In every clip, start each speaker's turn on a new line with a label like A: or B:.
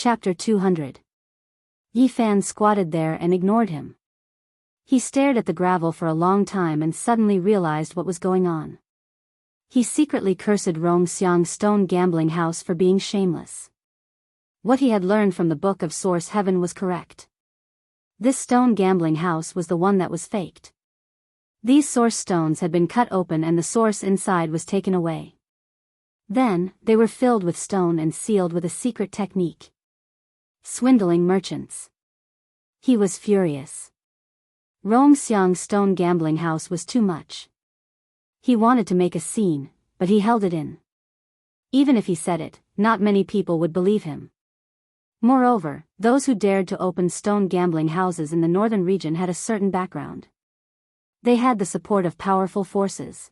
A: Chapter 200. Yi Fan squatted there and ignored him. He stared at the gravel for a long time and suddenly realized what was going on. He secretly cursed Rong Xiang's stone gambling house for being shameless. What he had learned from the Book of Source Heaven was correct. This stone gambling house was the one that was faked. These source stones had been cut open and the source inside was taken away. Then, they were filled with stone and sealed with a secret technique. Swindling merchants. He was furious. Rong Xiang's stone gambling house was too much. He wanted to make a scene, but he held it in. Even if he said it, not many people would believe him. Moreover, those who dared to open stone gambling houses in the northern region had a certain background. They had the support of powerful forces.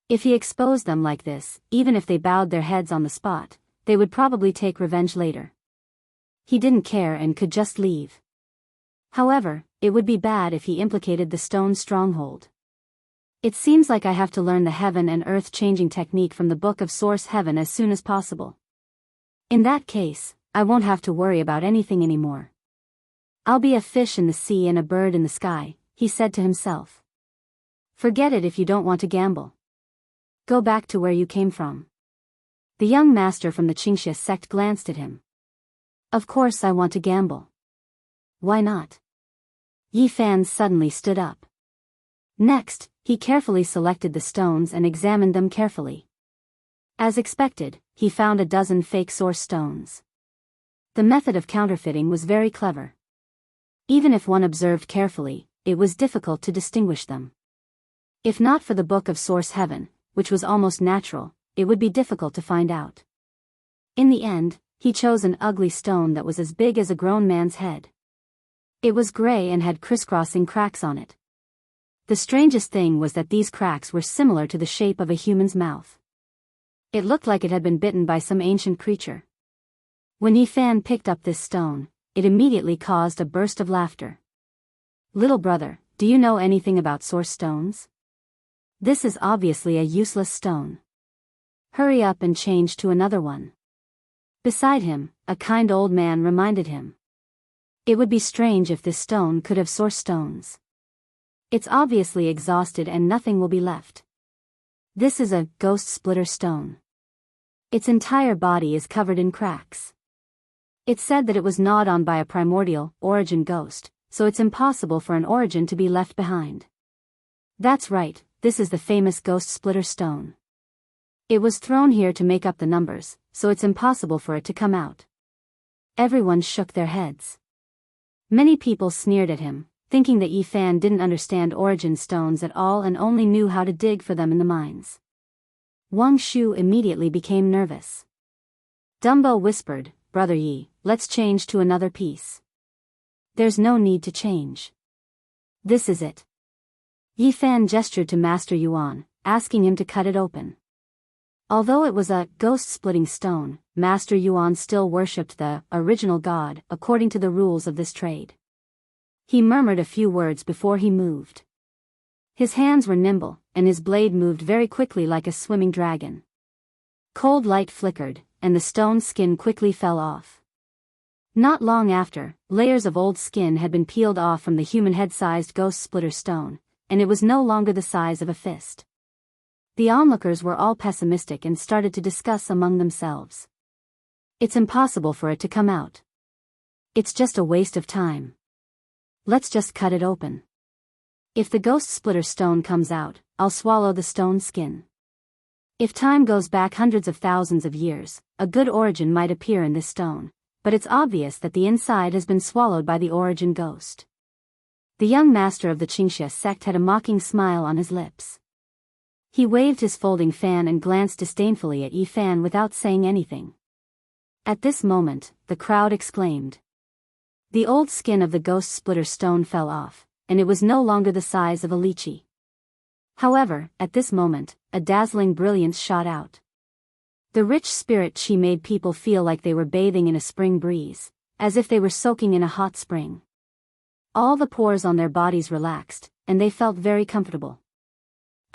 A: If he exposed them like this, even if they bowed their heads on the spot, they would probably take revenge later. He didn't care and could just leave. However, it would be bad if he implicated the stone stronghold. It seems like I have to learn the heaven and earth changing technique from the Book of Source Heaven as soon as possible. In that case, I won't have to worry about anything anymore. I'll be a fish in the sea and a bird in the sky, he said to himself. Forget it if you don't want to gamble. Go back to where you came from. The young master from the Qingxia sect glanced at him. Of course I want to gamble. Why not? Yi Fan suddenly stood up. Next, he carefully selected the stones and examined them carefully. As expected, he found a dozen fake source stones. The method of counterfeiting was very clever. Even if one observed carefully, it was difficult to distinguish them. If not for the Book of Source Heaven, which was almost natural, it would be difficult to find out. In the end, he chose an ugly stone that was as big as a grown man's head. It was gray and had crisscrossing cracks on it. The strangest thing was that these cracks were similar to the shape of a human's mouth. It looked like it had been bitten by some ancient creature. When Yi Fan picked up this stone, it immediately caused a burst of laughter. Little brother, do you know anything about source stones? This is obviously a useless stone. Hurry up and change to another one. Beside him, a kind old man reminded him. It would be strange if this stone could have source stones. It's obviously exhausted and nothing will be left. This is a ghost splitter stone. Its entire body is covered in cracks. It's said that it was gnawed on by a primordial origin ghost, so it's impossible for an origin to be left behind. That's right, this is the famous ghost splitter stone. It was thrown here to make up the numbers, so it's impossible for it to come out. Everyone shook their heads. Many people sneered at him, thinking that Yi Fan didn't understand origin stones at all and only knew how to dig for them in the mines. Wang Shu immediately became nervous. Dumbo whispered, Brother Yi, let's change to another piece. There's no need to change. This is it. Yi Fan gestured to Master Yuan, asking him to cut it open. Although it was a ghost-splitting stone, Master Yuan still worshipped the original god according to the rules of this trade. He murmured a few words before he moved. His hands were nimble, and his blade moved very quickly like a swimming dragon. Cold light flickered, and the stone skin quickly fell off. Not long after, layers of old skin had been peeled off from the human head-sized ghost-splitter stone, and it was no longer the size of a fist. The onlookers were all pessimistic and started to discuss among themselves. It's impossible for it to come out. It's just a waste of time. Let's just cut it open. If the ghost splitter stone comes out, I'll swallow the stone skin. If time goes back hundreds of thousands of years, a good origin might appear in this stone, but it's obvious that the inside has been swallowed by the origin ghost. The young master of the Qingxia sect had a mocking smile on his lips. He waved his folding fan and glanced disdainfully at Yi Fan without saying anything. At this moment, the crowd exclaimed. The old skin of the ghost splitter stone fell off, and it was no longer the size of a lychee. However, at this moment, a dazzling brilliance shot out. The rich spirit qi made people feel like they were bathing in a spring breeze, as if they were soaking in a hot spring. All the pores on their bodies relaxed, and they felt very comfortable.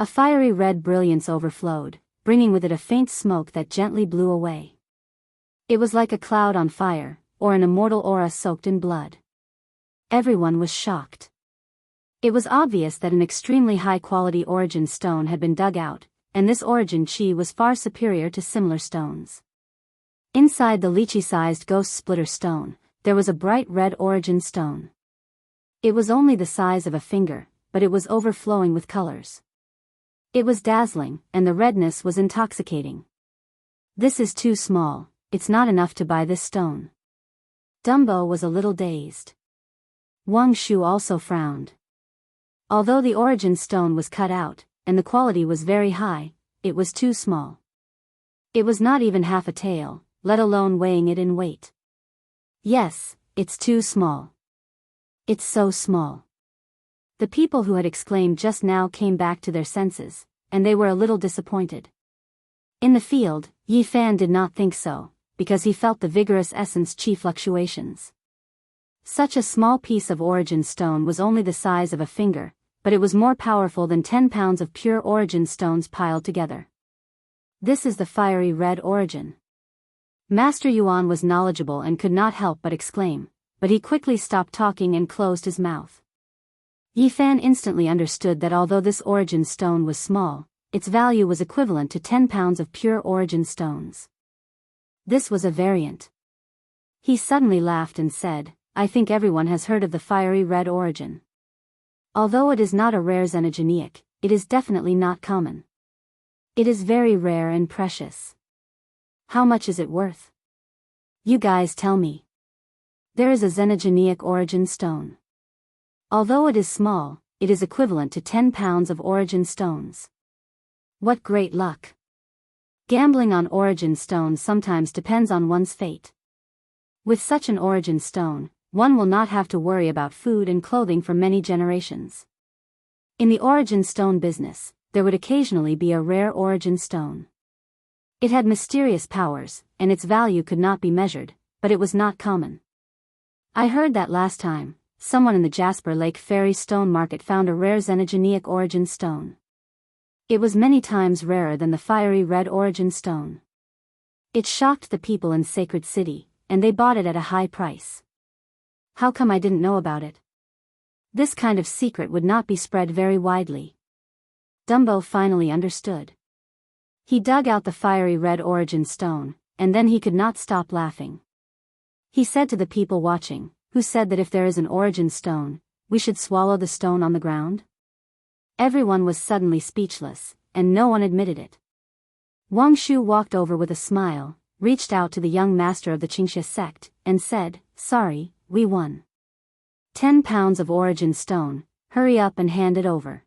A: A fiery red brilliance overflowed, bringing with it a faint smoke that gently blew away. It was like a cloud on fire, or an immortal aura soaked in blood. Everyone was shocked. It was obvious that an extremely high-quality origin stone had been dug out, and this origin chi was far superior to similar stones. Inside the lychee-sized ghost splitter stone, there was a bright red origin stone. It was only the size of a finger, but it was overflowing with colors. It was dazzling, and the redness was intoxicating. This is too small, it's not enough to buy this stone. Dumbo was a little dazed. Wang Shu also frowned. Although the origin stone was cut out, and the quality was very high, it was too small. It was not even half a tael, let alone weighing it in weight. Yes, it's too small. It's so small. The people who had exclaimed just now came back to their senses, and they were a little disappointed. In the field, Yi Fan did not think so, because he felt the vigorous essence chi fluctuations. Such a small piece of origin stone was only the size of a finger, but it was more powerful than 10 pounds of pure origin stones piled together. This is the fiery red origin. Master Yuan was knowledgeable and could not help but exclaim, but he quickly stopped talking and closed his mouth. Yi Fan instantly understood that although this origin stone was small, its value was equivalent to 10 pounds of pure origin stones. This was a variant. He suddenly laughed and said, I think everyone has heard of the fiery red origin. Although it is not a rare xenogeneic, it is definitely not common. It is very rare and precious. How much is it worth? You guys tell me. There is a xenogeneic origin stone. Although it is small, it is equivalent to 10 pounds of origin stones. What great luck! Gambling on origin stones sometimes depends on one's fate. With such an origin stone, one will not have to worry about food and clothing for many generations. In the origin stone business, there would occasionally be a rare origin stone. It had mysterious powers, and its value could not be measured, but it was not common. I heard that last time, someone in the Jasper Lake Fairy Stone Market found a rare xenogeneic origin stone. It was many times rarer than the fiery red origin stone. It shocked the people in Sacred City, and they bought it at a high price. How come I didn't know about it? This kind of secret would not be spread very widely. Dumbo finally understood. He dug out the fiery red origin stone, and then he could not stop laughing. He said to the people watching, who said that if there is an origin stone, we should swallow the stone on the ground? Everyone was suddenly speechless, and no one admitted it. Wang Shu walked over with a smile, reached out to the young master of the Qingxia sect, and said, Sorry, we won. 10 pounds of origin stone, hurry up and hand it over.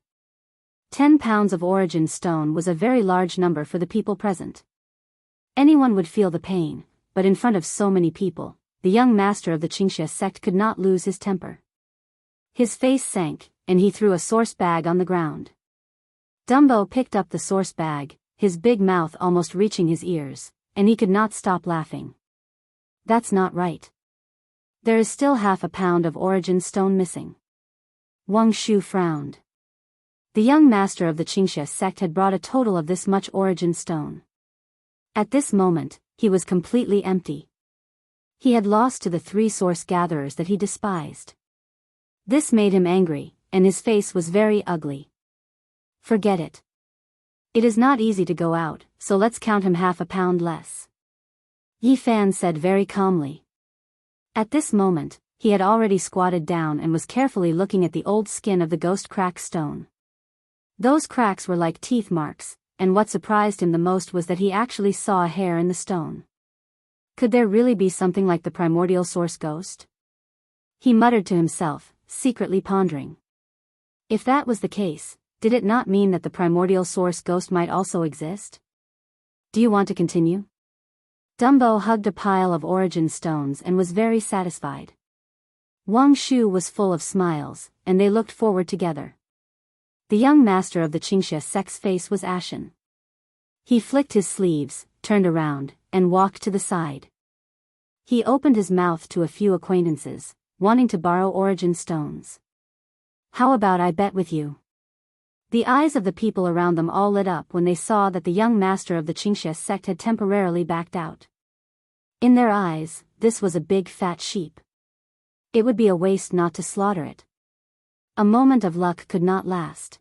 A: 10 pounds of origin stone was a very large number for the people present. Anyone would feel the pain, but in front of so many people, the young master of the Qingxia sect could not lose his temper. His face sank, and he threw a source bag on the ground. Dumbo picked up the source bag, his big mouth almost reaching his ears, and he could not stop laughing. That's not right. There is still half a pound of origin stone missing. Wang Shu frowned. The young master of the Qingxia sect had brought a total of this much origin stone. At this moment, he was completely empty. He had lost to the 3 source gatherers that he despised. This made him angry, and his face was very ugly. Forget it. It is not easy to go out, so let's count him half a pound less. Yi Fan said very calmly. At this moment, he had already squatted down and was carefully looking at the old skin of the ghost crack stone. Those cracks were like teeth marks, and what surprised him the most was that he actually saw a hair in the stone. Could there really be something like the primordial source ghost? He muttered to himself, secretly pondering. If that was the case, did it not mean that the primordial source ghost might also exist? Do you want to continue? Dumbo hugged a pile of origin stones and was very satisfied. Wang Shu was full of smiles, and they looked forward together. The young master of the Qingxia sect's face was ashen. He flicked his sleeves, turned around, and walked to the side. He opened his mouth to a few acquaintances, wanting to borrow origin stones. How about I bet with you? The eyes of the people around them all lit up when they saw that the young master of the Qingxia sect had temporarily backed out. In their eyes, this was a big fat sheep. It would be a waste not to slaughter it. A moment of luck could not last.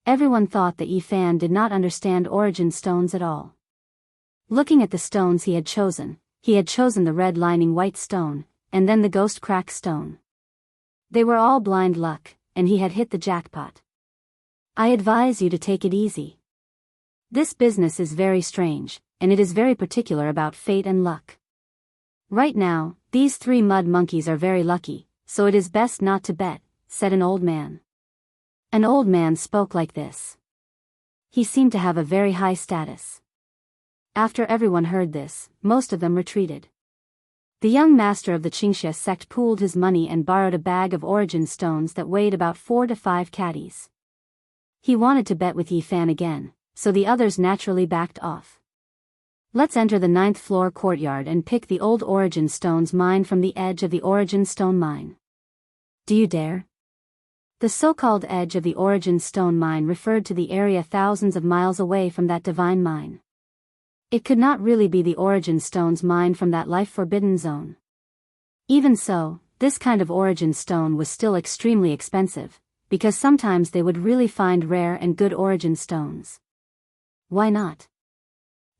A: Everyone thought that Yi Fan did not understand origin stones at all. Looking at the stones he had chosen the red lining white stone, and then the ghost crack stone. They were all blind luck, and he had hit the jackpot. I advise you to take it easy. This business is very strange, and it is very particular about fate and luck. Right now, these 3 mud monkeys are very lucky, so it is best not to bet, said an old man. An old man spoke like this. He seemed to have a very high status. After everyone heard this, most of them retreated. The young master of the Qingxia sect pooled his money and borrowed a bag of origin stones that weighed about 4 to 5 caddies. He wanted to bet with Yi Fan again, so the others naturally backed off. Let's enter the 9th floor courtyard and pick the old origin stones mine from the edge of the origin stone mine. Do you dare? The so-called edge of the origin stone mine referred to the area thousands of miles away from that divine mine. It could not really be the origin stones mined from that life-forbidden zone. Even so, this kind of origin stone was still extremely expensive, because sometimes they would really find rare and good origin stones. Why not?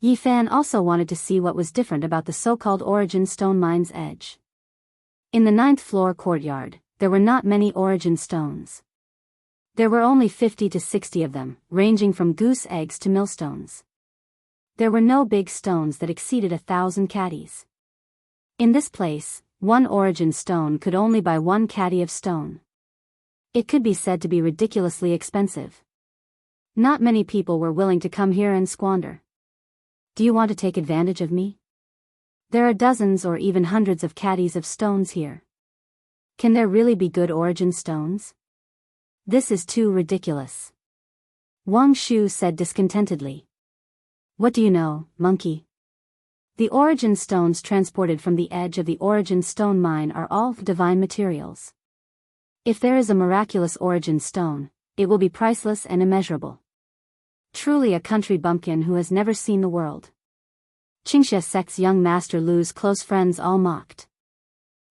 A: Yi Fan also wanted to see what was different about the so-called origin stone mine's edge. In the 9th floor courtyard, there were not many origin stones. There were only 50 to 60 of them, ranging from goose eggs to millstones. There were no big stones that exceeded 1,000 caddies. In this place, one origin stone could only buy 1 caddy of stone. It could be said to be ridiculously expensive. Not many people were willing to come here and squander. Do you want to take advantage of me? There are dozens or even hundreds of caddies of stones here. Can there really be good origin stones? This is too ridiculous. Wang Shu said discontentedly. What do you know, monkey? The origin stones transported from the edge of the origin stone mine are all divine materials. If there is a miraculous origin stone, it will be priceless and immeasurable. Truly a country bumpkin who has never seen the world. Qingxia sect's young master Lu's close friends all mocked.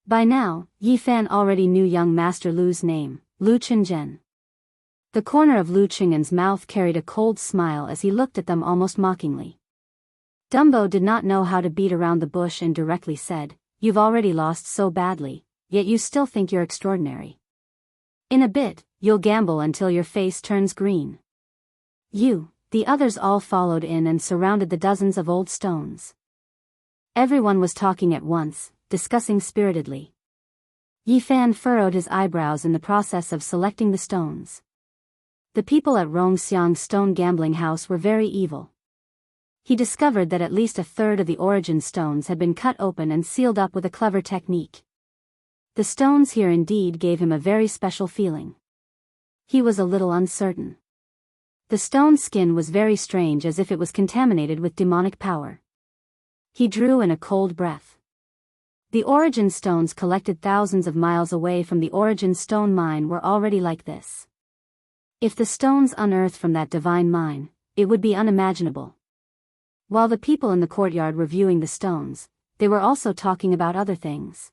A: By now, Yi Fan already knew young master Lu's name, Lu Qingzhen. The corner of Lu Qing'an's mouth carried a cold smile as he looked at them almost mockingly. Dumbo did not know how to beat around the bush and directly said, "You've already lost so badly, yet you still think you're extraordinary. In a bit, you'll gamble until your face turns green." The others all followed in and surrounded the dozens of old stones. Everyone was talking at once, discussing spiritedly. Yi Fan furrowed his eyebrows in the process of selecting the stones. The people at Rongxiang's stone gambling house were very evil. He discovered that at least 1/3 of the origin stones had been cut open and sealed up with a clever technique. The stones here indeed gave him a very special feeling. He was a little uncertain. The stone skin was very strange, as if it was contaminated with demonic power. He drew in a cold breath. The origin stones collected thousands of miles away from the origin stone mine were already like this. If the stones unearthed from that divine mine, it would be unimaginable. While the people in the courtyard were viewing the stones, they were also talking about other things.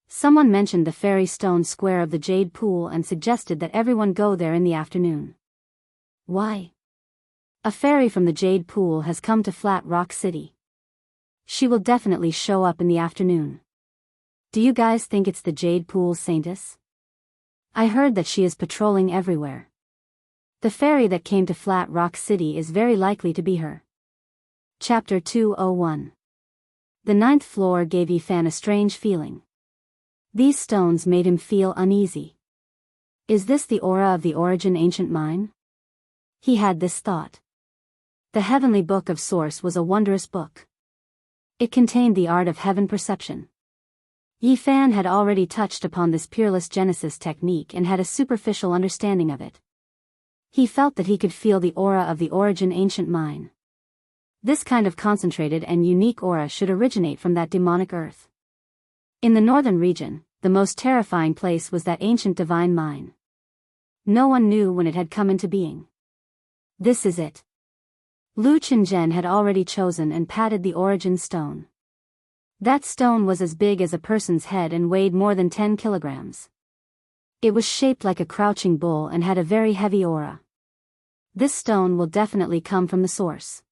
A: Someone mentioned the fairy stone square of the Jade Pool and suggested that everyone go there in the afternoon. Why? A fairy from the Jade Pool has come to Flat Rock City. She will definitely show up in the afternoon. Do you guys think it's the Jade Pool Saintess? I heard that she is patrolling everywhere. The fairy that came to Flat Rock City is very likely to be her. Chapter 201. The 9th floor gave Yi Fan a strange feeling. These stones made him feel uneasy. Is this the aura of the origin ancient mine? He had this thought. The Heavenly Book of Source was a wondrous book. It contained the art of heaven perception. Yi Fan had already touched upon this peerless Genesis technique and had a superficial understanding of it. He felt that he could feel the aura of the origin ancient mine. This kind of concentrated and unique aura should originate from that demonic earth. In the northern region, the most terrifying place was that ancient divine mine. No one knew when it had come into being. This is it. Lu Qingzhen had already chosen and patted the origin stone. That stone was as big as a person's head and weighed more than 10 kilograms. It was shaped like a crouching bull and had a very heavy aura. This stone will definitely come from the source.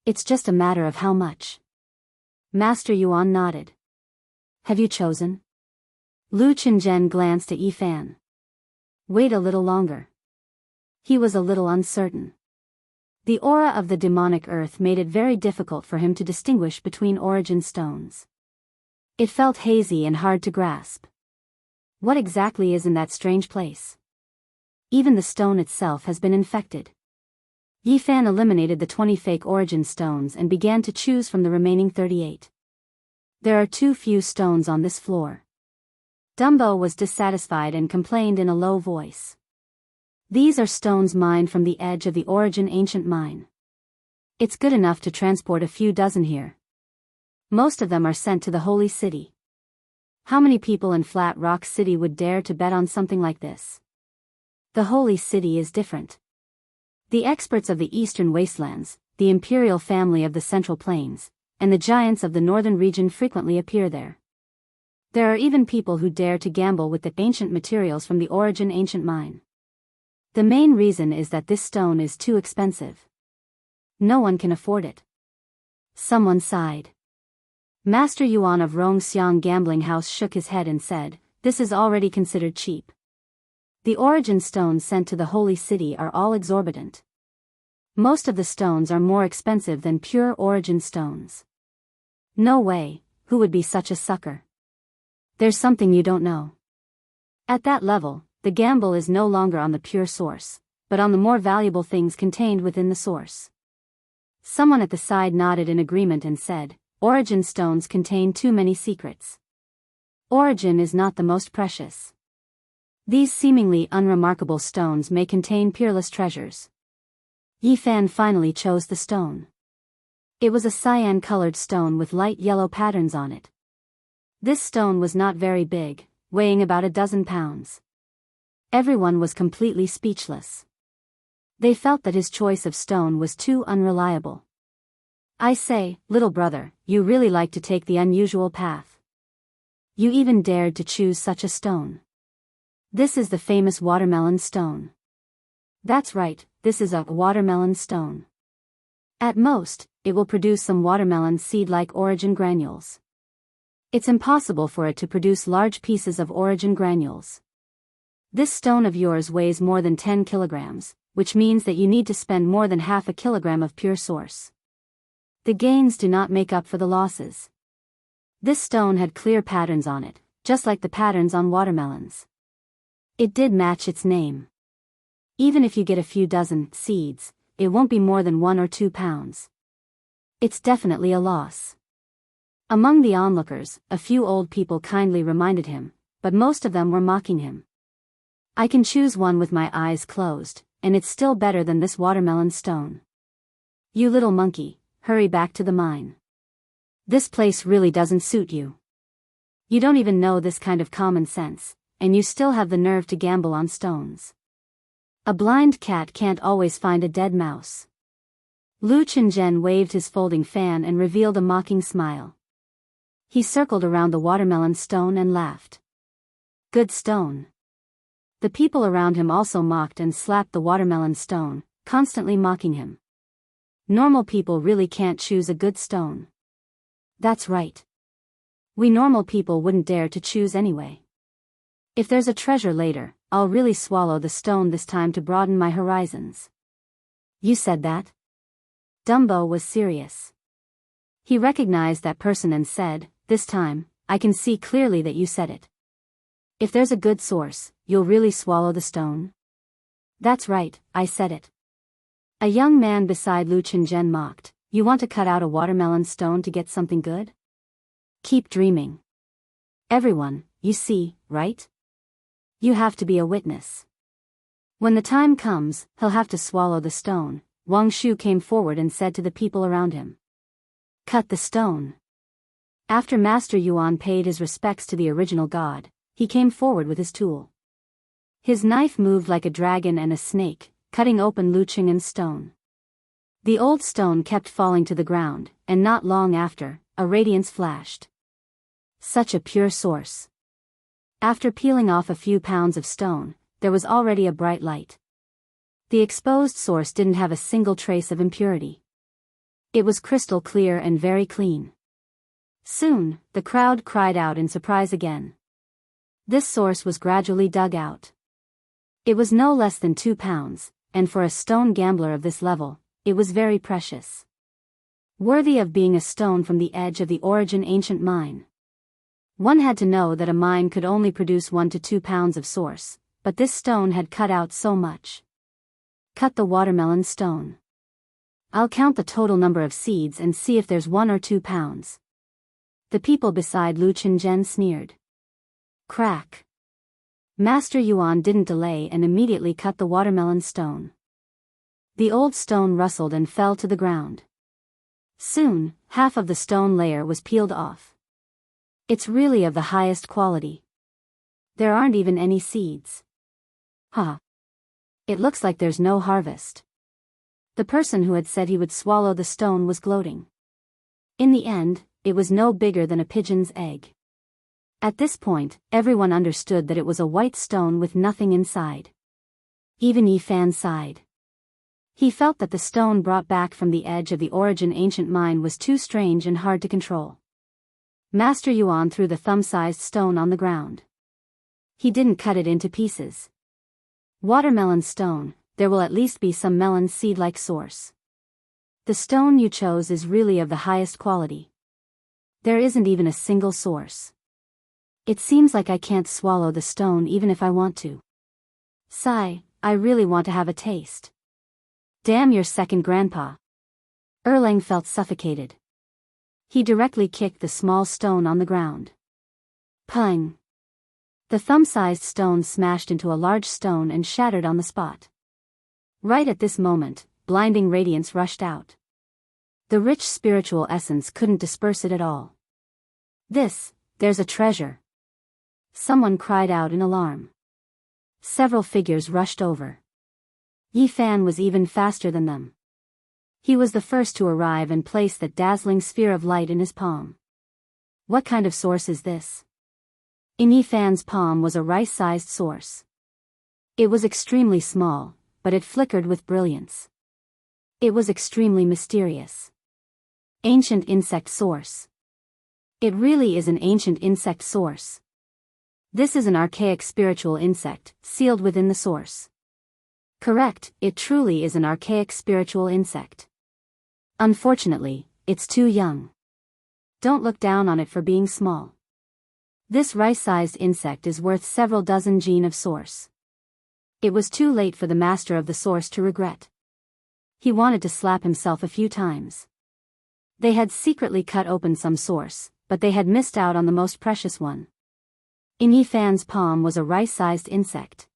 A: It's just a matter of how much. Master Yuan nodded. Have you chosen? Lu Qingzhen glanced at Yi Fan. Wait a little longer. He was a little uncertain. The aura of the demonic earth made it very difficult for him to distinguish between origin stones. It felt hazy and hard to grasp. What exactly is in that strange place? Even the stone itself has been infected. Yi Fan eliminated the 20 fake origin stones and began to choose from the remaining 38. There are too few stones on this floor. Dumbo was dissatisfied and complained in a low voice. These are stones mined from the edge of the origin ancient mine. It's good enough to transport a few dozen here. Most of them are sent to the holy city. How many people in Flat Rock City would dare to bet on something like this? The holy city is different. The experts of the eastern wastelands, the imperial family of the central plains, and the giants of the northern region frequently appear there. There are even people who dare to gamble with the ancient materials from the origin ancient mine. The main reason is that this stone is too expensive. No one can afford it. Someone sighed. Master Yuan of Rongxiang Gambling House shook his head and said, "This is already considered cheap. The origin stones sent to the holy city are all exorbitant. Most of the stones are more expensive than pure origin stones." No way, who would be such a sucker? There's something you don't know. At that level, the gamble is no longer on the pure source, but on the more valuable things contained within the source. Someone at the side nodded in agreement and said, "Origin stones contain too many secrets. Origin is not the most precious. These seemingly unremarkable stones may contain peerless treasures." Yi Fan finally chose the stone. It was a cyan-colored stone with light yellow patterns on it. This stone was not very big, weighing about a dozen pounds. Everyone was completely speechless. They felt that his choice of stone was too unreliable. "I say, little brother, you really like to take the unusual path. You even dared to choose such a stone. This is the famous watermelon stone." "That's right, this is a watermelon stone. At most, it will produce some watermelon seed-like origin granules. It's impossible for it to produce large pieces of origin granules. This stone of yours weighs more than 10 kilograms, which means that you need to spend more than half a kilogram of pure source. The gains do not make up for the losses." This stone had clear patterns on it, just like the patterns on watermelons. It did match its name. Even if you get a few dozen seeds, it won't be more than 1 or 2 pounds. It's definitely a loss. Among the onlookers, a few old people kindly reminded him, but most of them were mocking him. "I can choose one with my eyes closed, and it's still better than this watermelon stone. You little monkey, hurry back to the mine. This place really doesn't suit you. You don't even know this kind of common sense, and you still have the nerve to gamble on stones. A blind cat can't always find a dead mouse." Lu Qingzhen waved his folding fan and revealed a mocking smile. He circled around the watermelon stone and laughed. "Good stone." The people around him also mocked and slapped the watermelon stone, constantly mocking him. Normal people really can't choose a good stone. That's right. We normal people wouldn't dare to choose anyway. If there's a treasure later, I'll really swallow the stone this time to broaden my horizons. You said that? Dumbo was serious. He recognized that person and said, "This time, I can see clearly that you said it. If there's a good source, you'll really swallow the stone?" "That's right, I said it." A young man beside Lu Qingzhen mocked, "You want to cut out a watermelon stone to get something good? Keep dreaming. Everyone, you see, right? You have to be a witness. When the time comes, he'll have to swallow the stone." Wang Shu came forward and said to the people around him. "Cut the stone." After Master Yuan paid his respects to the original god, he came forward with his tool. His knife moved like a dragon and a snake, cutting open Lu Qingzhen's stone. The old stone kept falling to the ground, and not long after, a radiance flashed. Such a pure source. After peeling off a few pounds of stone, there was already a bright light. The exposed source didn't have a single trace of impurity. It was crystal clear and very clean. Soon, the crowd cried out in surprise again. This source was gradually dug out. It was no less than 2 pounds, and for a stone gambler of this level, it was very precious. Worthy of being a stone from the edge of the origin ancient mine. One had to know that a mine could only produce 1 to 2 pounds of source, but this stone had cut out so much. Cut the watermelon stone. I'll count the total number of seeds and see if there's 1 or 2 pounds. The people beside Lu Qingzhen sneered. Crack. Master Yuan didn't delay and immediately cut the watermelon stone. The old stone rustled and fell to the ground. Soon, half of the stone layer was peeled off. It's really of the highest quality. There aren't even any seeds. Huh. It looks like there's no harvest. The person who had said he would swallow the stone was gloating. In the end, it was no bigger than a pigeon's egg. At this point, everyone understood that it was a white stone with nothing inside. Even Yi Fan sighed. He felt that the stone brought back from the edge of the origin ancient mine was too strange and hard to control. Master Yuan threw the thumb-sized stone on the ground. He didn't cut it into pieces. Watermelon stone, there will at least be some melon seed-like source. The stone you chose is really of the highest quality. There isn't even a single source. It seems like I can't swallow the stone even if I want to. Sigh, I really want to have a taste. Damn your second grandpa. Erlang felt suffocated. He directly kicked the small stone on the ground. Pung! The thumb-sized stone smashed into a large stone and shattered on the spot. Right at this moment, blinding radiance rushed out. The rich spiritual essence couldn't disperse it at all. There's a treasure. Someone cried out in alarm. Several figures rushed over. Yi Fan was even faster than them. He was the first to arrive and place that dazzling sphere of light in his palm. What kind of source is this? In Yi Fan's palm was a rice-sized source. It was extremely small, but it flickered with brilliance. It was extremely mysterious. Ancient insect source. It really is an ancient insect source. This is an archaic spiritual insect, sealed within the source. Correct, it truly is an archaic spiritual insect. Unfortunately, it's too young. Don't look down on it for being small. This rice-sized insect is worth several dozen gene of source. It was too late for the master of the source to regret. He wanted to slap himself a few times. They had secretly cut open some source, but they had missed out on the most precious one. In Yi Fan's palm was a rice-sized insect.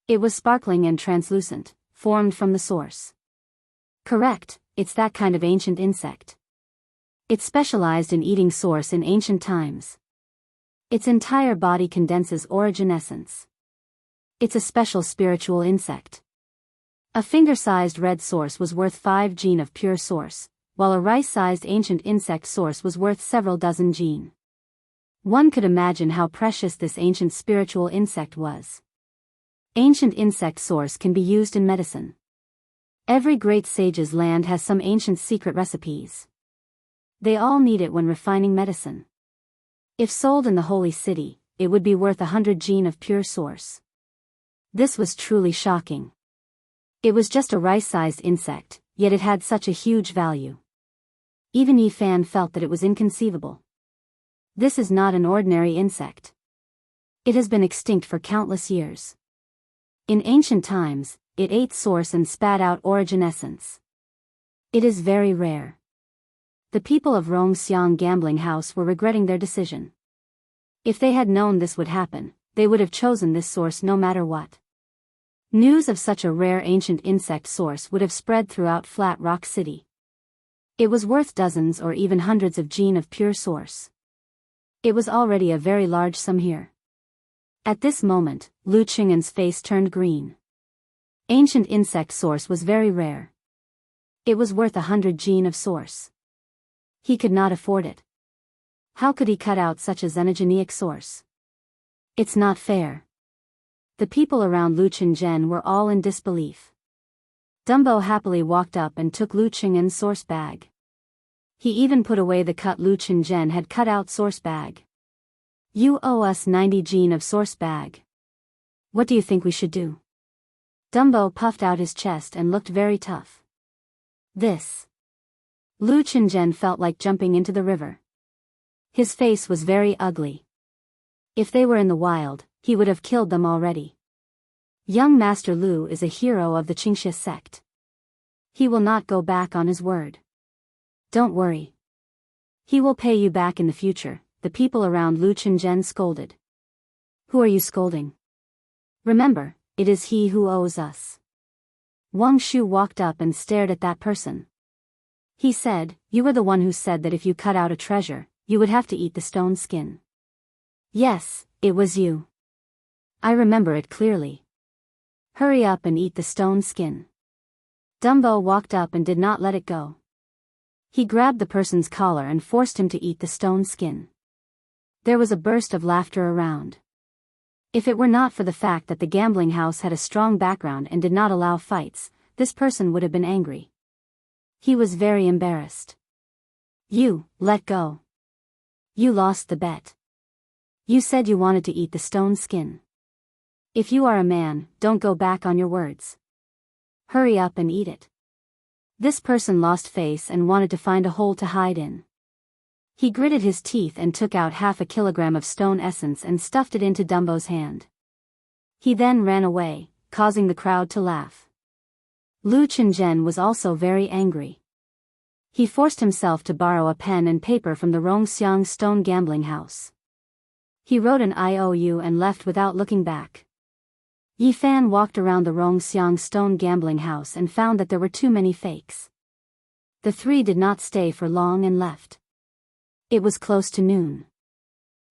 A: It was sparkling and translucent, formed from the source. Correct, it's that kind of ancient insect. It specialized in eating source in ancient times. Its entire body condenses origin essence. It's a special spiritual insect. A finger-sized red source was worth 5 gene of pure source, while a rice-sized ancient insect source was worth several dozen gene. One could imagine how precious this ancient spiritual insect was. Ancient insect source can be used in medicine. Every great sage's land has some ancient secret recipes. They all need it when refining medicine. If sold in the holy city, it would be worth 100 gene of pure source. This was truly shocking. It was just a rice-sized insect, yet it had such a huge value. Even Yi Fan felt that it was inconceivable. This is not an ordinary insect. It has been extinct for countless years. In ancient times, it ate source and spat out origin essence. It is very rare. The people of Rongxiang gambling house were regretting their decision. If they had known this would happen, they would have chosen this source no matter what. News of such a rare ancient insect source would have spread throughout Flat Rock City. It was worth dozens or even hundreds of gene of pure source. It was already a very large sum here. At this moment, Lu Qing'an's face turned green. Ancient insect source was very rare. It was worth 100 gene of source. He could not afford it. How could he cut out such a xenogenic source? It's not fair. The people around Lu Qingzhen were all in disbelief. Dumbo happily walked up and took Lu Qingzhen's source bag. He even put away the cut Lu Qingzhen had cut out source bag. You owe us 90 gene of source bag. What do you think we should do? Dumbo puffed out his chest and looked very tough. This. Lu Qingzhen felt like jumping into the river. His face was very ugly. If they were in the wild, he would have killed them already. Young Master Lu is a hero of the Qingxia sect. He will not go back on his word. Don't worry. He will pay you back in the future, the people around Lu Qingzhen scolded. Who are you scolding? Remember, it is he who owes us. Wang Shu walked up and stared at that person. He said, you were the one who said that if you cut out a treasure, you would have to eat the stone skin. Yes, it was you. I remember it clearly. Hurry up and eat the stone skin. Dumbo walked up and did not let it go. He grabbed the person's collar and forced him to eat the stone skin. There was a burst of laughter around. If it were not for the fact that the gambling house had a strong background and did not allow fights, this person would have been angry. He was very embarrassed. You, let go. You lost the bet. You said you wanted to eat the stone skin. If you are a man, don't go back on your words. Hurry up and eat it. This person lost face and wanted to find a hole to hide in. He gritted his teeth and took out half a kilogram of stone essence and stuffed it into Dumbo's hand. He then ran away, causing the crowd to laugh. Lu Qingzhen was also very angry. He forced himself to borrow a pen and paper from the Rongxiang stone gambling house. He wrote an IOU and left without looking back. Yi Fan walked around the Rongxiang stone gambling house and found that there were too many fakes. The three did not stay for long and left. It was close to noon.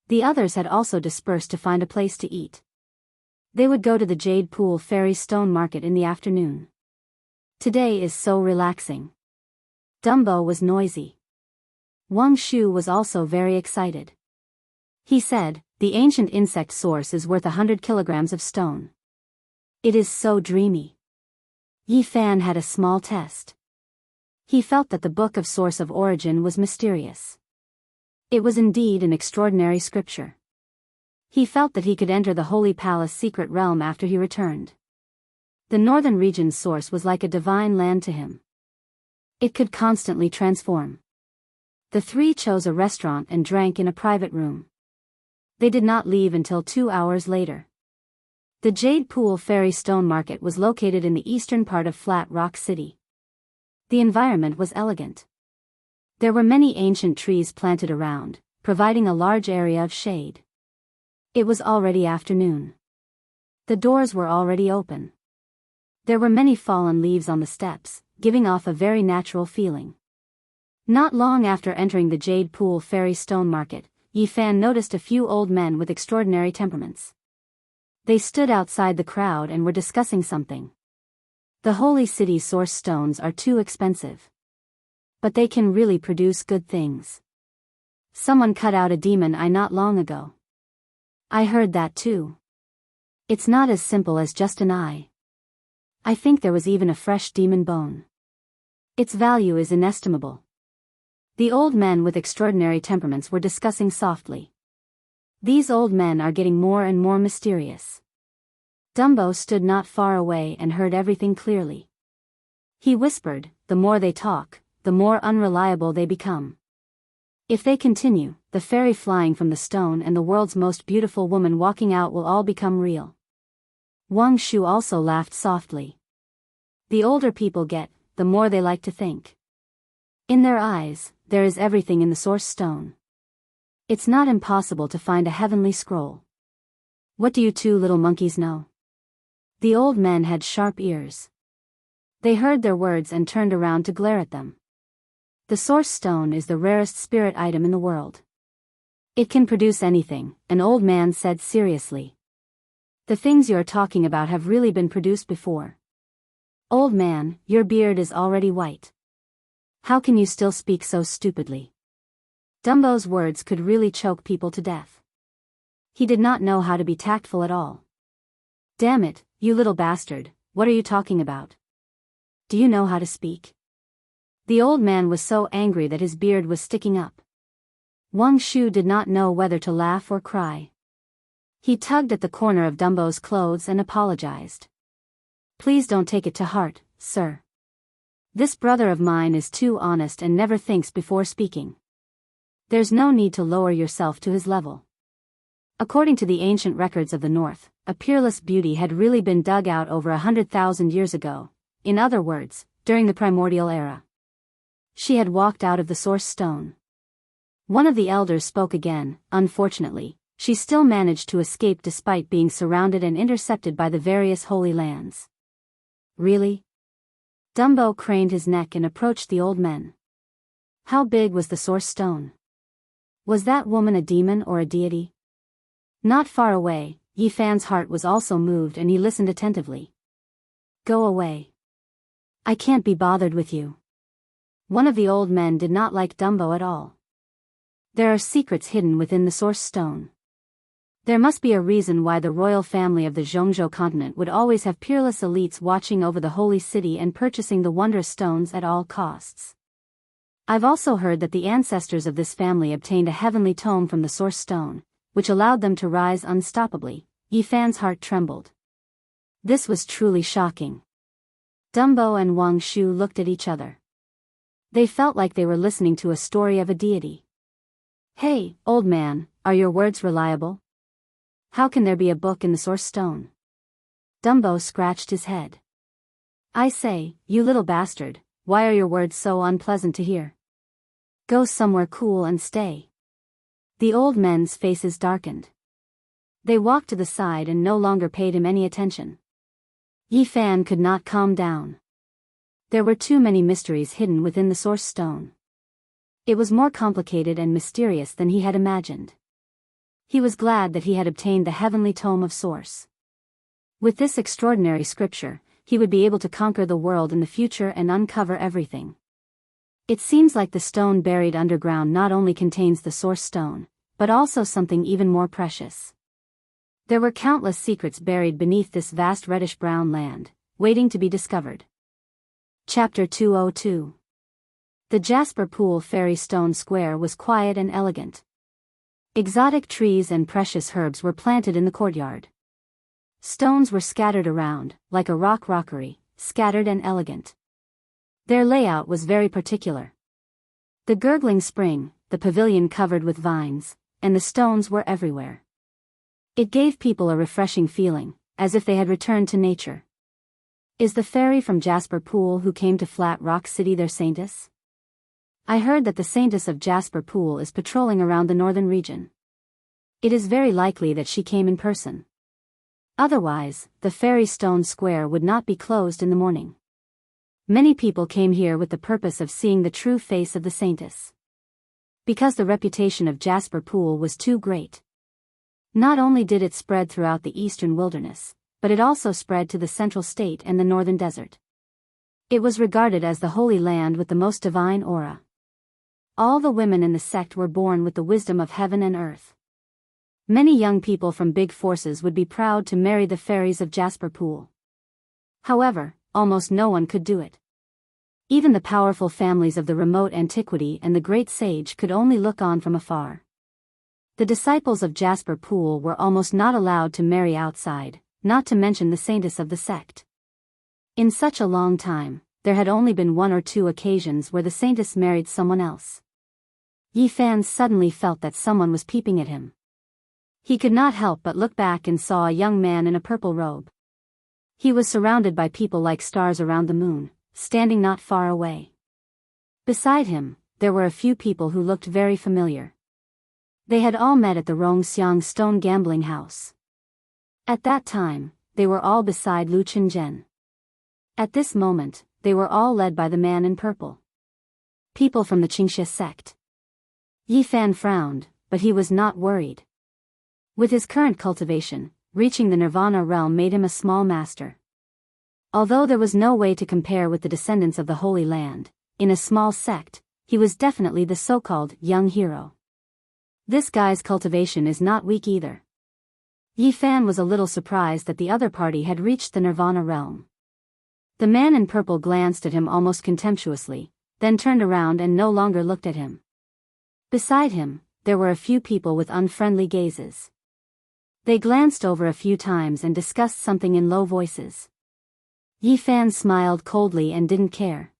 A: The others had also dispersed to find a place to eat. They would go to the Jade Pool Fairy Stone Market in the afternoon. Today is so relaxing. Dumbo was noisy. Wang Shu was also very excited. He said, the ancient insect source is worth 100 kilograms of stone. It is so dreamy. Yi Fan had a small test. He felt that the book of source of origin was mysterious. It was indeed an extraordinary scripture. He felt that he could enter the Holy Palace secret realm after he returned. The northern region's source was like a divine land to him. It could constantly transform. The three chose a restaurant and drank in a private room. They did not leave until 2 hours later. The Jade Pool Fairy Stone Market was located in the eastern part of Flat Rock City. The environment was elegant. There were many ancient trees planted around, providing a large area of shade. It was already afternoon. The doors were already open. There were many fallen leaves on the steps, giving off a very natural feeling. Not long after entering the Jade Pool Fairy Stone Market, Yi Fan noticed a few old men with extraordinary temperaments. They stood outside the crowd and were discussing something. The holy city source stones are too expensive. But they can really produce good things. Someone cut out a demon eye not long ago. I heard that too. It's not as simple as just an eye. I think there was even a fresh demon bone. Its value is inestimable. The old men with extraordinary temperaments were discussing softly. These old men are getting more and more mysterious. Dumbo stood not far away and heard everything clearly. He whispered, the more they talk, the more unreliable they become. If they continue, the fairy flying from the stone and the world's most beautiful woman walking out will all become real. Wang Shu also laughed softly. The older people get, the more they like to think. In their eyes, there is everything in the source stone. It's not impossible to find a heavenly scroll. What do you two little monkeys know? The old men had sharp ears. They heard their words and turned around to glare at them. The source stone is the rarest spirit item in the world. It can produce anything, an old man said seriously. The things you are talking about have really been produced before. Old man, your beard is already white. How can you still speak so stupidly? Dumbo's words could really choke people to death. He did not know how to be tactful at all. Damn it, you little bastard, what are you talking about? Do you know how to speak? The old man was so angry that his beard was sticking up. Wang Shu did not know whether to laugh or cry. He tugged at the corner of Dumbo's clothes and apologized. Please don't take it to heart, sir. This brother of mine is too honest and never thinks before speaking. There's no need to lower yourself to his level. According to the ancient records of the North, a peerless beauty had really been dug out over 100,000 years ago, in other words, during the primordial era. She had walked out of the source stone. One of the elders spoke again. Unfortunately, she still managed to escape despite being surrounded and intercepted by the various holy lands. Really? Dumbo craned his neck and approached the old men. How big was the source stone? Was that woman a demon or a deity? Not far away, Yi Fan's heart was also moved and he listened attentively. Go away. I can't be bothered with you. One of the old men did not like Dumbo at all. There are secrets hidden within the source stone. There must be a reason why the royal family of the Zhongzhou continent would always have peerless elites watching over the holy city and purchasing the wondrous stones at all costs. I've also heard that the ancestors of this family obtained a heavenly tome from the source stone, which allowed them to rise unstoppably. Yi Fan's heart trembled. This was truly shocking. Dumbo and Wang Shu looked at each other. They felt like they were listening to a story of a deity. Hey, old man, are your words reliable? How can there be a book in the source stone? Dumbo scratched his head. I say, you little bastard, why are your words so unpleasant to hear? Go somewhere cool and stay. The old men's faces darkened. They walked to the side and no longer paid him any attention. Yi Fan could not calm down. There were too many mysteries hidden within the source stone. It was more complicated and mysterious than he had imagined. He was glad that he had obtained the heavenly tome of source. With this extraordinary scripture, he would be able to conquer the world in the future and uncover everything. It seems like the stone buried underground not only contains the source stone, but also something even more precious. There were countless secrets buried beneath this vast reddish-brown land, waiting to be discovered. Chapter 202. The Jasper Pool Fairy Stone Square was quiet and elegant. Exotic trees and precious herbs were planted in the courtyard. Stones were scattered around, like a rockery, scattered and elegant. Their layout was very particular. The gurgling spring, the pavilion covered with vines, and the stones were everywhere. It gave people a refreshing feeling, as if they had returned to nature. Is the fairy from Jasper Pool who came to Flat Rock City their saintess? I heard that the saintess of Jasper Pool is patrolling around the northern region. It is very likely that she came in person. Otherwise, the Fairy Stone Square would not be closed in the morning. Many people came here with the purpose of seeing the true face of the saintess. Because the reputation of Jasper Pool was too great. Not only did it spread throughout the eastern wilderness, but it also spread to the central state and the northern desert. It was regarded as the holy land with the most divine aura. All the women in the sect were born with the wisdom of heaven and earth. Many young people from big forces would be proud to marry the fairies of Jasper Pool. However, almost no one could do it. Even the powerful families of the remote antiquity and the great sage could only look on from afar. The disciples of Jasper Pool were almost not allowed to marry outside, not to mention the saintess of the sect. In such a long time, there had only been one or two occasions where the saintess married someone else. Yi Fan suddenly felt that someone was peeping at him. He could not help but look back and saw a young man in a purple robe. He was surrounded by people like stars around the moon, standing not far away. Beside him, there were a few people who looked very familiar. They had all met at the Rongxiang Stone Gambling House. At that time, they were all beside Lu Qinzhen. At this moment, they were all led by the man in purple. People from the Qingxia sect. Yi Fan frowned, but he was not worried. With his current cultivation, reaching the Nirvana realm made him a small master. Although there was no way to compare with the descendants of the Holy Land, in a small sect, he was definitely the so-called young hero. This guy's cultivation is not weak either. Yi Fan was a little surprised that the other party had reached the Nirvana realm. The man in purple glanced at him almost contemptuously, then turned around and no longer looked at him. Beside him, there were a few people with unfriendly gazes. They glanced over a few times and discussed something in low voices. Yi Fan smiled coldly and didn't care.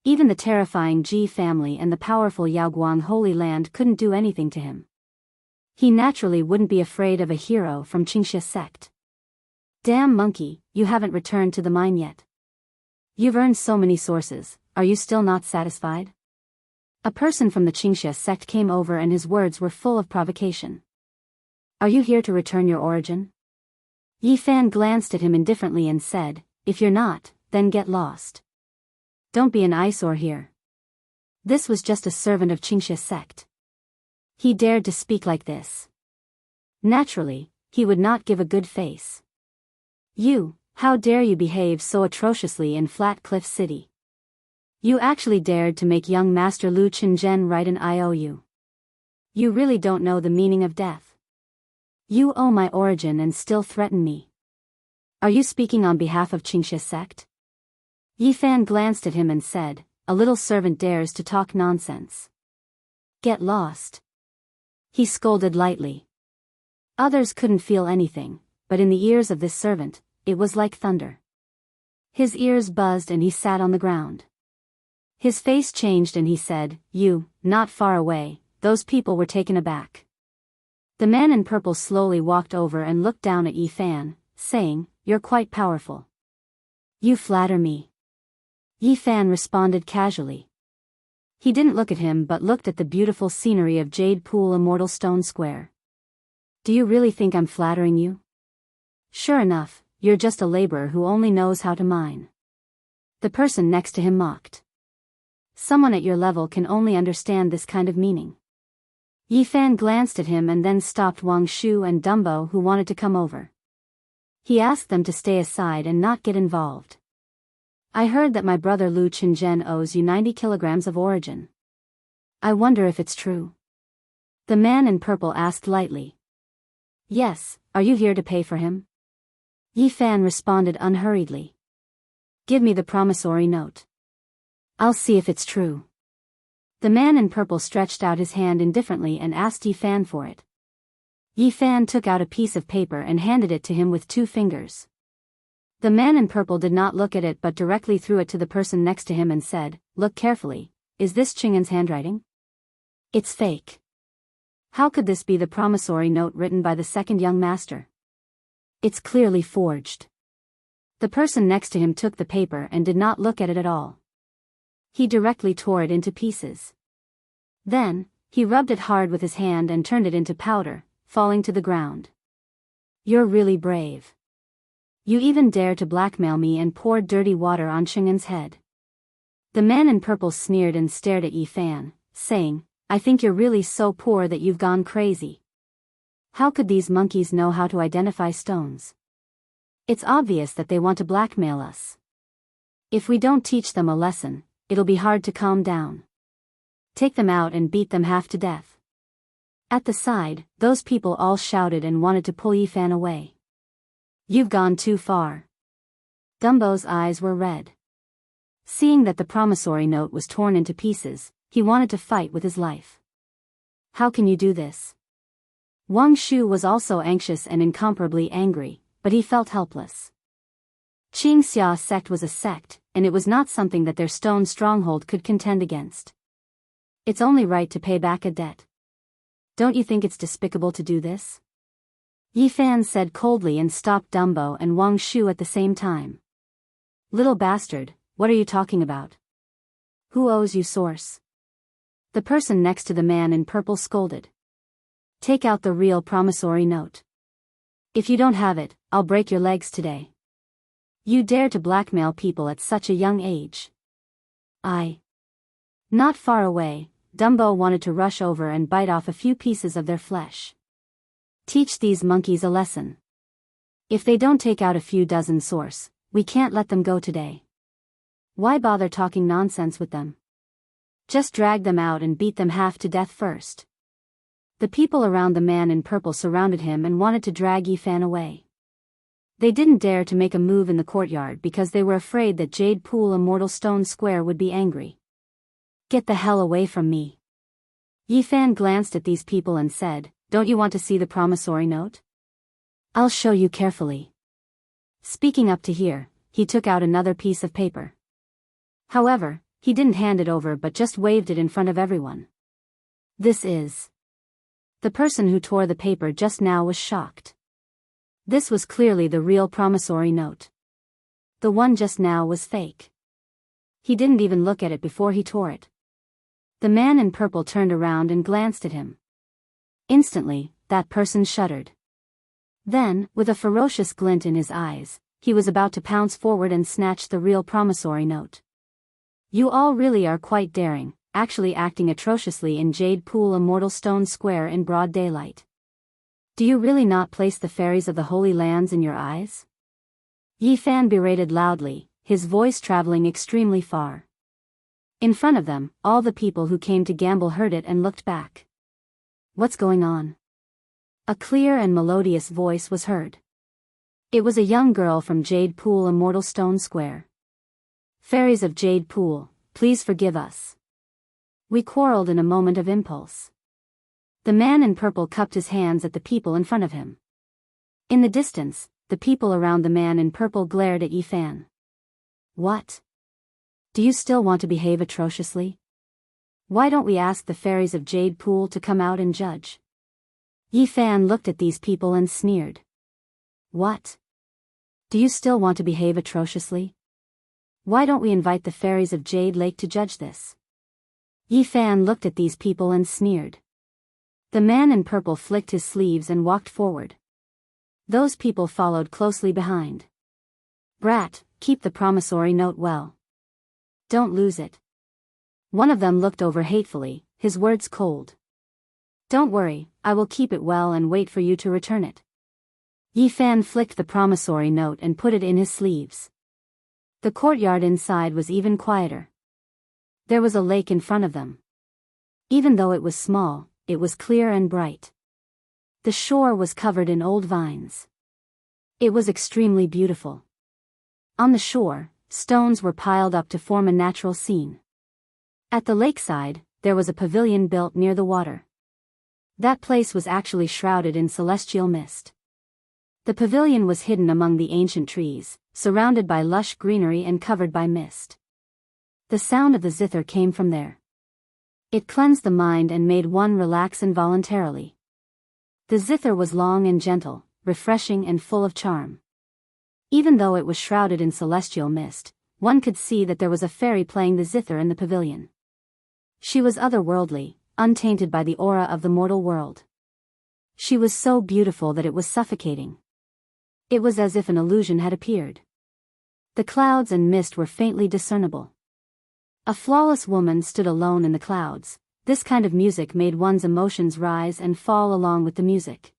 A: Even the terrifying Ji family and the powerful Yaoguang Holy Land couldn't do anything to him. He naturally wouldn't be afraid of a hero from Qingxia sect. Damn monkey, you haven't returned to the mine yet. You've earned so many sources, are you still not satisfied? A person from the Qingxia sect came over and his words were full of provocation. Are you here to return your origin? Yi Fan glanced at him indifferently and said, if you're not, then get lost. Don't be an eyesore here. This was just a servant of Qingxia sect. He dared to speak like this. Naturally, he would not give a good face. You, how dare you behave so atrociously in Flat Cliff City? You actually dared to make young Master Lu Qinzhen write an IOU. You really don't know the meaning of death. You owe my origin and still threaten me. Are you speaking on behalf of Qingxia sect? Yi Fan glanced at him and said, a little servant dares to talk nonsense. Get lost. He scolded lightly. Others couldn't feel anything, but in the ears of this servant, it was like thunder. His ears buzzed and he sat on the ground. His face changed and he said, you, not far away, those people were taken aback. The man in purple slowly walked over and looked down at Yi Fan, saying, you're quite powerful. You flatter me. Yi Fan responded casually. He didn't look at him but looked at the beautiful scenery of Jade Pool Immortal Stone Square. Do you really think I'm flattering you? Sure enough, you're just a laborer who only knows how to mine. The person next to him mocked. Someone at your level can only understand this kind of meaning. Yi Fan glanced at him and then stopped Wang Shu and Dumbo who wanted to come over. He asked them to stay aside and not get involved. I heard that my brother Lu Qinzhen owes you 90 kilograms of origin. I wonder if it's true. The man in purple asked lightly. Yes, are you here to pay for him? Yi Fan responded unhurriedly. Give me the promissory note. I'll see if it's true. The man in purple stretched out his hand indifferently and asked Yi Fan for it. Yi Fan took out a piece of paper and handed it to him with 2 fingers. The man in purple did not look at it but directly threw it to the person next to him and said, look carefully, is this Qing'an's handwriting? It's fake. How could this be the promissory note written by the second young master? It's clearly forged. The person next to him took the paper and did not look at it at all. He directly tore it into pieces. Then, he rubbed it hard with his hand and turned it into powder, falling to the ground. You're really brave. You even dare to blackmail me and pour dirty water on Qing'an's head. The man in purple sneered and stared at Yi Fan, saying, I think you're really so poor that you've gone crazy. How could these monkeys know how to identify stones? It's obvious that they want to blackmail us. If we don't teach them a lesson, it'll be hard to calm down. Take them out and beat them half to death. At the side, those people all shouted and wanted to pull Yi Fan away. You've gone too far. Dumbo's eyes were red. Seeing that the promissory note was torn into pieces, he wanted to fight with his life. How can you do this? Wang Shu was also anxious and incomparably angry, but he felt helpless. Qingxia sect was a sect, and it was not something that their stone stronghold could contend against. It's only right to pay back a debt. Don't you think it's despicable to do this? Yi Fan said coldly and stopped Dumbo and Wang Shu at the same time. Little bastard, what are you talking about? Who owes you source? The person next to the man in purple scolded. Take out the real promissory note. If you don't have it, I'll break your legs today. You dare to blackmail people at such a young age. Not far away, Dumbo wanted to rush over and bite off a few pieces of their flesh. Teach these monkeys a lesson. If they don't take out a few dozen source, we can't let them go today. Why bother talking nonsense with them? Just drag them out and beat them half to death first. The people around the man in purple surrounded him and wanted to drag Yifan away. They didn't dare to make a move in the courtyard because they were afraid that Jade Pool Immortal Stone Square would be angry. "Get the hell away from me." Yifan glanced at these people and said, "Don't you want to see the promissory note? I'll show you carefully." Speaking up to here, he took out another piece of paper. However, he didn't hand it over but just waved it in front of everyone. "This is..." The person who tore the paper just now was shocked. This was clearly the real promissory note. The one just now was fake. He didn't even look at it before he tore it. The man in purple turned around and glanced at him. Instantly, that person shuddered. Then, with a ferocious glint in his eyes, he was about to pounce forward and snatch the real promissory note. "You all really are quite daring, actually acting atrociously in Jade Pool Immortal Stone Square in broad daylight. Do you really not place the fairies of the Holy Lands in your eyes?" Yifan berated loudly, his voice traveling extremely far. In front of them, all the people who came to gamble heard it and looked back. "What's going on?" A clear and melodious voice was heard. It was a young girl from Jade Pool Immortal Stone Square. "Fairies of Jade Pool, please forgive us. We quarreled in a moment of impulse." The man in purple cupped his hands at the people in front of him. In the distance, the people around the man in purple glared at Yifan. "What? Do you still want to behave atrociously? Why don't we ask the fairies of Jade Pool to come out and judge?" Yifan looked at these people and sneered. "What? Do you still want to behave atrociously? Why don't we invite the fairies of Jade Lake to judge this?" Yifan looked at these people and sneered. The man in purple flicked his sleeves and walked forward. Those people followed closely behind. "Brat, keep the promissory note well. Don't lose it." One of them looked over hatefully, his words cold. "Don't worry, I will keep it well and wait for you to return it." Yifan flicked the promissory note and put it in his sleeves. The courtyard inside was even quieter. There was a lake in front of them. Even though it was small, it was clear and bright. The shore was covered in old vines. It was extremely beautiful. On the shore, stones were piled up to form a natural scene. At the lakeside, there was a pavilion built near the water. That place was actually shrouded in celestial mist. The pavilion was hidden among the ancient trees, surrounded by lush greenery and covered by mist. The sound of the zither came from there. It cleansed the mind and made one relax involuntarily. The zither was long and gentle, refreshing and full of charm. Even though it was shrouded in celestial mist, one could see that there was a fairy playing the zither in the pavilion. She was otherworldly, untainted by the aura of the mortal world. She was so beautiful that it was suffocating. It was as if an illusion had appeared. The clouds and mist were faintly discernible. A flawless woman stood alone in the clouds. This kind of music made one's emotions rise and fall along with the music.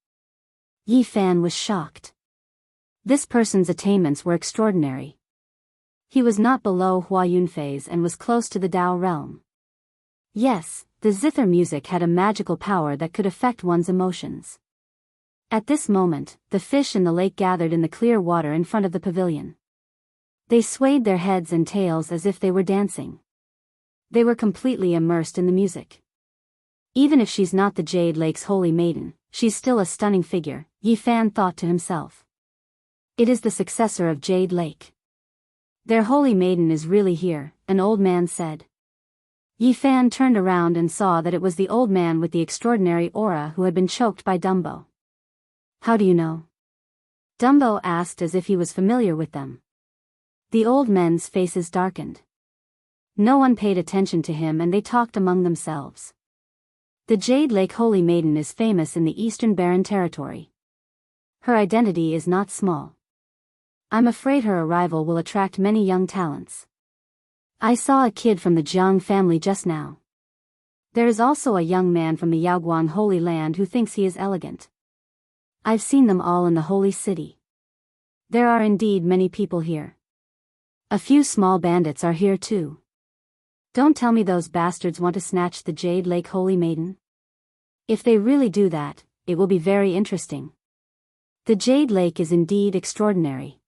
A: Yifan was shocked. This person's attainments were extraordinary. He was not below Hua Yunfei's and was close to the Tao realm. Yes, the zither music had a magical power that could affect one's emotions. At this moment, the fish in the lake gathered in the clear water in front of the pavilion. They swayed their heads and tails as if they were dancing. They were completely immersed in the music. Even if she's not the Jade Lake's holy maiden, she's still a stunning figure, Yifan thought to himself. It is the successor of Jade Lake. Their holy maiden is really here, an old man said. Yifan turned around and saw that it was the old man with the extraordinary aura who had been choked by Dumbo. "How do you know?" Dumbo asked as if he was familiar with them. The old men's faces darkened. No one paid attention to him and they talked among themselves. The Jade Lake Holy Maiden is famous in the Eastern Barren Territory. Her identity is not small. I'm afraid her arrival will attract many young talents. I saw a kid from the Jiang family just now. There is also a young man from the Yaoguang Holy Land who thinks he is elegant. I've seen them all in the holy city. There are indeed many people here. A few small bandits are here too. Don't tell me those bastards want to snatch the Jade Lake Holy Maiden. If they really do that, it will be very interesting. The Jade Lake is indeed extraordinary.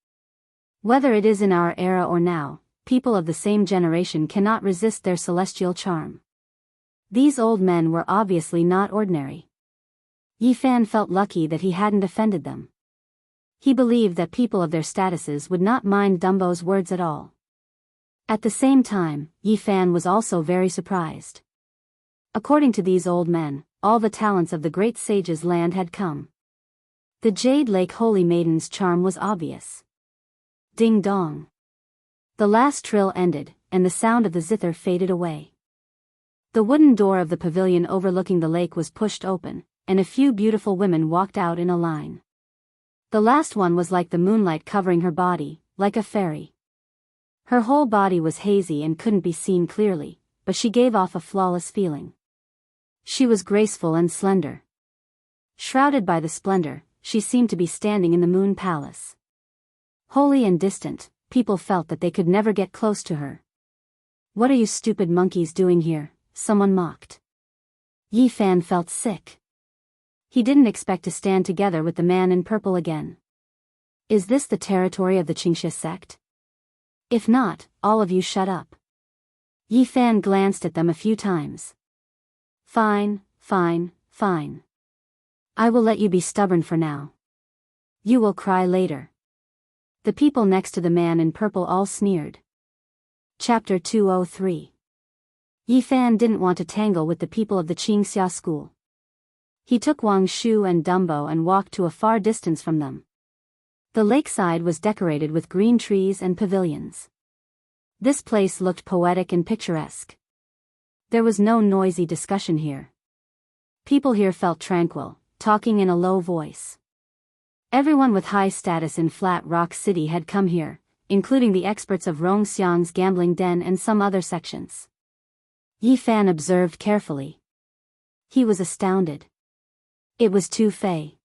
A: Whether it is in our era or now, people of the same generation cannot resist their celestial charm. These old men were obviously not ordinary. Yi Fan felt lucky that he hadn't offended them. He believed that people of their statuses would not mind Dumbo's words at all. At the same time, Yi Fan was also very surprised. According to these old men, all the talents of the great sage's land had come. The Jade Lake Holy Maiden's charm was obvious. Ding dong. The last trill ended, and the sound of the zither faded away. The wooden door of the pavilion overlooking the lake was pushed open, and a few beautiful women walked out in a line. The last one was like the moonlight covering her body, like a fairy. Her whole body was hazy and couldn't be seen clearly, but she gave off a flawless feeling. She was graceful and slender. Shrouded by the splendor, she seemed to be standing in the moon palace. Holy and distant, people felt that they could never get close to her. "What are you stupid monkeys doing here?" someone mocked. Yi Fan felt sick. He didn't expect to stand together with the man in purple again. Is this the territory of the Qingxia sect? If not, all of you shut up. Yi Fan glanced at them a few times. Fine, fine, fine. I will let you be stubborn for now. You will cry later. The people next to the man in purple all sneered. Chapter 203. Yi Fan didn't want to tangle with the people of the Qingxia school. He took Wang Shu and Dumbo and walked to a far distance from them. The lakeside was decorated with green trees and pavilions. This place looked poetic and picturesque. There was no noisy discussion here. People here felt tranquil, talking in a low voice. Everyone with high status in Flat Rock City had come here, including the experts of Rongxiang's gambling den and some other sections. Yi Fan observed carefully. He was astounded. It was Tu Fei.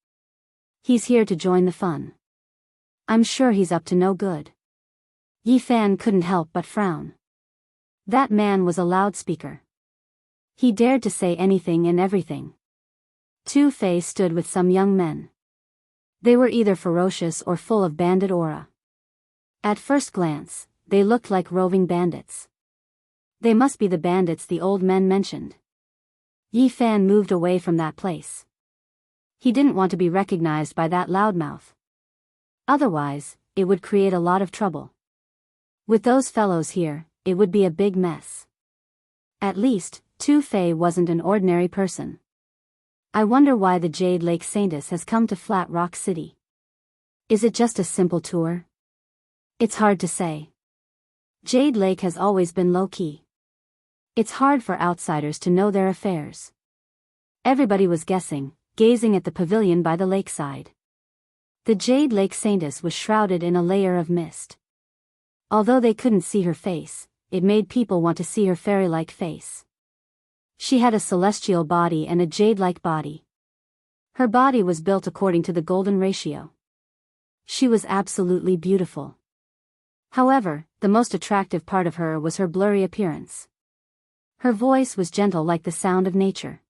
A: He's here to join the fun. I'm sure he's up to no good. Yi Fan couldn't help but frown. That man was a loudspeaker. He dared to say anything and everything. Tu Fei stood with some young men. They were either ferocious or full of bandit aura. At first glance, they looked like roving bandits. They must be the bandits the old men mentioned. Yi Fan moved away from that place. He didn't want to be recognized by that loudmouth. Otherwise, it would create a lot of trouble. With those fellows here, it would be a big mess. At least, Tu Fei wasn't an ordinary person. I wonder why the Jade Lake Saintess has come to Flat Rock City. Is it just a simple tour? It's hard to say. Jade Lake has always been low-key. It's hard for outsiders to know their affairs. Everybody was guessing, gazing at the pavilion by the lakeside. The Jade Lake Saintess was shrouded in a layer of mist. Although they couldn't see her face, it made people want to see her fairy-like face. She had a celestial body and a jade-like body. Her body was built according to the golden ratio. She was absolutely beautiful. However, the most attractive part of her was her blurry appearance. Her voice was gentle like the sound of nature.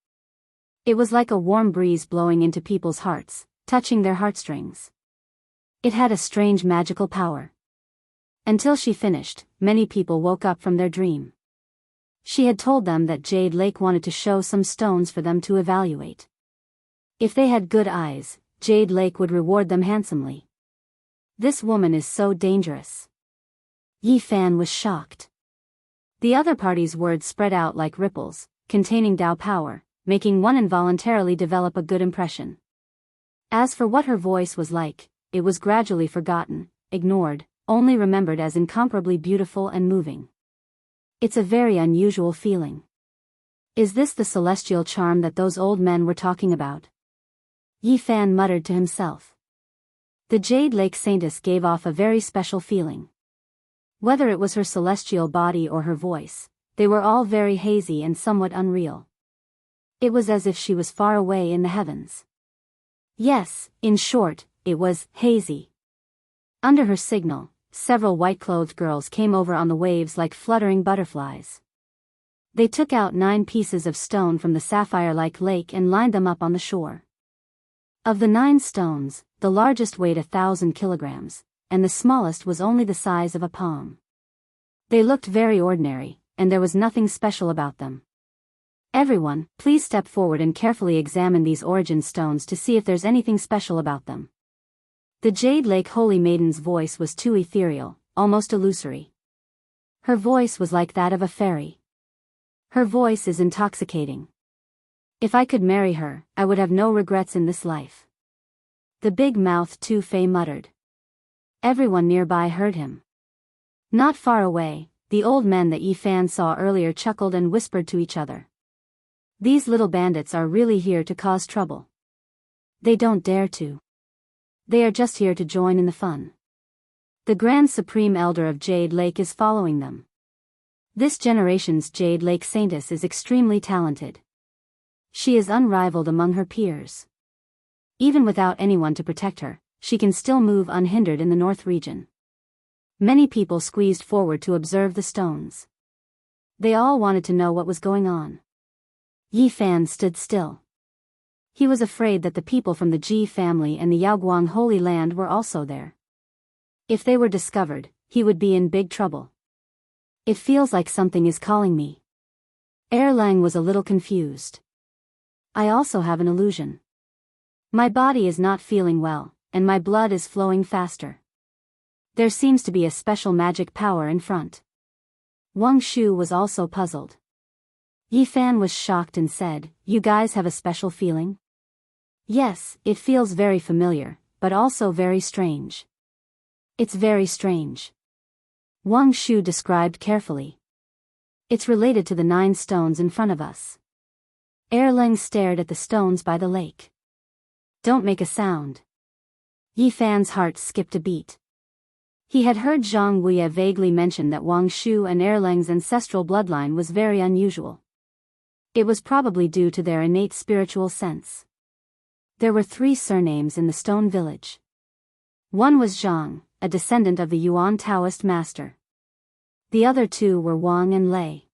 A: It was like a warm breeze blowing into people's hearts, touching their heartstrings. It had a strange magical power. Until she finished, many people woke up from their dream. She had told them that Jade Lake wanted to show some stones for them to evaluate. If they had good eyes, Jade Lake would reward them handsomely. This woman is so dangerous. Yi Fan was shocked. The other party's words spread out like ripples, containing Dao power, making one involuntarily develop a good impression. As for what her voice was like, it was gradually forgotten, ignored, only remembered as incomparably beautiful and moving. It's a very unusual feeling. Is this the celestial charm that those old men were talking about? Yi Fan muttered to himself. The Jade Lake Saintess gave off a very special feeling. Whether it was her celestial body or her voice, they were all very hazy and somewhat unreal. It was as if she was far away in the heavens. Yes, in short, it was hazy. Under her signal, several white-clothed girls came over on the waves like fluttering butterflies. They took out 9 pieces of stone from the sapphire-like lake and lined them up on the shore. Of the 9 stones, the largest weighed 1,000 kilograms, and the smallest was only the size of a palm. They looked very ordinary, and there was nothing special about them. Everyone, please step forward and carefully examine these origin stones to see if there's anything special about them. The Jade Lake Holy Maiden's voice was too ethereal, almost illusory. Her voice was like that of a fairy. Her voice is intoxicating. If I could marry her, I would have no regrets in this life. The big-mouthed Tu-Fei muttered. Everyone nearby heard him. Not far away, the old men that Yi Fan saw earlier chuckled and whispered to each other. These little bandits are really here to cause trouble. They don't dare to. They are just here to join in the fun. The Grand Supreme Elder of Jade Lake is following them. This generation's Jade Lake Saintess is extremely talented. She is unrivaled among her peers. Even without anyone to protect her, she can still move unhindered in the North region. Many people squeezed forward to observe the stones. They all wanted to know what was going on. Yi Fan stood still. He was afraid that the people from the Ji family and the Yaoguang Holy Land were also there. If they were discovered, he would be in big trouble. It feels like something is calling me. Erlang was a little confused. I also have an illusion. My body is not feeling well, and my blood is flowing faster. There seems to be a special magic power in front. Wang Shu was also puzzled. Yi Fan was shocked and said, "You guys have a special feeling?" "Yes, it feels very familiar, but also very strange." "It's very strange." Wang Shu described carefully. "It's related to the 9 stones in front of us." Erlang stared at the stones by the lake. "Don't make a sound." Yi Fan's heart skipped a beat. He had heard Zhang Wuye vaguely mention that Wang Shu and Erlang's ancestral bloodline was very unusual. It was probably due to their innate spiritual sense. There were 3 surnames in the stone village. One was Zhang, a descendant of the Yuan Taoist master. The other 2 were Wang and Lei.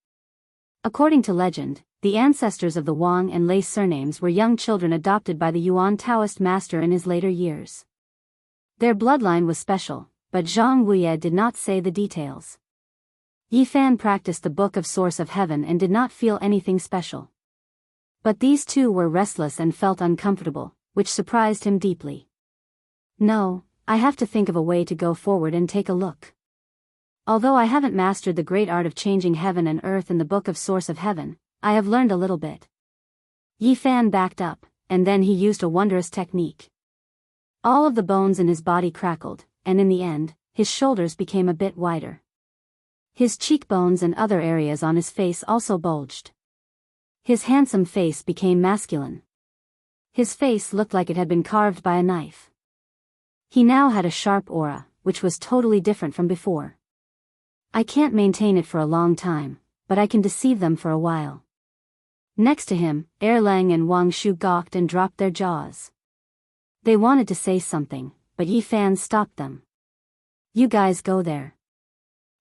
A: According to legend, the ancestors of the Wang and Lei surnames were young children adopted by the Yuan Taoist master in his later years. Their bloodline was special, but Zhang Wuye did not say the details. Yi Fan practiced the Book of Source of Heaven and did not feel anything special. But these 2 were restless and felt uncomfortable, which surprised him deeply. "No, I have to think of a way to go forward and take a look. Although I haven't mastered the great art of changing heaven and earth in the Book of Source of Heaven, I have learned a little bit." Yi Fan backed up, and then he used a wondrous technique. All of the bones in his body crackled, and in the end, his shoulders became a bit wider. His cheekbones and other areas on his face also bulged. His handsome face became masculine. His face looked like it had been carved by a knife. He now had a sharp aura, which was totally different from before. "I can't maintain it for a long time, but I can deceive them for a while." Next to him, Erlang and Wang Shu gawked and dropped their jaws. They wanted to say something, but Yi Fan stopped them. "You guys go there.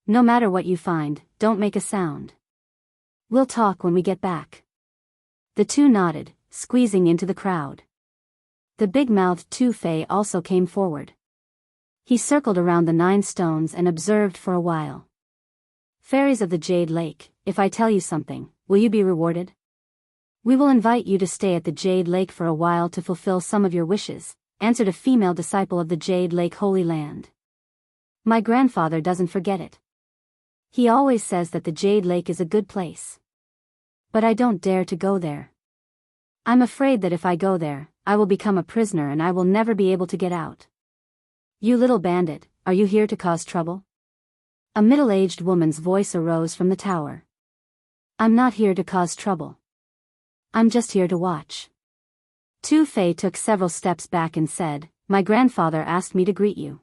A: No matter what you find, don't make a sound. We'll talk when we get back." The 2 nodded, squeezing into the crowd. The big-mouthed Tu-Fei also came forward. He circled around the 9 stones and observed for a while. "Fairies of the Jade Lake, if I tell you something, will you be rewarded? We will invite you to stay at the Jade Lake for a while to fulfill some of your wishes," answered a female disciple of the Jade Lake Holy Land. "My grandfather doesn't forget it. He always says that the Jade Lake is a good place. But I don't dare to go there. I'm afraid that if I go there, I will become a prisoner and I will never be able to get out." "You little bandit, are you here to cause trouble?" A middle-aged woman's voice arose from the tower. "I'm not here to cause trouble. I'm just here to watch." Tu-Fei took several steps back and said, "My grandfather asked me to greet you.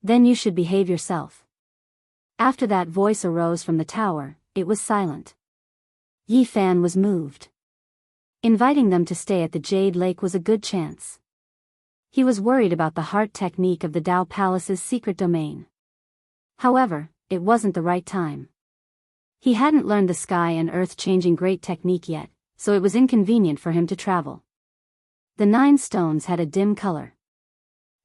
A: Then you should behave yourself." After that voice arose from the tower, it was silent. Yi Fan was moved. Inviting them to stay at the Jade Lake was a good chance. He was worried about the heart technique of the Dao Palace's secret domain. However, it wasn't the right time. He hadn't learned the sky and earth-changing great technique yet, so it was inconvenient for him to travel. The 9 stones had a dim color.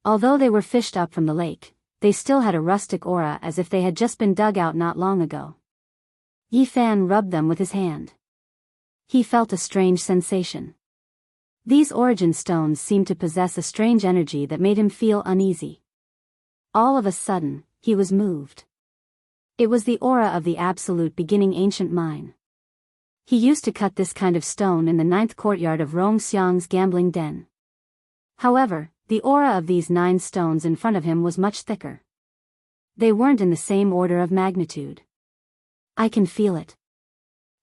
A: Although they were fished up from the lake, they still had a rustic aura as if they had just been dug out not long ago. Yi Fan rubbed them with his hand. He felt a strange sensation. These origin stones seemed to possess a strange energy that made him feel uneasy. All of a sudden, he was moved. It was the aura of the absolute beginning ancient mine. He used to cut this kind of stone in the 9th courtyard of Rong Xiang's gambling den. However, the aura of these 9 stones in front of him was much thicker. They weren't in the same order of magnitude. I can feel it.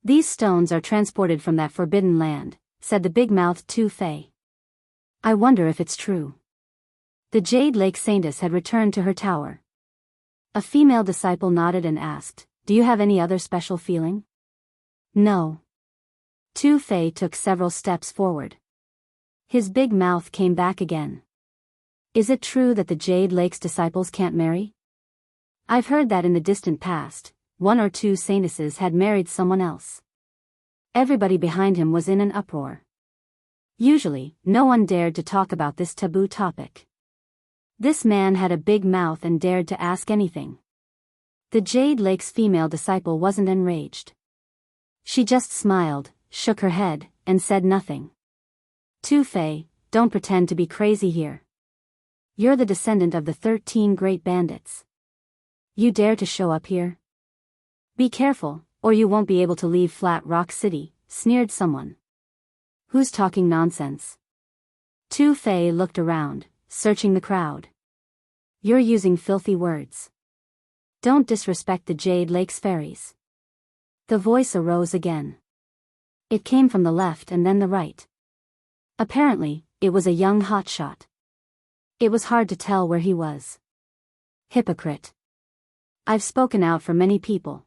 A: These stones are transported from that forbidden land, said the big-mouthed Tu Fei. I wonder if it's true. The Jade Lake Saintess had returned to her tower. A female disciple nodded and asked, "Do you have any other special feeling?" No. Tu Fei took several steps forward. His big mouth came back again. Is it true that the Jade Lake's disciples can't marry? I've heard that in the distant past, 1 or 2 saintesses had married someone else. Everybody behind him was in an uproar. Usually, no one dared to talk about this taboo topic. This man had a big mouth and dared to ask anything. The Jade Lake's female disciple wasn't enraged. She just smiled, shook her head, and said nothing. Tu Fei, don't pretend to be crazy here. You're the descendant of the 13 great bandits. You dare to show up here? Be careful, or you won't be able to leave Flat Rock City, sneered someone. Who's talking nonsense? Tu Fei looked around, searching the crowd. You're using filthy words. Don't disrespect the Jade Lake's fairies. The voice arose again. It came from the left and then the right. Apparently, it was a young hotshot. It was hard to tell where he was. Hypocrite. I've spoken out for many people.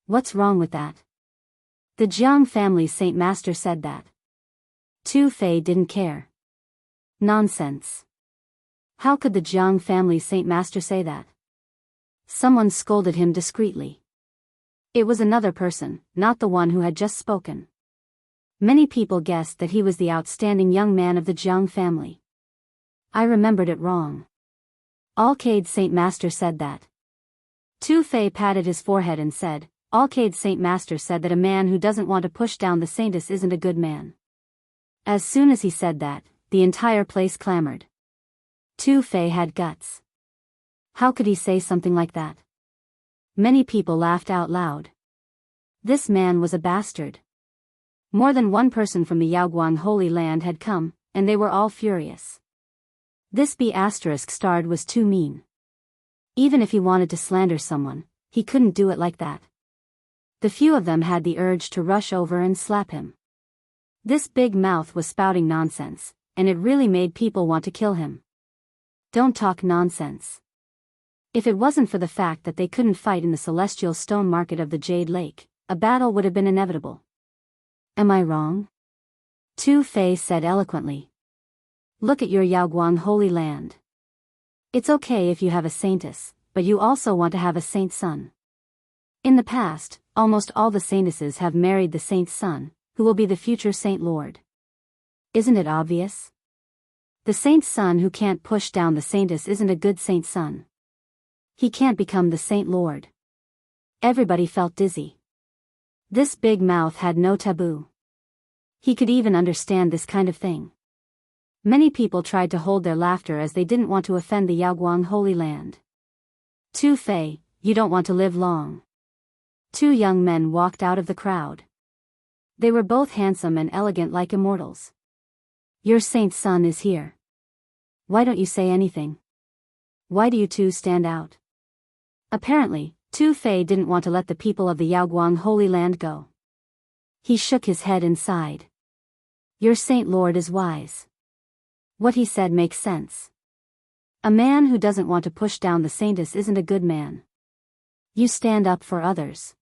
A: What's wrong with that? The Jiang family's Saint Master said that. Tu Fei didn't care. Nonsense. How could the Jiang family's Saint Master say that? Someone scolded him discreetly. It was another person, not the one who had just spoken. Many people guessed that he was the outstanding young man of the Jiang family. I remembered it wrong. Alcade's Saint Master said that. Tu Fei patted his forehead and said, Alcade's Saint Master said that a man who doesn't want to push down the saintess isn't a good man. As soon as he said that, the entire place clamored. Tu Fei had guts. How could he say something like that? Many people laughed out loud. This man was a bastard. More than one person from the Yaoguang Holy Land had come, and they were all furious. This B***starred was too mean. Even if he wanted to slander someone, he couldn't do it like that. The few of them had the urge to rush over and slap him. This big mouth was spouting nonsense, and it really made people want to kill him. Don't talk nonsense. If it wasn't for the fact that they couldn't fight in the celestial stone market of the Jade Lake, a battle would have been inevitable. Am I wrong? Tu Fei said eloquently. Look at your Yaoguang Holy Land. It's okay if you have a saintess, but you also want to have a saint's son. In the past, almost all the saintesses have married the saint's son, who will be the future Saint Lord. Isn't it obvious? The saint's son who can't push down the saintess isn't a good saint's son. He can't become the Saint Lord. Everybody felt dizzy. This big mouth had no taboo. He could even understand this kind of thing. Many people tried to hold their laughter as they didn't want to offend the Yaoguang Holy Land. Tu Fei, you don't want to live long. 2 young men walked out of the crowd. They were both handsome and elegant like immortals. Your saint's son is here. Why don't you say anything? Why do you two stand out? Apparently, Tu Fei didn't want to let the people of the Yaoguang Holy Land go. He shook his head and sighed. Your Saint Lord is wise. What he said makes sense. A man who doesn't want to push down the saintess isn't a good man. You stand up for others.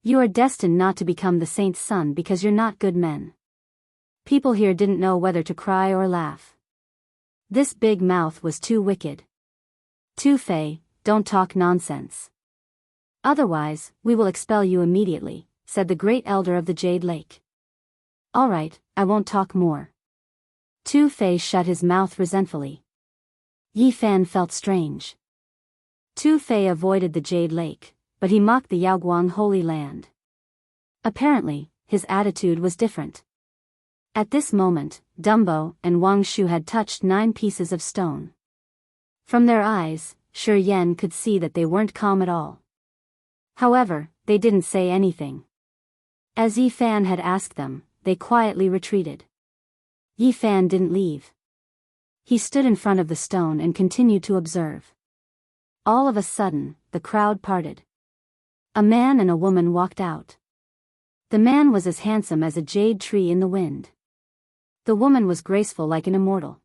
A: You are destined not to become the saint's son because you're not good men. People here didn't know whether to cry or laugh. This big mouth was too wicked. Tu Fei, don't talk nonsense. Otherwise, we will expel you immediately, said the great elder of the Jade Lake. All right, I won't talk more. Tu Fei shut his mouth resentfully. Yi Fan felt strange. Tu Fei avoided the Jade Lake, but he mocked the Yaoguang Holy Land. Apparently, his attitude was different. At this moment, Dumbo and Wang Shu had touched 9 pieces of stone. From their eyes, Shi Yan could see that they weren't calm at all. However, they didn't say anything. As Yi Fan had asked them, they quietly retreated. Yi Fan didn't leave. He stood in front of the stone and continued to observe. All of a sudden, the crowd parted. A man and a woman walked out. The man was as handsome as a jade tree in the wind. The woman was graceful like an immortal.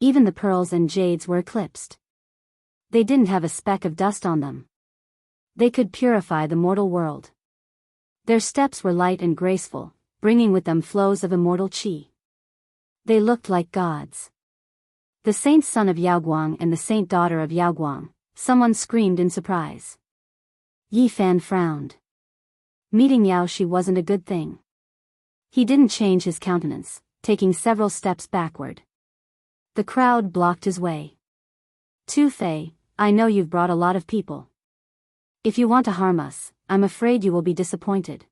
A: Even the pearls and jades were eclipsed. They didn't have a speck of dust on them. They could purify the mortal world. Their steps were light and graceful, bringing with them flows of immortal qi. They looked like gods. The saint son of Yaoguang and the saint daughter of Yaoguang, someone screamed in surprise. Yi Fan frowned. Meeting Yao Shi wasn't a good thing. He didn't change his countenance, taking several steps backward. The crowd blocked his way. Tu Fei, I know you've brought a lot of people. If you want to harm us, I'm afraid you will be disappointed.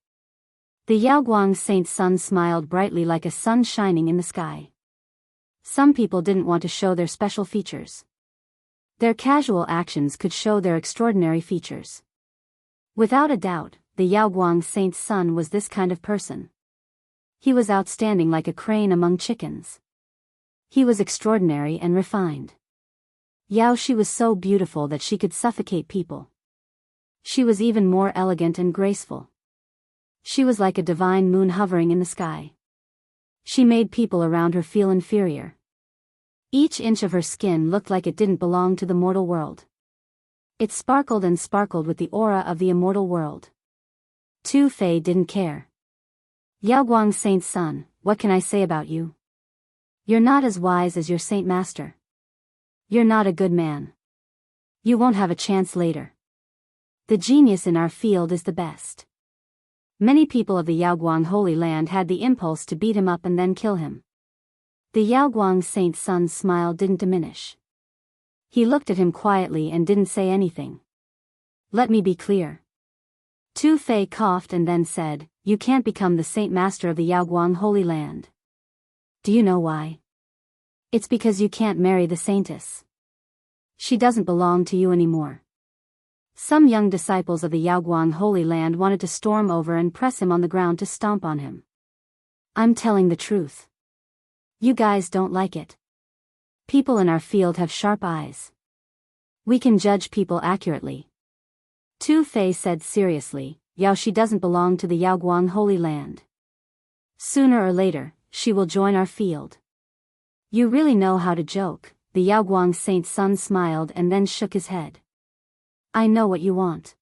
A: The Yaoguang saint's son smiled brightly like a sun shining in the sky. Some people didn't want to show their special features. Their casual actions could show their extraordinary features. Without a doubt, the Yaoguang saint's son was this kind of person. He was outstanding like a crane among chickens. He was extraordinary and refined. Yao Shi was so beautiful that she could suffocate people. She was even more elegant and graceful. She was like a divine moon hovering in the sky. She made people around her feel inferior. Each inch of her skin looked like it didn't belong to the mortal world. It sparkled and sparkled with the aura of the immortal world. Tu Fei didn't care. Yaoguang saint's son, what can I say about you? You're not as wise as your saint master. You're not a good man. You won't have a chance later. The genius in our field is the best. Many people of the Yaoguang Holy Land had the impulse to beat him up and then kill him. The Yaoguang saint's son's smile didn't diminish. He looked at him quietly and didn't say anything. Let me be clear. Tu Fei coughed and then said, you can't become the saint master of the Yaoguang Holy Land. Do you know why? It's because you can't marry the saintess. She doesn't belong to you anymore. Some young disciples of the Yaoguang Holy Land wanted to storm over and press him on the ground to stomp on him. I'm telling the truth. You guys don't like it. People in our field have sharp eyes. We can judge people accurately. Tu Fei said seriously, Yao Shi doesn't belong to the Yaoguang Holy Land. Sooner or later, she will join our field. You really know how to joke, the Yaoguang saint's son smiled and then shook his head. I know what you want.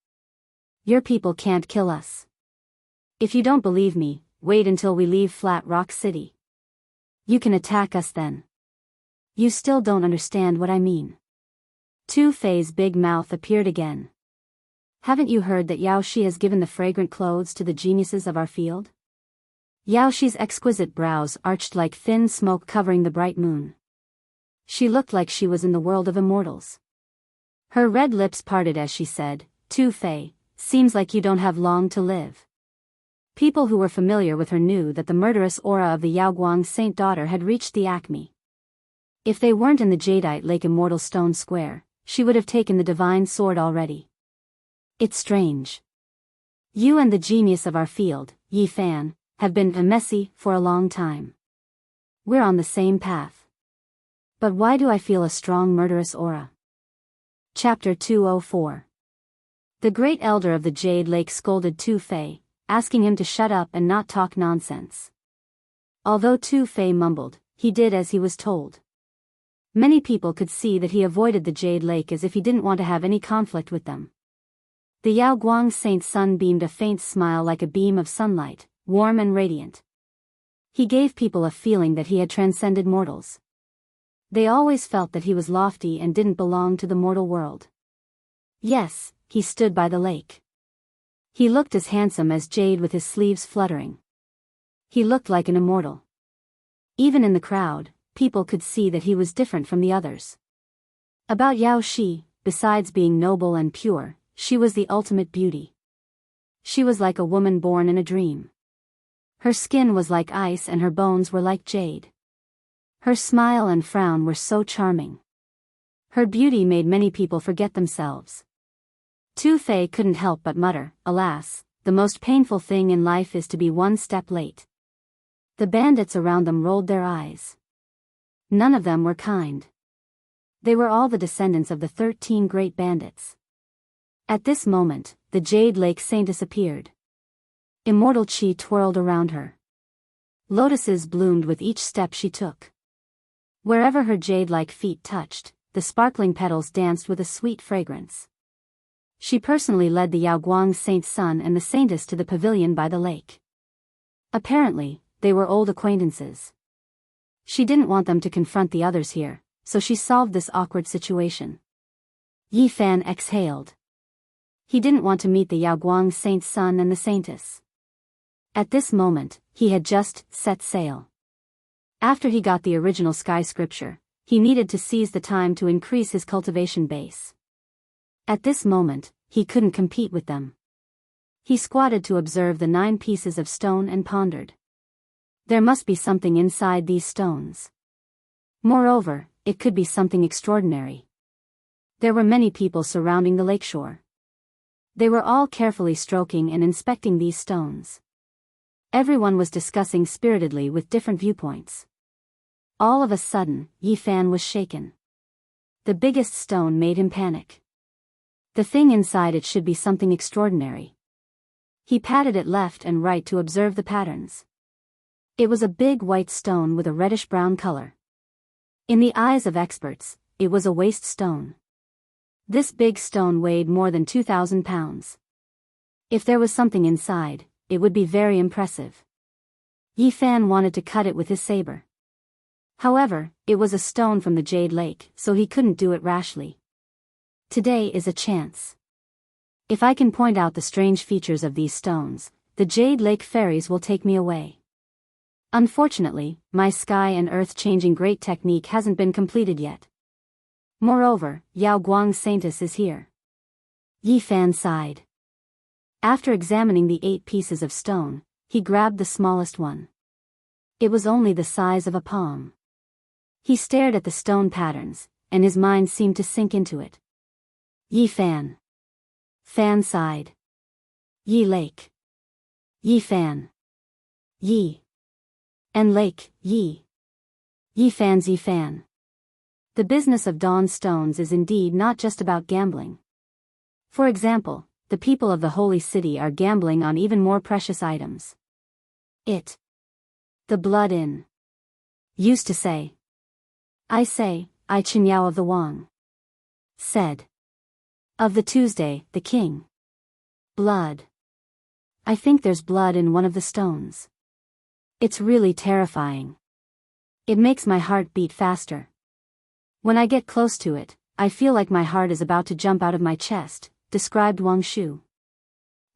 A: Your people can't kill us. If you don't believe me, wait until we leave Flat Rock City. You can attack us then. You still don't understand what I mean. Tu Fei's big mouth appeared again. Haven't you heard that Yao Shi has given the fragrant clothes to the geniuses of our field? Yao Shi's exquisite brows arched like thin smoke covering the bright moon. She looked like she was in the world of immortals. Her red lips parted as she said, Tu Fei, seems like you don't have long to live. People who were familiar with her knew that the murderous aura of the Yaoguang saint daughter had reached the acme. If they weren't in the Jadeite Lake Immortal Stone Square, she would have taken the divine sword already. It's strange. You and the genius of our field, Yi Fan, have been messy for a long time. We're on the same path. But why do I feel a strong murderous aura? Chapter 204. The great elder of the Jade Lake scolded Tu Fei, asking him to shut up and not talk nonsense. Although Tu Fei mumbled, he did as he was told. Many people could see that he avoided the Jade Lake as if he didn't want to have any conflict with them. The Yaoguang saint's son beamed a faint smile like a beam of sunlight, warm and radiant. He gave people a feeling that he had transcended mortals. They always felt that he was lofty and didn't belong to the mortal world. Yes, he stood by the lake. He looked as handsome as jade with his sleeves fluttering. He looked like an immortal. Even in the crowd, people could see that he was different from the others. About Yao Shi, besides being noble and pure, she was the ultimate beauty. She was like a woman born in a dream. Her skin was like ice and her bones were like jade. Her smile and frown were so charming. Her beauty made many people forget themselves. Tu Fei couldn't help but mutter, "Alas, the most painful thing in life is to be one step late." The bandits around them rolled their eyes. None of them were kind. They were all the descendants of the 13 great bandits. At this moment, the Jade Lake Saintess appeared. Immortal chi twirled around her. Lotuses bloomed with each step she took. Wherever her jade-like feet touched, the sparkling petals danced with a sweet fragrance. She personally led the Yaoguang Saint's son and the Saintess to the pavilion by the lake. Apparently, they were old acquaintances. She didn't want them to confront the others here, so she solved this awkward situation. Yi Fan exhaled. He didn't want to meet the Yaoguang Saint's son and the Saintess. At this moment, he had just set sail. After he got the original sky scripture, he needed to seize the time to increase his cultivation base. At this moment, he couldn't compete with them. He squatted to observe the 9 pieces of stone and pondered. There must be something inside these stones. Moreover, it could be something extraordinary. There were many people surrounding the lakeshore. They were all carefully stroking and inspecting these stones. Everyone was discussing spiritedly with different viewpoints. All of a sudden, Yi Fan was shaken. The biggest stone made him panic. The thing inside it should be something extraordinary. He patted it left and right to observe the patterns. It was a big white stone with a reddish-brown color. In the eyes of experts, it was a waste stone. This big stone weighed more than 2,000 pounds. If there was something inside, it would be very impressive. Yi Fan wanted to cut it with his saber. However, it was a stone from the Jade Lake, so he couldn't do it rashly. Today is a chance. If I can point out the strange features of these stones, the Jade Lake fairies will take me away. Unfortunately, my sky and earth changing great technique hasn't been completed yet. Moreover, Yaoguang Saintess is here. Yi Fan sighed. After examining the 8 pieces of stone, he grabbed the smallest one. It was only the size of a palm. He stared at the stone patterns, and his mind seemed to sink into it. Yi Fan. Fan sighed. Yi Lake. Yi Fan. Yi. And Lake, Yi. Yi Fan's Yi Fan. The business of Dawn Stones is indeed not just about gambling. For example, the people of the Holy City are gambling on even more precious items. The blood in. Used to say. I say, I Qinyao of the Wang. Said. Of the Tuesday, the king. Blood. I think there's blood in one of the stones. It's really terrifying. It makes my heart beat faster. When I get close to it, I feel like my heart is about to jump out of my chest, described Wang Shu.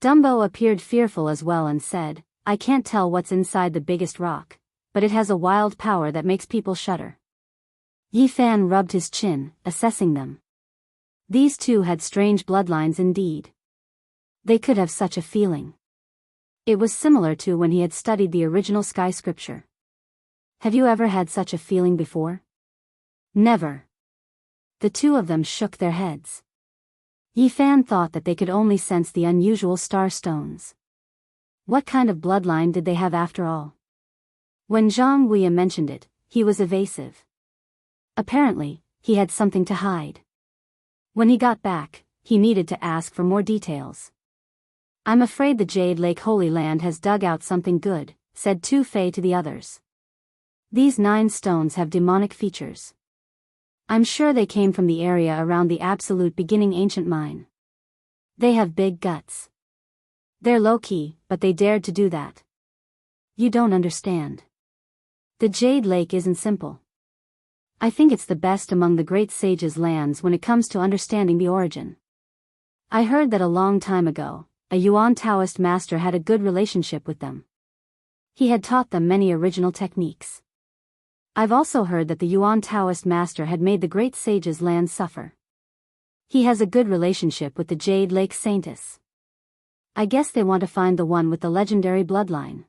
A: Dumbo appeared fearful as well and said, I can't tell what's inside the biggest rock, but it has a wild power that makes people shudder. Yi Fan rubbed his chin, assessing them. These two had strange bloodlines indeed. They could have such a feeling. It was similar to when he had studied the original sky scripture. Have you ever had such a feeling before? Never. The two of them shook their heads. Yi Fan thought that they could only sense the unusual star stones. What kind of bloodline did they have after all? When Zhang Wuya mentioned it, he was evasive. Apparently, he had something to hide. When he got back, he needed to ask for more details. I'm afraid the Jade Lake Holy Land has dug out something good, said Tu Fei to the others. These 9 stones have demonic features. I'm sure they came from the area around the absolute beginning ancient mine. They have big guts. They're low-key, but they dared to do that. You don't understand. The Jade Lake isn't simple. I think it's the best among the great sages' lands when it comes to understanding the origin. I heard that a long time ago, a Yuan Taoist master had a good relationship with them. He had taught them many original techniques. I've also heard that the Yuan Taoist master had made the great sage's land suffer. He has a good relationship with the Jade Lake Saintess. I guess they want to find the one with the legendary bloodline.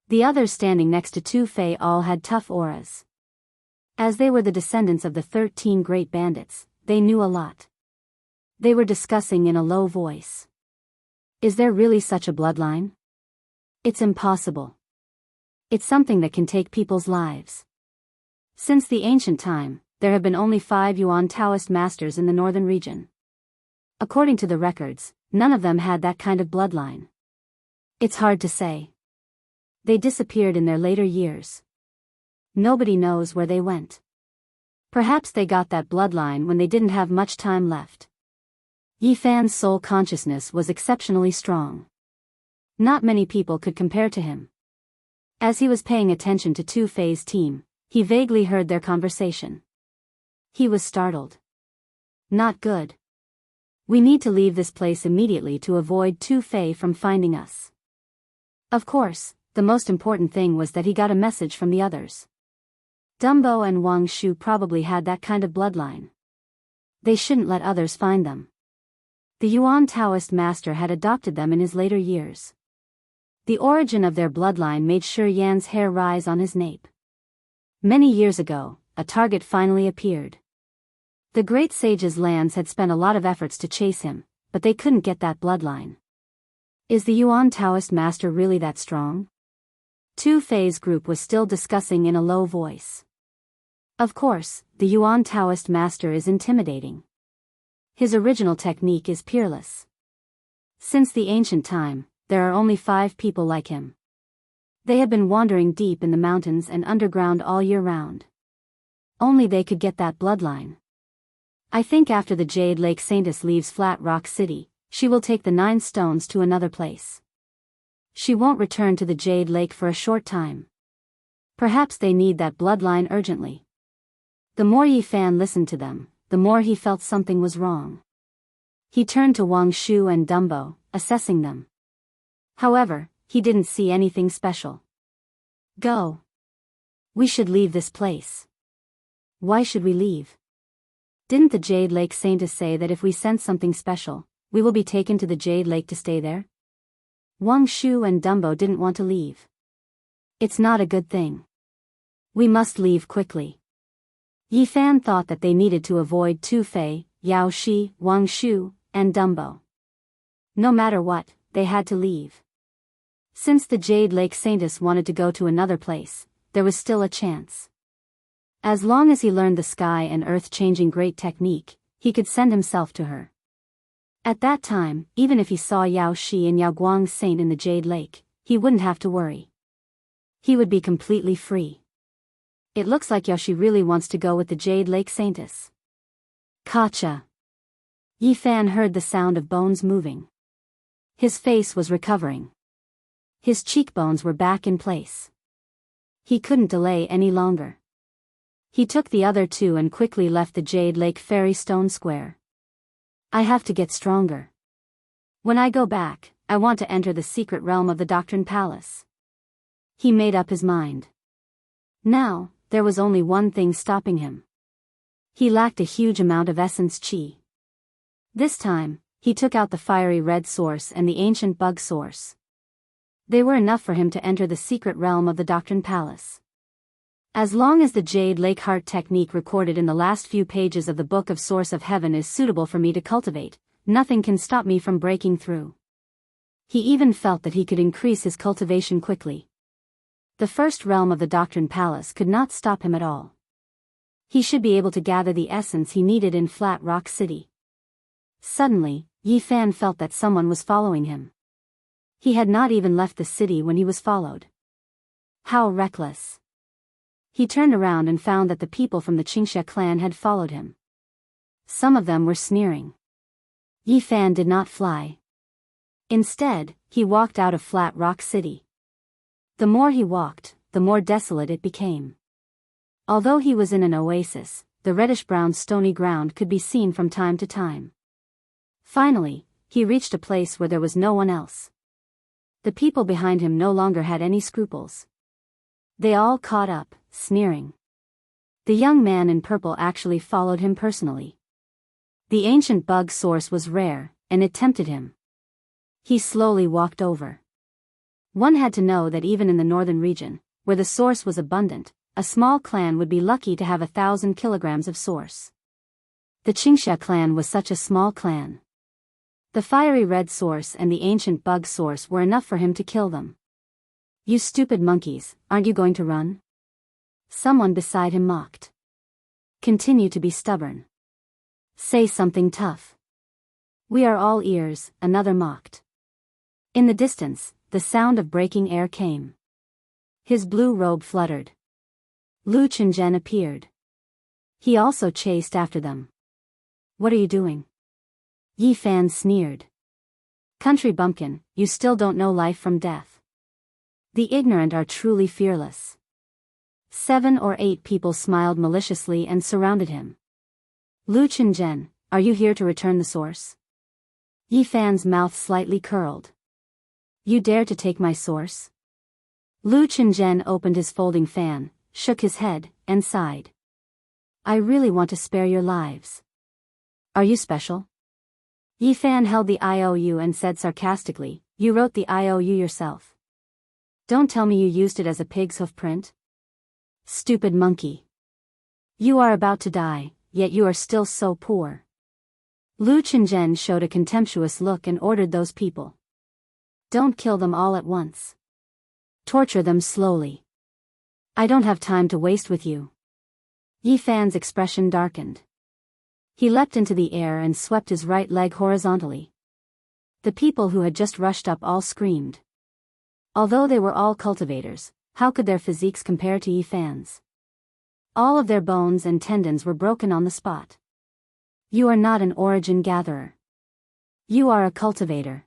A: The others standing next to Tu Fei all had tough auras. As they were the descendants of the 13 great bandits, they knew a lot. They were discussing in a low voice. Is there really such a bloodline? It's impossible. It's something that can take people's lives. Since the ancient time, there have been only 5 Yuan Taoist masters in the northern region. According to the records, none of them had that kind of bloodline. It's hard to say. They disappeared in their later years. Nobody knows where they went. Perhaps they got that bloodline when they didn't have much time left. Yi Fan's soul consciousness was exceptionally strong. Not many people could compare to him. As he was paying attention to Tu Fei's team, he vaguely heard their conversation. He was startled. Not good. We need to leave this place immediately to avoid Tu Fei from finding us. Of course, the most important thing was that he got a message from the others. Dumbo and Wang Shu probably had that kind of bloodline. They shouldn't let others find them. The Yuan Taoist master had adopted them in his later years. The origin of their bloodline made Shi Yan's hair rise on his nape. Many years ago, a target finally appeared. The great sage's lands had spent a lot of efforts to chase him, but they couldn't get that bloodline. Is the Yuan Taoist master really that strong? Tu Fei's group was still discussing in a low voice. Of course, the Yuan Taoist master is intimidating. His original technique is peerless. Since the ancient time, there are only 5 people like him. They have been wandering deep in the mountains and underground all year round. Only they could get that bloodline. I think after the Jade Lake Saintess leaves Flat Rock City, she will take the 9 stones to another place. She won't return to the Jade Lake for a short time. Perhaps they need that bloodline urgently. The more Yi Fan listened to them, the more he felt something was wrong. He turned to Wang Shu and Dumbo, assessing them. However, he didn't see anything special. Go. We should leave this place. Why should we leave? Didn't the Jade Lake Saintess say that if we sense something special, we will be taken to the Jade Lake to stay there? Wang Shu and Dumbo didn't want to leave. It's not a good thing. We must leave quickly. Yi Fan thought that they needed to avoid Tu Fei, Yao Shi, Wang Shu, and Dumbo. No matter what, they had to leave. Since the Jade Lake Saintess wanted to go to another place, there was still a chance. As long as he learned the sky and earth-changing great technique, he could send himself to her. At that time, even if he saw Yao Shi and Yao Guang's saint in the Jade Lake, he wouldn't have to worry. He would be completely free. It looks like Yao Shi really wants to go with the Jade Lake Saintess. Gotcha. Yi Fan heard the sound of bones moving. His face was recovering. His cheekbones were back in place. He couldn't delay any longer. He took the other 2 and quickly left the Jade Lake Fairy Stone Square. I have to get stronger. When I go back, I want to enter the secret realm of the Doctrine Palace. He made up his mind. Now, there was only one thing stopping him. He lacked a huge amount of essence chi. This time, he took out the fiery red source and the ancient bug source. They were enough for him to enter the secret realm of the Doctrine Palace. As long as the Jade Lake Heart technique recorded in the last few pages of the Book of Source of Heaven is suitable for me to cultivate, nothing can stop me from breaking through. He even felt that he could increase his cultivation quickly. The first realm of the Doctrine Palace could not stop him at all. He should be able to gather the essence he needed in Flat Rock City. Suddenly, Yi Fan felt that someone was following him. He had not even left the city when he was followed. How reckless. He turned around and found that the people from the Qingxia clan had followed him. Some of them were sneering. Yi Fan did not fly. Instead, he walked out of Flat Rock City. The more he walked, the more desolate it became. Although he was in an oasis, the reddish-brown stony ground could be seen from time to time. Finally, he reached a place where there was no one else. The people behind him no longer had any scruples. They all caught up, sneering. The young man in purple actually followed him personally. The ancient bug source was rare, and it tempted him. He slowly walked over. One had to know that even in the northern region, where the source was abundant, a small clan would be lucky to have 1,000 kilograms of source. The Qingxia clan was such a small clan. The fiery red source and the ancient bug source were enough for him to kill them. "You stupid monkeys, aren't you going to run?" Someone beside him mocked. "Continue to be stubborn. Say something tough." "We are all ears," another mocked. In the distance, the sound of breaking air came. His blue robe fluttered. Lu Qingzhen appeared. He also chased after them. "What are you doing?" Yi Fan sneered. "Country bumpkin, you still don't know life from death. The ignorant are truly fearless." 7 or 8 people smiled maliciously and surrounded him. "Lu Qingzhen, are you here to return the source?" Yi Fan's mouth slightly curled. "You dare to take my source?" Lu Qingzhen opened his folding fan, shook his head, and sighed. "I really want to spare your lives." "Are you special?" Yi Fan held the IOU and said sarcastically, "You wrote the IOU yourself. Don't tell me you used it as a pig's hoof print." "Stupid monkey. You are about to die, yet you are still so poor." Lu Qingzhen showed a contemptuous look and ordered those people. "Don't kill them all at once. Torture them slowly. I don't have time to waste with you." Yi Fan's expression darkened. He leapt into the air and swept his right leg horizontally. The people who had just rushed up all screamed. Although they were all cultivators, how could their physiques compare to Yi Fan's? All of their bones and tendons were broken on the spot. "You are not an origin gatherer. You are a cultivator.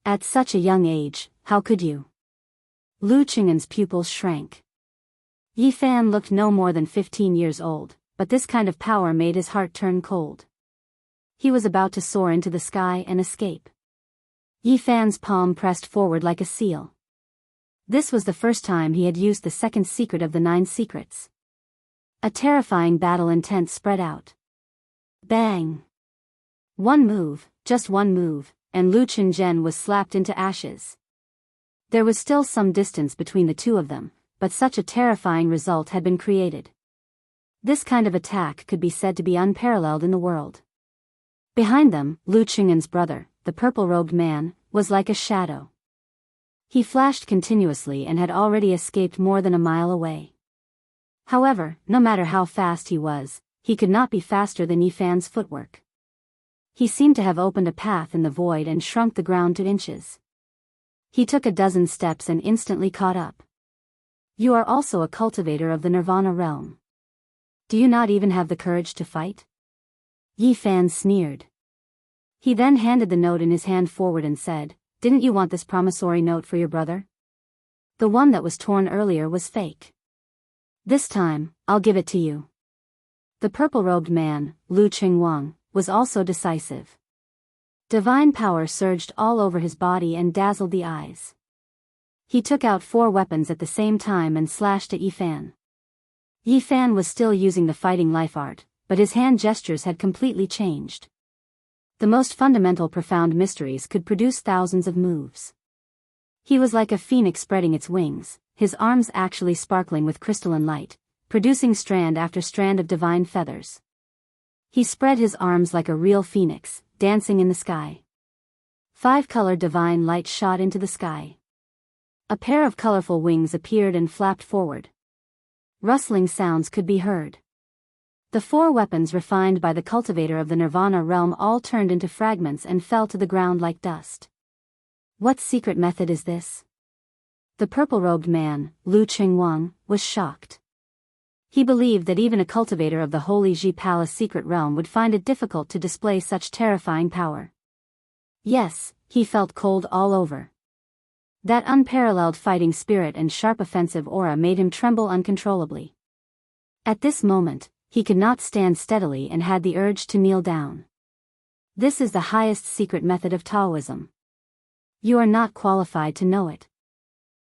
A: At such a young age, how could you?" Lu Qingzhen's pupils shrank. Yi Fan looked no more than 15 years old, but this kind of power made his heart turn cold. He was about to soar into the sky and escape. Yi Fan's palm pressed forward like a seal. This was the first time he had used the second secret of the 9 secrets. A terrifying battle intent spread out. Bang! One move, just one move, and Lu Qingzhen was slapped into ashes. There was still some distance between the two of them, but such a terrifying result had been created. This kind of attack could be said to be unparalleled in the world. Behind them, Lu Qingzhen's brother, the purple-robed man, was like a shadow. He flashed continuously and had already escaped more than a mile away. However, no matter how fast he could not be faster than Yi Fan's footwork. He seemed to have opened a path in the void and shrunk the ground to inches. He took a dozen steps and instantly caught up. "You are also a cultivator of the Nirvana realm. Do you not even have the courage to fight?" Yi Fan sneered. He then handed the note in his hand forward and said, "Didn't you want this promissory note for your brother? The one that was torn earlier was fake. This time, I'll give it to you." The purple-robed man, Lu Qingwang, was also decisive. Divine power surged all over his body and dazzled the eyes. He took out 4 weapons at the same time and slashed at Yi Fan. Yi Fan was still using the fighting life art, but his hand gestures had completely changed. The most fundamental profound mysteries could produce thousands of moves. He was like a phoenix spreading its wings, his arms actually sparkling with crystalline light, producing strand after strand of divine feathers. He spread his arms like a real phoenix, dancing in the sky. 5-colored divine light shot into the sky. A pair of colorful wings appeared and flapped forward. Rustling sounds could be heard. The 4 weapons refined by the cultivator of the Nirvana realm all turned into fragments and fell to the ground like dust. What secret method is this? The purple-robed man, Lu Qingwang, was shocked. He believed that even a cultivator of the Holy Ji Palace secret realm would find it difficult to display such terrifying power. Yes, he felt cold all over. That unparalleled fighting spirit and sharp offensive aura made him tremble uncontrollably. At this moment, he could not stand steadily and had the urge to kneel down. This is the highest secret method of Taoism. You are not qualified to know it.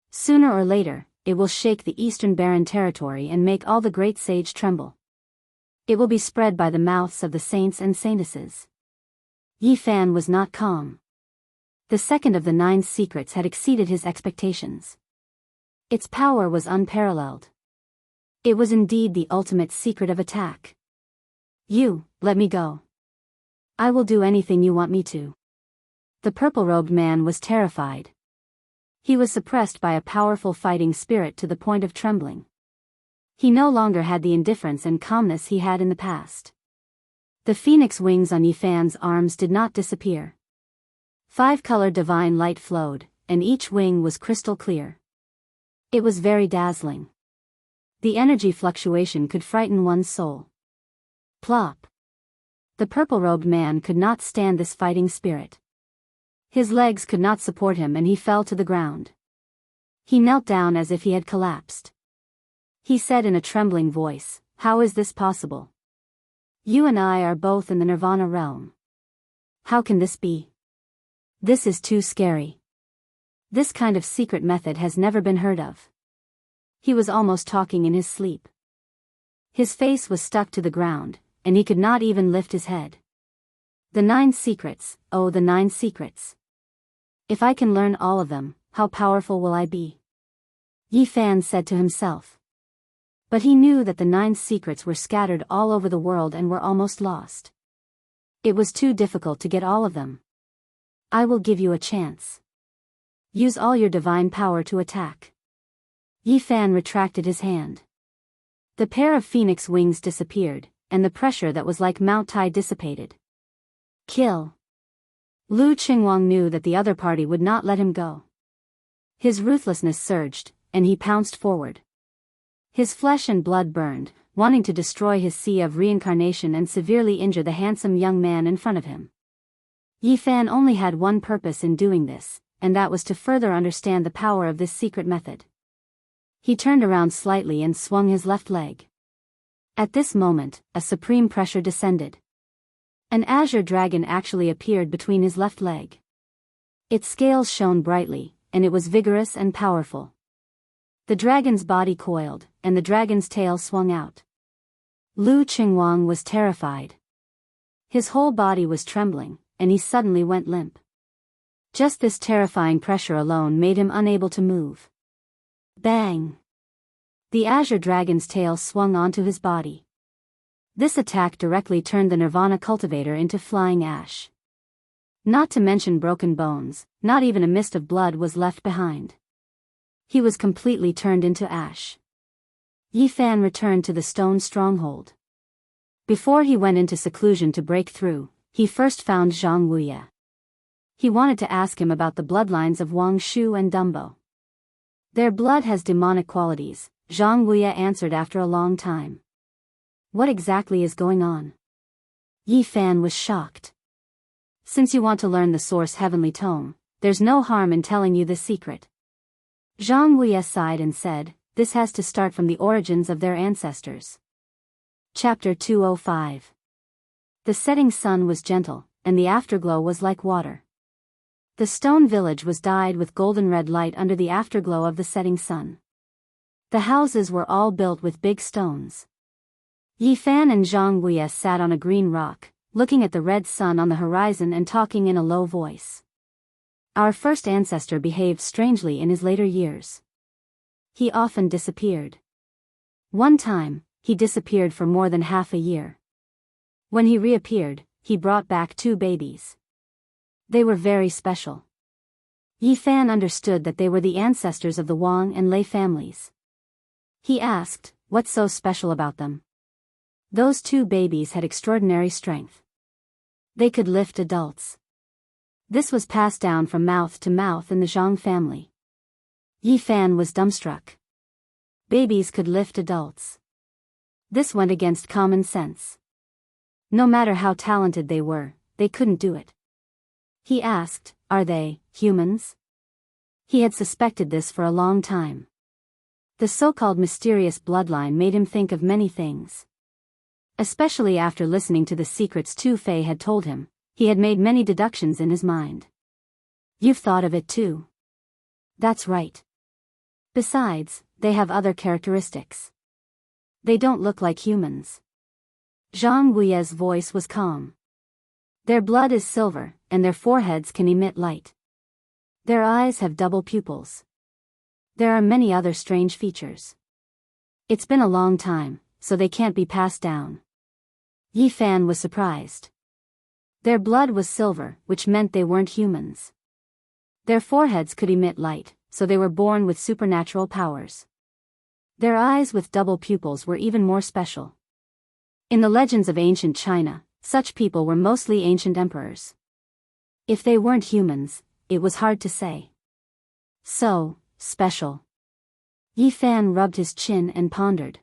A: Sooner or later, it will shake the Eastern Barren Territory and make all the great sage tremble. It will be spread by the mouths of the saints and saintesses. Yi Fan was not calm. The second of the 9 secrets had exceeded his expectations. Its power was unparalleled. It was indeed the ultimate secret of attack. You, let me go. I will do anything you want me to. The purple-robed man was terrified. He was suppressed by a powerful fighting spirit to the point of trembling. He no longer had the indifference and calmness he had in the past. The phoenix wings on Yi Fan's arms did not disappear. 5-colored divine light flowed, and each wing was crystal clear. It was very dazzling. The energy fluctuation could frighten one's soul. Plop. The purple-robed man could not stand this fighting spirit. His legs could not support him and he fell to the ground. He knelt down as if he had collapsed. He said in a trembling voice, "How is this possible? You and I are both in the Nirvana realm. How can this be? This is too scary. This kind of secret method has never been heard of." He was almost talking in his sleep. His face was stuck to the ground, and he could not even lift his head. The 9 secrets, oh the 9 secrets. If I can learn all of them, how powerful will I be? Yi Fan said to himself. But he knew that the 9 secrets were scattered all over the world and were almost lost. It was too difficult to get all of them. I will give you a chance. Use all your divine power to attack. Yi Fan retracted his hand. The pair of phoenix wings disappeared, and the pressure that was like Mount Tai dissipated. Kill. Lu Qingwang knew that the other party would not let him go. His ruthlessness surged, and he pounced forward. His flesh and blood burned, wanting to destroy his sea of reincarnation and severely injure the handsome young man in front of him. Yi Fan only had one purpose in doing this, and that was to further understand the power of this secret method. He turned around slightly and swung his left leg. At this moment, a supreme pressure descended. An azure dragon actually appeared between his left leg. Its scales shone brightly, and it was vigorous and powerful. The dragon's body coiled, and the dragon's tail swung out. Lu Qingwang was terrified. His whole body was trembling, and he suddenly went limp. Just this terrifying pressure alone made him unable to move. Bang! The azure dragon's tail swung onto his body. This attack directly turned the Nirvana cultivator into flying ash. Not to mention broken bones, not even a mist of blood was left behind. He was completely turned into ash. Yi Fan returned to the stone stronghold. Before he went into seclusion to break through, he first found Zhang Wuye. He wanted to ask him about the bloodlines of Wang Shu and Dumbo. Their blood has demonic qualities, Zhang Wuye answered after a long time. What exactly is going on? Yi Fan was shocked. Since you want to learn the source heavenly tome, there's no harm in telling you this secret. Zhang Wuye sighed and said, this has to start from the origins of their ancestors. Chapter 205. The setting sun was gentle, and the afterglow was like water. The stone village was dyed with golden red light under the afterglow of the setting sun. The houses were all built with big stones. Yi Fan and Zhang Wuye sat on a green rock, looking at the red sun on the horizon and talking in a low voice. Our first ancestor behaved strangely in his later years. He often disappeared. One time, he disappeared for more than half a year. When he reappeared, he brought back 2 babies. They were very special. Yi Fan understood that they were the ancestors of the Wang and Lei families. He asked, what's so special about them? Those 2 babies had extraordinary strength. They could lift adults. This was passed down from mouth to mouth in the Zhang family. Yi Fan was dumbstruck. Babies could lift adults. This went against common sense. No matter how talented they were, they couldn't do it. He asked, are they humans? He had suspected this for a long time. The so-called mysterious bloodline made him think of many things. Especially after listening to the secrets Tu Fei had told him, He had made many deductions in his mind. You've thought of it too. That's right. Besides, they have other characteristics. They don't look like humans. Zhang Gui's voice was calm. Their blood is silver, and their foreheads can emit light. Their eyes have double pupils. There are many other strange features. It's been a long time, so they can't be passed down. Yi Fan was surprised. Their blood was silver, which meant they weren't humans. Their foreheads could emit light, so they were born with supernatural powers. Their eyes with double pupils were even more special. In the legends of ancient China, such people were mostly ancient emperors. If they weren't humans, it was hard to say. So, special. Yi Fan rubbed his chin and pondered.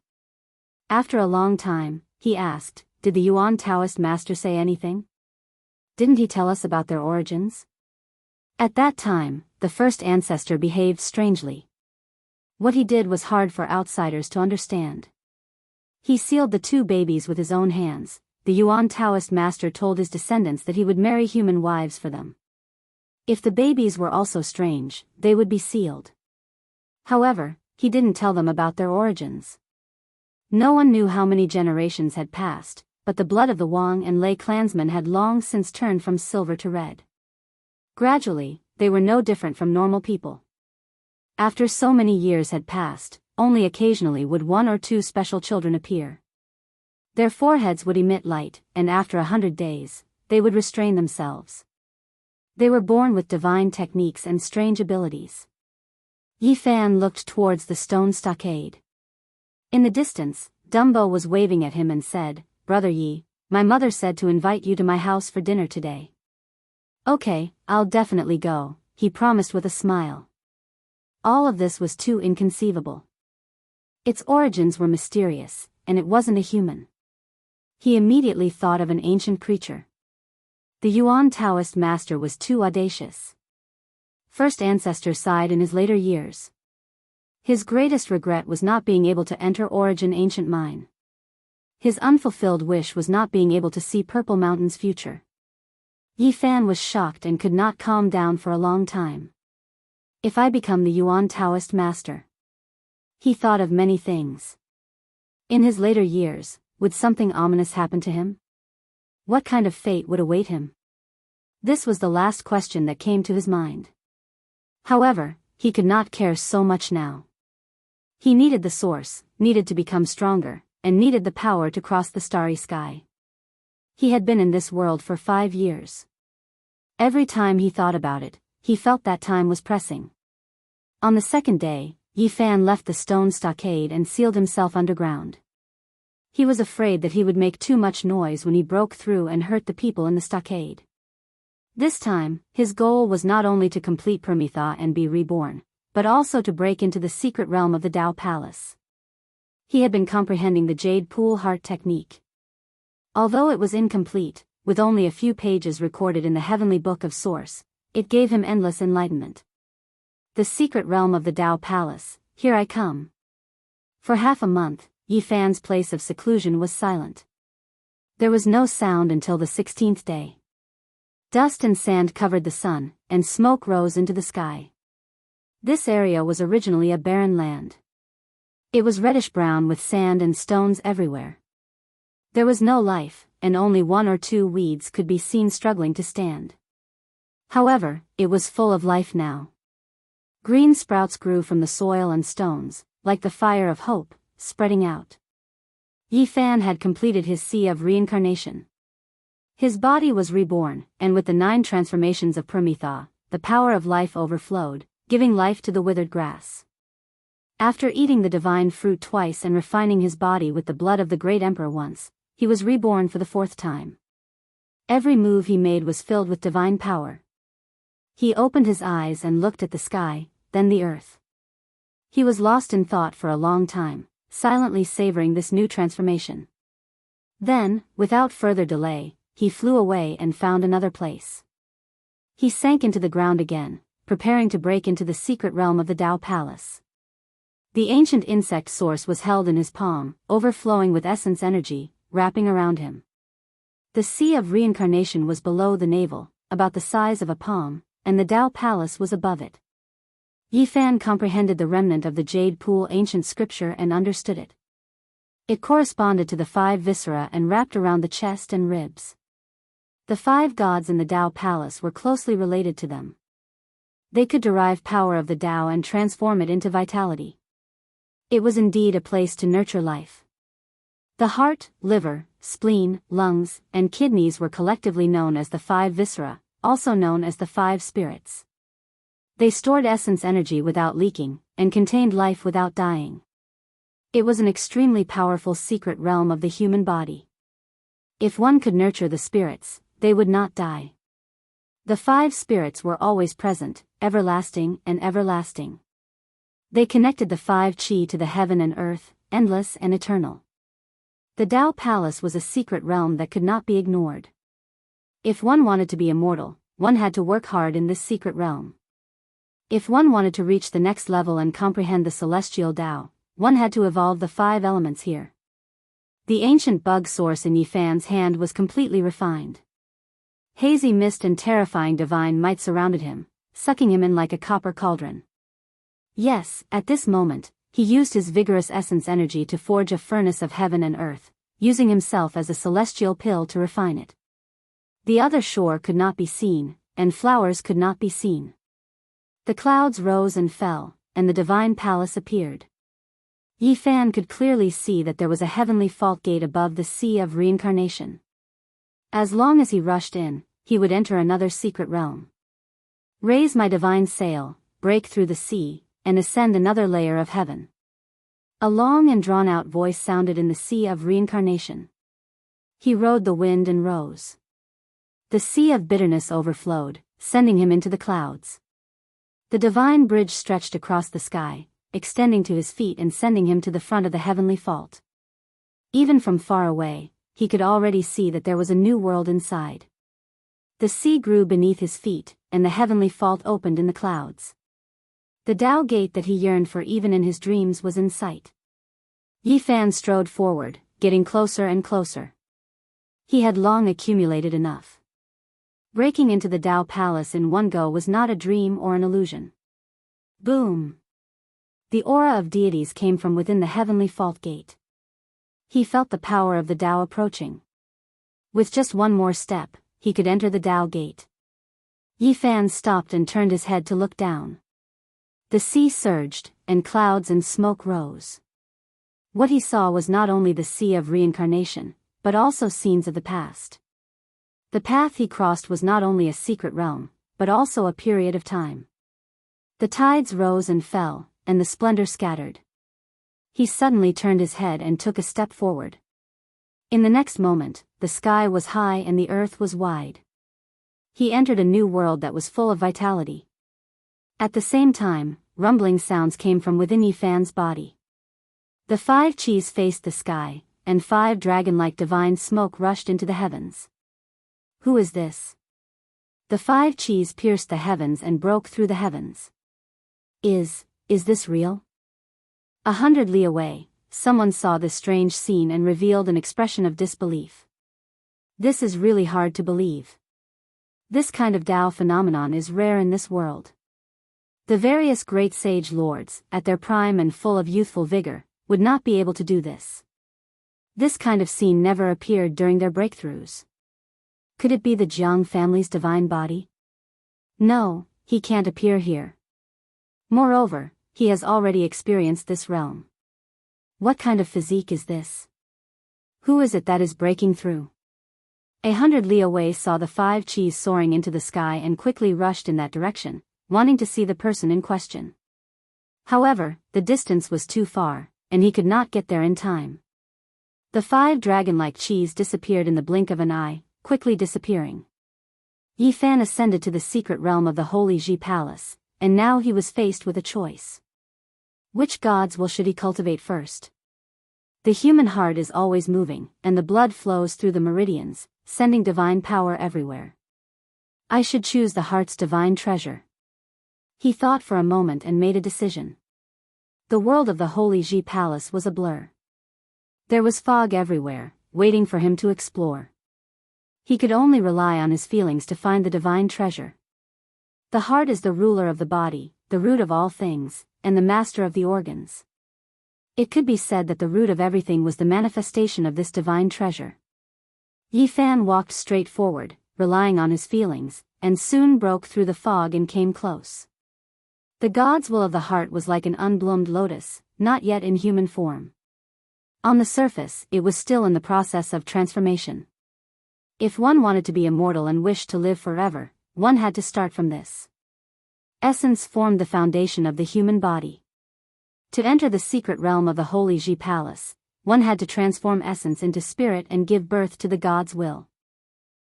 A: After a long time, he asked, did the Yuan Taoist master say anything? Didn't he tell us about their origins? At that time, the first ancestor behaved strangely. What he did was hard for outsiders to understand. He sealed the two babies with his own hands. The Yuan Taoist master told his descendants that he would marry human wives for them. If the babies were also strange, they would be sealed. However, he didn't tell them about their origins. No one knew how many generations had passed, but the blood of the Wang and Lei clansmen had long since turned from silver to red. Gradually, they were no different from normal people. After so many years had passed, only occasionally would one or two special children appear. Their foreheads would emit light, and after 100 days, they would restrain themselves. They were born with divine techniques and strange abilities. Yi Fan looked towards the stone stockade. In the distance, Dumbo was waving at him and said, Brother Yi, my mother said to invite you to my house for dinner today. Okay, I'll definitely go, he promised with a smile. All of this was too inconceivable. Its origins were mysterious, and it wasn't a human. He immediately thought of an ancient creature. The Yuan Taoist master was too audacious. First ancestor sighed in his later years. His greatest regret was not being able to enter Origin Ancient Mine. His unfulfilled wish was not being able to see Purple Mountain's future. Yi Fan was shocked and could not calm down for a long time. If I become the Yuan Taoist master. He thought of many things. In his later years, would something ominous happen to him? What kind of fate would await him? This was the last question that came to his mind. However, he could not care so much now. He needed the source, needed to become stronger, and needed the power to cross the starry sky. He had been in this world for 5 years. Every time he thought about it, he felt that time was pressing. On the second day, Yi Fan left the stone stockade and sealed himself underground. He was afraid that he would make too much noise when he broke through and hurt the people in the stockade. This time, his goal was not only to complete Permitha and be reborn, but also to break into the secret realm of the Tao Palace. He had been comprehending the Jade Pool Heart technique. Although it was incomplete, with only a few pages recorded in the heavenly book of Source, it gave him endless enlightenment. The secret realm of the Tao Palace, here I come. For half a month, Yi Fan's place of seclusion was silent. There was no sound until the 16th day. Dust and sand covered the sun, and smoke rose into the sky. This area was originally a barren land. It was reddish-brown with sand and stones everywhere. There was no life, and only 1 or 2 weeds could be seen struggling to stand. However, it was full of life now. Green sprouts grew from the soil and stones, like the fire of hope, spreading out. Yi Fan had completed his sea of reincarnation. His body was reborn, and with the 9 transformations of Permitha, the power of life overflowed, giving life to the withered grass. After eating the divine fruit twice and refining his body with the blood of the great emperor once, he was reborn for the 4th time. Every move he made was filled with divine power. He opened his eyes and looked at the sky, then the earth. He was lost in thought for a long time, silently savoring this new transformation. Then, without further delay, he flew away and found another place. He sank into the ground again, preparing to break into the secret realm of the Tao Palace. The ancient insect source was held in his palm, overflowing with essence energy, wrapping around him. The Sea of Reincarnation was below the navel, about the size of a palm, and the Tao Palace was above it. Yifan comprehended the remnant of the Jade Pool ancient scripture and understood it. It corresponded to the 5 viscera and wrapped around the chest and ribs. The 5 gods in the Tao Palace were closely related to them. They could derive power of the Tao and transform it into vitality. It was indeed a place to nurture life. The heart, liver, spleen, lungs, and kidneys were collectively known as the 5 viscera, also known as the 5 spirits. They stored essence energy without leaking, and contained life without dying. It was an extremely powerful secret realm of the human body. If one could nurture the spirits, they would not die. The 5 spirits were always present, everlasting and everlasting. They connected the 5 chi to the heaven and earth, endless and eternal. The Tao Palace was a secret realm that could not be ignored. If one wanted to be immortal, one had to work hard in this secret realm. If one wanted to reach the next level and comprehend the celestial Tao, one had to evolve the 5 elements here. The ancient bug source in Yifan's hand was completely refined. Hazy mist and terrifying divine might surrounded him, sucking him in like a copper cauldron. Yes, at this moment, he used his vigorous essence energy to forge a furnace of heaven and earth, using himself as a celestial pill to refine it. The other shore could not be seen, and flowers could not be seen. The clouds rose and fell, and the divine palace appeared. Yifan could clearly see that there was a heavenly fault gate above the Sea of Reincarnation. As long as he rushed in, he would enter another secret realm. Raise my divine sail, break through the sea, and ascend another layer of heaven. A long and drawn-out voice sounded in the Sea of Reincarnation. He rode the wind and rose. The sea of bitterness overflowed, sending him into the clouds. The divine bridge stretched across the sky, extending to his feet and sending him to the front of the heavenly fault. Even from far away, he could already see that there was a new world inside. The sea grew beneath his feet, and the heavenly fault opened in the clouds. The Tao gate that he yearned for even in his dreams was in sight. Yifan strode forward, getting closer and closer. He had long accumulated enough. Breaking into the Tao Palace in one go was not a dream or an illusion. Boom! The aura of deities came from within the heavenly fault gate. He felt the power of the Tao approaching. With just one more step, he could enter the Tao gate. Yifan stopped and turned his head to look down. The sea surged, and clouds and smoke rose. What he saw was not only the Sea of Reincarnation, but also scenes of the past. The path he crossed was not only a secret realm, but also a period of time. The tides rose and fell, and the splendor scattered. He suddenly turned his head and took a step forward. In the next moment, the sky was high and the earth was wide. He entered a new world that was full of vitality. At the same time, rumbling sounds came from within Yifan's body. The 5 chis faced the sky, and 5 dragon-like divine smoke rushed into the heavens. Who is this? The 5 chis pierced the heavens and broke through the heavens. Is this real? 100 li away, someone saw this strange scene and revealed an expression of disbelief. This is really hard to believe. This kind of Tao phenomenon is rare in this world. The various great sage lords, at their prime and full of youthful vigor, would not be able to do this. This kind of scene never appeared during their breakthroughs. Could it be the Jiang family's divine body? No, he can't appear here. Moreover, he has already experienced this realm. What kind of physique is this? Who is it that is breaking through? 100 li away saw the 5 chis soaring into the sky and quickly rushed in that direction, wanting to see the person in question. However, the distance was too far, and he could not get there in time. The 5 dragon-like chis disappeared in the blink of an eye, quickly disappearing. Yifan ascended to the secret realm of the Holy Ji Palace, and now he was faced with a choice. Which gods should he cultivate first? The human heart is always moving, and the blood flows through the meridians, sending divine power everywhere. I should choose the heart's divine treasure. He thought for a moment and made a decision. The world of the Holy Ji Palace was a blur. There was fog everywhere, waiting for him to explore. He could only rely on his feelings to find the divine treasure. The heart is the ruler of the body, the root of all things, and the master of the organs. It could be said that the root of everything was the manifestation of this divine treasure. Yi Fan walked straight forward, relying on his feelings, and soon broke through the fog and came close. The God's will of the heart was like an unbloomed lotus, not yet in human form. On the surface, it was still in the process of transformation. If one wanted to be immortal and wished to live forever, one had to start from this. Essence formed the foundation of the human body. To enter the secret realm of the Holy Ji Palace, one had to transform essence into spirit and give birth to the God's will.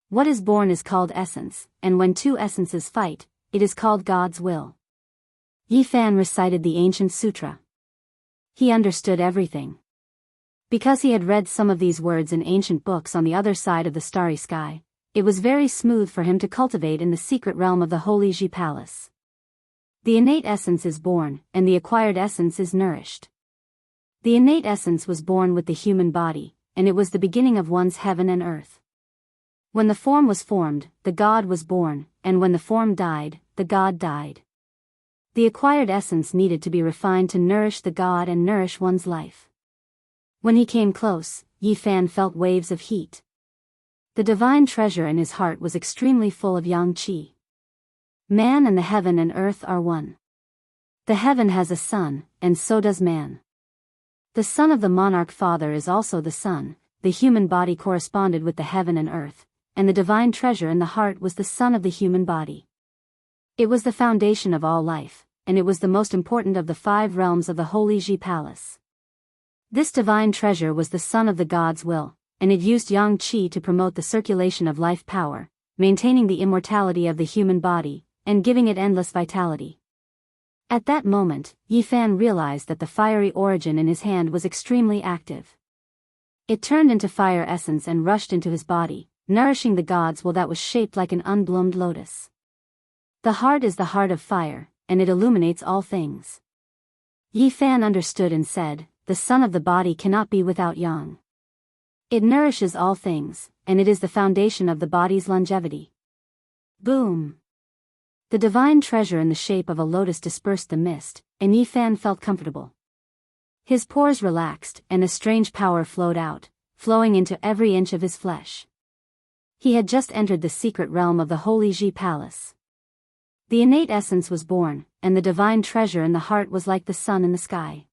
A: What is born is called essence, and when two essences fight, it is called God's will. Yi Fan recited the ancient sutra. He understood everything. Because he had read some of these words in ancient books on the other side of the starry sky, it was very smooth for him to cultivate in the secret realm of the Holy Ji Palace. The innate essence is born, and the acquired essence is nourished. The innate essence was born with the human body, and it was the beginning of one's heaven and earth. When the form was formed, the God was born, and when the form died, the God died. The acquired essence needed to be refined to nourish the God and nourish one's life. When he came close, Yi Fan felt waves of heat. The divine treasure in his heart was extremely full of yang qi. Man and the heaven and earth are one. The heaven has a sun, and so does man. The son of the monarch father is also the sun, the human body corresponded with the heaven and earth, and the divine treasure in the heart was the sun of the human body. It was the foundation of all life, and it was the most important of the 5 realms of the Holy Ji Palace. This divine treasure was the sun of the God's will, and it used yang qi to promote the circulation of life power, maintaining the immortality of the human body, and giving it endless vitality. At that moment, Yi Fan realized that the fiery origin in his hand was extremely active. It turned into fire essence and rushed into his body, nourishing the God's will that was shaped like an unbloomed lotus. The heart is the heart of fire, and it illuminates all things. Yi Fan understood and said, the sun of the body cannot be without yang. It nourishes all things, and it is the foundation of the body's longevity. Boom! The divine treasure in the shape of a lotus dispersed the mist, and Yi Fan felt comfortable. His pores relaxed, and a strange power flowed out, flowing into every inch of his flesh. He had just entered the secret realm of the Holy Ji Palace. The innate essence was born, and the divine treasure in the heart was like the sun in the sky.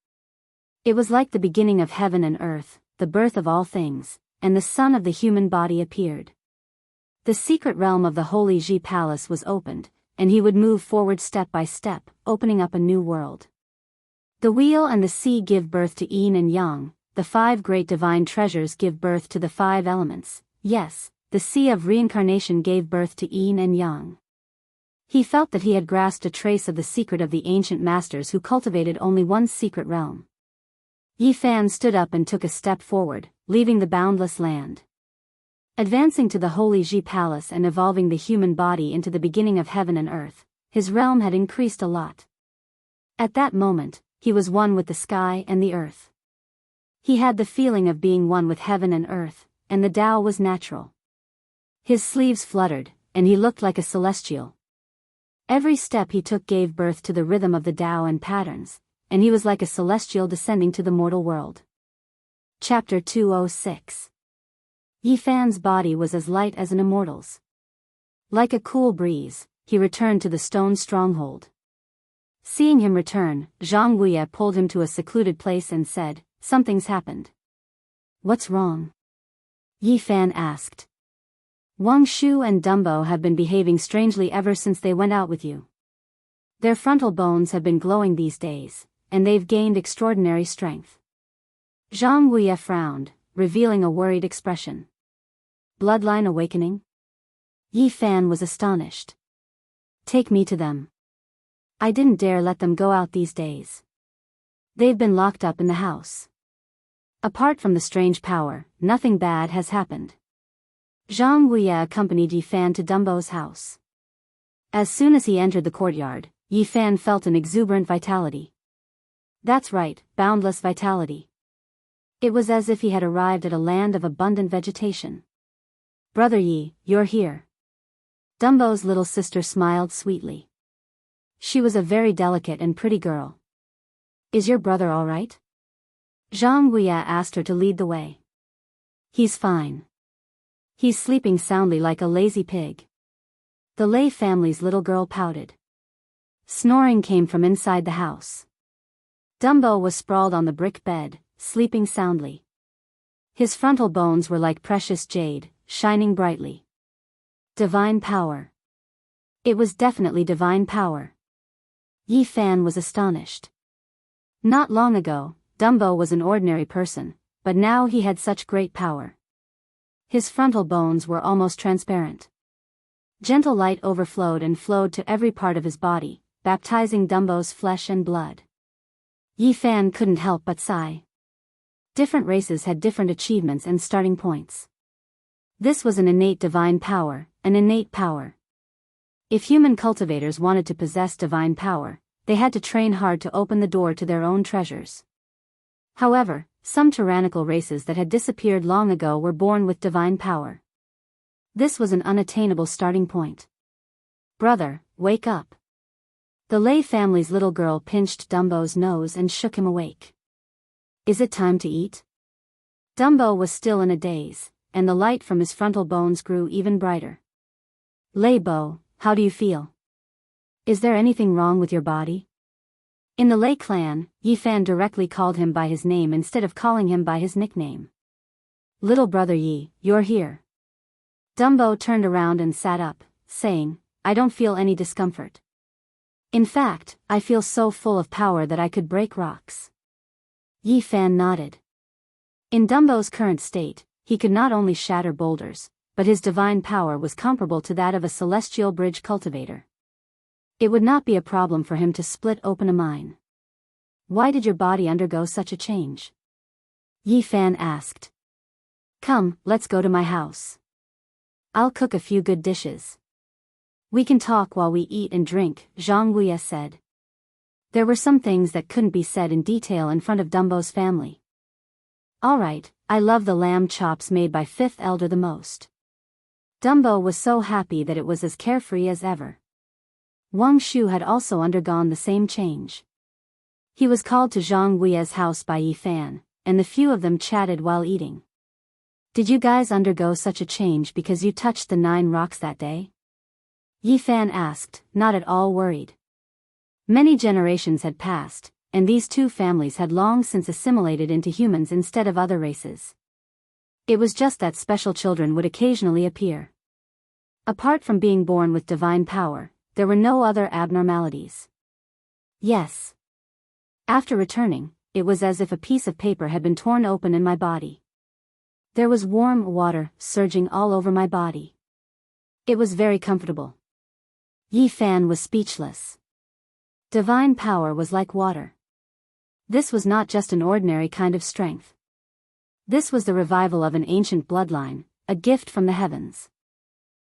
A: It was like the beginning of heaven and earth, the birth of all things, and the sun of the human body appeared. The secret realm of the Holy Ji Palace was opened, and he would move forward step by step, opening up a new world. The wheel and the sea give birth to yin and yang, the 5 great divine treasures give birth to the 5 elements, yes, the sea of reincarnation gave birth to yin and yang. He felt that he had grasped a trace of the secret of the ancient masters who cultivated only one secret realm. Yi Fan stood up and took a step forward, leaving the boundless land. Advancing to the Holy Ji Palace and evolving the human body into the beginning of heaven and earth, his realm had increased a lot. At that moment, he was one with the sky and the earth. He had the feeling of being one with heaven and earth, and the Tao was natural. His sleeves fluttered, and he looked like a celestial. Every step he took gave birth to the rhythm of the Tao and patterns, and he was like a celestial descending to the mortal world. Chapter 206. Yi Fan's body was as light as an immortal's. Like a cool breeze, he returned to the stone stronghold. Seeing him return, Zhang Guye pulled him to a secluded place and said, "Something's happened." "What's wrong?" Yi Fan asked. "Wang Shu and Dumbo have been behaving strangely ever since they went out with you. Their frontal bones have been glowing these days, and they've gained extraordinary strength." Zhang Guye frowned, revealing a worried expression. "Bloodline awakening?" Yi Fan was astonished. "Take me to them. I didn't dare let them go out these days. They've been locked up in the house. Apart from the strange power, nothing bad has happened." Zhang Guye accompanied Yi Fan to Dumbo's house. As soon as he entered the courtyard, Yi Fan felt an exuberant vitality. That's right, boundless vitality. It was as if he had arrived at a land of abundant vegetation. Brother Yi, you're here. Dumbo's little sister smiled sweetly. She was a very delicate and pretty girl. Is your brother all right? Zhang Guya asked her to lead the way. He's fine. He's sleeping soundly like a lazy pig. The Lei family's little girl pouted. Snoring came from inside the house. Dumbo was sprawled on the brick bed, sleeping soundly. His frontal bones were like precious jade, shining brightly. Divine power. It was definitely divine power. Yi Fan was astonished. Not long ago, Dumbo was an ordinary person, but now he had such great power. His frontal bones were almost transparent. Gentle light overflowed and flowed to every part of his body, baptizing Dumbo's flesh and blood. Yi Fan couldn't help but sigh. Different races had different achievements and starting points. This was an innate divine power, an innate power. If human cultivators wanted to possess divine power, they had to train hard to open the door to their own treasures. However, some tyrannical races that had disappeared long ago were born with divine power. This was an unattainable starting point. Brother, wake up. The Lei family's little girl pinched Dumbo's nose and shook him awake. Is it time to eat? Dumbo was still in a daze, and the light from his frontal bones grew even brighter. Lei Bo, how do you feel? Is there anything wrong with your body? In the Lei clan, Yi Fan directly called him by his name instead of calling him by his nickname. Little brother Yi, you're here. Dumbo turned around and sat up, saying, I don't feel any discomfort. In fact, I feel so full of power that I could break rocks. Yi Fan nodded. In Dumbo's current state, he could not only shatter boulders, but his divine power was comparable to that of a celestial bridge cultivator. It would not be a problem for him to split open a mine. Why did your body undergo such a change? Yi Fan asked. Come, let's go to my house. I'll cook a few good dishes. We can talk while we eat and drink, Zhang Guya said. There were some things that couldn't be said in detail in front of Dumbo's family. All right, I love the lamb chops made by Fifth Elder the most. Dumbo was so happy that it was as carefree as ever. Wang Shu had also undergone the same change. He was called to Zhang Guya's house by Yi Fan, and the few of them chatted while eating. Did you guys undergo such a change because you touched the 9 rocks that day? Yi Fan asked, not at all worried. Many generations had passed, and these two families had long since assimilated into humans instead of other races. It was just that special children would occasionally appear. Apart from being born with divine power, there were no other abnormalities. Yes. After returning, it was as if a piece of paper had been torn open in my body. There was warm water surging all over my body. It was very comfortable. Yi Fan was speechless. Divine power was like water. This was not just an ordinary kind of strength. This was the revival of an ancient bloodline, a gift from the heavens.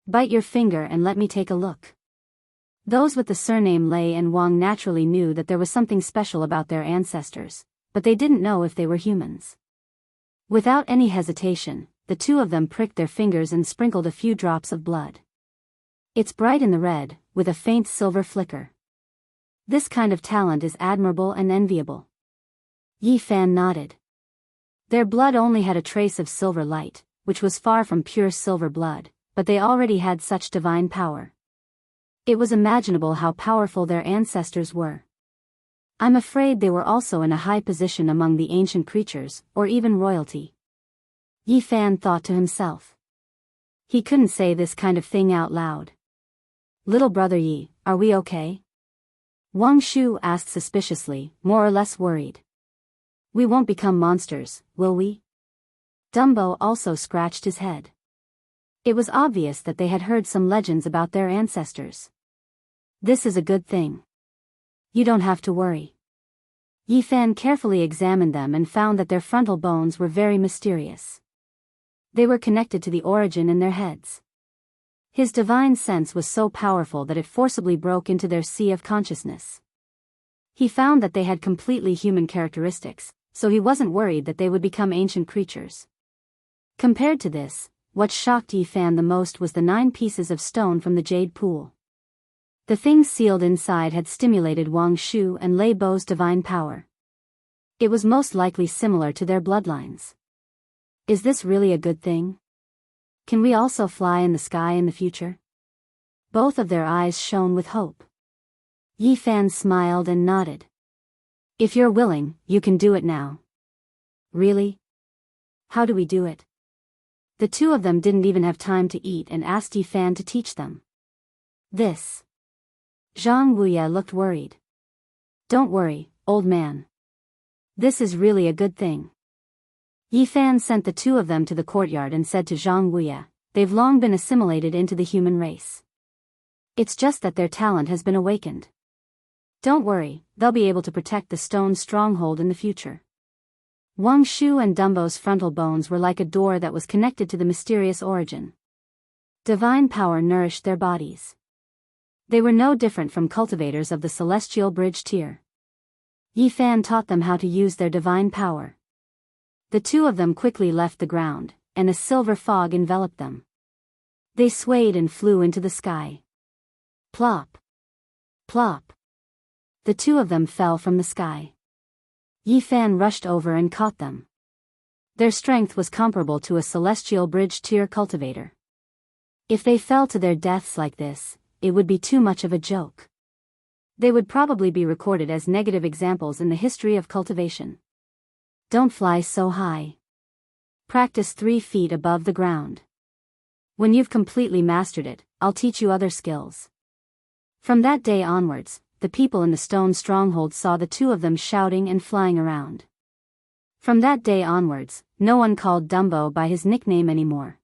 A: Bite your finger and let me take a look. Those with the surname Lei and Wang naturally knew that there was something special about their ancestors, but they didn't know if they were humans. Without any hesitation, the two of them pricked their fingers and sprinkled a few drops of blood. It's bright in the red, with a faint silver flicker. This kind of talent is admirable and enviable. Yi Fan nodded. Their blood only had a trace of silver light, which was far from pure silver blood, but they already had such divine power. It was imaginable how powerful their ancestors were. I'm afraid they were also in a high position among the ancient creatures, or even royalty. Yi Fan thought to himself. He couldn't say this kind of thing out loud. Little brother Yi, are we okay? Wang Shu asked suspiciously, more or less worried. We won't become monsters, will we? Dumbo also scratched his head. It was obvious that they had heard some legends about their ancestors. This is a good thing. You don't have to worry. Yi Fan carefully examined them and found that their frontal bones were very mysterious. They were connected to the origin in their heads. His divine sense was so powerful that it forcibly broke into their sea of consciousness. He found that they had completely human characteristics, so he wasn't worried that they would become ancient creatures. Compared to this, what shocked Yi Fan the most was the 9 pieces of stone from the jade pool. The things sealed inside had stimulated Wang Shu and Lei Bo's divine power. It was most likely similar to their bloodlines. Is this really a good thing? Can we also fly in the sky in the future? Both of their eyes shone with hope. Yi Fan smiled and nodded. If you're willing, you can do it now. Really? How do we do it? The two of them didn't even have time to eat and asked Yi Fan to teach them. This. Zhang Wuye looked worried. Don't worry, old man. This is really a good thing. Yi Fan sent the two of them to the courtyard and said to Zhang Wuye, they've long been assimilated into the human race. It's just that their talent has been awakened. Don't worry, they'll be able to protect the stone stronghold in the future. Wang Shu and Dumbo's frontal bones were like a door that was connected to the mysterious origin. Divine power nourished their bodies. They were no different from cultivators of the celestial bridge tier. Yi Fan taught them how to use their divine power. The two of them quickly left the ground, and a silver fog enveloped them. They swayed and flew into the sky. Plop! Plop! The two of them fell from the sky. Yi Fan rushed over and caught them. Their strength was comparable to a celestial bridge tier cultivator. If they fell to their deaths like this, it would be too much of a joke. They would probably be recorded as negative examples in the history of cultivation. Don't fly so high. Practice 3 feet above the ground. When you've completely mastered it, I'll teach you other skills. From that day onwards, the people in the stone stronghold saw the two of them shouting and flying around. From that day onwards, no one called Dumbo by his nickname anymore.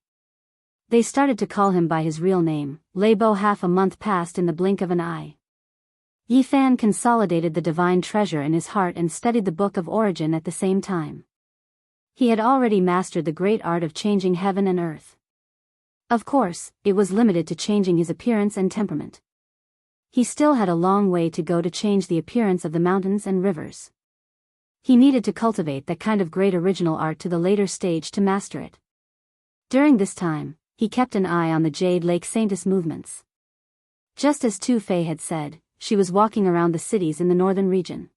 A: They started to call him by his real name. Lei Bo. Half a month passed in the blink of an eye. Yi Fan consolidated the divine treasure in his heart and studied the Book of Origin at the same time. He had already mastered the great art of changing heaven and earth. Of course, it was limited to changing his appearance and temperament. He still had a long way to go to change the appearance of the mountains and rivers. He needed to cultivate that kind of great original art to the later stage to master it. During this time, he kept an eye on the Jade Lake Saintess movements. Just as Tu Fei had said, she was walking around the cities in the northern region.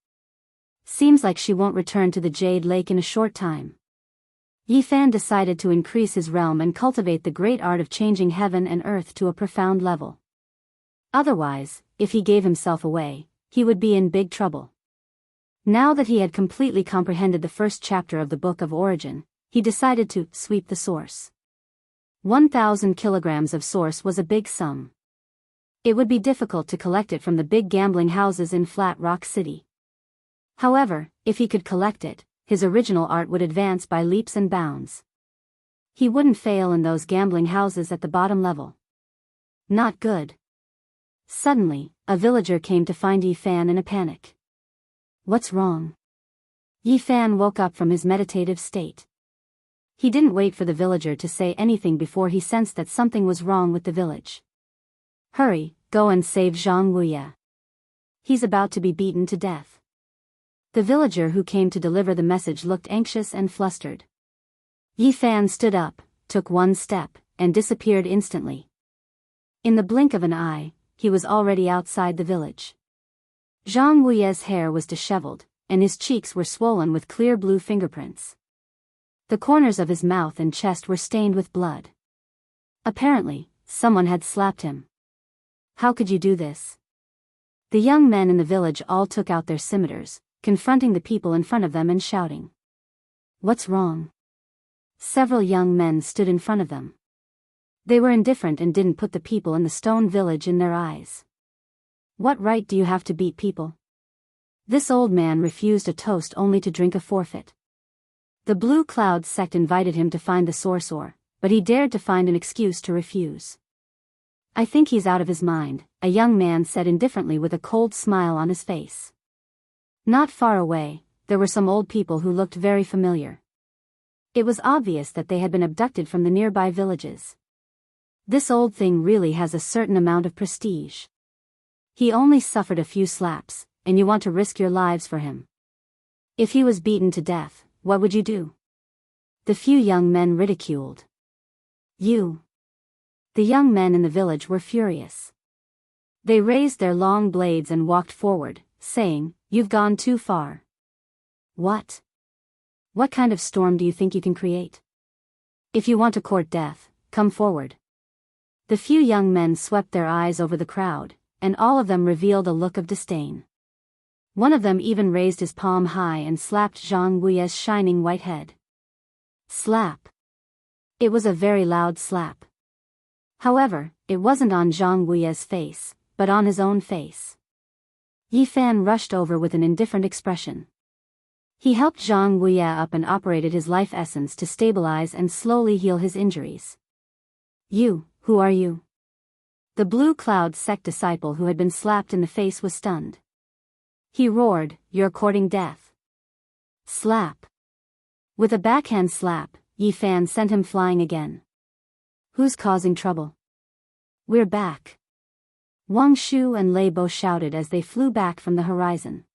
A: Seems like she won't return to the Jade Lake in a short time. Yi Fan decided to increase his realm and cultivate the great art of changing heaven and earth to a profound level. Otherwise, if he gave himself away, he would be in big trouble. Now that he had completely comprehended the first chapter of the Book of Origin, he decided to sweep the source. 1,000 kilograms of source was a big sum. It would be difficult to collect it from the big gambling houses in Flat Rock City. However, if he could collect it, his original art would advance by leaps and bounds. He wouldn't fail in those gambling houses at the bottom level. Not good. Suddenly, a villager came to find Yi Fan in a panic. What's wrong? Yi Fan woke up from his meditative state. He didn't wait for the villager to say anything before he sensed that something was wrong with the village. Hurry, go and save Zhang Wuye. He's about to be beaten to death. The villager who came to deliver the message looked anxious and flustered. Yi Fan stood up, took one step, and disappeared instantly. In the blink of an eye, he was already outside the village. Zhang Wuye's hair was disheveled, and his cheeks were swollen with clear blue fingerprints. The corners of his mouth and chest were stained with blood. Apparently, someone had slapped him. How could you do this? The young men in the village all took out their scimitars, confronting the people in front of them and shouting. What's wrong? Several young men stood in front of them. They were indifferent and didn't put the people in the stone village in their eyes. What right do you have to beat people? This old man refused a toast only to drink a forfeit. The Blue Cloud sect invited him to find the sorcerer, but he dared to find an excuse to refuse. I think he's out of his mind, a young man said indifferently with a cold smile on his face. Not far away, there were some old people who looked very familiar. It was obvious that they had been abducted from the nearby villages. This old thing really has a certain amount of prestige. He only suffered a few slaps, and you want to risk your lives for him. If he was beaten to death, what would you do? The few young men ridiculed. You. The young men in the village were furious. They raised their long blades and walked forward, saying, "You've gone too far." What? What kind of storm do you think you can create? If you want to court death, come forward. The few young men swept their eyes over the crowd, and all of them revealed a look of disdain. One of them even raised his palm high and slapped Zhang Wuye's shining white head. Slap. It was a very loud slap. However, it wasn't on Zhang Wuye's face, but on his own face. Yi Fan rushed over with an indifferent expression. He helped Zhang Wuye up and operated his life essence to stabilize and slowly heal his injuries. "You, who are you?" The Blue Cloud sect disciple who had been slapped in the face was stunned. He roared, "You're courting death." Slap. With a backhand slap, Yi Fan sent him flying again. "Who's causing trouble?" "We're back." Wang Shu and Lei Bo shouted as they flew back from the horizon.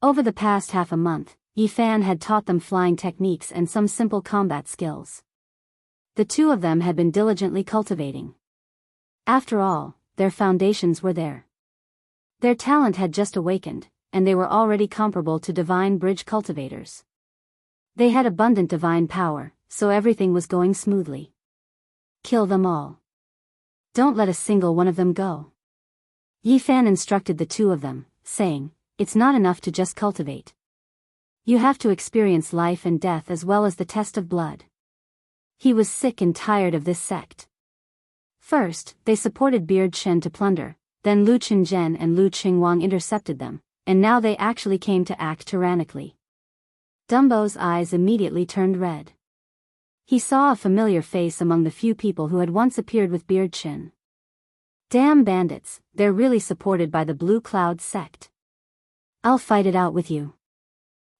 A: Over the past half a month, Yi Fan had taught them flying techniques and some simple combat skills. The two of them had been diligently cultivating. After all, their foundations were there. Their talent had just awakened, and they were already comparable to divine bridge cultivators. They had abundant divine power, so everything was going smoothly. Kill them all. Don't let a single one of them go. Yi Fan instructed the two of them, saying, "It's not enough to just cultivate. You have to experience life and death as well as the test of blood." He was sick and tired of this sect. First, they supported Beard Shen to plunder, then Lu Qingzhen and Lu Qingwang intercepted them, and now they actually came to act tyrannically. Dumbo's eyes immediately turned red. He saw a familiar face among the few people who had once appeared with Beard Shen. Damn bandits, they're really supported by the Blue Cloud sect. I'll fight it out with you.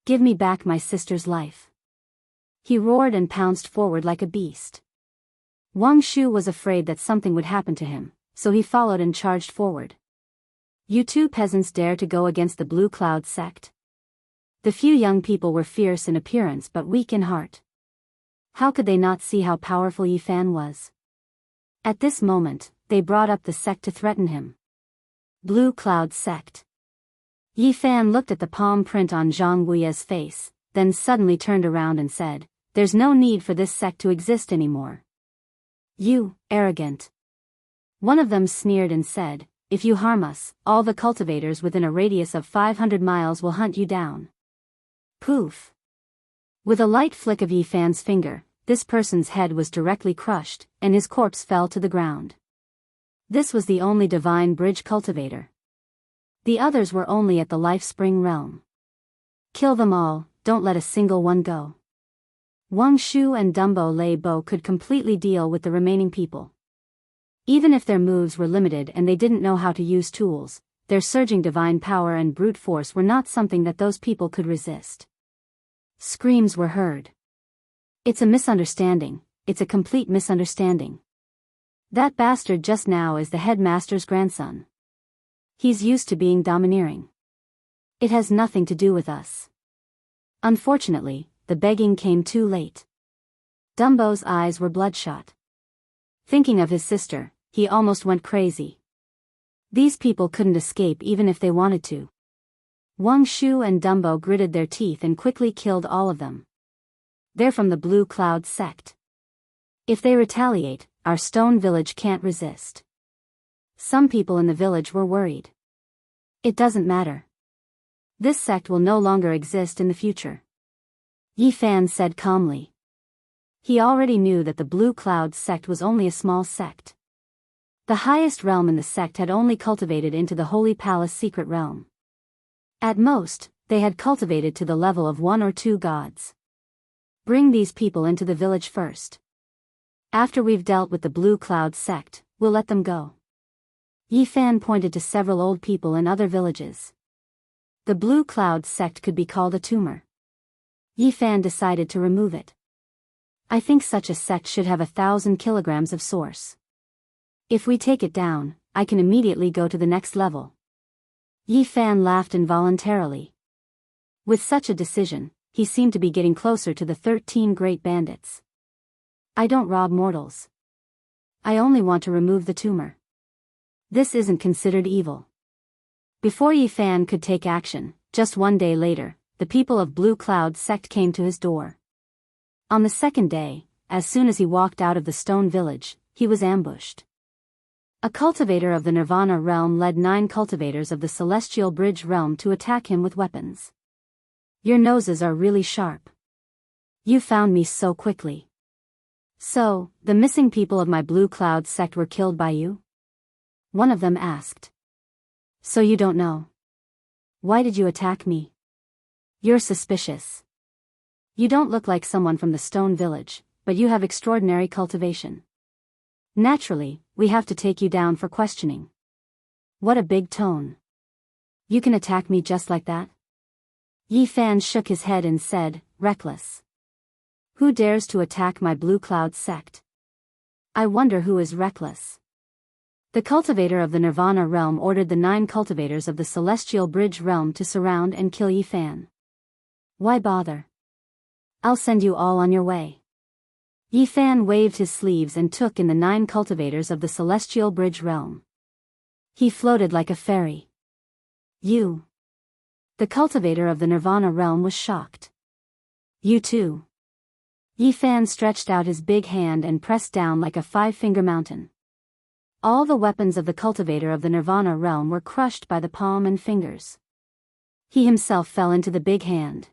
A: Give me back my sister's life. He roared and pounced forward like a beast. Wang Shu was afraid that something would happen to him, so he followed and charged forward. You two peasants dare to go against the Blue Cloud sect? The few young people were fierce in appearance but weak in heart. How could they not see how powerful Yi Fan was? At this moment, they brought up the sect to threaten him. Blue Cloud sect. Yi Fan looked at the palm print on Zhang Wuye's face, then suddenly turned around and said, "There's no need for this sect to exist anymore." You, arrogant. One of them sneered and said, "If you harm us, all the cultivators within a radius of 500 miles will hunt you down." Poof. With a light flick of Yi Fan's finger, this person's head was directly crushed, and his corpse fell to the ground. This was the only divine bridge cultivator. The others were only at the life spring realm. Kill them all, don't let a single one go. Wang Shu and Dumbo Lei Bo could completely deal with the remaining people. Even if their moves were limited and they didn't know how to use tools, their surging divine power and brute force were not something that those people could resist. Screams were heard. "It's a misunderstanding, it's a complete misunderstanding. That bastard just now is the headmaster's grandson. He's used to being domineering. It has nothing to do with us." Unfortunately, the begging came too late. Dumbo's eyes were bloodshot. Thinking of his sister, he almost went crazy. These people couldn't escape even if they wanted to. Wang Shu and Dumbo gritted their teeth and quickly killed all of them. They're from the Blue Cloud sect. If they retaliate, our stone village can't resist. Some people in the village were worried. It doesn't matter. This sect will no longer exist in the future. Yi Fan said calmly. He already knew that the Blue Cloud sect was only a small sect. The highest realm in the sect had only cultivated into the Holy Palace secret realm. At most, they had cultivated to the level of 1 or 2 gods. Bring these people into the village first. After we've dealt with the Blue Cloud sect, we'll let them go. Yi Fan pointed to several old people in other villages. The Blue Cloud sect could be called a tumor. Yi Fan decided to remove it. I think such a sect should have 1,000 kilograms of source. If we take it down, I can immediately go to the next level. Yi Fan laughed involuntarily. With such a decision, he seemed to be getting closer to the 13 great bandits. I don't rob mortals. I only want to remove the tumor. This isn't considered evil. Before Yi Fan could take action, just one day later, the people of Blue Cloud sect came to his door. On the second day, as soon as he walked out of the stone village, he was ambushed. A cultivator of the Nirvana realm led 9 cultivators of the Celestial Bridge realm to attack him with weapons. Your noses are really sharp. You found me so quickly. So, the missing people of my Blue Cloud sect were killed by you? One of them asked. So you don't know. Why did you attack me? You're suspicious. You don't look like someone from the stone village, but you have extraordinary cultivation. Naturally, we have to take you down for questioning. What a big tone. You can attack me just like that? Yi Fan shook his head and said, reckless. Who dares to attack my Blue Cloud sect? I wonder who is reckless. The cultivator of the Nirvana realm ordered the 9 cultivators of the Celestial Bridge realm to surround and kill Yi Fan. Why bother? I'll send you all on your way. Yi Fan waved his sleeves and took in the 9 cultivators of the Celestial Bridge realm. He floated like a fairy. You. The cultivator of the Nirvana realm was shocked. You too. Yi Fan stretched out his big hand and pressed down like a 5-finger mountain. All the weapons of the cultivator of the Nirvana realm were crushed by the palm and fingers. He himself fell into the big hand.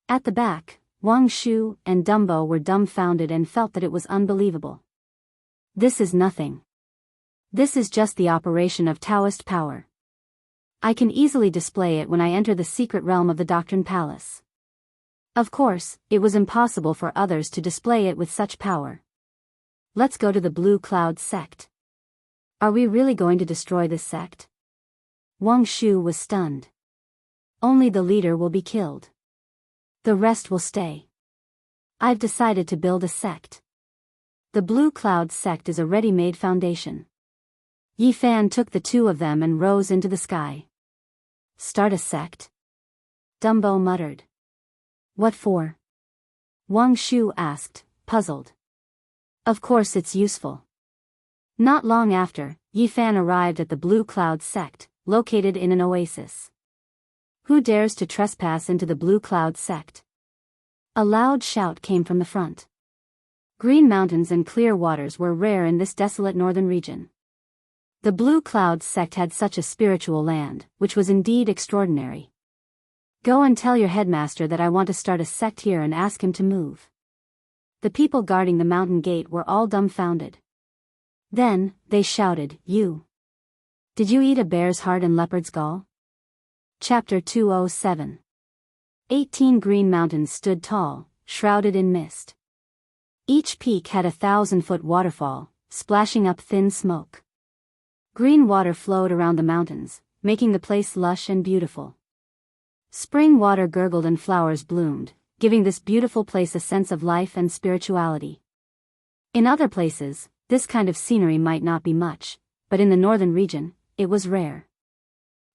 A: At the back, Wang Shu and Dumbo were dumbfounded and felt that it was unbelievable. This is nothing. This is just the operation of Taoist power. I can easily display it when I enter the secret realm of the Doctrine Palace. Of course, it was impossible for others to display it with such power. Let's go to the Blue Cloud sect. Are we really going to destroy this sect? Wang Shu was stunned. Only the leader will be killed. The rest will stay. I've decided to build a sect. The Blue Cloud sect is a ready-made foundation. Yi Fan took the 2 of them and rose into the sky. Start a sect? Dumbo muttered. What for? Wang Shu asked, puzzled. Of course it's useful. Not long after, Yi Fan arrived at the Blue Cloud sect, located in an oasis. Who dares to trespass into the Blue Cloud sect? A loud shout came from the front. Green mountains and clear waters were rare in this desolate northern region. The Blue Cloud sect had such a spiritual land, which was indeed extraordinary. Go and tell your headmaster that I want to start a sect here and ask him to move. The people guarding the mountain gate were all dumbfounded. Then, they shouted, You! Did you eat a bear's heart and leopard's gall? Chapter 207. 18 green mountains stood tall, shrouded in mist. Each peak had a 1,000-foot waterfall, splashing up thin smoke. Green water flowed around the mountains, making the place lush and beautiful. Spring water gurgled and flowers bloomed, giving this beautiful place a sense of life and spirituality. In other places, this kind of scenery might not be much, but in the northern region, it was rare.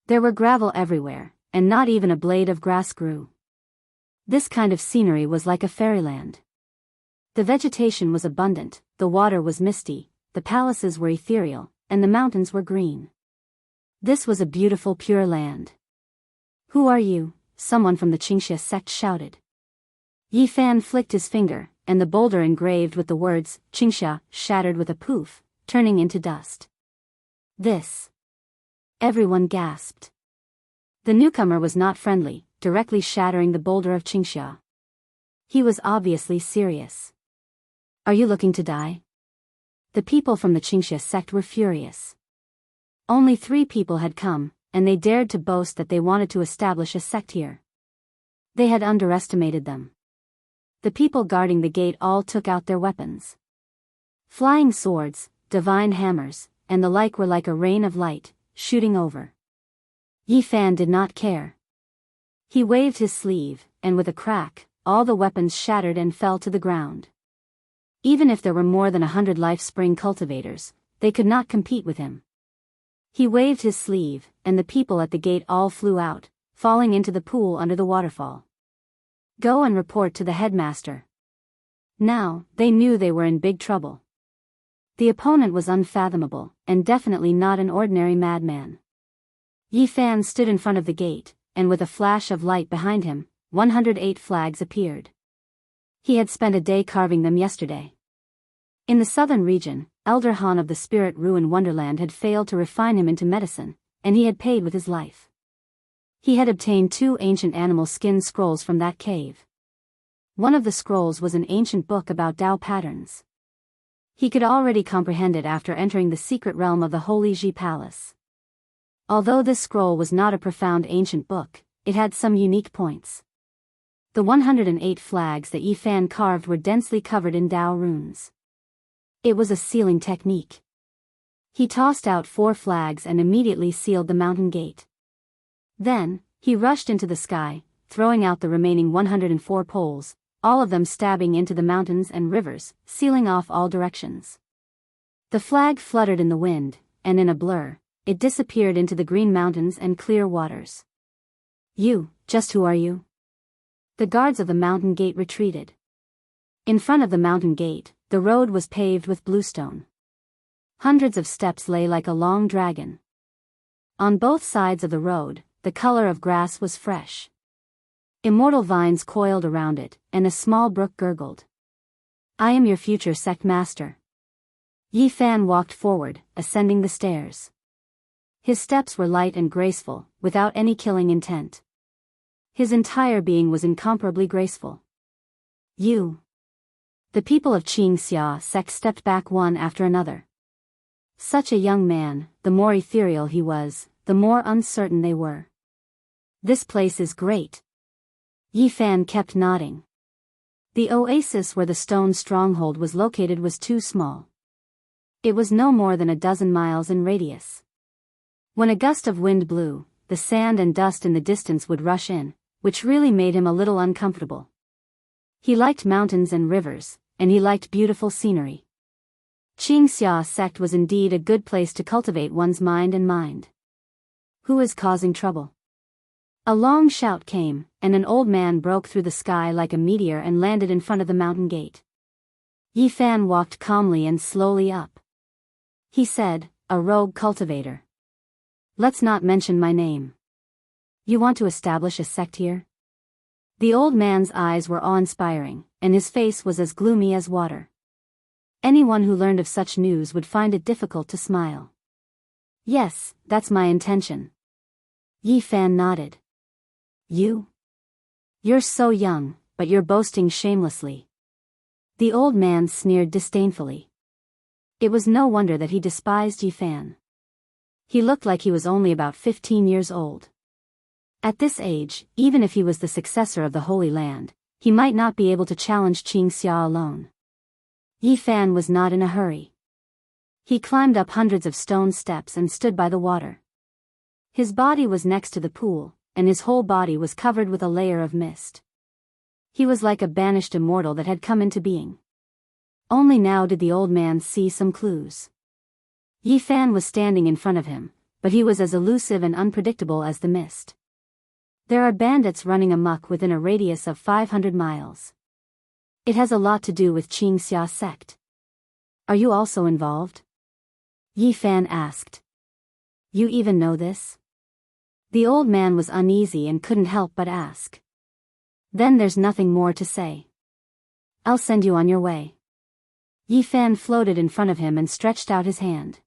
A: There were gravel everywhere, and not even a blade of grass grew. This kind of scenery was like a fairyland. The vegetation was abundant, the water was misty, the palaces were ethereal, and the mountains were green. This was a beautiful pure land. Who are you? Someone from the Qingxia sect shouted. Yi Fan flicked his finger, and the boulder engraved with the words, Qingxia, shattered with a poof, turning into dust. This. Everyone gasped. The newcomer was not friendly, directly shattering the boulder of Qingxia. He was obviously serious. Are you looking to die? The people from the Qingxia sect were furious. Only 3 people had come, and they dared to boast that they wanted to establish a sect here. They had underestimated them. The people guarding the gate all took out their weapons. Flying swords, divine hammers, and the like were like a rain of light, shooting over. Yi Fan did not care. He waved his sleeve, and with a crack, all the weapons shattered and fell to the ground. Even if there were more than 100 life spring cultivators, they could not compete with him. He waved his sleeve, and the people at the gate all flew out, falling into the pool under the waterfall. Go and report to the headmaster. Now, they knew they were in big trouble. The opponent was unfathomable, and definitely not an ordinary madman. Yi Fan stood in front of the gate, and with a flash of light behind him, 108 flags appeared. He had spent a day carving them yesterday. In the southern region, Elder Han of the Spirit Ruin Wonderland had failed to refine him into medicine, and he had paid with his life. He had obtained 2 ancient animal skin scrolls from that cave. One of the scrolls was an ancient book about Tao patterns. He could already comprehend it after entering the secret realm of the Holy Ji Palace. Although this scroll was not a profound ancient book, it had some unique points. The 108 flags that Yi Fan carved were densely covered in Tao runes. It was a sealing technique. He tossed out 4 flags and immediately sealed the mountain gate. Then, he rushed into the sky, throwing out the remaining 104 poles, all of them stabbing into the mountains and rivers, sealing off all directions. The flag fluttered in the wind, and in a blur, it disappeared into the green mountains and clear waters. "You, just who are you?" The guards of the mountain gate retreated. In front of the mountain gate, the road was paved with bluestone. Hundreds of steps lay like a long dragon. On both sides of the road, the color of grass was fresh. Immortal vines coiled around it, and a small brook gurgled. "I am your future sect master." Yi Fan walked forward, ascending the stairs. His steps were light and graceful, without any killing intent. His entire being was incomparably graceful. "You." The people of Qingxia sect stepped back one after another. Such a young man, the more ethereal he was, the more uncertain they were. "This place is great." Yi Fan kept nodding. The oasis where the stone stronghold was located was too small. It was no more than a dozen miles in radius. When a gust of wind blew, the sand and dust in the distance would rush in, which really made him a little uncomfortable. He liked mountains and rivers, and he liked beautiful scenery. Qingxia sect was indeed a good place to cultivate one's mind and mind. "Who is causing trouble?" A long shout came, and an old man broke through the sky like a meteor and landed in front of the mountain gate. Yi Fan walked calmly and slowly up. He said, "A rogue cultivator. Let's not mention my name. You want to establish a sect here?" The old man's eyes were awe-inspiring, and his face was as gloomy as water. Anyone who learned of such news would find it difficult to smile. "Yes, that's my intention." Yi Fan nodded. "You? You're so young, but you're boasting shamelessly." The old man sneered disdainfully. It was no wonder that he despised Yi Fan. He looked like he was only about 15 years old. At this age, even if he was the successor of the Holy Land, he might not be able to challenge Qingxia alone. Yi Fan was not in a hurry. He climbed up hundreds of stone steps and stood by the water. His body was next to the pool, and his whole body was covered with a layer of mist. He was like a banished immortal that had come into being. Only now did the old man see some clues. Yi Fan was standing in front of him, but he was as elusive and unpredictable as the mist. "There are bandits running amok within a radius of 500 miles. It has a lot to do with Qingxia sect. Are you also involved?" Yi Fan asked. "You even know this?" The old man was uneasy and couldn't help but ask. "Then there's nothing more to say. I'll send you on your way." Yi Fan floated in front of him and stretched out his hand.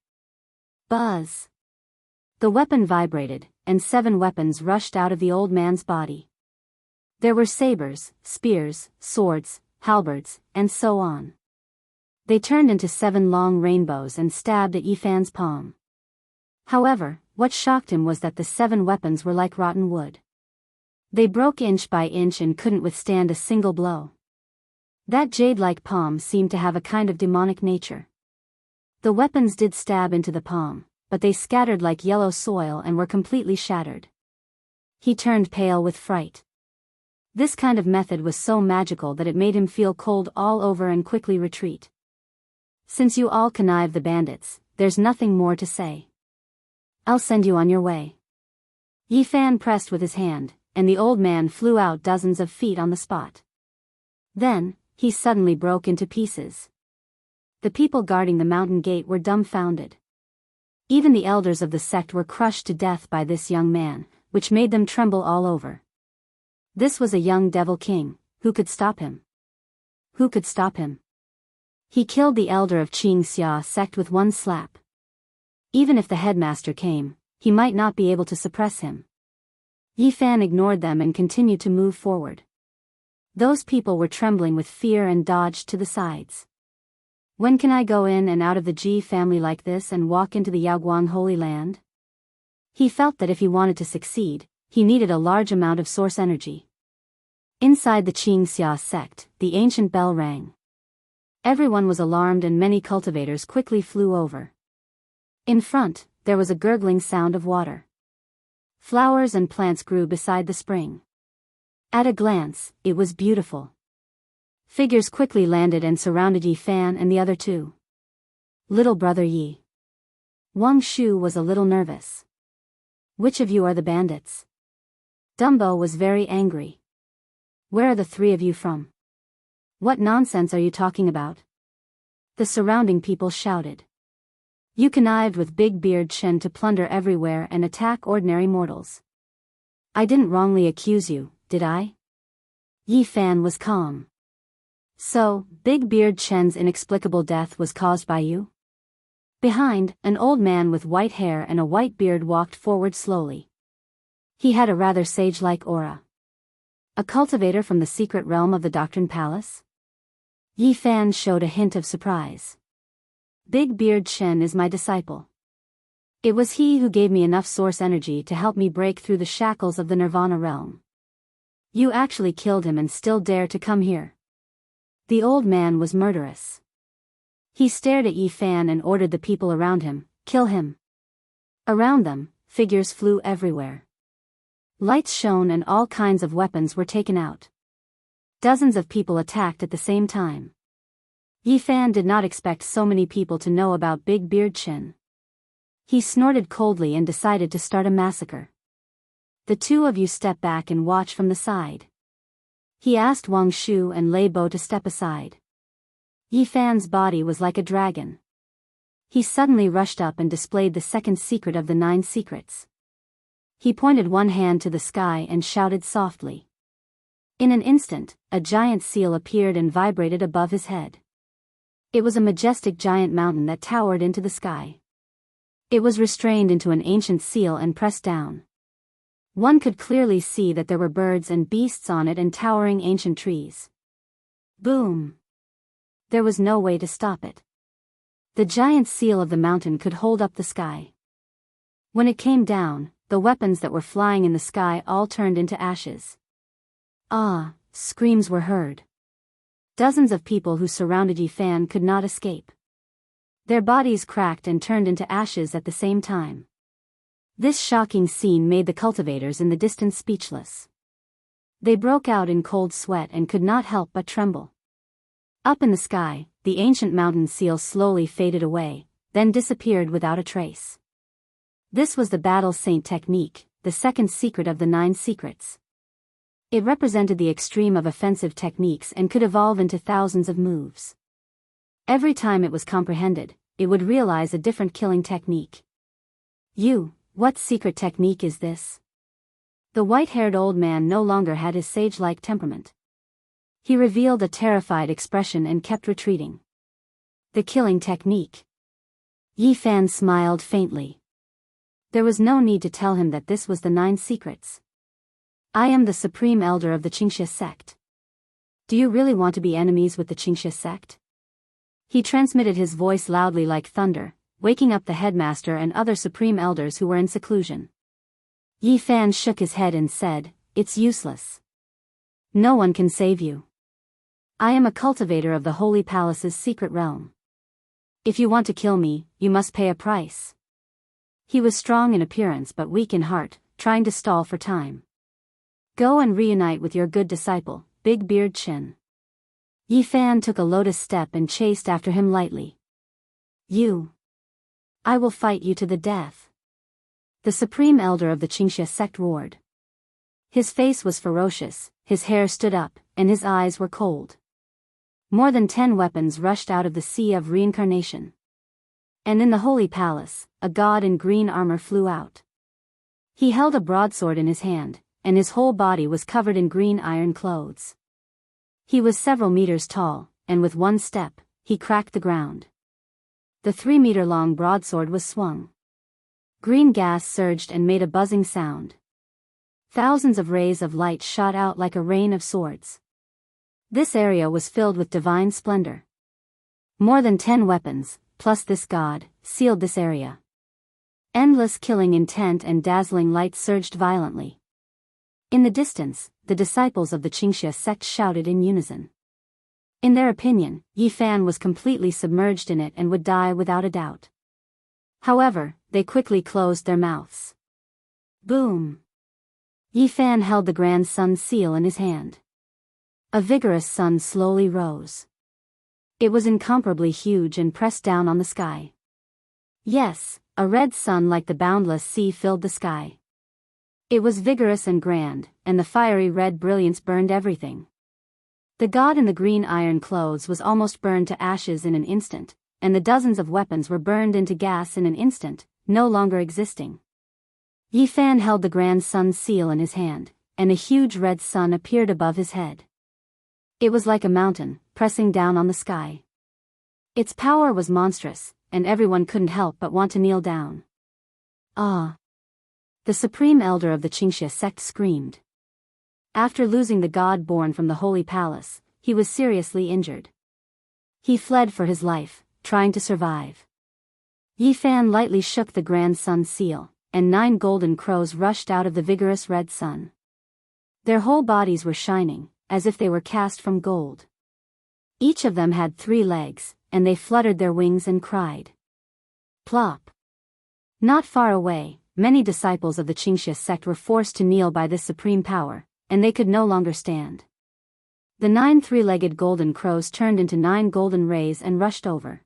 A: Buzz! The weapon vibrated, and 7 weapons rushed out of the old man's body. There were sabers, spears, swords, halberds, and so on. They turned into 7 long rainbows and stabbed at Yi Fan's palm. However, what shocked him was that the 7 weapons were like rotten wood. They broke inch by inch and couldn't withstand a single blow. That jade-like palm seemed to have a kind of demonic nature. The weapons did stab into the palm, but they scattered like yellow soil and were completely shattered. He turned pale with fright. This kind of method was so magical that it made him feel cold all over and quickly retreat. "Since you all connive the bandits, there's nothing more to say. I'll send you on your way." Yi Fan pressed with his hand, and the old man flew out dozens of feet on the spot. Then, he suddenly broke into pieces. The people guarding the mountain gate were dumbfounded. Even the elders of the sect were crushed to death by this young man, which made them tremble all over. This was a young devil king. Who could stop him? Who could stop him? He killed the elder of Qingxia sect with one slap. Even if the headmaster came, he might not be able to suppress him. Yi Fan ignored them and continued to move forward. Those people were trembling with fear and dodged to the sides. When can I go in and out of the Ji family like this and walk into the Yaoguang Holy Land? He felt that if he wanted to succeed, he needed a large amount of source energy. Inside the Qingxia sect, the ancient bell rang. Everyone was alarmed and many cultivators quickly flew over. In front, there was a gurgling sound of water. Flowers and plants grew beside the spring. At a glance, it was beautiful. Figures quickly landed and surrounded Yi Fan and the other two. Little brother Yi. Wang Shu was a little nervous. Which of you are the bandits? Dumbo was very angry. Where are the three of you from? What nonsense are you talking about? The surrounding people shouted. You connived with Big Beard Chen to plunder everywhere and attack ordinary mortals. I didn't wrongly accuse you, did I? Yi Fan was calm. So, Big Beard Chen's inexplicable death was caused by you? Behind, an old man with white hair and a white beard walked forward slowly. He had a rather sage-like aura. A cultivator from the secret realm of the Doctrine Palace? Yi Fan showed a hint of surprise. Big Beard Chen is my disciple. It was he who gave me enough source energy to help me break through the shackles of the Nirvana realm. You actually killed him and still dare to come here. The old man was murderous. He stared at Yi Fan and ordered the people around him, kill him. Around them, figures flew everywhere. Lights shone and all kinds of weapons were taken out. Dozens of people attacked at the same time. Yi Fan did not expect so many people to know about Big Beard Chen. He snorted coldly and decided to start a massacre. The two of you step back and watch from the side. He asked Wang Shu and Lei Bo to step aside. Yi Fan's body was like a dragon. He suddenly rushed up and displayed the second secret of the 9 secrets. He pointed one hand to the sky and shouted softly. In an instant, a giant seal appeared and vibrated above his head. It was a majestic giant mountain that towered into the sky. It was restrained into an ancient seal and pressed down. One could clearly see that there were birds and beasts on it and towering ancient trees. Boom! There was no way to stop it. The giant seal of the mountain could hold up the sky. When it came down, the weapons that were flying in the sky all turned into ashes. Ah! Screams were heard. Dozens of people who surrounded Yi Fan could not escape. Their bodies cracked and turned into ashes at the same time. This shocking scene made the cultivators in the distance speechless. They broke out in cold sweat and could not help but tremble. Up in the sky, the ancient mountain seal slowly faded away, then disappeared without a trace. This was the Battle Saint technique, the second secret of the 9 secrets. It represented the extreme of offensive techniques and could evolve into thousands of moves. Every time it was comprehended, it would realize a different killing technique. What secret technique is this? The white-haired old man no longer had his sage-like temperament. He revealed a terrified expression and kept retreating. The killing technique. Yi Fan smiled faintly. There was no need to tell him that this was the 9 secrets. I am the supreme elder of the Qingxia sect. Do you really want to be enemies with the Qingxia sect? He transmitted his voice loudly like thunder, waking up the headmaster and other supreme elders who were in seclusion. Yi Fan shook his head and said, "It's useless. No one can save you. I am a cultivator of the Holy Palace's secret realm. If you want to kill me, you must pay a price." He was strong in appearance but weak in heart, trying to stall for time. Go and reunite with your good disciple, Big Beard Chen. Yi Fan took a lotus step and chased after him lightly. I will fight you to the death. The supreme elder of the Qingxia sect roared. His face was ferocious, his hair stood up, and his eyes were cold. More than 10 weapons rushed out of the sea of reincarnation. And in the holy palace, a god in green armor flew out. He held a broadsword in his hand, and his whole body was covered in green iron clothes. He was several meters tall, and with one step, he cracked the ground. The 3-meter-long broadsword was swung. Green gas surged and made a buzzing sound. Thousands of rays of light shot out like a rain of swords. This area was filled with divine splendor. More than 10 weapons, plus this god, sealed this area. Endless killing intent and dazzling light surged violently. In the distance, the disciples of the Qingxia sect shouted in unison. In their opinion, Yi Fan was completely submerged in it and would die without a doubt. However, they quickly closed their mouths. Boom! Yi Fan held the Grand Sun seal in his hand. A vigorous sun slowly rose. It was incomparably huge and pressed down on the sky. Yes, a red sun like the boundless sea filled the sky. It was vigorous and grand, and the fiery red brilliance burned everything. The god in the green iron clothes was almost burned to ashes in an instant, and the dozens of weapons were burned into gas in an instant, no longer existing. Yi Fan held the Grand Sun seal in his hand, and a huge red sun appeared above his head. It was like a mountain, pressing down on the sky. Its power was monstrous, and everyone couldn't help but want to kneel down. Ah! The supreme elder of the Qingxia sect screamed. After losing the god born from the holy palace, he was seriously injured. He fled for his life, trying to survive. Yi Fan lightly shook the Grand Sun seal, and 9 golden crows rushed out of the vigorous red sun. Their whole bodies were shining, as if they were cast from gold. Each of them had 3 legs, and they fluttered their wings and cried. Plop! Not far away, many disciples of the Qingxia sect were forced to kneel by this supreme power, and they could no longer stand. The 9 3-legged golden crows turned into 9 golden rays and rushed over.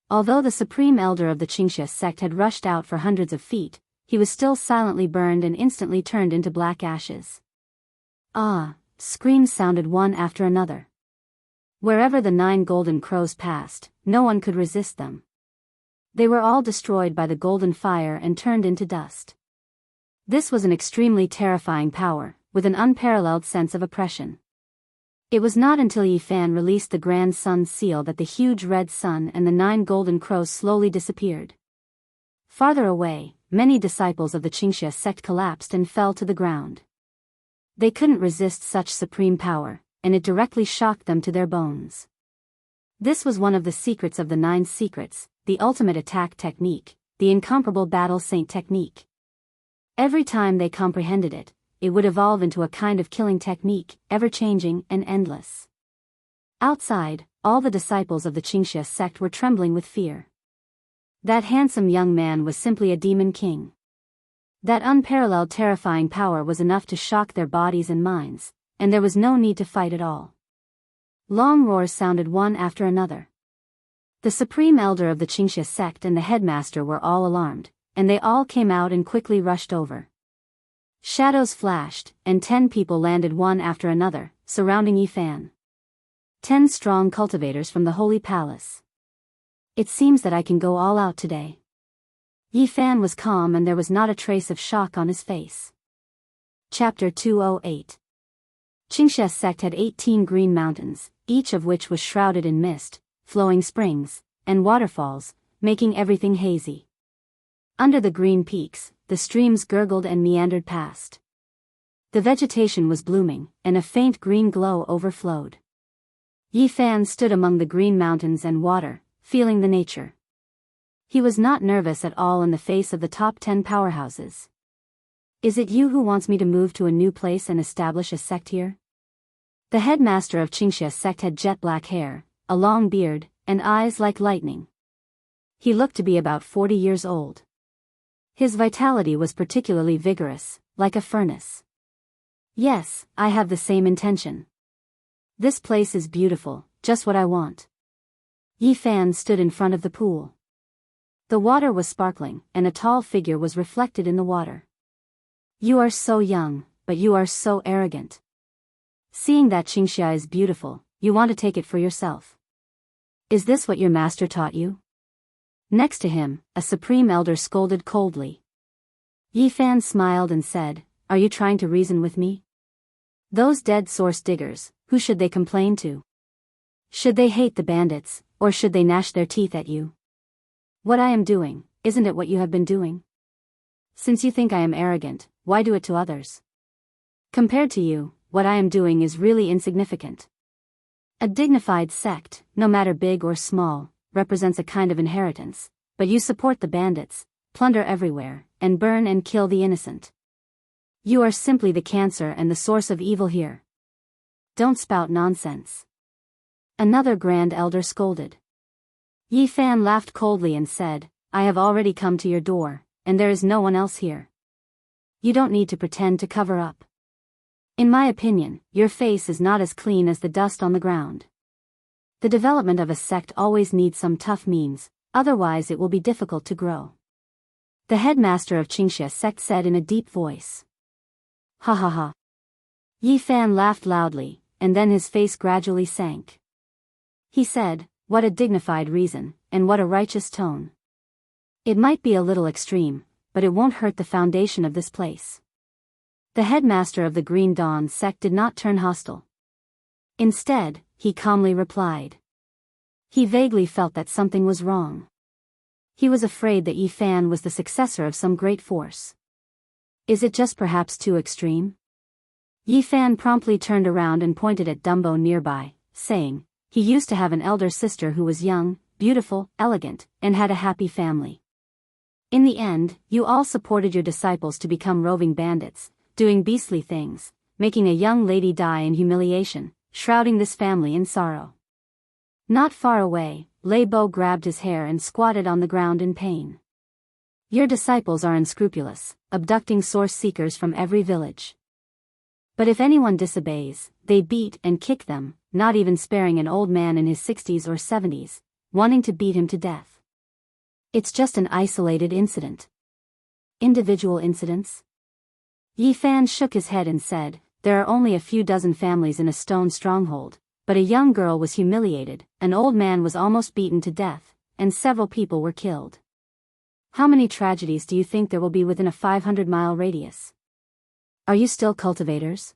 A: Although the supreme elder of the Qingxia sect had rushed out for hundreds of feet, he was still silently burned and instantly turned into black ashes. Ah! Screams sounded one after another. Wherever the 9 golden crows passed, no one could resist them. They were all destroyed by the golden fire and turned into dust. This was an extremely terrifying power, with an unparalleled sense of oppression. It was not until Yi Fan released the Grand Sun seal that the huge red sun and the 9 golden crows slowly disappeared. Farther away, many disciples of the Qingxia sect collapsed and fell to the ground. They couldn't resist such supreme power, and it directly shocked them to their bones. This was one of the secrets of the 9 secrets, the ultimate attack technique, the incomparable battle saint technique. Every time they comprehended it, it would evolve into a kind of killing technique, ever-changing and endless. Outside, all the disciples of the Qingxia sect were trembling with fear. That handsome young man was simply a demon king. That unparalleled terrifying power was enough to shock their bodies and minds, and there was no need to fight at all. Long roars sounded one after another. The supreme elder of the Qingxia sect and the headmaster were all alarmed, and they all came out and quickly rushed over. Shadows flashed, and 10 people landed one after another, surrounding Yi Fan. 10 strong cultivators from the holy palace. It seems that I can go all out today. Yi Fan was calm and there was not a trace of shock on his face. Chapter 208. Qingxia sect had 18 green mountains, each of which was shrouded in mist, flowing springs, and waterfalls, making everything hazy. Under the green peaks, the streams gurgled and meandered past. The vegetation was blooming, and a faint green glow overflowed. Yi Fan stood among the green mountains and water, feeling the nature. He was not nervous at all in the face of the top 10 powerhouses. Is it you who wants me to move to a new place and establish a sect here? The headmaster of Qingxia sect had jet black hair, a long beard, and eyes like lightning. He looked to be about 40 years old. His vitality was particularly vigorous, like a furnace. Yes, I have the same intention. This place is beautiful, just what I want. Yi Fan stood in front of the pool. The water was sparkling, and a tall figure was reflected in the water. You are so young, but you are so arrogant. Seeing that Qingxia is beautiful, you want to take it for yourself. Is this what your master taught you? Next to him, a supreme elder scolded coldly. Yi Fan smiled and said, "Are you trying to reason with me? Those dead source diggers, who should they complain to? Should they hate the bandits, or should they gnash their teeth at you? What I am doing, isn't it what you have been doing? Since you think I am arrogant, why do it to others? Compared to you, what I am doing is really insignificant. A dignified sect, no matter big or small, represents a kind of inheritance, but you support the bandits, plunder everywhere, and burn and kill the innocent. You are simply the cancer and the source of evil here. Don't spout nonsense." Another grand elder scolded. Yi Fan laughed coldly and said, "I have already come to your door, and there is no one else here. You don't need to pretend to cover up. In my opinion, your face is not as clean as the dust on the ground. The development of a sect always needs some tough means, otherwise it will be difficult to grow." The headmaster of Qingxia sect said in a deep voice. "Ha ha ha." Yi Fan laughed loudly, and then his face gradually sank. He said, "What a dignified reason, and what a righteous tone. It might be a little extreme, but it won't hurt the foundation of this place." The headmaster of the Green Dawn sect did not turn hostile. Instead, he calmly replied. He vaguely felt that something was wrong. He was afraid that Yi Fan was the successor of some great force. Is it just perhaps too extreme? Yi Fan promptly turned around and pointed at Dumbo nearby, saying, "He used to have an elder sister who was young, beautiful, elegant, and had a happy family. In the end, you all supported your disciples to become roving bandits, doing beastly things, making a young lady die in humiliation, shrouding this family in sorrow." Not far away, Lei Bo grabbed his hair and squatted on the ground in pain. "Your disciples are unscrupulous, abducting source seekers from every village. But if anyone disobeys, they beat and kick them, not even sparing an old man in his 60s or 70s, wanting to beat him to death. It's just an isolated incident." Individual incidents? Yi Fan shook his head and said, "There are only a few dozen families in a stone stronghold, but a young girl was humiliated, an old man was almost beaten to death, and several people were killed. How many tragedies do you think there will be within a 500-mile radius? Are you still cultivators?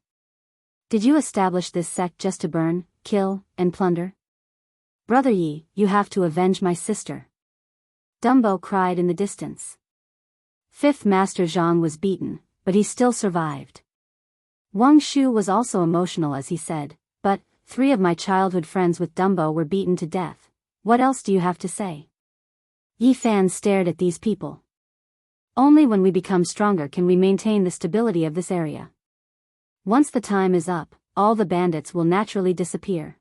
A: Did you establish this sect just to burn, kill, and plunder? Brother Yi, you have to avenge my sister." Dumbo cried in the distance. Fifth Master Zhang was beaten, but he still survived. Wang Shu was also emotional as he said, "But 3 of my childhood friends with Dumbo were beaten to death. What else do you have to say?" Yi Fan stared at these people. "Only when we become stronger can we maintain the stability of this area. Once the time is up, all the bandits will naturally disappear."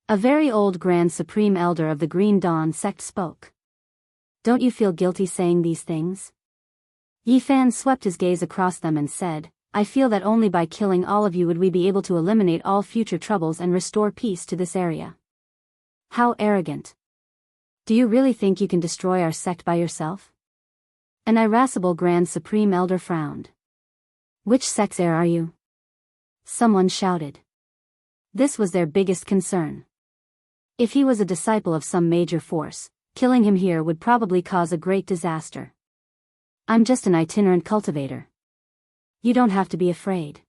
A: A very old Grand Supreme Elder of the Green Dawn sect spoke. "Don't you feel guilty saying these things?" Yi Fan swept his gaze across them and said, "I feel that only by killing all of you would we be able to eliminate all future troubles and restore peace to this area." "How arrogant. Do you really think you can destroy our sect by yourself?" An irascible Grand Supreme Elder frowned. "Which sect's heir are you?" Someone shouted. This was their biggest concern. If he was a disciple of some major force, killing him here would probably cause a great disaster. "I'm just an itinerant cultivator. You don't have to be afraid."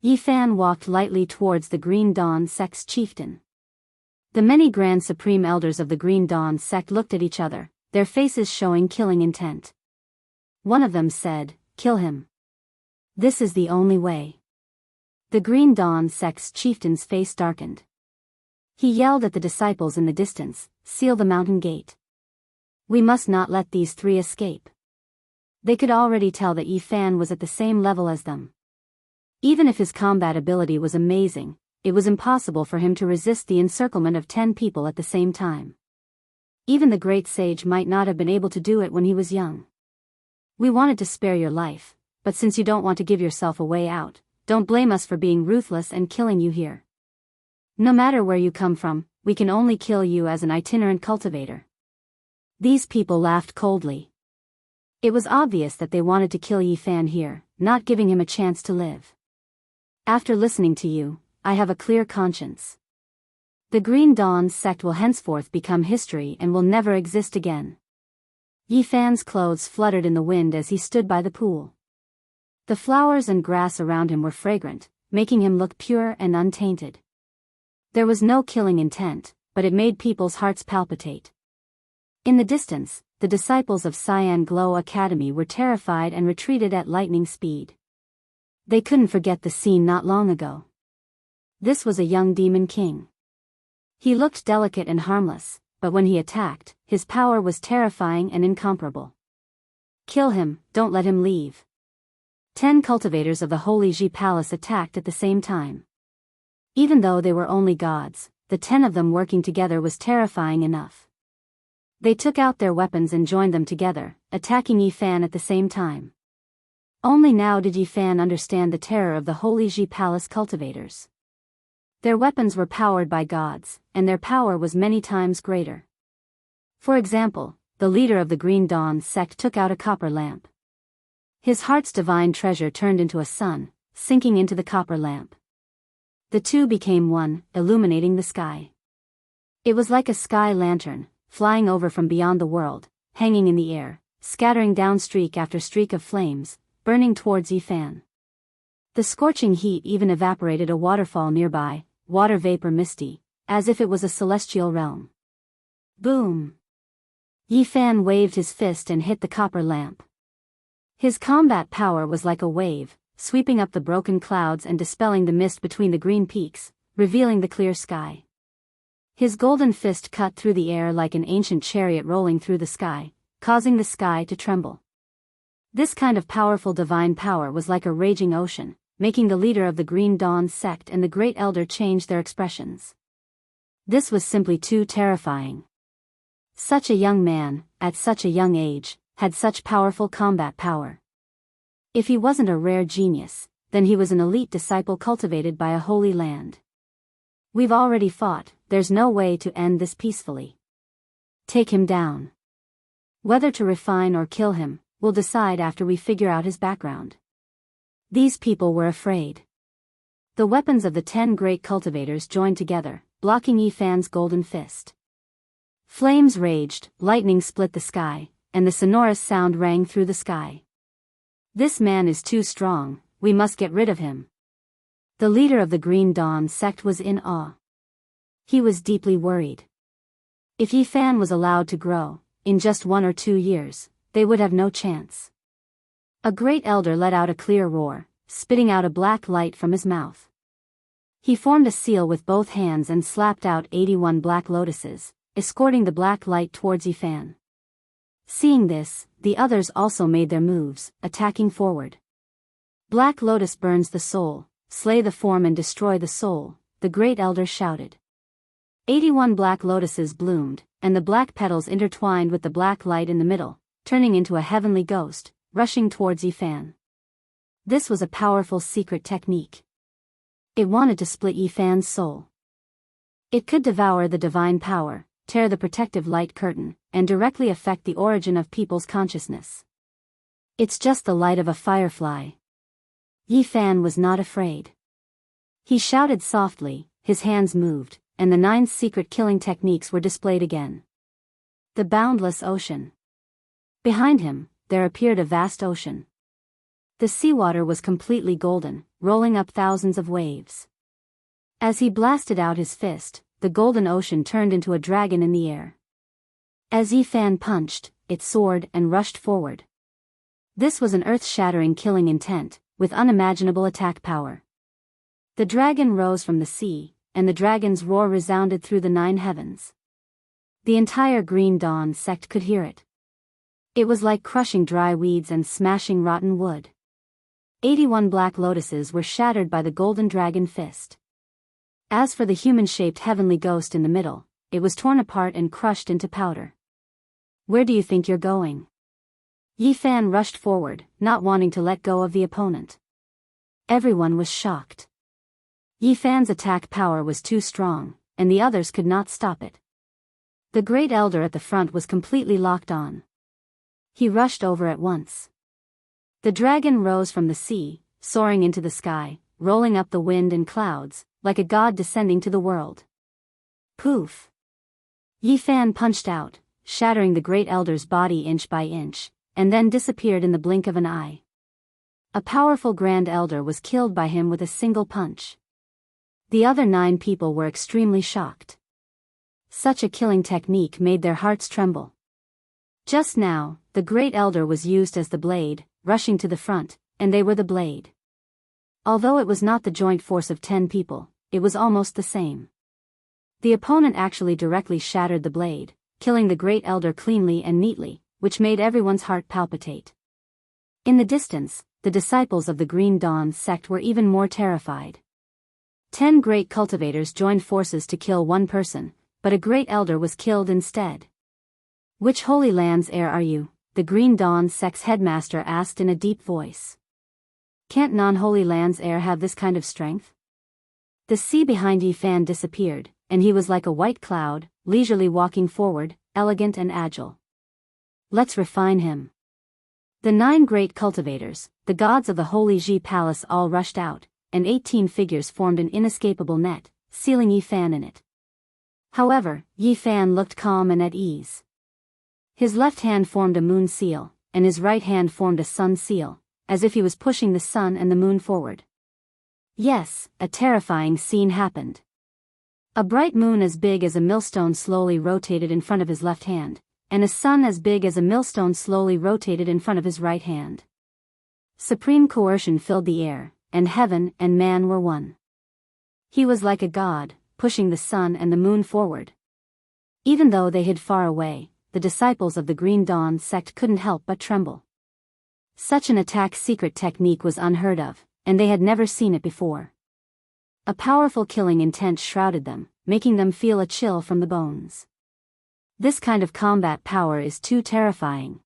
A: Yi Fan walked lightly towards the Green Dawn sect's chieftain. The many Grand Supreme Elders of the Green Dawn sect looked at each other, their faces showing killing intent. One of them said, "Kill him. This is the only way." The Green Dawn sect's chieftain's face darkened. He yelled at the disciples in the distance, "Seal the mountain gate. We must not let these 3 escape." They could already tell that Yi Fan was at the same level as them. Even if his combat ability was amazing, it was impossible for him to resist the encirclement of 10 people at the same time. Even the great sage might not have been able to do it when he was young. "We wanted to spare your life, but since you don't want to give yourself a way out, don't blame us for being ruthless and killing you here. No matter where you come from, we can only kill you as an itinerant cultivator." These people laughed coldly. It was obvious that they wanted to kill Yi Fan here, not giving him a chance to live. "After listening to you, I have a clear conscience. The Green Dawn sect will henceforth become history and will never exist again. Yi Fan's clothes fluttered in the wind as he stood by the pool. The flowers and grass around him were fragrant, making him look pure and untainted. There was no killing intent, but it made people's hearts palpitate. In the distance, the disciples of Cyan Glow Academy were terrified and retreated at lightning speed. They couldn't forget the scene not long ago. This was a young demon king. He looked delicate and harmless, but when he attacked, his power was terrifying and incomparable. Kill him, don't let him leave. 10 cultivators of the Holy Ji Palace attacked at the same time. Even though they were only gods, the 10 of them working together was terrifying enough. They took out their weapons and joined them together, attacking Yi Fan at the same time. Only now did Yi Fan understand the terror of the Holy Ji Palace cultivators. Their weapons were powered by gods, and their power was many times greater. For example, the leader of the Green Dawn sect took out a copper lamp. His heart's divine treasure turned into a sun, sinking into the copper lamp. The two became one, illuminating the sky. It was like a sky lantern, flying over from beyond the world, hanging in the air, scattering down streak after streak of flames, burning towards Yi Fan. The scorching heat even evaporated a waterfall nearby, water vapor misty, as if it was a celestial realm. Boom! Yi Fan waved his fist and hit the copper lamp. His combat power was like a wave, sweeping up the broken clouds and dispelling the mist between the green peaks, revealing the clear sky. His golden fist cut through the air like an ancient chariot rolling through the sky, causing the sky to tremble. This kind of powerful divine power was like a raging ocean, making the leader of the Green Dawn sect and the Great Elder change their expressions. This was simply too terrifying. Such a young man, at such a young age, had such powerful combat power. If he wasn't a rare genius, then he was an elite disciple cultivated by a holy land. We've already fought, there's no way to end this peacefully. Take him down. Whether to refine or kill him, we'll decide after we figure out his background. These people were afraid. The weapons of the 10 great cultivators joined together, blocking Yi Fan's golden fist. Flames raged, lightning split the sky, and the sonorous sound rang through the sky. This man is too strong, we must get rid of him. The leader of the Green Dawn sect was in awe. He was deeply worried. If Yi Fan was allowed to grow, in just 1 or 2 years, they would have no chance. A great elder let out a clear roar, spitting out a black light from his mouth. He formed a seal with both hands and slapped out 81 black lotuses, escorting the black light towards Yi Fan. Seeing this, the others also made their moves, attacking forward. Black Lotus burns the soul, slay the form and destroy the soul, the great elder shouted. 81 black lotuses bloomed, and the black petals intertwined with the black light in the middle, turning into a heavenly ghost, rushing towards Yi Fan. This was a powerful secret technique. It wanted to split Yi Fan's soul. It could devour the divine power, tear the protective light curtain, and directly affect the origin of people's consciousness. It's just the light of a firefly. Yi Fan was not afraid. He shouted softly, his hands moved, and the 9 secret killing techniques were displayed again. The boundless ocean. Behind him, there appeared a vast ocean. The seawater was completely golden, rolling up thousands of waves. As he blasted out his fist, the golden ocean turned into a dragon in the air. As Yi Fan punched, it soared and rushed forward. This was an earth-shattering killing intent, with unimaginable attack power. The dragon rose from the sea, and the dragon's roar resounded through the 9 heavens. The entire Green Dawn sect could hear it. It was like crushing dry weeds and smashing rotten wood. 81 black lotuses were shattered by the golden dragon fist. As for the human-shaped heavenly ghost in the middle, it was torn apart and crushed into powder. Where do you think you're going? Yi Fan rushed forward, not wanting to let go of the opponent. Everyone was shocked. Yi Fan's attack power was too strong, and the others could not stop it. The great elder at the front was completely locked on. He rushed over at once. The dragon rose from the sea, soaring into the sky, rolling up the wind and clouds, like a god descending to the world. Poof! Yi Fan punched out, shattering the Great Elder's body inch by inch, and then disappeared in the blink of an eye. A powerful Grand Elder was killed by him with a single punch. The other 9 people were extremely shocked. Such a killing technique made their hearts tremble. Just now, the Great Elder was used as the blade, rushing to the front, and they were the blade. Although it was not the joint force of 10 people, it was almost the same. The opponent actually directly shattered the blade, killing the Great Elder cleanly and neatly, which made everyone's heart palpitate. In the distance, the disciples of the Green Dawn sect were even more terrified. 10 great cultivators joined forces to kill one person, but a Great Elder was killed instead. "Which Holy Land's heir are you?" the Green Dawn sect's headmaster asked in a deep voice. "Can't non-Holy Land's heir have this kind of strength?" The sea behind Yi Fan disappeared, and he was like a white cloud, leisurely walking forward, elegant and agile. "Let's refine him." The 9 great cultivators, the gods of the Holy Ji Palace, all rushed out, and 18 figures formed an inescapable net, sealing Yi Fan in it. However, Yi Fan looked calm and at ease. His left hand formed a moon seal, and his right hand formed a sun seal, as if he was pushing the sun and the moon forward. Yes, a terrifying scene happened. A bright moon as big as a millstone slowly rotated in front of his left hand, and a sun as big as a millstone slowly rotated in front of his right hand. Supreme coercion filled the air, and heaven and man were one. He was like a god, pushing the sun and the moon forward. Even though they hid far away, the disciples of the Green Dawn sect couldn't help but tremble. Such an attack secret technique was unheard of, and they had never seen it before. A powerful killing intent shrouded them, making them feel a chill from the bones. This kind of combat power is too terrifying.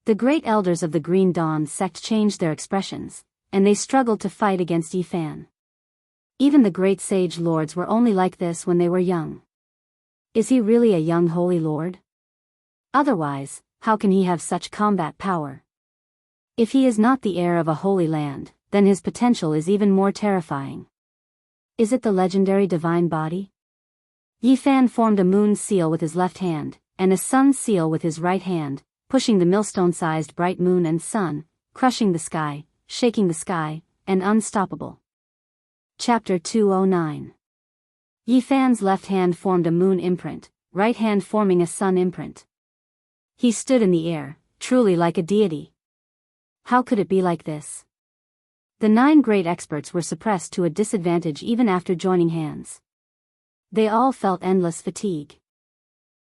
A: The great elders of the Green Dawn sect changed their expressions, and they struggled to fight against Yi Fan. Even the great sage lords were only like this when they were young. Is he really a young holy lord? Otherwise, how can he have such combat power? If he is not the heir of a holy land, then his potential is even more terrifying. Is it the legendary divine body? Yi Fan formed a moon seal with his left hand, and a sun seal with his right hand, pushing the millstone-sized bright moon and sun, crushing the sky, shaking the sky, and unstoppable. Chapter 209. Yi Fan's left hand formed a moon imprint, right hand forming a sun imprint. He stood in the air, truly like a deity. How could it be like this? The 9 great experts were suppressed to a disadvantage even after joining hands. They all felt endless fatigue.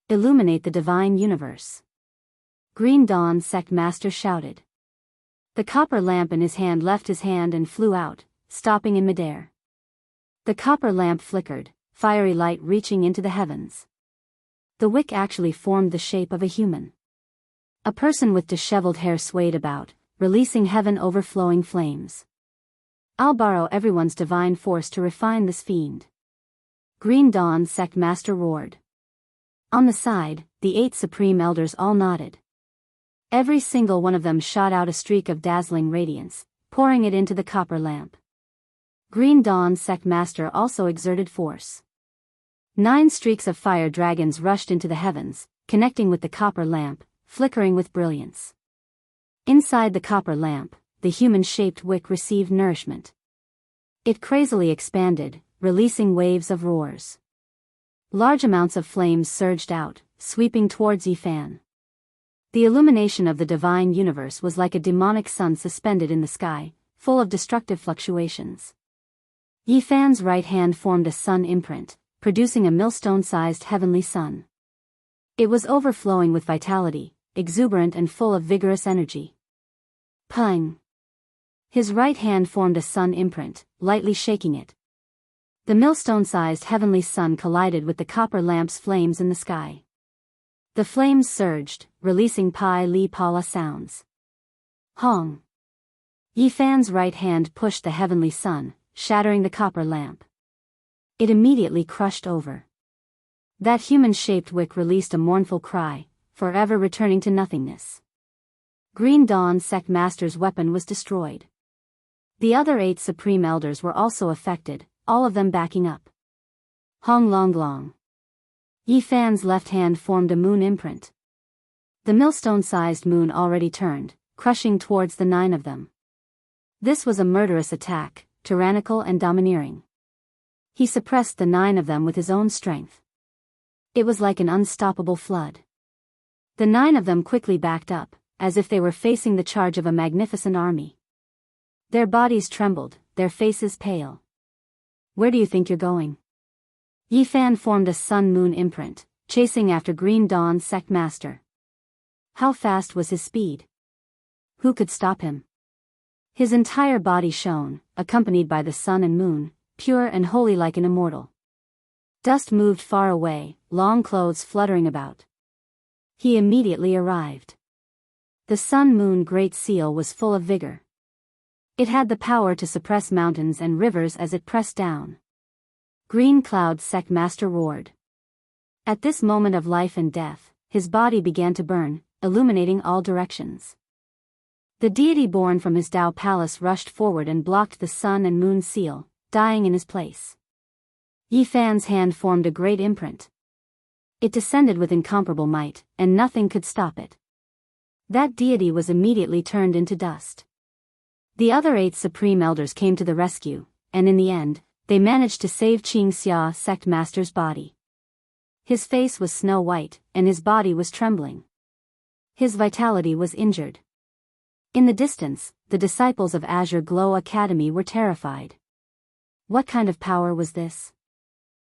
A: Illuminate the divine universe. Green Dawn sect master shouted. The copper lamp in his hand left his hand and flew out, stopping in midair. The copper lamp flickered, fiery light reaching into the heavens. The wick actually formed the shape of a human. A person with disheveled hair swayed about, releasing heaven overflowing flames. I'll borrow everyone's divine force to refine this fiend. Green Dawn sect master roared. On the side, the 8 supreme elders all nodded. Every single one of them shot out a streak of dazzling radiance, pouring it into the copper lamp. Green Dawn sect master also exerted force. 9 streaks of fire dragons rushed into the heavens, connecting with the copper lamp, flickering with brilliance. Inside the copper lamp, the human-shaped wick received nourishment. It crazily expanded, releasing waves of roars. Large amounts of flames surged out, sweeping towards Yi Fan. The illumination of the divine universe was like a demonic sun suspended in the sky, full of destructive fluctuations. Yi Fan's right hand formed a sun imprint, producing a millstone-sized heavenly sun. It was overflowing with vitality, exuberant and full of vigorous energy. Pung! His right hand formed a sun imprint, lightly shaking it. The millstone-sized heavenly sun collided with the copper lamp's flames in the sky. The flames surged, releasing Pi Li Pala sounds. Hong! Yi Fan's right hand pushed the heavenly sun, shattering the copper lamp. It immediately crushed over. That human-shaped wick released a mournful cry, forever returning to nothingness. Green Dawn sect master's weapon was destroyed. The other 8 supreme elders were also affected, all of them backing up. Hong Long Long. Yi Fan's left hand formed a moon imprint. The millstone-sized moon already turned, crushing towards the 9 of them. This was a murderous attack, tyrannical and domineering. He suppressed the 9 of them with his own strength. It was like an unstoppable flood. The 9 of them quickly backed up, as if they were facing the charge of a magnificent army. Their bodies trembled, their faces pale. Where do you think you're going? Yi Fan formed a sun-moon imprint, chasing after Green Dawn's sect master. How fast was his speed? Who could stop him? His entire body shone, accompanied by the sun and moon, pure and holy like an immortal. Dust moved far away, long clothes fluttering about. He immediately arrived. The sun-moon great seal was full of vigor. It had the power to suppress mountains and rivers as it pressed down. Green Cloud's sect master roared. At this moment of life and death, his body began to burn, illuminating all directions. The deity born from his Tao palace rushed forward and blocked the sun and moon seal, dying in his place. Yi Fan's hand formed a great imprint. It descended with incomparable might, and nothing could stop it. That deity was immediately turned into dust. The other 8 supreme elders came to the rescue, and in the end, they managed to save Qing Xia sect master's body. His face was snow white, and his body was trembling. His vitality was injured. In the distance, the disciples of Azure Glow Academy were terrified. What kind of power was this?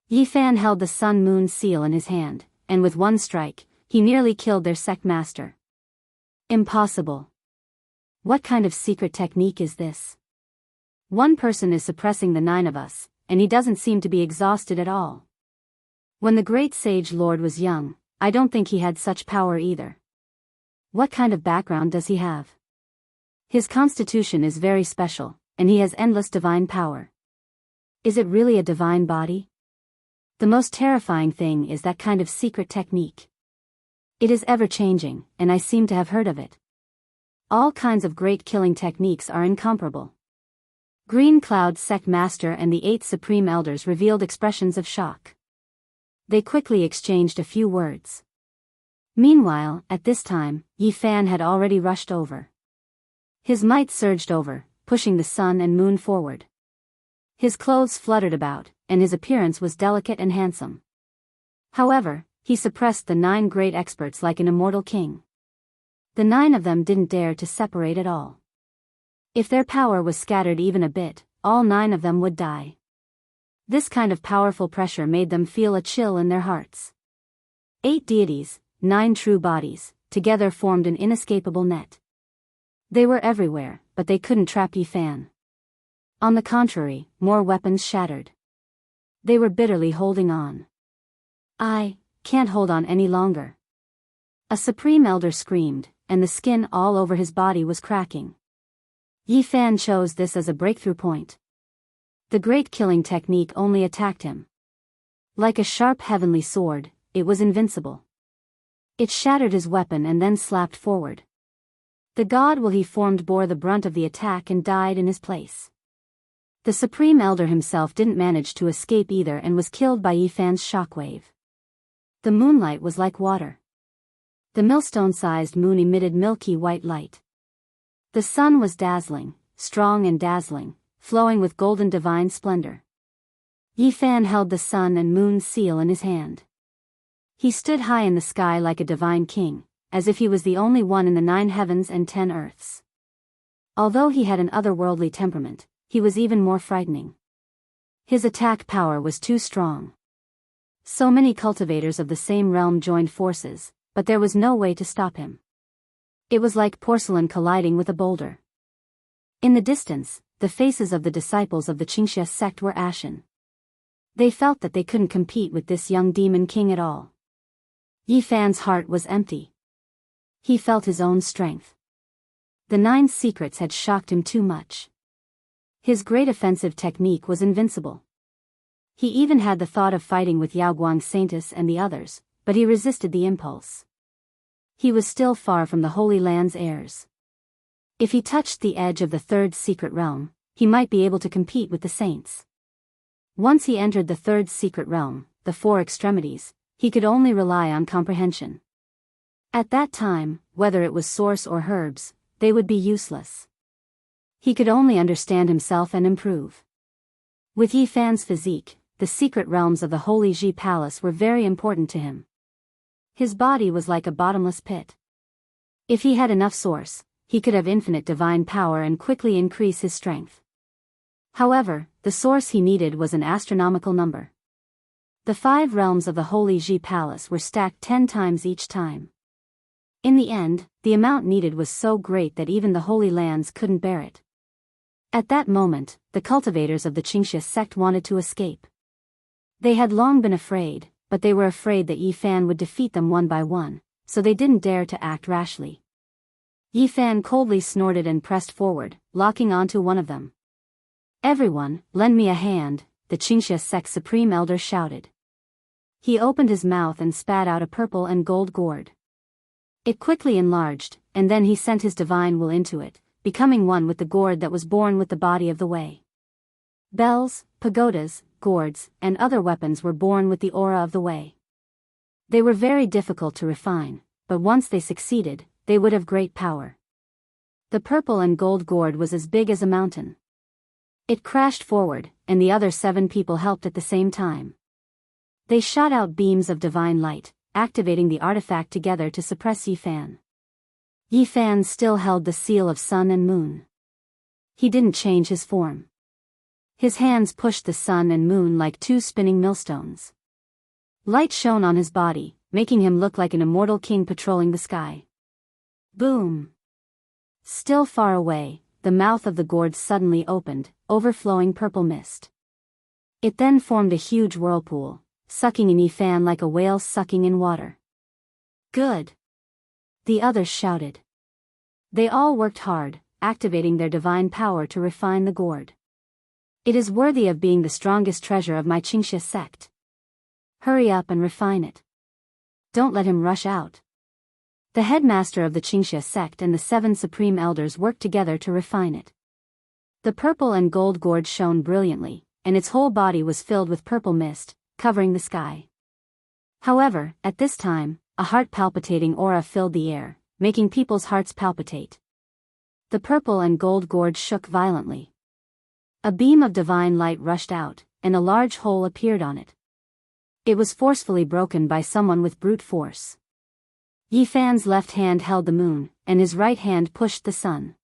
A: Yi Fan held the sun-moon seal in his hand, and with one strike, he nearly killed their sect master. Impossible. What kind of secret technique is this? One person is suppressing the 9 of us, and he doesn't seem to be exhausted at all. When the great sage lord was young, I don't think he had such power either. What kind of background does he have? His constitution is very special, and he has endless divine power. Is it really a divine body? The most terrifying thing is that kind of secret technique. It is ever-changing, and I seem to have heard of it. All kinds of great killing techniques are incomparable. Green Cloud's sect master and the 8 supreme elders revealed expressions of shock. They quickly exchanged a few words. Meanwhile, at this time, Yi Fan had already rushed over. His might surged over, pushing the sun and moon forward. His clothes fluttered about, and his appearance was delicate and handsome. However, he suppressed the 9 great experts like an immortal king. The 9 of them didn't dare to separate at all. If their power was scattered even a bit, all 9 of them would die. This kind of powerful pressure made them feel a chill in their hearts. 8 deities, 9 true bodies, together formed an inescapable net. They were everywhere, but they couldn't trap Yi Fan. On the contrary, more weapons shattered. They were bitterly holding on. I can't hold on any longer. A supreme elder screamed, and the skin all over his body was cracking. Yi Fan chose this as a breakthrough point. The great killing technique only attacked him. Like a sharp heavenly sword, it was invincible. It shattered his weapon and then slapped forward. The god will he formed bore the brunt of the attack and died in his place. The supreme elder himself didn't manage to escape either and was killed by Yi Fan's shockwave. The moonlight was like water. The millstone-sized moon emitted milky white light. The sun was dazzling, strong and dazzling, flowing with golden divine splendor. Yi Fan held the sun and moon seal in his hand. He stood high in the sky like a divine king, as if he was the only one in the 9 heavens and 10 earths. Although he had an otherworldly temperament, he was even more frightening. His attack power was too strong. So many cultivators of the same realm joined forces, but there was no way to stop him. It was like porcelain colliding with a boulder. In the distance, the faces of the disciples of the Qingxia sect were ashen. They felt that they couldn't compete with this young demon king at all. Yi Fan's heart was empty. He felt his own strength. The 9 secrets had shocked him too much. His great offensive technique was invincible. He even had the thought of fighting with Yaoguang Saintus and the others, but he resisted the impulse. He was still far from the Holy Land's heirs. If he touched the edge of the 3rd secret realm, he might be able to compete with the saints. Once he entered the 3rd secret realm, the 4 extremities, he could only rely on comprehension. At that time, whether it was source or herbs, they would be useless. He could only understand himself and improve. With Yi Fan's physique, the secret realms of the Holy Ji Palace were very important to him. His body was like a bottomless pit. If he had enough source, he could have infinite divine power and quickly increase his strength. However, the source he needed was an astronomical number. The 5 realms of the Holy Ji Palace were stacked 10 times each time. In the end, the amount needed was so great that even the Holy Lands couldn't bear it. At that moment, the cultivators of the Qingxia sect wanted to escape. They had long been afraid, but they were afraid that Yi Fan would defeat them one by one, so they didn't dare to act rashly. Yi Fan coldly snorted and pressed forward, locking onto one of them. "Everyone, lend me a hand," the Qingxia sect supreme elder shouted. He opened his mouth and spat out a purple and gold gourd. It quickly enlarged, and then he sent his divine will into it, becoming one with the gourd that was born with the body of the way. Bells, pagodas, gourds, and other weapons were born with the aura of the way. They were very difficult to refine, but once they succeeded, they would have great power. The purple and gold gourd was as big as a mountain. It crashed forward, and the other 7 people helped at the same time. They shot out beams of divine light, activating the artifact together to suppress Yi Fan. Yi Fan still held the seal of sun and moon. He didn't change his form. His hands pushed the sun and moon like 2 spinning millstones. Light shone on his body, making him look like an immortal king patrolling the sky. Boom! Still far away, the mouth of the gourd suddenly opened, overflowing purple mist. It then formed a huge whirlpool, sucking in Yi Fan like a whale sucking in water. "Good!" the others shouted. They all worked hard, activating their divine power to refine the gourd. "It is worthy of being the strongest treasure of my Qingxia sect. Hurry up and refine it. Don't let him rush out." The headmaster of the Qingxia sect and the 7 supreme elders worked together to refine it. The purple and gold gourd shone brilliantly, and its whole body was filled with purple mist, covering the sky. However, at this time, a heart-palpitating aura filled the air, making people's hearts palpitate. The purple and gold gourd shook violently. A beam of divine light rushed out, and a large hole appeared on it. It was forcefully broken by someone with brute force. Yi Fan's left hand held the moon, and his right hand pushed the sun.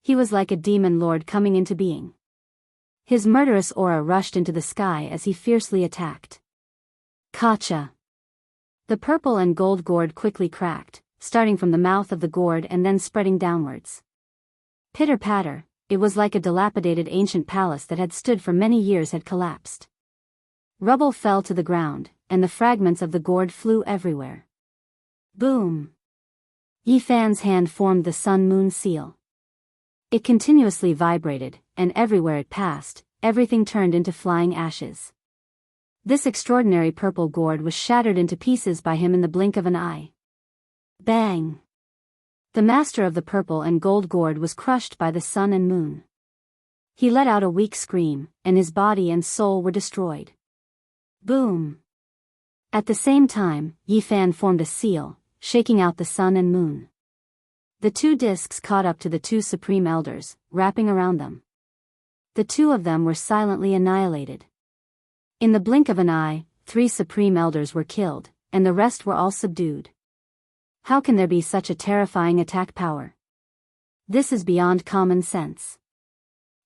A: He was like a demon lord coming into being. His murderous aura rushed into the sky as he fiercely attacked. Kacha! The purple and gold gourd quickly cracked, starting from the mouth of the gourd and then spreading downwards. Pitter-patter, it was like a dilapidated ancient palace that had stood for many years had collapsed. Rubble fell to the ground, and the fragments of the gourd flew everywhere. Boom! Yi Fan's hand formed the sun-moon seal. It continuously vibrated, and everywhere it passed, everything turned into flying ashes. This extraordinary purple gourd was shattered into pieces by him in the blink of an eye. Bang! The master of the purple and gold gourd was crushed by the sun and moon. He let out a weak scream, and his body and soul were destroyed. Boom! At the same time, Yi Fan formed a seal, shaking out the sun and moon. The 2 discs caught up to the 2 supreme elders, wrapping around them. The 2 of them were silently annihilated. In the blink of an eye, 3 supreme elders were killed, and the rest were all subdued. How can there be such a terrifying attack power? This is beyond common sense.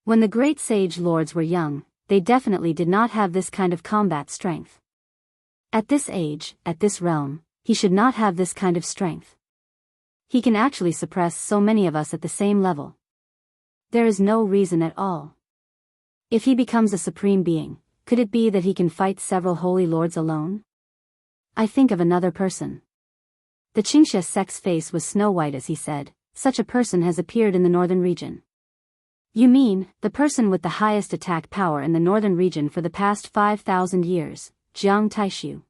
A: When the great sage lords were young, they definitely did not have this kind of combat strength. At this age, at this realm, he should not have this kind of strength. He can actually suppress so many of us at the same level. There is no reason at all. If he becomes a supreme being, could it be that he can fight several holy lords alone? I think of another person. The Qingxia sect's face was snow-white as he said, "Such a person has appeared in the northern region." "You mean, the person with the highest attack power in the northern region for the past 5,000 years, Jiang Taishu.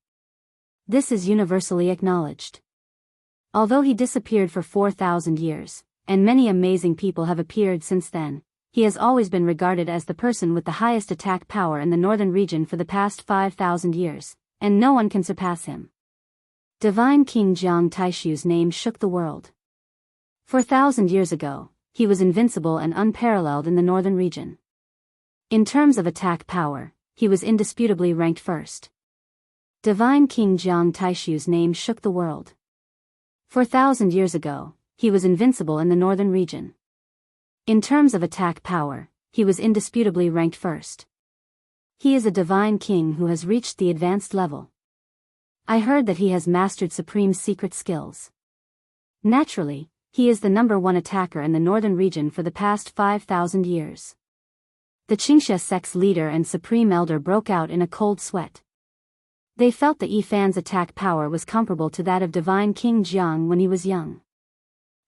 A: This is universally acknowledged. Although he disappeared for 4,000 years, and many amazing people have appeared since then, he has always been regarded as the person with the highest attack power in the northern region for the past 5,000 years, and no one can surpass him. Divine King Jiang Taishu's name shook the world. 4,000 years ago, he was invincible and unparalleled in the northern region. In terms of attack power, he was indisputably ranked first. Divine King Jiang Taishu's name shook the world. 4,000 years ago, he was invincible in the northern region. In terms of attack power, he was indisputably ranked first. He is a divine king who has reached the advanced level. I heard that he has mastered supreme secret skills. Naturally, he is the #1 attacker in the northern region for the past 5,000 years. The Qingxia sect's leader and supreme elder broke out in a cold sweat. They felt that Yifan's attack power was comparable to that of Divine King Jiang when he was young.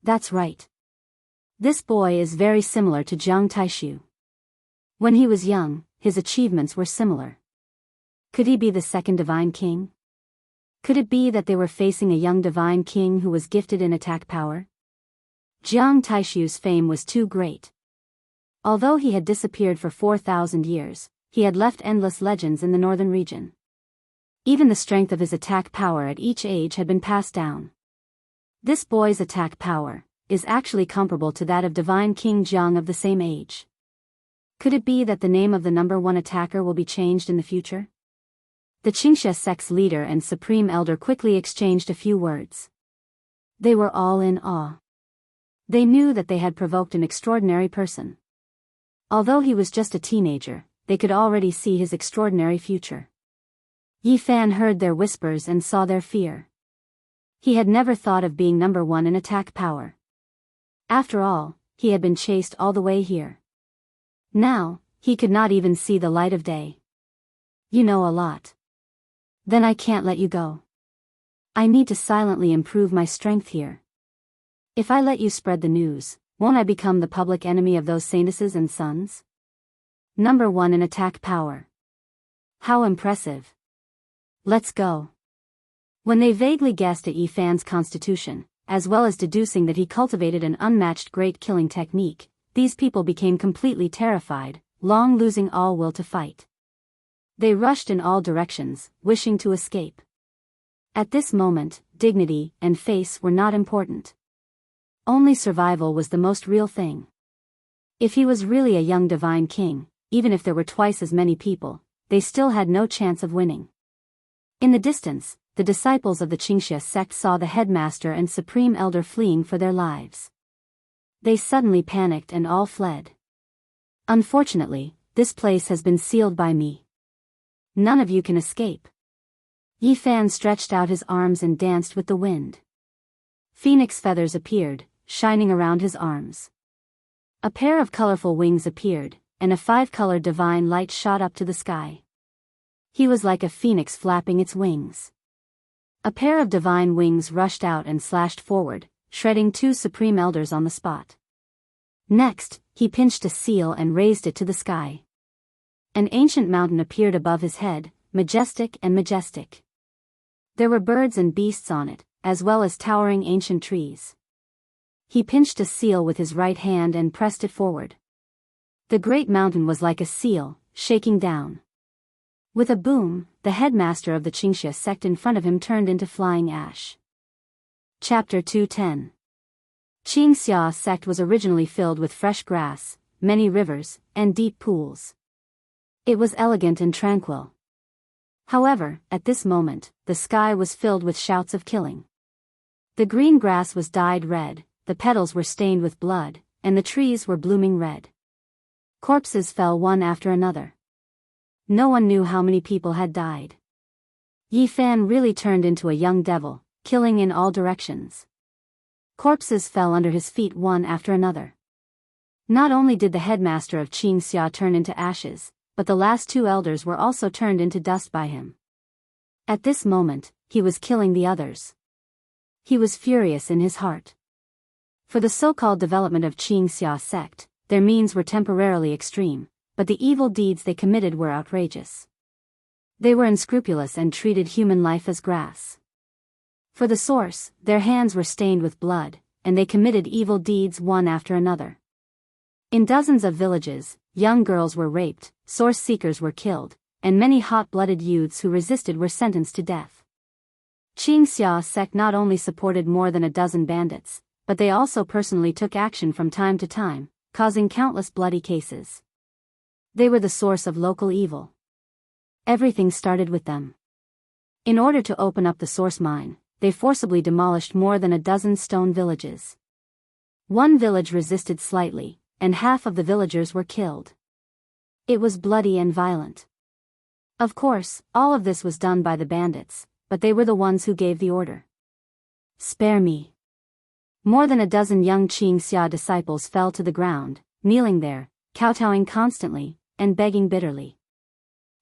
A: That's right. This boy is very similar to Jiang Taishu. When he was young, his achievements were similar. Could he be the second divine king? Could it be that they were facing a young divine king who was gifted in attack power? Jiang Taishu's fame was too great. Although he had disappeared for 4,000 years, he had left endless legends in the northern region. Even the strength of his attack power at each age had been passed down. This boy's attack power is actually comparable to that of Divine King Jiang of the same age. Could it be that the name of the #1 attacker will be changed in the future? The Qingxia sect's leader and supreme elder quickly exchanged a few words. They were all in awe. They knew that they had provoked an extraordinary person. Although he was just a teenager, they could already see his extraordinary future. Yifan heard their whispers and saw their fear. He had never thought of being #1 in attack power. After all, he had been chased all the way here. Now, he could not even see the light of day. You know a lot. Then I can't let you go. I need to silently improve my strength here. If I let you spread the news, won't I become the public enemy of those saintesses and sons? #1 in attack power. How impressive. Let's go. When they vaguely guessed at Yifan's constitution, as well as deducing that he cultivated an unmatched great killing technique, these people became completely terrified, long losing all will to fight. They rushed in all directions, wishing to escape. At this moment, dignity and face were not important. Only survival was the most real thing. If he was really a young divine king, even if there were twice as many people, they still had no chance of winning. In the distance, the disciples of the Qingxia sect saw the headmaster and supreme elder fleeing for their lives. They suddenly panicked and all fled. Unfortunately, this place has been sealed by me. None of you can escape. Yifan stretched out his arms and danced with the wind. Phoenix feathers appeared, shining around his arms. A pair of colorful wings appeared, and a 5-colored divine light shot up to the sky. He was like a phoenix flapping its wings. A pair of divine wings rushed out and slashed forward, shredding 2 supreme elders on the spot. Next, he pinched a seal and raised it to the sky. An ancient mountain appeared above his head, majestic and majestic. There were birds and beasts on it, as well as towering ancient trees. He pinched a seal with his right hand and pressed it forward. The great mountain was like a seal, shaking down. With a boom, the headmaster of the Qingxia sect in front of him turned into flying ash. Chapter 210. Qingxia sect was originally filled with fresh grass, many rivers, and deep pools. It was elegant and tranquil. However, at this moment, the sky was filled with shouts of killing. The green grass was dyed red, the petals were stained with blood, and the trees were blooming red. Corpses fell one after another. No one knew how many people had died. Yifan really turned into a young devil, killing in all directions. Corpses fell under his feet one after another. Not only did the headmaster of Qingxia turn into ashes, but the last 2 elders were also turned into dust by him. At this moment, he was killing the others. He was furious in his heart. For the so-called development of Qingxia sect, their means were temporarily extreme, but the evil deeds they committed were outrageous. They were unscrupulous and treated human life as grass. For the source, their hands were stained with blood, and they committed evil deeds one after another. In dozens of villages, young girls were raped, source seekers were killed, and many hot-blooded youths who resisted were sentenced to death. Qingxia sect not only supported more than a dozen bandits, but they also personally took action from time to time, causing countless bloody cases. They were the source of local evil. Everything started with them. In order to open up the source mine, they forcibly demolished more than a dozen stone villages. One village resisted slightly, and half of the villagers were killed. It was bloody and violent. Of course, all of this was done by the bandits, but they were the ones who gave the order. Spare me. More than a dozen young Qingxia disciples fell to the ground, kneeling there, kowtowing constantly, and begging bitterly.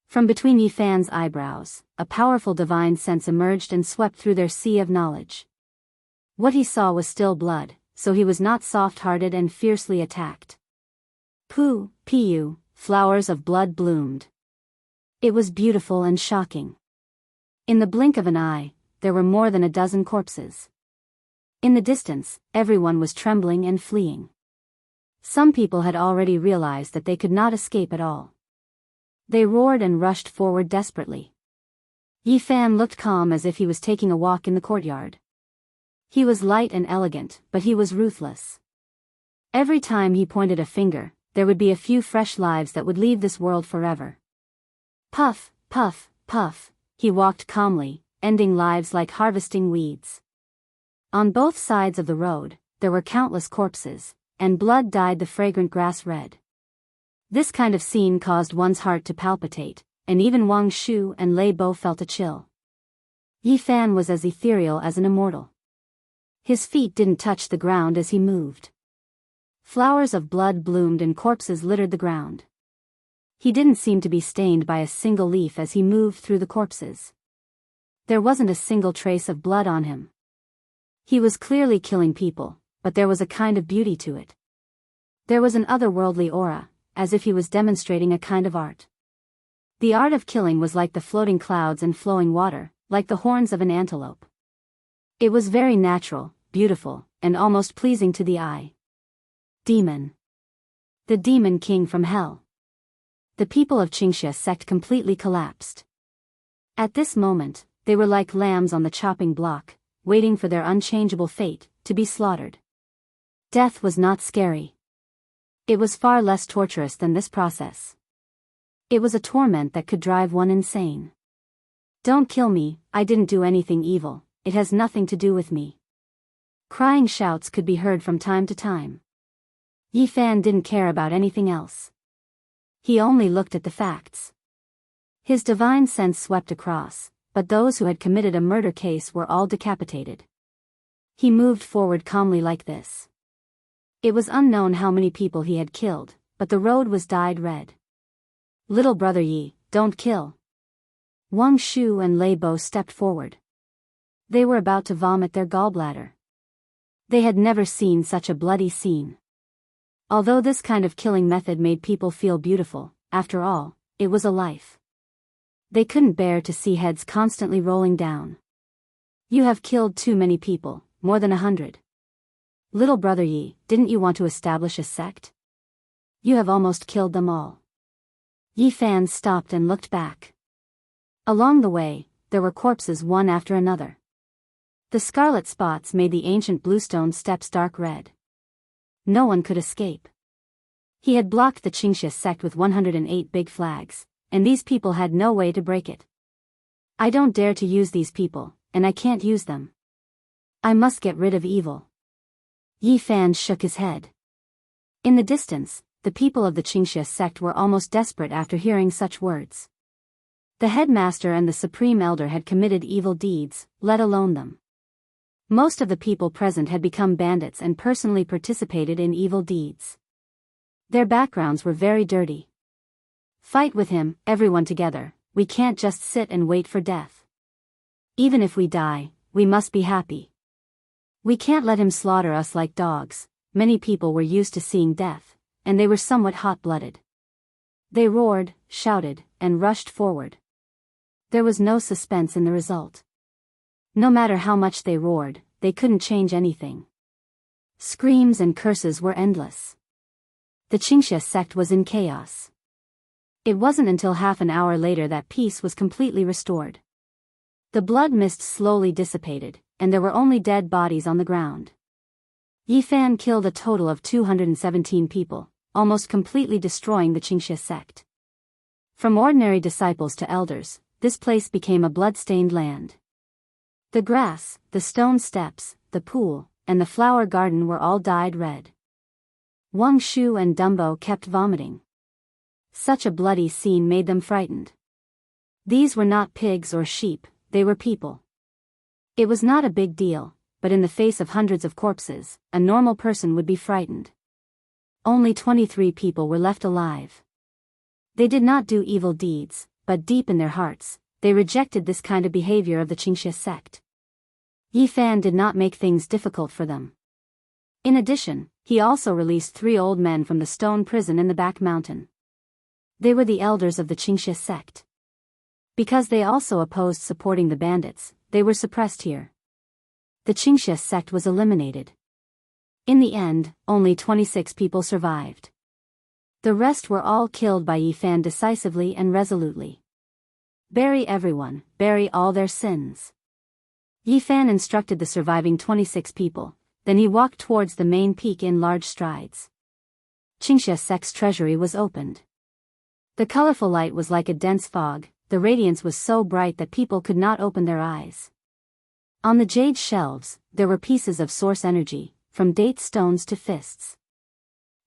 A: From between Yi Fan's eyebrows, a powerful divine sense emerged and swept through their sea of knowledge. What he saw was still blood, so he was not soft-hearted and fiercely attacked. Pu, flowers of blood bloomed. It was beautiful and shocking. In the blink of an eye, there were more than a dozen corpses. In the distance, everyone was trembling and fleeing. Some people had already realized that they could not escape at all. They roared and rushed forward desperately. Yi Fan looked calm as if he was taking a walk in the courtyard. He was light and elegant, but he was ruthless. Every time he pointed a finger, there would be a few fresh lives that would leave this world forever. Puff, puff, puff, he walked calmly, ending lives like harvesting weeds. On both sides of the road, there were countless corpses, and blood dyed the fragrant grass red. This kind of scene caused one's heart to palpitate, and even Wang Shu and Lei Bo felt a chill. Yi Fan was as ethereal as an immortal. His feet didn't touch the ground as he moved. Flowers of blood bloomed and corpses littered the ground. He didn't seem to be stained by a single leaf as he moved through the corpses. There wasn't a single trace of blood on him. He was clearly killing people, but there was a kind of beauty to it. There was an otherworldly aura, as if he was demonstrating a kind of art. The art of killing was like the floating clouds and flowing water, like the horns of an antelope. It was very natural, beautiful, and almost pleasing to the eye. Demon. The demon king from hell. The people of Qingxia sect completely collapsed. At this moment, they were like lambs on the chopping block, waiting for their unchangeable fate, to be slaughtered. Death was not scary. It was far less torturous than this process. It was a torment that could drive one insane. Don't kill me, I didn't do anything evil, it has nothing to do with me. Crying shouts could be heard from time to time. Yi Fan didn't care about anything else. He only looked at the facts. His divine sense swept across, but those who had committed a murder case were all decapitated. He moved forward calmly like this. It was unknown how many people he had killed, but the road was dyed red. Little brother Yi, don't kill. Wang Shu and Lei Bo stepped forward. They were about to vomit their gallbladder. They had never seen such a bloody scene. Although this kind of killing method made people feel beautiful, after all, it was a life. They couldn't bear to see heads constantly rolling down. You have killed too many people, more than 100. Little brother Yi, didn't you want to establish a sect? You have almost killed them all. Yi Fan stopped and looked back. Along the way, there were corpses one after another. The scarlet spots made the ancient bluestone steps dark red. No one could escape. He had blocked the Qingxia sect with 108 big flags, and these people had no way to break it. I don't dare to use these people, and I can't use them. I must get rid of evil. Yi Fan shook his head. In the distance, the people of the Qingxia sect were almost desperate after hearing such words. The headmaster and the supreme elder had committed evil deeds, let alone them. Most of the people present had become bandits and personally participated in evil deeds. Their backgrounds were very dirty. Fight with him, everyone together, we can't just sit and wait for death. Even if we die, we must be happy. We can't let him slaughter us like dogs. Many people were used to seeing death, and they were somewhat hot-blooded. They roared, shouted, and rushed forward. There was no suspense in the result. No matter how much they roared, they couldn't change anything. Screams and curses were endless. The Qingxia sect was in chaos. It wasn't until half an hour later that peace was completely restored. The blood mist slowly dissipated, and there were only dead bodies on the ground. Yi Fan killed a total of 217 people, almost completely destroying the Qingxia sect. From ordinary disciples to elders, this place became a blood-stained land. The grass, the stone steps, the pool, and the flower garden were all dyed red. Wang Shu and Dumbo kept vomiting. Such a bloody scene made them frightened. These were not pigs or sheep, they were people. It was not a big deal, but in the face of hundreds of corpses, a normal person would be frightened. Only 23 people were left alive. They did not do evil deeds, but deep in their hearts, they rejected this kind of behavior of the Qingxia sect. Yi Fan did not make things difficult for them. In addition, he also released 3 old men from the stone prison in the back mountain. They were the elders of the Qingxia sect. Because they also opposed supporting the bandits, they were suppressed here. The Qingxia sect was eliminated. In the end, only 26 people survived. The rest were all killed by Yi Fan decisively and resolutely. Bury everyone, bury all their sins. Yi Fan instructed the surviving 26 people, then he walked towards the main peak in large strides. Qingxia sect's treasury was opened. The colorful light was like a dense fog, the radiance was so bright that people could not open their eyes. On the jade shelves, there were pieces of source energy, from date stones to fists.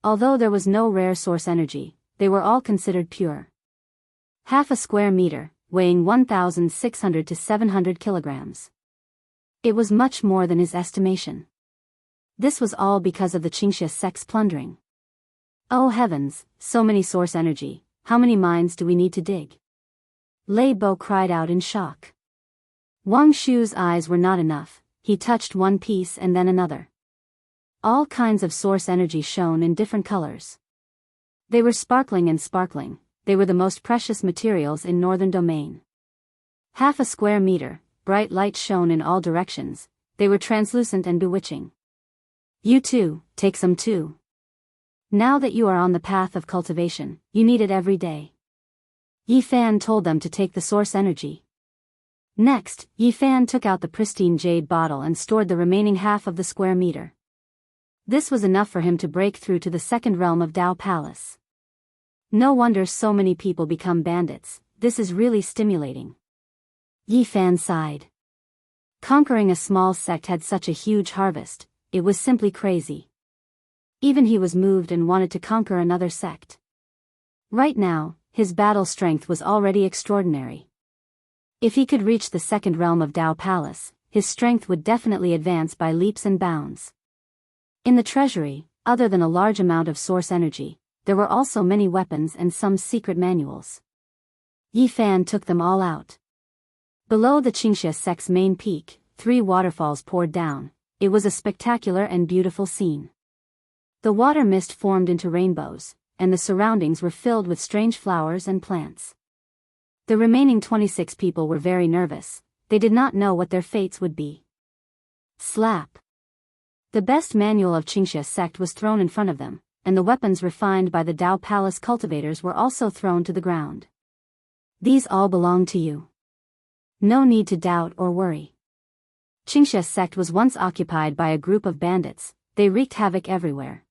A: Although there was no rare source energy, they were all considered pure. Half a square meter, weighing 1,600 to 700 kilograms. It was much more than his estimation. This was all because of the Qingxia sect's plundering. Oh heavens, so many source energy, how many mines do we need to dig? Lei Bo cried out in shock. Wang Shu's eyes were not enough, he touched one piece and then another. All kinds of source energy shone in different colors. They were sparkling and sparkling, they were the most precious materials in Northern Domain. Half a square meter, bright light shone in all directions, they were translucent and bewitching. You too, take some too. Now that you are on the path of cultivation, you need it every day. Yi Fan told them to take the source energy. Next, Yi Fan took out the pristine jade bottle and stored the remaining half of the square meter. This was enough for him to break through to the second realm of Dao Palace. No wonder so many people become bandits, this is really stimulating. Yi Fan sighed. Conquering a small sect had such a huge harvest, it was simply crazy. Even he was moved and wanted to conquer another sect. Right now, his battle strength was already extraordinary. If he could reach the second realm of Dao Palace, his strength would definitely advance by leaps and bounds. In the treasury, other than a large amount of source energy, there were also many weapons and some secret manuals. Yi Fan took them all out. Below the Qingxia sect's main peak, 3 waterfalls poured down. It was a spectacular and beautiful scene. The water mist formed into rainbows, and the surroundings were filled with strange flowers and plants. The remaining 26 people were very nervous, they did not know what their fates would be. Slap! The best manual of Qingxia sect was thrown in front of them, and the weapons refined by the Dao Palace cultivators were also thrown to the ground. These all belong to you. No need to doubt or worry. Qingxia sect was once occupied by a group of bandits, they wreaked havoc everywhere.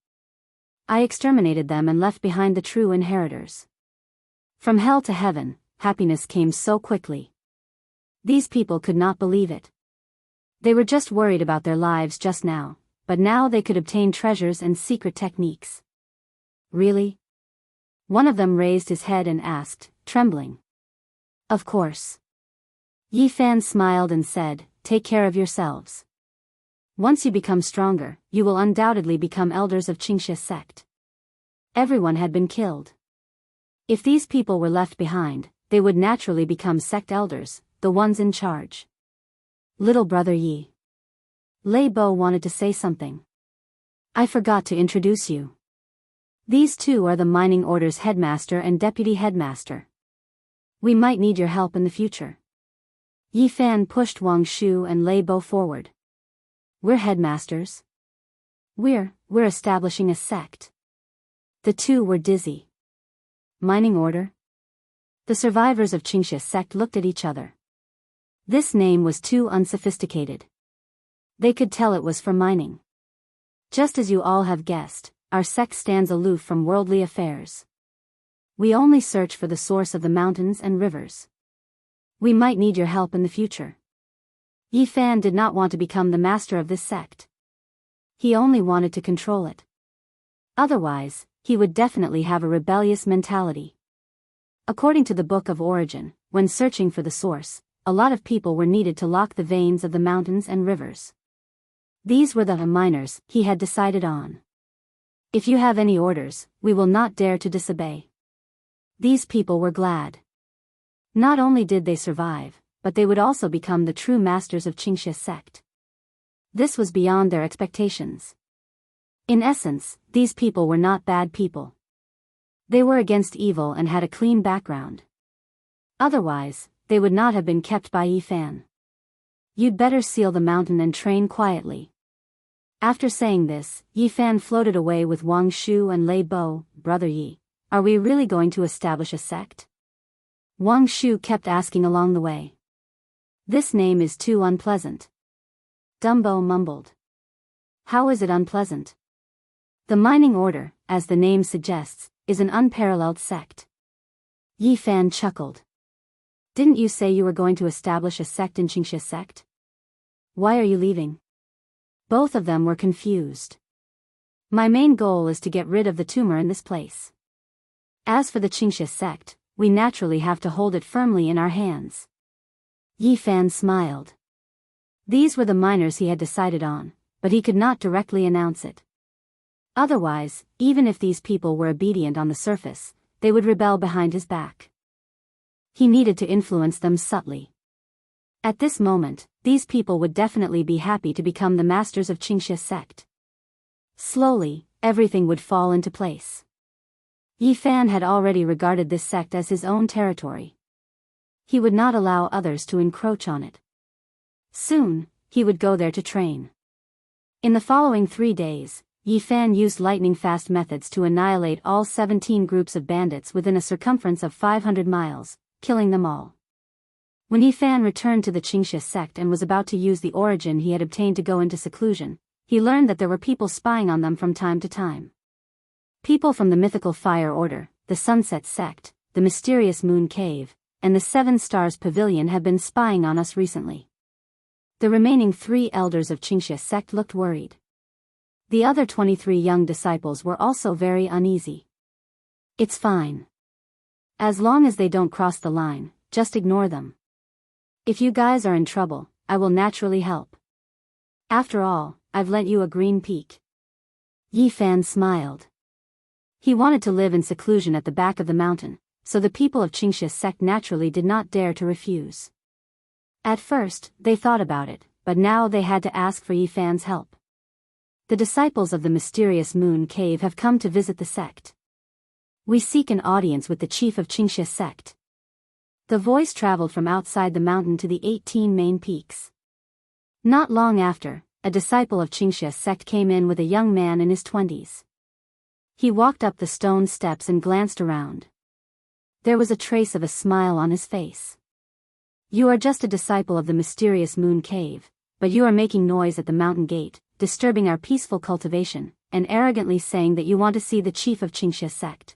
A: I exterminated them and left behind the true inheritors. From hell to heaven, happiness came so quickly. These people could not believe it. They were just worried about their lives just now, but now they could obtain treasures and secret techniques. Really? One of them raised his head and asked, trembling. Of course. Yi Fan smiled and said, take care of yourselves. Once you become stronger, you will undoubtedly become elders of Qingxia sect. Everyone had been killed. If these people were left behind, they would naturally become sect elders, the ones in charge. Little brother Yi. Lei Bo wanted to say something. I forgot to introduce you. These two are the mining order's headmaster and deputy headmaster. We might need your help in the future. Yi Fan pushed Wang Shu and Lei Bo forward. We're headmasters. We're establishing a sect. The two were dizzy. Mining order? The survivors of Qingxia sect looked at each other. This name was too unsophisticated. They could tell it was for mining. Just as you all have guessed, our sect stands aloof from worldly affairs. We only search for the source of the mountains and rivers. We might need your help in the future. Yi Fan did not want to become the master of this sect. He only wanted to control it. Otherwise, he would definitely have a rebellious mentality. According to the Book of Origin, when searching for the source, a lot of people were needed to lock the veins of the mountains and rivers. These were the miners he had decided on. If you have any orders, we will not dare to disobey. These people were glad. Not only did they survive, but they would also become the true masters of Qingxia sect. This was beyond their expectations. In essence, these people were not bad people. They were against evil and had a clean background. Otherwise, they would not have been kept by Yi Fan. You'd better seal the mountain and train quietly. After saying this, Yi Fan floated away with Wang Shu and Lei Bo. Brother Yi, are we really going to establish a sect? Wang Shu kept asking along the way. This name is too unpleasant. Dumbo mumbled. How is it unpleasant? The mining order, as the name suggests, is an unparalleled sect. Yi Fan chuckled. Didn't you say you were going to establish a sect in Qingxia sect? Why are you leaving? Both of them were confused. My main goal is to get rid of the tumor in this place. As for the Qingxia sect, we naturally have to hold it firmly in our hands. Yi Fan smiled. These were the miners he had decided on, but he could not directly announce it. Otherwise, even if these people were obedient on the surface, they would rebel behind his back. He needed to influence them subtly. At this moment, these people would definitely be happy to become the masters of Qingxia sect. Slowly, everything would fall into place. Yi Fan had already regarded this sect as his own territory. He would not allow others to encroach on it. Soon, he would go there to train. In the following 3 days, Yi Fan used lightning-fast methods to annihilate all 17 groups of bandits within a circumference of 500 miles, killing them all. When Yi Fan returned to the Qingxia sect and was about to use the origin he had obtained to go into seclusion, he learned that there were people spying on them from time to time. People from the mythical Fire Order, the Sunset Sect, the mysterious Moon Cave, and the Seven Stars Pavilion have been spying on us recently. The remaining 3 elders of Qingxia sect looked worried. The other 23 young disciples were also very uneasy. It's fine. As long as they don't cross the line, just ignore them. If you guys are in trouble, I will naturally help. After all, I've lent you a green peak. Yi Fan smiled. He wanted to live in seclusion at the back of the mountain, so the people of Qingxia sect naturally did not dare to refuse. At first, they thought about it, but now they had to ask for Yi Fan's help. The disciples of the mysterious Moon Cave have come to visit the sect. We seek an audience with the chief of Qingxia sect. The voice traveled from outside the mountain to the 18 main peaks. Not long after, a disciple of Qingxia sect came in with a young man in his 20s. He walked up the stone steps and glanced around. There was a trace of a smile on his face. You are just a disciple of the mysterious Moon Cave, but you are making noise at the mountain gate, disturbing our peaceful cultivation, and arrogantly saying that you want to see the chief of Qingxia sect.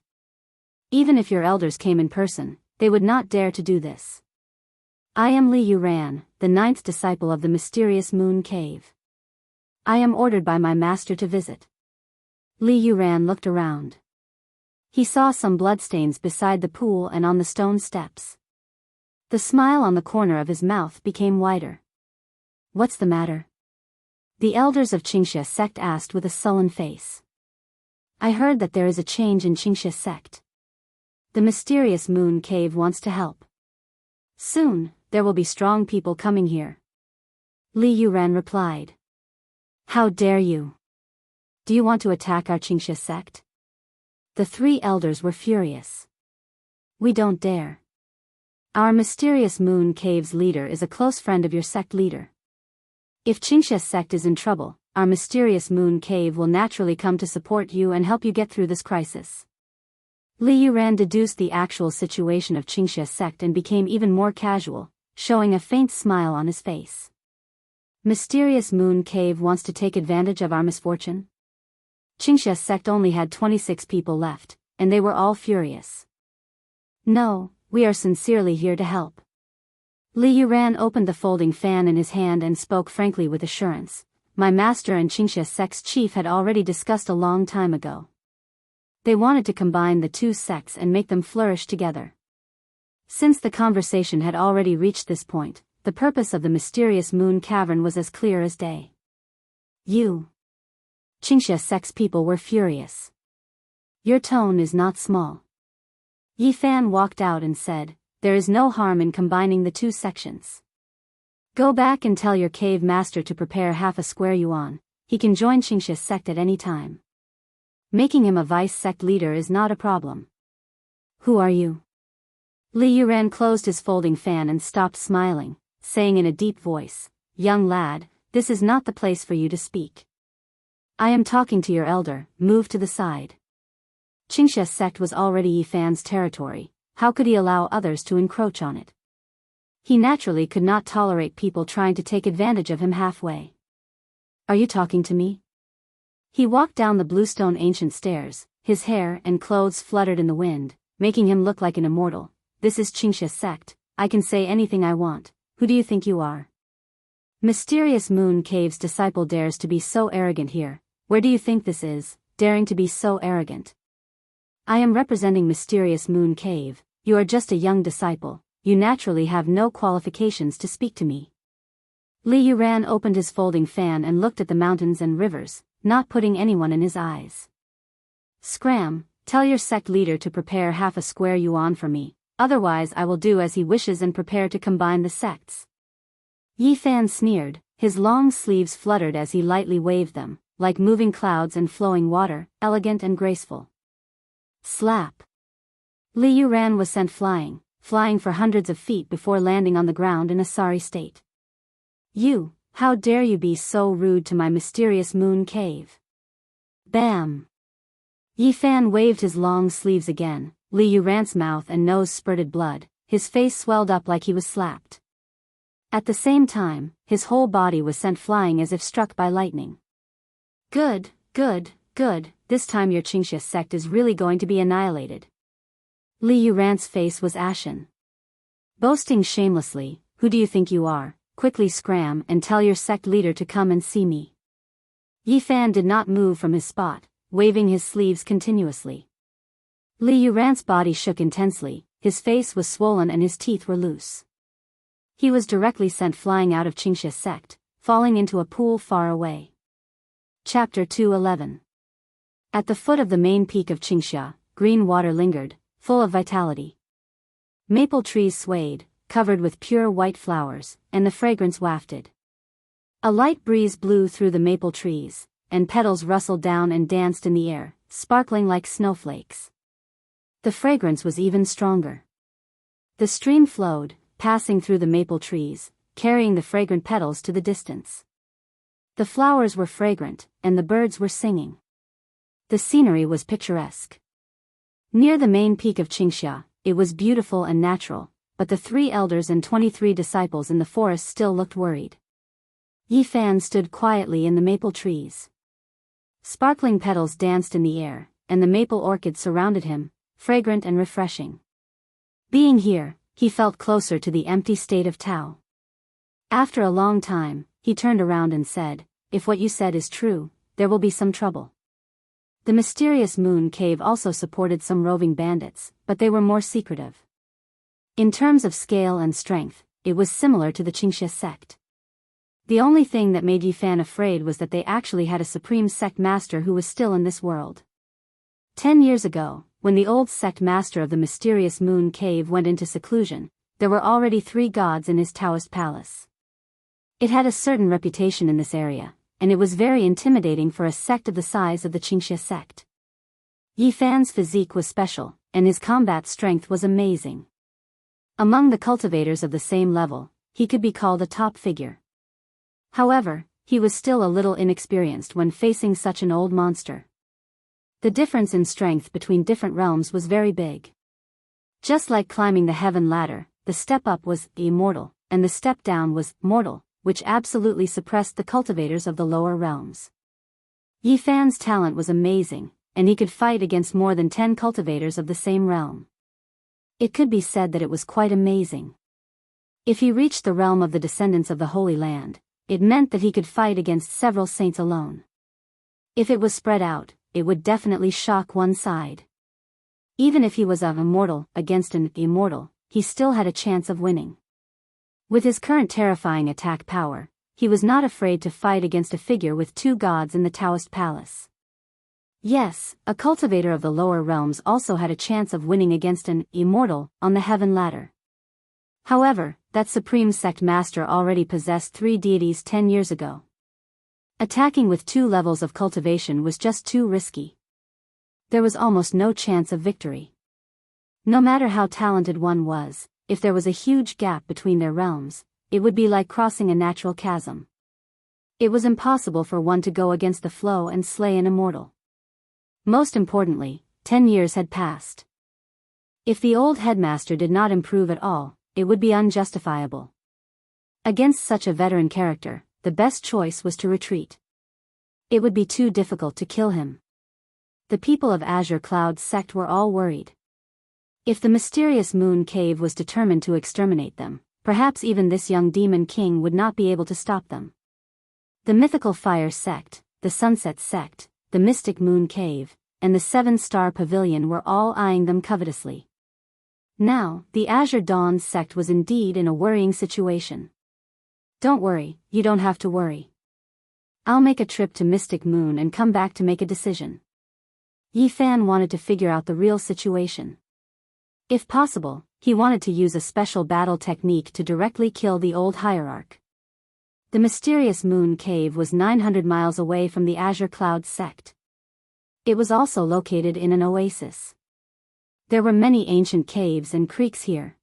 A: Even if your elders came in person, they would not dare to do this. I am Li Yuran, the 9th disciple of the mysterious Moon Cave. I am ordered by my master to visit. Li Yuran looked around. He saw some bloodstains beside the pool and on the stone steps. The smile on the corner of his mouth became wider. What's the matter? The elders of Qingxia sect asked with a sullen face. I heard that there is a change in Qingxia sect. The mysterious Moon Cave wants to help. Soon, there will be strong people coming here. Li Yuran replied. How dare you? Do you want to attack our Qingxia sect? The 3 elders were furious. We don't dare. Our mysterious Moon Cave's leader is a close friend of your sect leader. If Qingxia sect is in trouble, our mysterious Moon Cave will naturally come to support you and help you get through this crisis. Li Yuran deduced the actual situation of Qingxia sect and became even more casual, showing a faint smile on his face. Mysterious Moon Cave wants to take advantage of our misfortune? Qingxia sect only had 26 people left, and they were all furious. No, we are sincerely here to help. Li Yuran opened the folding fan in his hand and spoke frankly with assurance. My master and Qingxia sect's chief had already discussed a long time ago. They wanted to combine the two sects and make them flourish together. Since the conversation had already reached this point, the purpose of the mysterious moon cavern was as clear as day. You. Qingxia sect's people were furious. Your tone is not small. Yi Fan walked out and said, there is no harm in combining the two sections. Go back and tell your cave master to prepare half a square yuan. He can join Qingxia sect at any time. Making him a vice sect leader is not a problem. Who are you? Li Yuran closed his folding fan and stopped smiling, saying in a deep voice, young lad, this is not the place for you to speak. I am talking to your elder, move to the side. Qingxia sect was already Yi Fan's territory, how could he allow others to encroach on it? He naturally could not tolerate people trying to take advantage of him halfway. Are you talking to me? He walked down the bluestone ancient stairs, his hair and clothes fluttered in the wind, making him look like an immortal. This is Qingxia sect, I can say anything I want, who do you think you are? Mysterious Moon Cave's disciple dares to be so arrogant here, where do you think this is, daring to be so arrogant? I am representing Mysterious Moon Cave, you are just a young disciple, you naturally have no qualifications to speak to me. Li Yuran opened his folding fan and looked at the mountains and rivers, not putting anyone in his eyes. Scram, tell your sect leader to prepare half a square yuan for me, otherwise I will do as he wishes and prepare to combine the sects. Yi Fan sneered, his long sleeves fluttered as he lightly waved them, like moving clouds and flowing water, elegant and graceful. Slap. Li Yuran was sent flying for hundreds of feet before landing on the ground in a sorry state. You, how dare you be so rude to my mysterious moon cave? Bam! Yi Fan waved his long sleeves again, Li Yuran's mouth and nose spurted blood, his face swelled up like he was slapped. At the same time, his whole body was sent flying as if struck by lightning. Good, good, good, this time your Qingxia sect is really going to be annihilated. Li Yuran's face was ashen. Boasting shamelessly, who do you think you are? Quickly scram and tell your sect leader to come and see me. Yi Fan did not move from his spot, waving his sleeves continuously. Li Yuran's body shook intensely, his face was swollen and his teeth were loose. He was directly sent flying out of Qingxia sect, falling into a pool far away. Chapter 211. At the foot of the main peak of Qingxia, green water lingered, full of vitality. Maple trees swayed, covered with pure white flowers, and the fragrance wafted. A light breeze blew through the maple trees, and petals rustled down and danced in the air, sparkling like snowflakes. The fragrance was even stronger. The stream flowed, passing through the maple trees, carrying the fragrant petals to the distance. The flowers were fragrant, and the birds were singing. The scenery was picturesque. Near the main peak of Qingxia, it was beautiful and natural, but the 3 elders and 23 disciples in the forest still looked worried. Yi Fan stood quietly in the maple trees. Sparkling petals danced in the air, and the maple orchids surrounded him, fragrant and refreshing. Being here, he felt closer to the empty state of Tao. After a long time, he turned around and said, if what you said is true, there will be some trouble. The mysterious moon cave also supported some roving bandits, but they were more secretive. In terms of scale and strength, it was similar to the Qingxia sect. The only thing that made Yi Fan afraid was that they actually had a supreme sect master who was still in this world. 10 years ago, when the old sect master of the mysterious moon cave went into seclusion, there were already 3 gods in his Taoist palace. It had a certain reputation in this area, and it was very intimidating for a sect of the size of the Qingxia sect. Yi Fan's physique was special, and his combat strength was amazing. Among the cultivators of the same level, he could be called a top figure. However, he was still a little inexperienced when facing such an old monster. The difference in strength between different realms was very big. Just like climbing the heaven ladder, the step up was immortal, and the step down was mortal, which absolutely suppressed the cultivators of the lower realms. Yi Fan's talent was amazing, and he could fight against more than 10 cultivators of the same realm. It could be said that it was quite amazing. If he reached the realm of the descendants of the Holy Land, it meant that he could fight against several saints alone. If it was spread out, it would definitely shock one side. Even if he was an immortal against an immortal, he still had a chance of winning. With his current terrifying attack power, he was not afraid to fight against a figure with 2 gods in the Taoist palace. Yes, a cultivator of the lower realms also had a chance of winning against an immortal on the heaven ladder. However, that supreme sect master already possessed 3 deities 10 years ago. Attacking with 2 levels of cultivation was just too risky. There was almost no chance of victory. No matter how talented one was, if there was a huge gap between their realms, it would be like crossing a natural chasm. It was impossible for one to go against the flow and slay an immortal. Most importantly, 10 years had passed. If the old headmaster did not improve at all, it would be unjustifiable. Against such a veteran character, the best choice was to retreat. It would be too difficult to kill him. The people of Azure Cloud's sect were all worried. If the mysterious moon cave was determined to exterminate them, perhaps even this young demon king would not be able to stop them. The mythical fire sect, the sunset sect, the mystic moon cave, and the 7-star pavilion were all eyeing them covetously. Now, the Azure Dawn sect was indeed in a worrying situation. Don't worry, you don't have to worry. I'll make a trip to Mystic Moon and come back to make a decision. Yi Fan wanted to figure out the real situation. If possible, he wanted to use a special battle technique to directly kill the old hierarch. The mysterious moon cave was 900 miles away from the Azure Cloud sect. It was also located in an oasis. There were many ancient caves and creeks here.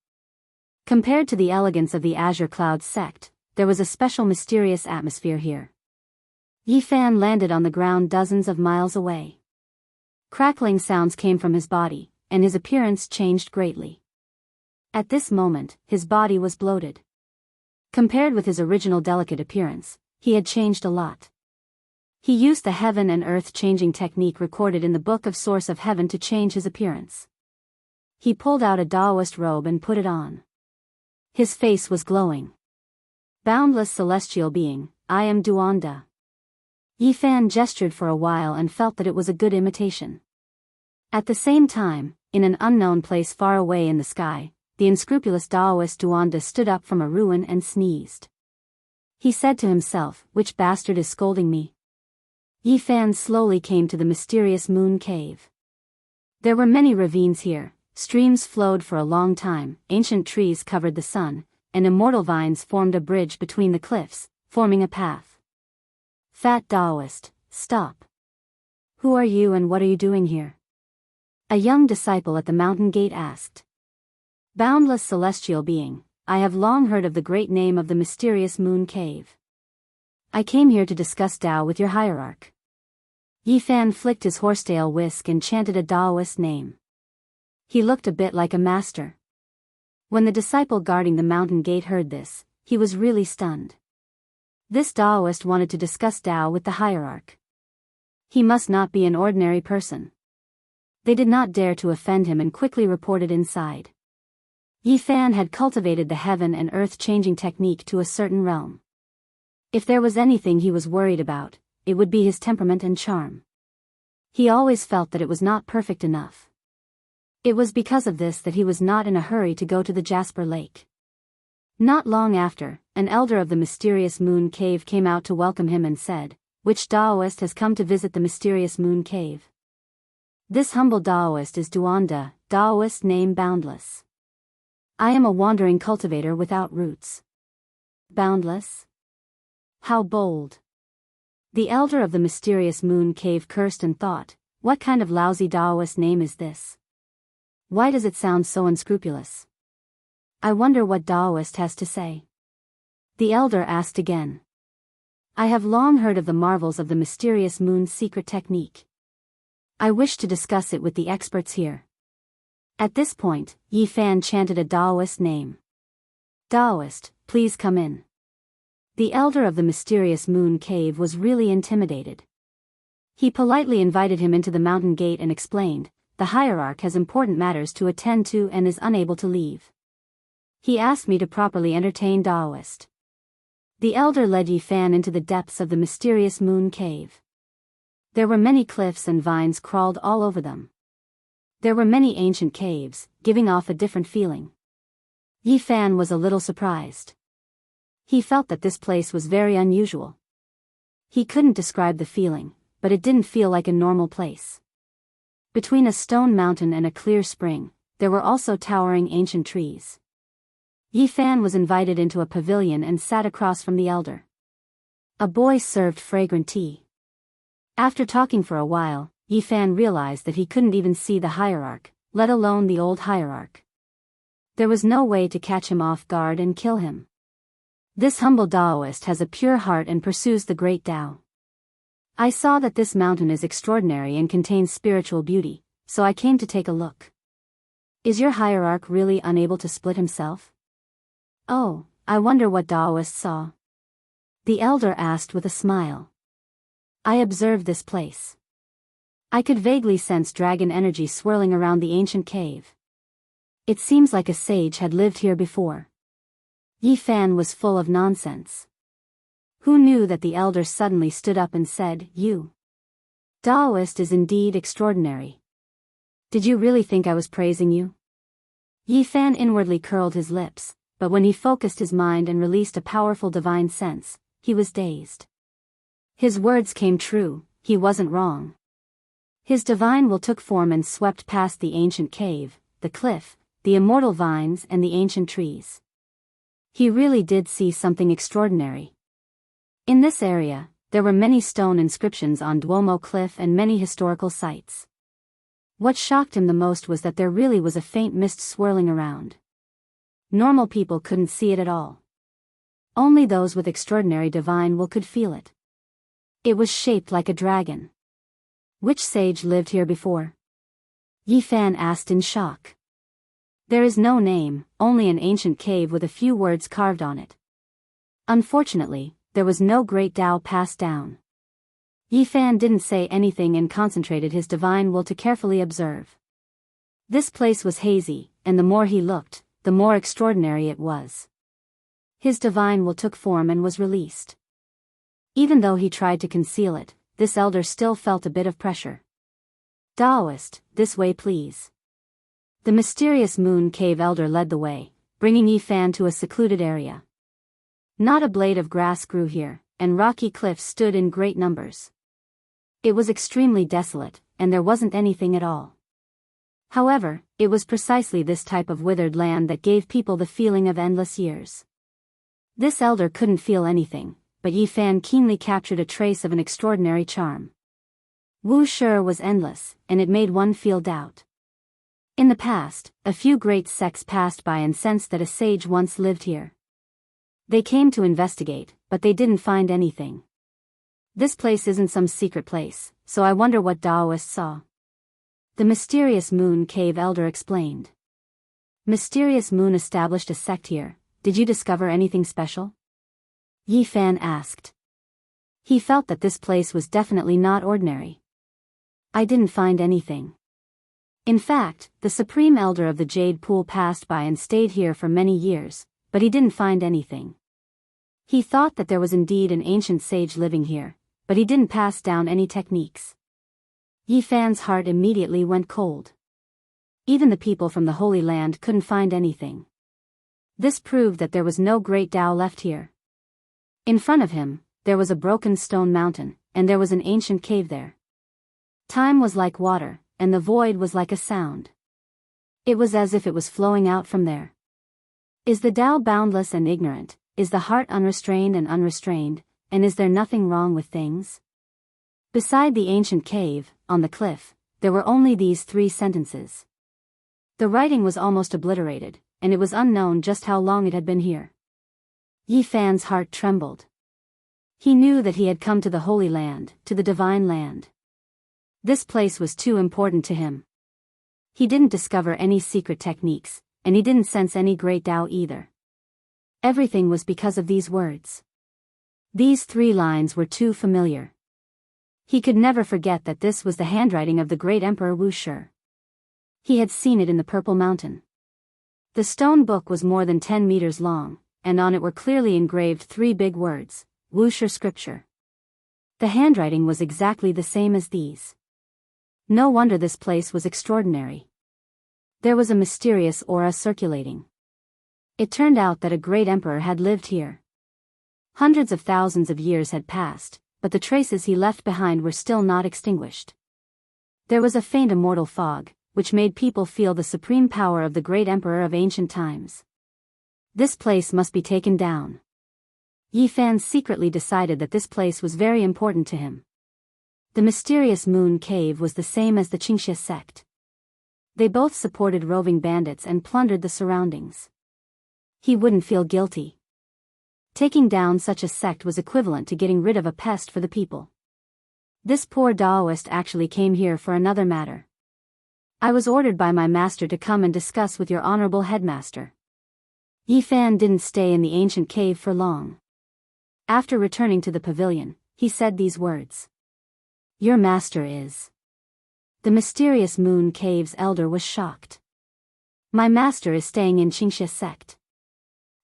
A: Compared to the elegance of the Azure Cloud sect, there was a special mysterious atmosphere here. Yi Fan landed on the ground dozens of miles away. Crackling sounds came from his body, and his appearance changed greatly. At this moment, his body was bloated. Compared with his original delicate appearance, he had changed a lot. He used the heaven and earth changing technique recorded in the Book of Source of Heaven to change his appearance. He pulled out a Taoist robe and put it on. His face was glowing. Boundless celestial being, I am Duanda. Yi Fan gestured for a while and felt that it was a good imitation. At the same time, in an unknown place far away in the sky, the unscrupulous Taoist Duanda stood up from a ruin and sneezed. He said to himself, which bastard is scolding me? Yi Fan slowly came to the mysterious moon cave. There were many ravines here, streams flowed for a long time, ancient trees covered the sun, and immortal vines formed a bridge between the cliffs, forming a path. Fat Taoist, stop. Who are you and what are you doing here? A young disciple at the mountain gate asked. Boundless celestial being, I have long heard of the great name of the mysterious moon cave. I came here to discuss Tao with your hierarch. Yi Fan flicked his horsetail whisk and chanted a Taoist name. He looked a bit like a master. When the disciple guarding the mountain gate heard this, he was really stunned. This Taoist wanted to discuss Tao with the hierarch. He must not be an ordinary person. They did not dare to offend him and quickly reported inside. Yi Fan had cultivated the heaven and earth changing technique to a certain realm. If there was anything he was worried about, it would be his temperament and charm. He always felt that it was not perfect enough. It was because of this that he was not in a hurry to go to the Jasper Lake. Not long after, an elder of the mysterious moon cave came out to welcome him and said, "Which Taoist has come to visit the mysterious moon cave?" This humble Taoist is Duanda, Taoist name Boundless. I am a wandering cultivator without roots. Boundless? How bold. The elder of the mysterious moon cave cursed and thought, what kind of lousy Taoist name is this? Why does it sound so unscrupulous? I wonder what Taoist has to say. The elder asked again. I have long heard of the marvels of the mysterious moon's secret technique. I wish to discuss it with the experts here. At this point, Yi Fan chanted a Taoist name. Taoist, please come in. The elder of the mysterious moon cave was really intimidated. He politely invited him into the mountain gate and explained, the hierarch has important matters to attend to and is unable to leave. He asked me to properly entertain Taoist. The elder led Yi Fan into the depths of the mysterious moon cave. There were many cliffs and vines crawled all over them. There were many ancient caves, giving off a different feeling. Yi Fan was a little surprised. He felt that this place was very unusual. He couldn't describe the feeling, but it didn't feel like a normal place. Between a stone mountain and a clear spring, there were also towering ancient trees. Yi Fan was invited into a pavilion and sat across from the elder. A boy served fragrant tea. After talking for a while, Yi Fan realized that he couldn't even see the hierarch, let alone the old hierarch. There was no way to catch him off guard and kill him. This humble Taoist has a pure heart and pursues the great Tao. I saw that this mountain is extraordinary and contains spiritual beauty, so I came to take a look. Is your hierarch really unable to split himself? Oh, I wonder what Taoist saw. The elder asked with a smile. I observed this place. I could vaguely sense dragon energy swirling around the ancient cave. It seems like a sage had lived here before. Yi Fan was full of nonsense. Who knew that the elder suddenly stood up and said, "You Taoist is indeed extraordinary. Did you really think I was praising you?" Yi Fan inwardly curled his lips, but when he focused his mind and released a powerful divine sense, he was dazed. His words came true, he wasn't wrong. His divine will took form and swept past the ancient cave, the cliff, the immortal vines and the ancient trees. He really did see something extraordinary. In this area, there were many stone inscriptions on Duomo Cliff and many historical sites. What shocked him the most was that there really was a faint mist swirling around. Normal people couldn't see it at all. Only those with extraordinary divine will could feel it. It was shaped like a dragon. Which sage lived here before? Yi Fan asked in shock. There is no name, only an ancient cave with a few words carved on it. Unfortunately, there was no great Tao passed down. Yi Fan didn't say anything and concentrated his divine will to carefully observe. This place was hazy, and the more he looked, the more extraordinary it was. His divine will took form and was released. Even though he tried to conceal it, this elder still felt a bit of pressure. Taoist, this way please. The mysterious moon cave elder led the way, bringing Yi Fan to a secluded area. Not a blade of grass grew here, and rocky cliffs stood in great numbers. It was extremely desolate, and there wasn't anything at all. However, it was precisely this type of withered land that gave people the feeling of endless years. This elder couldn't feel anything, but Yi Fan keenly captured a trace of an extraordinary charm. Wu Shi was endless, and it made one feel doubt. In the past, a few great sects passed by and sensed that a sage once lived here. They came to investigate, but they didn't find anything. This place isn't some secret place, so I wonder what Taoist saw. The mysterious moon cave elder explained. Mysterious moon established a sect here. Did you discover anything special? Yi Fan asked. He felt that this place was definitely not ordinary. I didn't find anything. In fact, the supreme elder of the Jade Pool passed by and stayed here for many years, but he didn't find anything. He thought that there was indeed an ancient sage living here, but he didn't pass down any techniques. Yi Fan's heart immediately went cold. Even the people from the Holy Land couldn't find anything. This proved that there was no great Tao left here. In front of him, there was a broken stone mountain, and there was an ancient cave there. Time was like water, and the void was like a sound. It was as if it was flowing out from there. Is the Tao boundless and ignorant? Is the heart unrestrained and unrestrained, and is there nothing wrong with things? Beside the ancient cave, on the cliff, there were only these 3 sentences. The writing was almost obliterated, and it was unknown just how long it had been here. Yi Fan's heart trembled. He knew that he had come to the Holy Land, to the Divine Land. This place was too important to him. He didn't discover any secret techniques, and he didn't sense any great Tao either. Everything was because of these words. These 3 lines were too familiar. He could never forget that this was the handwriting of the great Emperor Wu Shi. He had seen it in the Purple Mountain. The stone book was more than 10 meters long, and on it were clearly engraved 3 big words, Wu Shi scripture. The handwriting was exactly the same as these. No wonder this place was extraordinary. There was a mysterious aura circulating. It turned out that a great emperor had lived here. Hundreds of thousands of years had passed, but the traces he left behind were still not extinguished. There was a faint immortal fog, which made people feel the supreme power of the great emperor of ancient times. This place must be taken down. Yi Fan secretly decided that this place was very important to him. The mysterious moon cave was the same as the Qingxia sect. They both supported roving bandits and plundered the surroundings. He wouldn't feel guilty. Taking down such a sect was equivalent to getting rid of a pest for the people. This poor Taoist actually came here for another matter. I was ordered by my master to come and discuss with your honorable headmaster. Yi Fan didn't stay in the ancient cave for long. After returning to the pavilion, he said these words. Your master is. The mysterious moon cave's elder was shocked. My master is staying in Qingxia sect.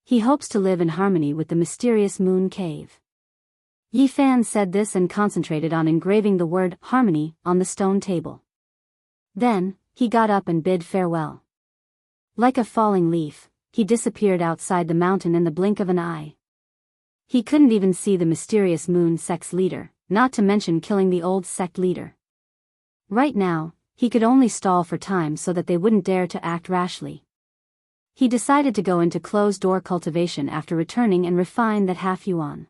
A: He hopes to live in harmony with the mysterious moon cave. Yi Fan said this and concentrated on engraving the word harmony on the stone table. Then, he got up and bid farewell. Like a falling leaf, he disappeared outside the mountain in the blink of an eye. He couldn't even see the mysterious moon sect's leader, not to mention killing the old sect leader. Right now, he could only stall for time so that they wouldn't dare to act rashly. He decided to go into closed-door cultivation after returning and refine that half-yuan.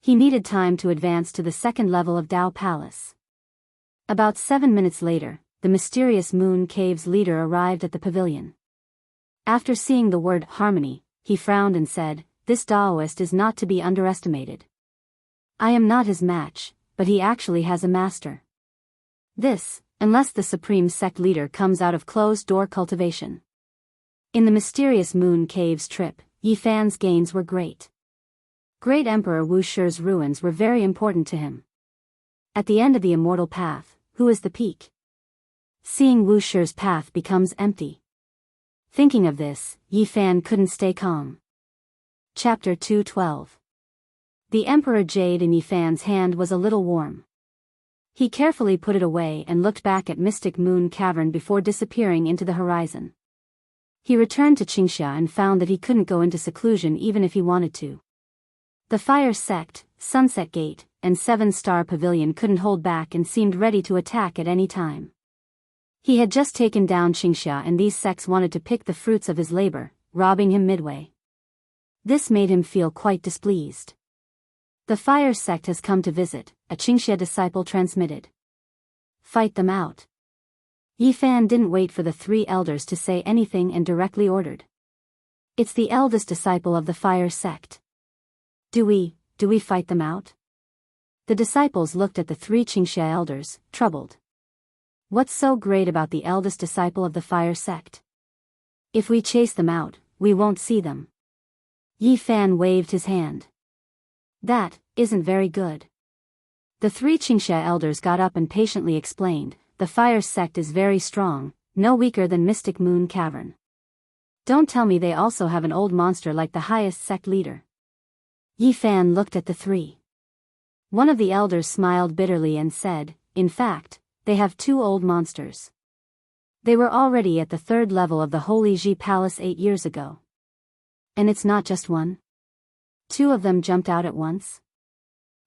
A: He needed time to advance to the 2nd level of Dao Palace. About 7 minutes later, the mysterious moon cave's leader arrived at the pavilion. After seeing the word harmony, he frowned and said, This Taoist is not to be underestimated. I am not his match, but he actually has a master. This, unless the supreme sect leader comes out of closed-door cultivation. In the mysterious moon cave's trip, Yi Fan's gains were great. Great Emperor Wu Shi's ruins were very important to him. At the end of the immortal path, who is the peak? Seeing Wu Shi's path becomes empty. Thinking of this, Yi Fan couldn't stay calm. Chapter 212. The Emperor Jade in Yi Fan's hand was a little warm. He carefully put it away and looked back at Mystic Moon Cavern before disappearing into the horizon. He returned to Qingxia and found that he couldn't go into seclusion even if he wanted to. The Fire Sect, Sunset Gate, and 7-Star Pavilion couldn't hold back and seemed ready to attack at any time. He had just taken down Qingxia and these sects wanted to pick the fruits of his labor, robbing him midway. This made him feel quite displeased. The Fire Sect has come to visit, a Qingxia disciple transmitted. Fight them out. Yi Fan didn't wait for the 3 elders to say anything and directly ordered. It's the eldest disciple of the Fire Sect. Do we fight them out? The disciples looked at the 3 Qingxia elders, troubled. What's so great about the eldest disciple of the Fire Sect? If we chase them out, we won't see them. Yi Fan waved his hand. That isn't very good. The 3 Qingxia elders got up and patiently explained, the Fire Sect is very strong, no weaker than Mystic Moon Cavern. Don't tell me they also have an old monster like the highest sect leader. Yi Fan looked at the 3. One of the elders smiled bitterly and said, in fact, they have 2 old monsters. They were already at the 3rd level of the Holy Ji Palace 8 years ago. And it's not just one. 2 of them jumped out at once.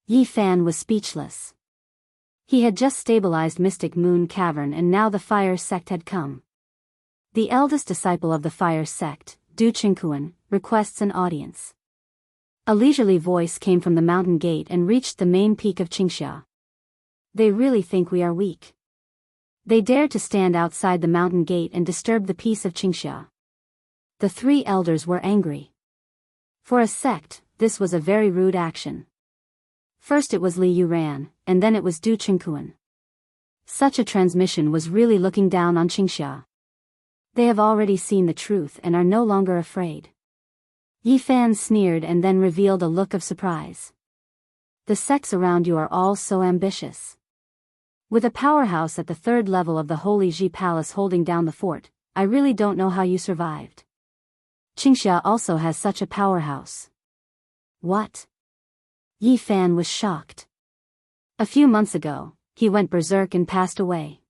A: Yi Fan was speechless. He had just stabilized Mystic Moon Cavern and now the Fire Sect had come. The eldest disciple of the Fire Sect, Du Qingkuan, requests an audience. A leisurely voice came from the mountain gate and reached the main peak of Qingxia. They really think we are weak. They dared to stand outside the mountain gate and disturb the peace of Qingxia. The 3 elders were angry. For a sect, this was a very rude action. First it was Li Yuran, and then it was Du Qingkuan. Such a transmission was really looking down on Qingxia. They have already seen the truth and are no longer afraid. Yi Fan sneered and then revealed a look of surprise. The sects around you are all so ambitious. With a powerhouse at the third level of the Holy Ji Palace holding down the fort, I really don't know how you survived. Qingxia also has such a powerhouse. What? Yi Fan was shocked. A few months ago, he went berserk and passed away.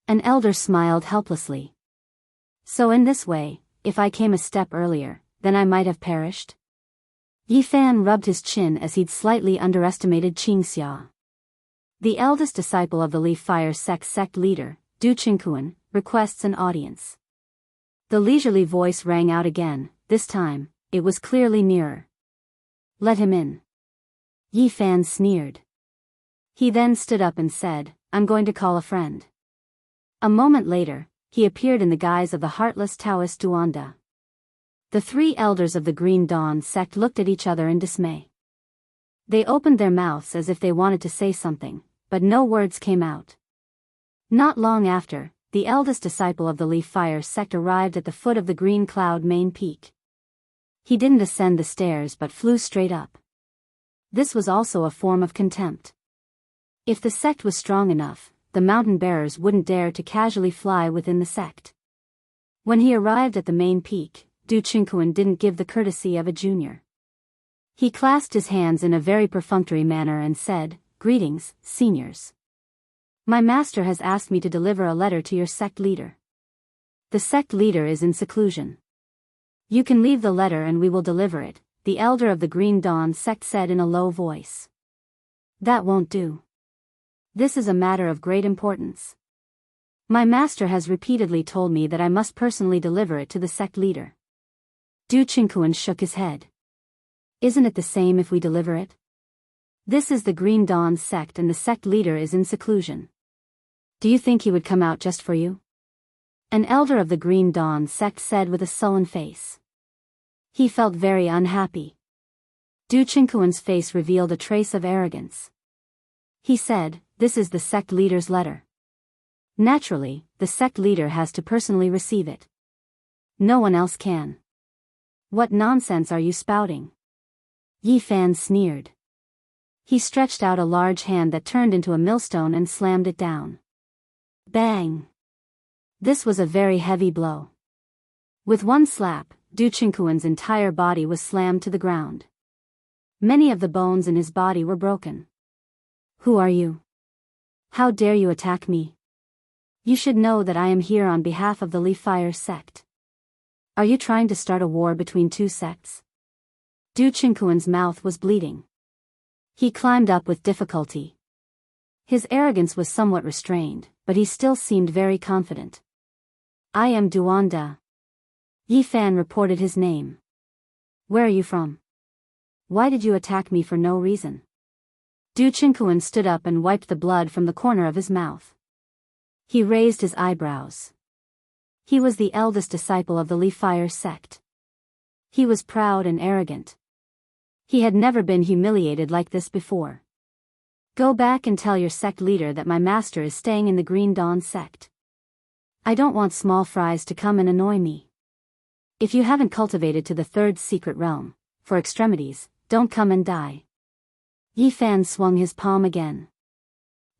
A: An elder smiled helplessly. So in this way, if I came a step earlier, then I might have perished? Yi Fan rubbed his chin as he'd slightly underestimated Qingxia. The eldest disciple of the Leaf Fire sect leader, Du Qingkuan, requests an audience. The leisurely voice rang out again, this time, it was clearly nearer. Let him in. Yi Fan sneered. He then stood up and said, I'm going to call a friend. A moment later, he appeared in the guise of the heartless Taoist Duanda. The three elders of the Green Dawn sect looked at each other in dismay. They opened their mouths as if they wanted to say something, but no words came out. Not long after, the eldest disciple of the Leaf Fire sect arrived at the foot of the Green Cloud main peak. He didn't ascend the stairs but flew straight up. This was also a form of contempt. If the sect was strong enough, the mountain bearers wouldn't dare to casually fly within the sect. When he arrived at the main peak, Du Qingkuan didn't give the courtesy of a junior. He clasped his hands in a very perfunctory manner and said, Greetings, seniors. My master has asked me to deliver a letter to your sect leader. The sect leader is in seclusion. You can leave the letter and we will deliver it, the elder of the Green Dawn sect said in a low voice. That won't do. This is a matter of great importance. My master has repeatedly told me that I must personally deliver it to the sect leader. Du Qingkuan shook his head. Isn't it the same if we deliver it? This is the Green Dawn sect and the sect leader is in seclusion. Do you think he would come out just for you? An elder of the Green Dawn sect said with a sullen face. He felt very unhappy. Du Qingkuan's face revealed a trace of arrogance. He said, This is the sect leader's letter. Naturally, the sect leader has to personally receive it. No one else can. What nonsense are you spouting? Yi Fan sneered. He stretched out a large hand that turned into a millstone and slammed it down. Bang! This was a very heavy blow. With one slap, Du Qingkuan's entire body was slammed to the ground. Many of the bones in his body were broken. Who are you? How dare you attack me? You should know that I am here on behalf of the Leaf Fire sect. Are you trying to start a war between two sects? Du Qingkuan's mouth was bleeding. He climbed up with difficulty. His arrogance was somewhat restrained, but he still seemed very confident. I am Duanda. Yi Fan reported his name. Where are you from? Why did you attack me for no reason? Du Qingkuan stood up and wiped the blood from the corner of his mouth. He raised his eyebrows. He was the eldest disciple of the Leaf Fire sect. He was proud and arrogant. He had never been humiliated like this before. Go back and tell your sect leader that my master is staying in the Green Dawn sect. I don't want small fries to come and annoy me. If you haven't cultivated to the third secret realm, for extremities, don't come and die. Yi Fan swung his palm again.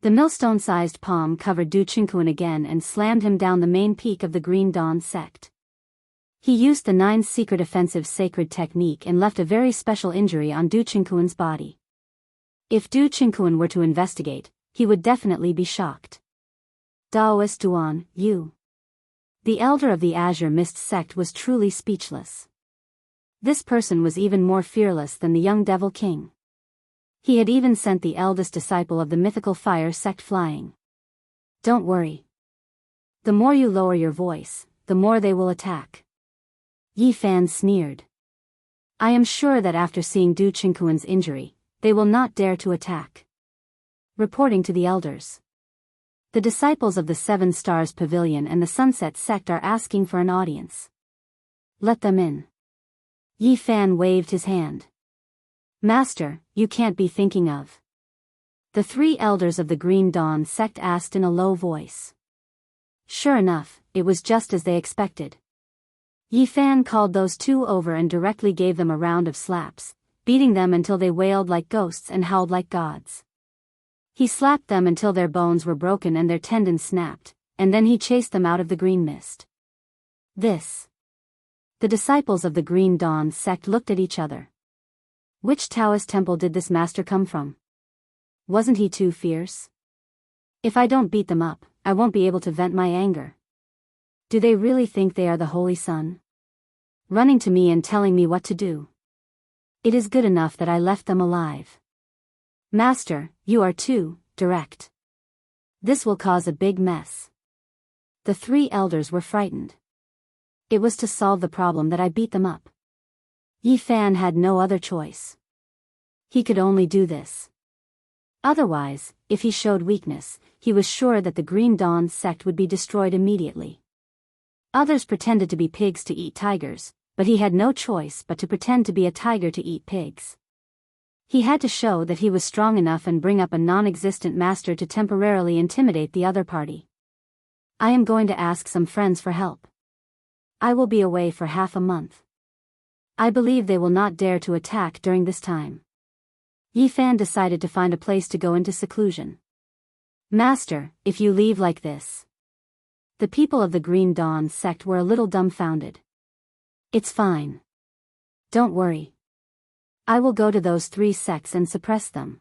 A: The millstone-sized palm covered Du Qingkuan again and slammed him down the main peak of the Green Dawn sect. He used the 9 secret offensive sacred technique and left a very special injury on Du Qingkuan's body. If Du Qingkuan were to investigate, he would definitely be shocked. Daoist Duan, you. The elder of the Azure Mist sect was truly speechless. This person was even more fearless than the young Devil King. He had even sent the eldest disciple of the mythical fire sect flying. Don't worry. The more you lower your voice, the more they will attack. Yi Fan sneered. I am sure that after seeing Du Qingkuan's injury, they will not dare to attack. Reporting to the elders. The disciples of the 7 Stars Pavilion and the Sunset sect are asking for an audience. Let them in. Yi Fan waved his hand. Master, you can't be thinking of. The 3 elders of the Green Dawn sect asked in a low voice. Sure enough, it was just as they expected. Yi Fan called those 2 over and directly gave them a round of slaps, beating them until they wailed like ghosts and howled like gods. He slapped them until their bones were broken and their tendons snapped, and then he chased them out of the green mist. The disciples of the Green Dawn sect looked at each other. Which Taoist temple did this master come from? Wasn't he too fierce? If I don't beat them up, I won't be able to vent my anger. Do they really think they are the Holy Sun? Running to me and telling me what to do. It is good enough that I left them alive. Master, you are too direct. This will cause a big mess. The 3 elders were frightened. It was to solve the problem that I beat them up. Yi Fan had no other choice. He could only do this. Otherwise, if he showed weakness, he was sure that the Green Dawn sect would be destroyed immediately. Others pretended to be pigs to eat tigers, but he had no choice but to pretend to be a tiger to eat pigs. He had to show that he was strong enough and bring up a non-existent master to temporarily intimidate the other party. I am going to ask some friends for help. I will be away for half a month. I believe they will not dare to attack during this time. Yi Fan decided to find a place to go into seclusion. Master, if you leave like this. The people of the Green Dawn sect were a little dumbfounded. It's fine. Don't worry. I will go to those 3 sects and suppress them.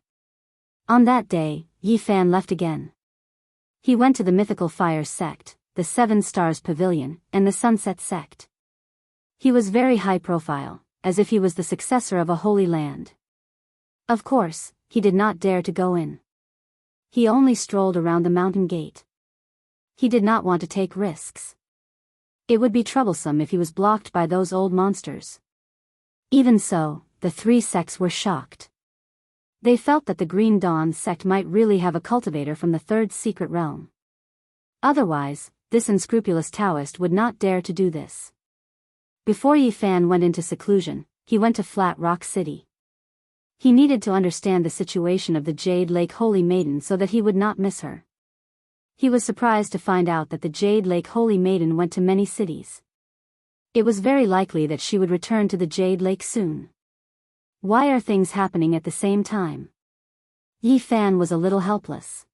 A: On that day, Yi Fan left again. He went to the Mythical Fire sect, the 7 Stars Pavilion, and the Sunset sect. He was very high profile, as if he was the successor of a holy land. Of course, he did not dare to go in. He only strolled around the mountain gate. He did not want to take risks. It would be troublesome if he was blocked by those old monsters. Even so, the 3 sects were shocked. They felt that the Green Dawn sect might really have a cultivator from the 3rd secret realm. Otherwise, this unscrupulous Taoist would not dare to do this. Before Yi Fan went into seclusion, he went to Flat Rock City. He needed to understand the situation of the Jade Lake Holy Maiden so that he would not miss her. He was surprised to find out that the Jade Lake Holy Maiden went to many cities. It was very likely that she would return to the Jade Lake soon. Why are things happening at the same time? Yi Fan was a little helpless.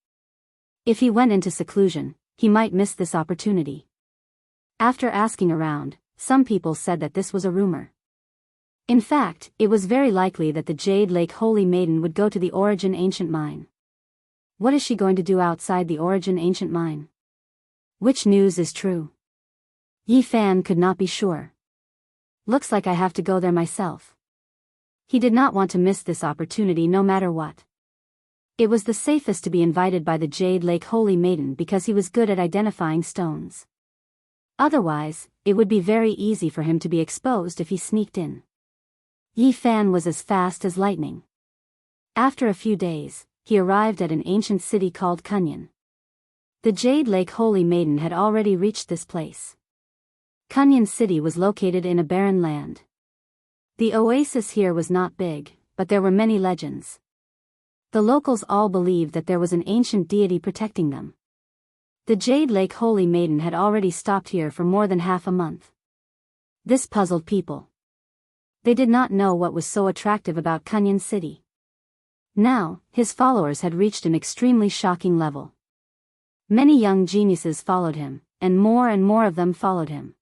A: If he went into seclusion, he might miss this opportunity. After asking around, some people said that this was a rumor. In fact, it was very likely that the Jade Lake Holy Maiden would go to the Origin Ancient Mine. What is she going to do outside the Origin Ancient Mine? Which news is true? Yi Fan could not be sure. Looks like I have to go there myself. He did not want to miss this opportunity no matter what. It was the safest to be invited by the Jade Lake Holy Maiden because he was good at identifying stones. Otherwise, it would be very easy for him to be exposed if he sneaked in. Yi Fan was as fast as lightning. After a few days, he arrived at an ancient city called Kunyan. The Jade Lake Holy Maiden had already reached this place. Kunyan City was located in a barren land. The oasis here was not big, but there were many legends. The locals all believed that there was an ancient deity protecting them. The Jade Lake Holy Maiden had already stopped here for more than half a month. This puzzled people. They did not know what was so attractive about Kunyan City. Now, his followers had reached an extremely shocking level. Many young geniuses followed him, and more of them followed him.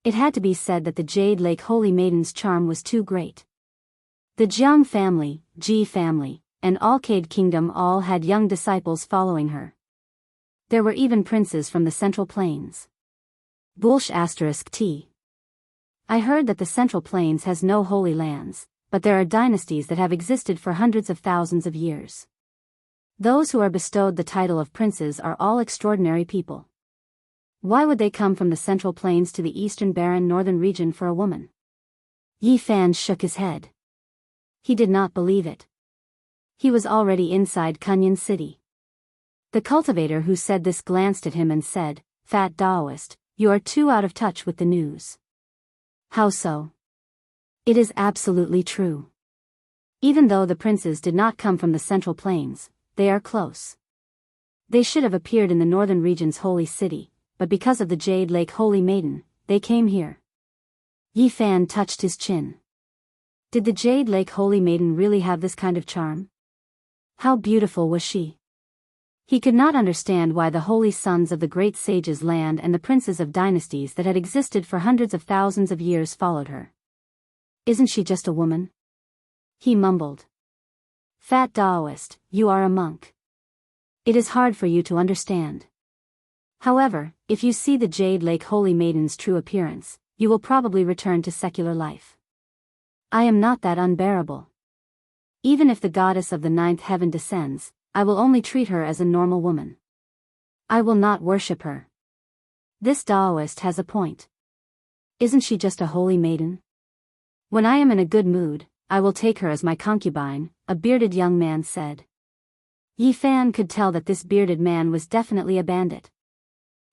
A: It had to be said that the Jade Lake Holy Maiden's charm was too great. The Jiang family, Ji family, and Alcade Kingdom all had young disciples following her. There were even princes from the Central Plains. *T. I heard that the Central Plains has no holy lands, but there are dynasties that have existed for hundreds of thousands of years. Those who are bestowed the title of princes are all extraordinary people. Why would they come from the Central Plains to the eastern barren northern region for a woman? Yi Fan shook his head. He did not believe it. He was already inside Kunyan City. The cultivator who said this glanced at him and said, "Fat Taoist, you are too out of touch with the news." How so? It is absolutely true. Even though the princes did not come from the Central Plains, they are close. They should have appeared in the northern region's holy city, but because of the Jade Lake Holy Maiden, they came here. Yi Fan touched his chin. Did the Jade Lake Holy Maiden really have this kind of charm? How beautiful was she? He could not understand why the holy sons of the great sages' land and the princes of dynasties that had existed for hundreds of thousands of years followed her. Isn't she just a woman? He mumbled. Fat Taoist, you are a monk. It is hard for you to understand. However, if you see the Jade Lake Holy Maiden's true appearance, you will probably return to secular life. I am not that unbearable. Even if the goddess of the ninth heaven descends, I will only treat her as a normal woman. I will not worship her. This Taoist has a point. Isn't she just a holy maiden? When I am in a good mood, I will take her as my concubine, a bearded young man said. Yi Fan could tell that this bearded man was definitely a bandit.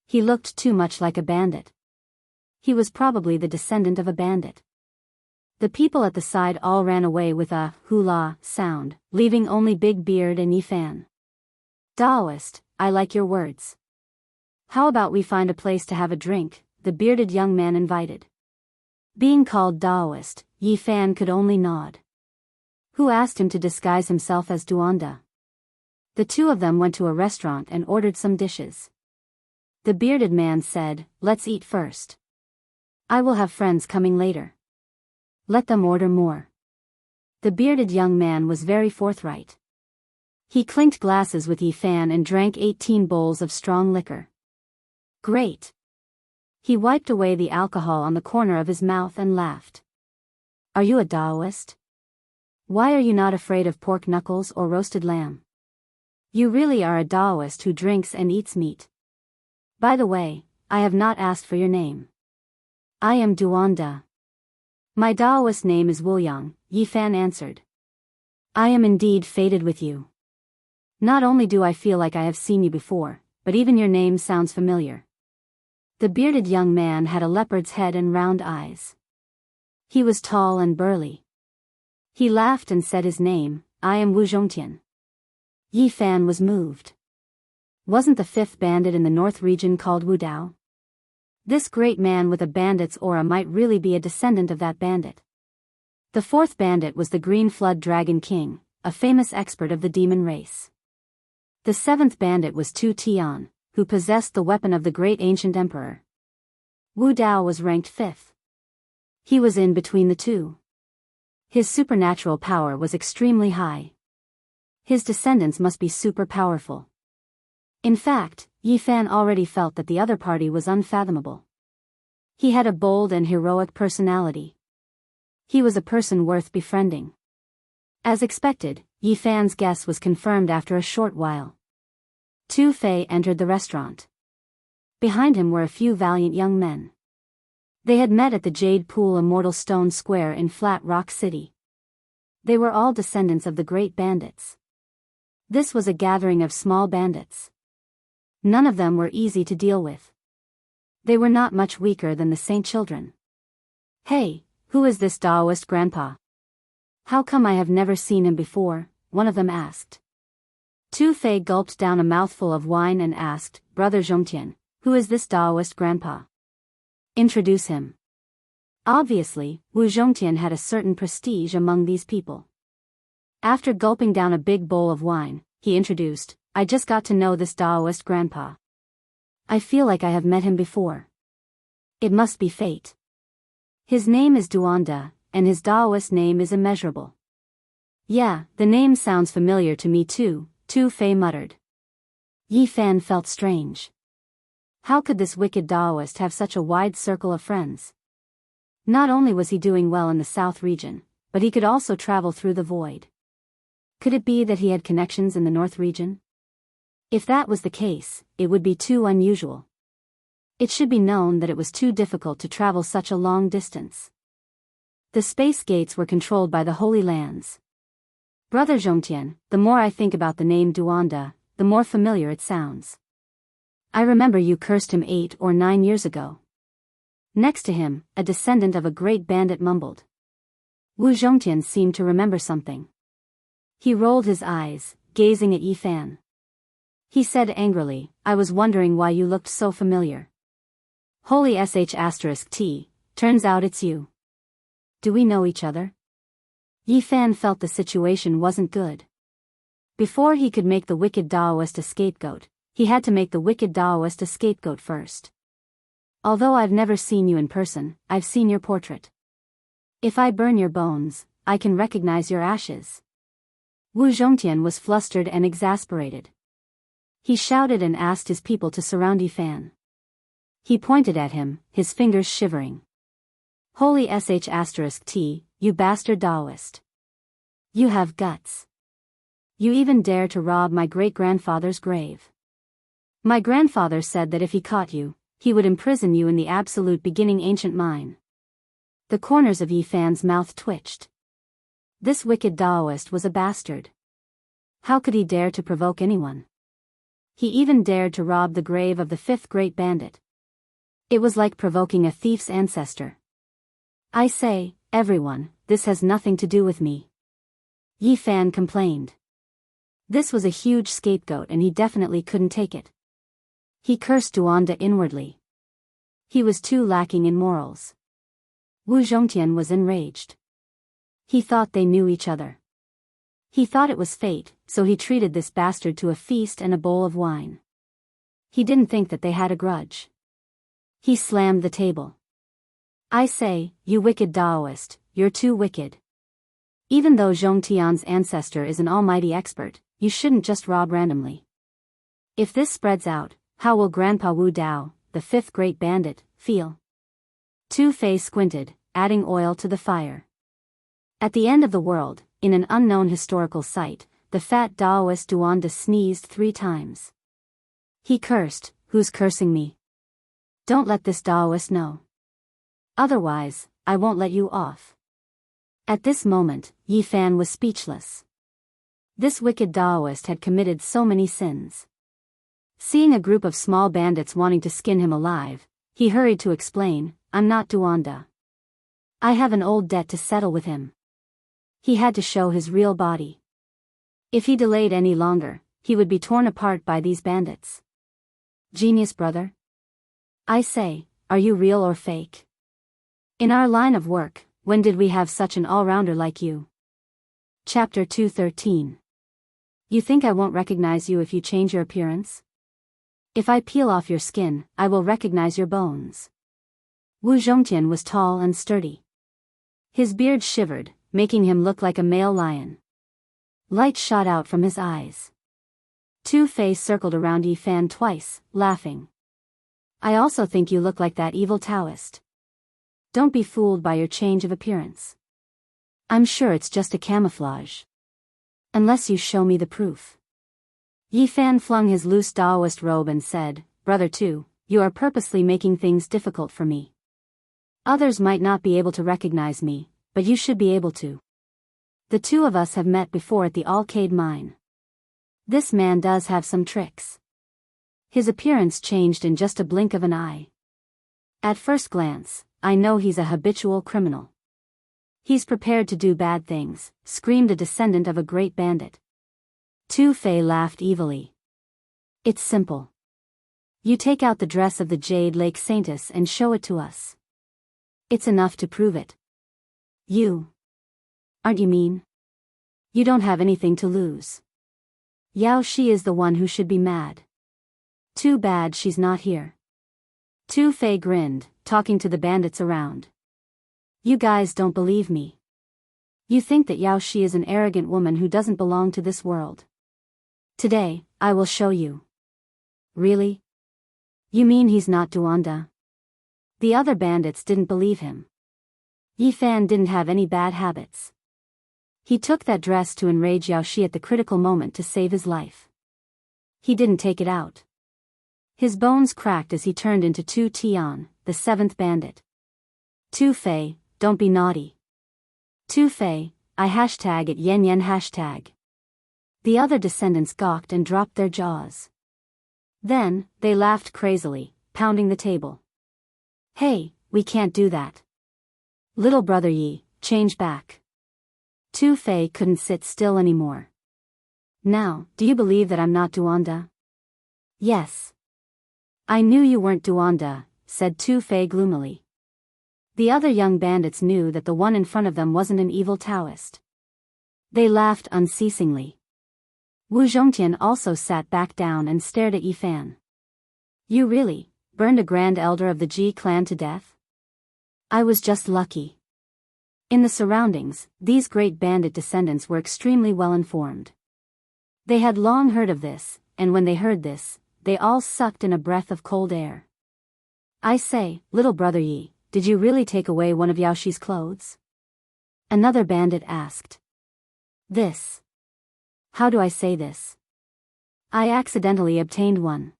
A: He looked too much like a bandit. He was probably the descendant of a bandit. The people at the side all ran away with a hula sound, leaving only Big Beard and Yi Fan. Taoist, I like your words. How about we find a place to have a drink? The bearded young man invited. Being called Taoist, Yi Fan could only nod. Who asked him to disguise himself as Duanda? The two of them went to a restaurant and ordered some dishes. The bearded man said, let's eat first. I will have friends coming later. Let them order more. The bearded young man was very forthright. He clinked glasses with Yi Fan and drank 18 bowls of strong liquor. Great. He wiped away the alcohol on the corner of his mouth and laughed. Are you a Taoist? Why are you not afraid of pork knuckles or roasted lamb? You really are a Taoist who drinks and eats meat. By the way, I have not asked for your name. I am Duanda. My Taoist name is Wuliang, Yi Fan answered. I am indeed fated with you. Not only do I feel like I have seen you before, but even your name sounds familiar. The bearded young man had a leopard's head and round eyes. He was tall and burly. He laughed and said his name, I am Wu Zhongtian. Yi Fan was moved. Wasn't the fifth bandit in the north region called Wu Dao? This great man with a bandit's aura might really be a descendant of that bandit. The fourth bandit was the Green Flood Dragon King, a famous expert of the demon race. The seventh bandit was Tu Tian, who possessed the weapon of the great ancient emperor. Wu Dao was ranked fifth. He was in between the two. His supernatural power was extremely high. His descendants must be super powerful. In fact, Yi Fan already felt that the other party was unfathomable. He had a bold and heroic personality. He was a person worth befriending. As expected, Yi Fan's guess was confirmed after a short while. Tu Fei entered the restaurant. Behind him were a few valiant young men. They had met at the Jade Pool Immortal Stone Square in Flat Rock City. They were all descendants of the great bandits. This was a gathering of small bandits. None of them were easy to deal with. They were not much weaker than the Saint Children. Hey, who is this Taoist grandpa? How come I have never seen him before? One of them asked. Tu Fei gulped down a mouthful of wine and asked, Brother Zhongtian, who is this Taoist grandpa? Introduce him. Obviously, Wu Zhongtian had a certain prestige among these people. After gulping down a big bowl of wine, he introduced, I just got to know this Taoist grandpa. I feel like I have met him before. It must be fate. His name is Duanda, and his Taoist name is Immeasurable. Yeah, the name sounds familiar to me too, Tu Fei muttered. Yi Fan felt strange. How could this wicked Taoist have such a wide circle of friends? Not only was he doing well in the south region, but he could also travel through the void. Could it be that he had connections in the north region? If that was the case, it would be too unusual. It should be known that it was too difficult to travel such a long distance. The space gates were controlled by the Holy Lands. Brother Zhongtian, the more I think about the name Duanda, the more familiar it sounds. I remember you cursed him 8 or 9 years ago. Next to him, a descendant of a great bandit mumbled. Wu Zhongtian seemed to remember something. He rolled his eyes, gazing at Yi Fan. He said angrily, I was wondering why you looked so familiar. Holy sh*t, turns out it's you. Do we know each other? Yi Fan felt the situation wasn't good. Before he could make the wicked Taoist a scapegoat, he had to make the wicked Taoist a scapegoat first. Although I've never seen you in person, I've seen your portrait. If I burn your bones, I can recognize your ashes. Wu Zhongtian was flustered and exasperated. He shouted and asked his people to surround Yi Fan. He pointed at him, his fingers shivering. Holy sh*t, you bastard Taoist. You have guts. You even dare to rob my great-grandfather's grave. My grandfather said that if he caught you, he would imprison you in the absolute beginning ancient mine. The corners of Yi Fan's mouth twitched. This wicked Taoist was a bastard. How could he dare to provoke anyone? He even dared to rob the grave of the fifth great bandit. It was like provoking a thief's ancestor. I say, everyone, this has nothing to do with me. Yi Fan complained. This was a huge scapegoat and he definitely couldn't take it. He cursed Duanda inwardly. He was too lacking in morals. Wu Zhongtian was enraged. He thought they knew each other. He thought it was fate, so he treated this bastard to a feast and a bowl of wine. He didn't think that they had a grudge. He slammed the table. I say, you wicked Taoist, you're too wicked. Even though Zhongtian's ancestor is an almighty expert, you shouldn't just rob randomly. If this spreads out, how will Grandpa Wu Dao, the fifth great bandit, feel? Tu Fei squinted, adding oil to the fire. At the end of the world, in an unknown historical site, the fat Taoist Duanda sneezed 3 times. He cursed, who's cursing me? Don't let this Taoist know. Otherwise, I won't let you off. At this moment, Yi Fan was speechless. This wicked Taoist had committed so many sins. Seeing a group of small bandits wanting to skin him alive, he hurried to explain, I'm not Duanda. I have an old debt to settle with him. He had to show his real body. If he delayed any longer, he would be torn apart by these bandits. Genius brother? I say, are you real or fake? In our line of work, when did we have such an all-rounder like you? Chapter 213. You think I won't recognize you if you change your appearance? If I peel off your skin, I will recognize your bones. Wu Zhongtian was tall and sturdy. His beard shivered, making him look like a male lion. Light shot out from his eyes. Tu Fei circled around Yi Fan twice, laughing. I also think you look like that evil Taoist. Don't be fooled by your change of appearance. I'm sure it's just a camouflage. Unless you show me the proof. Yi Fan flung his loose Taoist robe and said, Brother Tu, you are purposely making things difficult for me. Others might not be able to recognize me, but you should be able to. The two of us have met before at the Alcade mine. This man does have some tricks. His appearance changed in just a blink of an eye. At first glance, I know he's a habitual criminal. He's prepared to do bad things, screamed a descendant of a great bandit. Tu Fei laughed evilly. It's simple. You take out the dress of the Jade Lake Saintess and show it to us. It's enough to prove it. You. Aren't you mean? You don't have anything to lose. Yao Shi is the one who should be mad. Too bad she's not here. Tu Fei grinned, talking to the bandits around. You guys don't believe me. You think that Yao Shi is an arrogant woman who doesn't belong to this world. Today, I will show you. Really? You mean he's not Duanda? The other bandits didn't believe him. Yi Fan didn't have any bad habits. He took that dress to enrage Yao Shi at the critical moment to save his life. He didn't take it out. His bones cracked as he turned into Tu Tian, the 7th bandit. Tu Fei, don't be naughty. Tu Fei, I hashtag it yen yen hashtag. The other descendants gawked and dropped their jaws. Then, they laughed crazily, pounding the table. Hey, we can't do that. Little brother Yi, change back. Tu Fei couldn't sit still anymore. Now, do you believe that I'm not Duanda? Yes. I knew you weren't Duanda, said Tu Fei gloomily. The other young bandits knew that the one in front of them wasn't an evil Taoist. They laughed unceasingly. Wu Zhongtian also sat back down and stared at Yi Fan. You really burned a grand elder of the Ji clan to death? I was just lucky. In the surroundings, these great bandit descendants were extremely well informed. They had long heard of this, and when they heard this, they all sucked in a breath of cold air. I say, little brother Yi, did you really take away one of Yaoshi's clothes? Another bandit asked. This. How do I say this? I accidentally obtained one.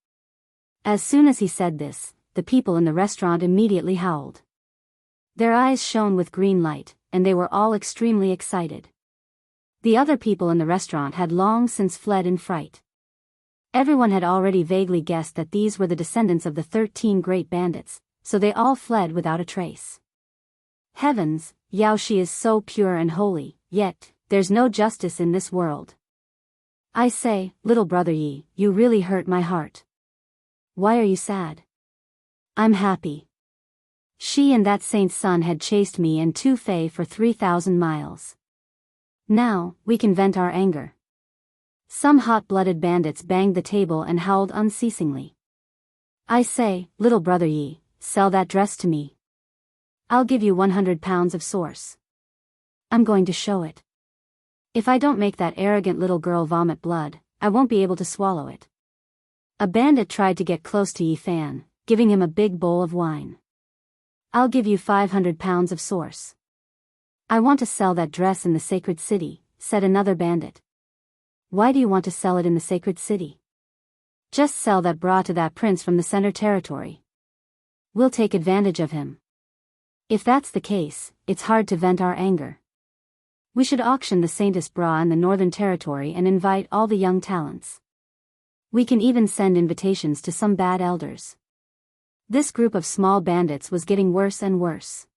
A: As soon as he said this, the people in the restaurant immediately howled. Their eyes shone with green light, and they were all extremely excited. The other people in the restaurant had long since fled in fright. Everyone had already vaguely guessed that these were the descendants of the 13 great bandits, so they all fled without a trace. Heavens, Yaoshi is so pure and holy, yet, there's no justice in this world. I say, little brother Yi, you really hurt my heart. Why are you sad? I'm happy. She and that saint's son had chased me and Tu Fei for 3,000 miles. Now, we can vent our anger. Some hot-blooded bandits banged the table and howled unceasingly. I say, little brother Yi, sell that dress to me. I'll give you 100 pounds of source. I'm going to show it. If I don't make that arrogant little girl vomit blood, I won't be able to swallow it. A bandit tried to get close to Yi Fan, giving him a big bowl of wine. I'll give you 500 pounds of source. I want to sell that dress in the sacred city, said another bandit. Why do you want to sell it in the sacred city? Just sell that bra to that prince from the center territory. We'll take advantage of him. If that's the case, it's hard to vent our anger. We should auction the saintess bra in the northern territory and invite all the young talents. We can even send invitations to some bad elders. This group of small bandits was getting worse and worse.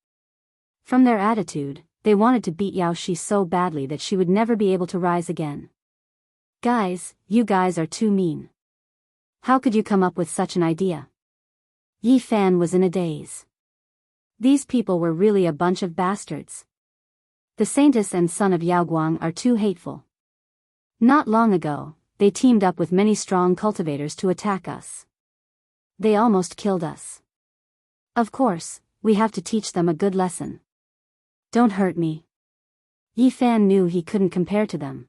A: From their attitude, they wanted to beat Yaoshi so badly that she would never be able to rise again. Guys, you guys are too mean. How could you come up with such an idea? Yi Fan was in a daze. These people were really a bunch of bastards. The saintess and son of Yaoguang are too hateful. Not long ago, they teamed up with many strong cultivators to attack us. They almost killed us. Of course, we have to teach them a good lesson. Don't hurt me. Yi Fan knew he couldn't compare to them.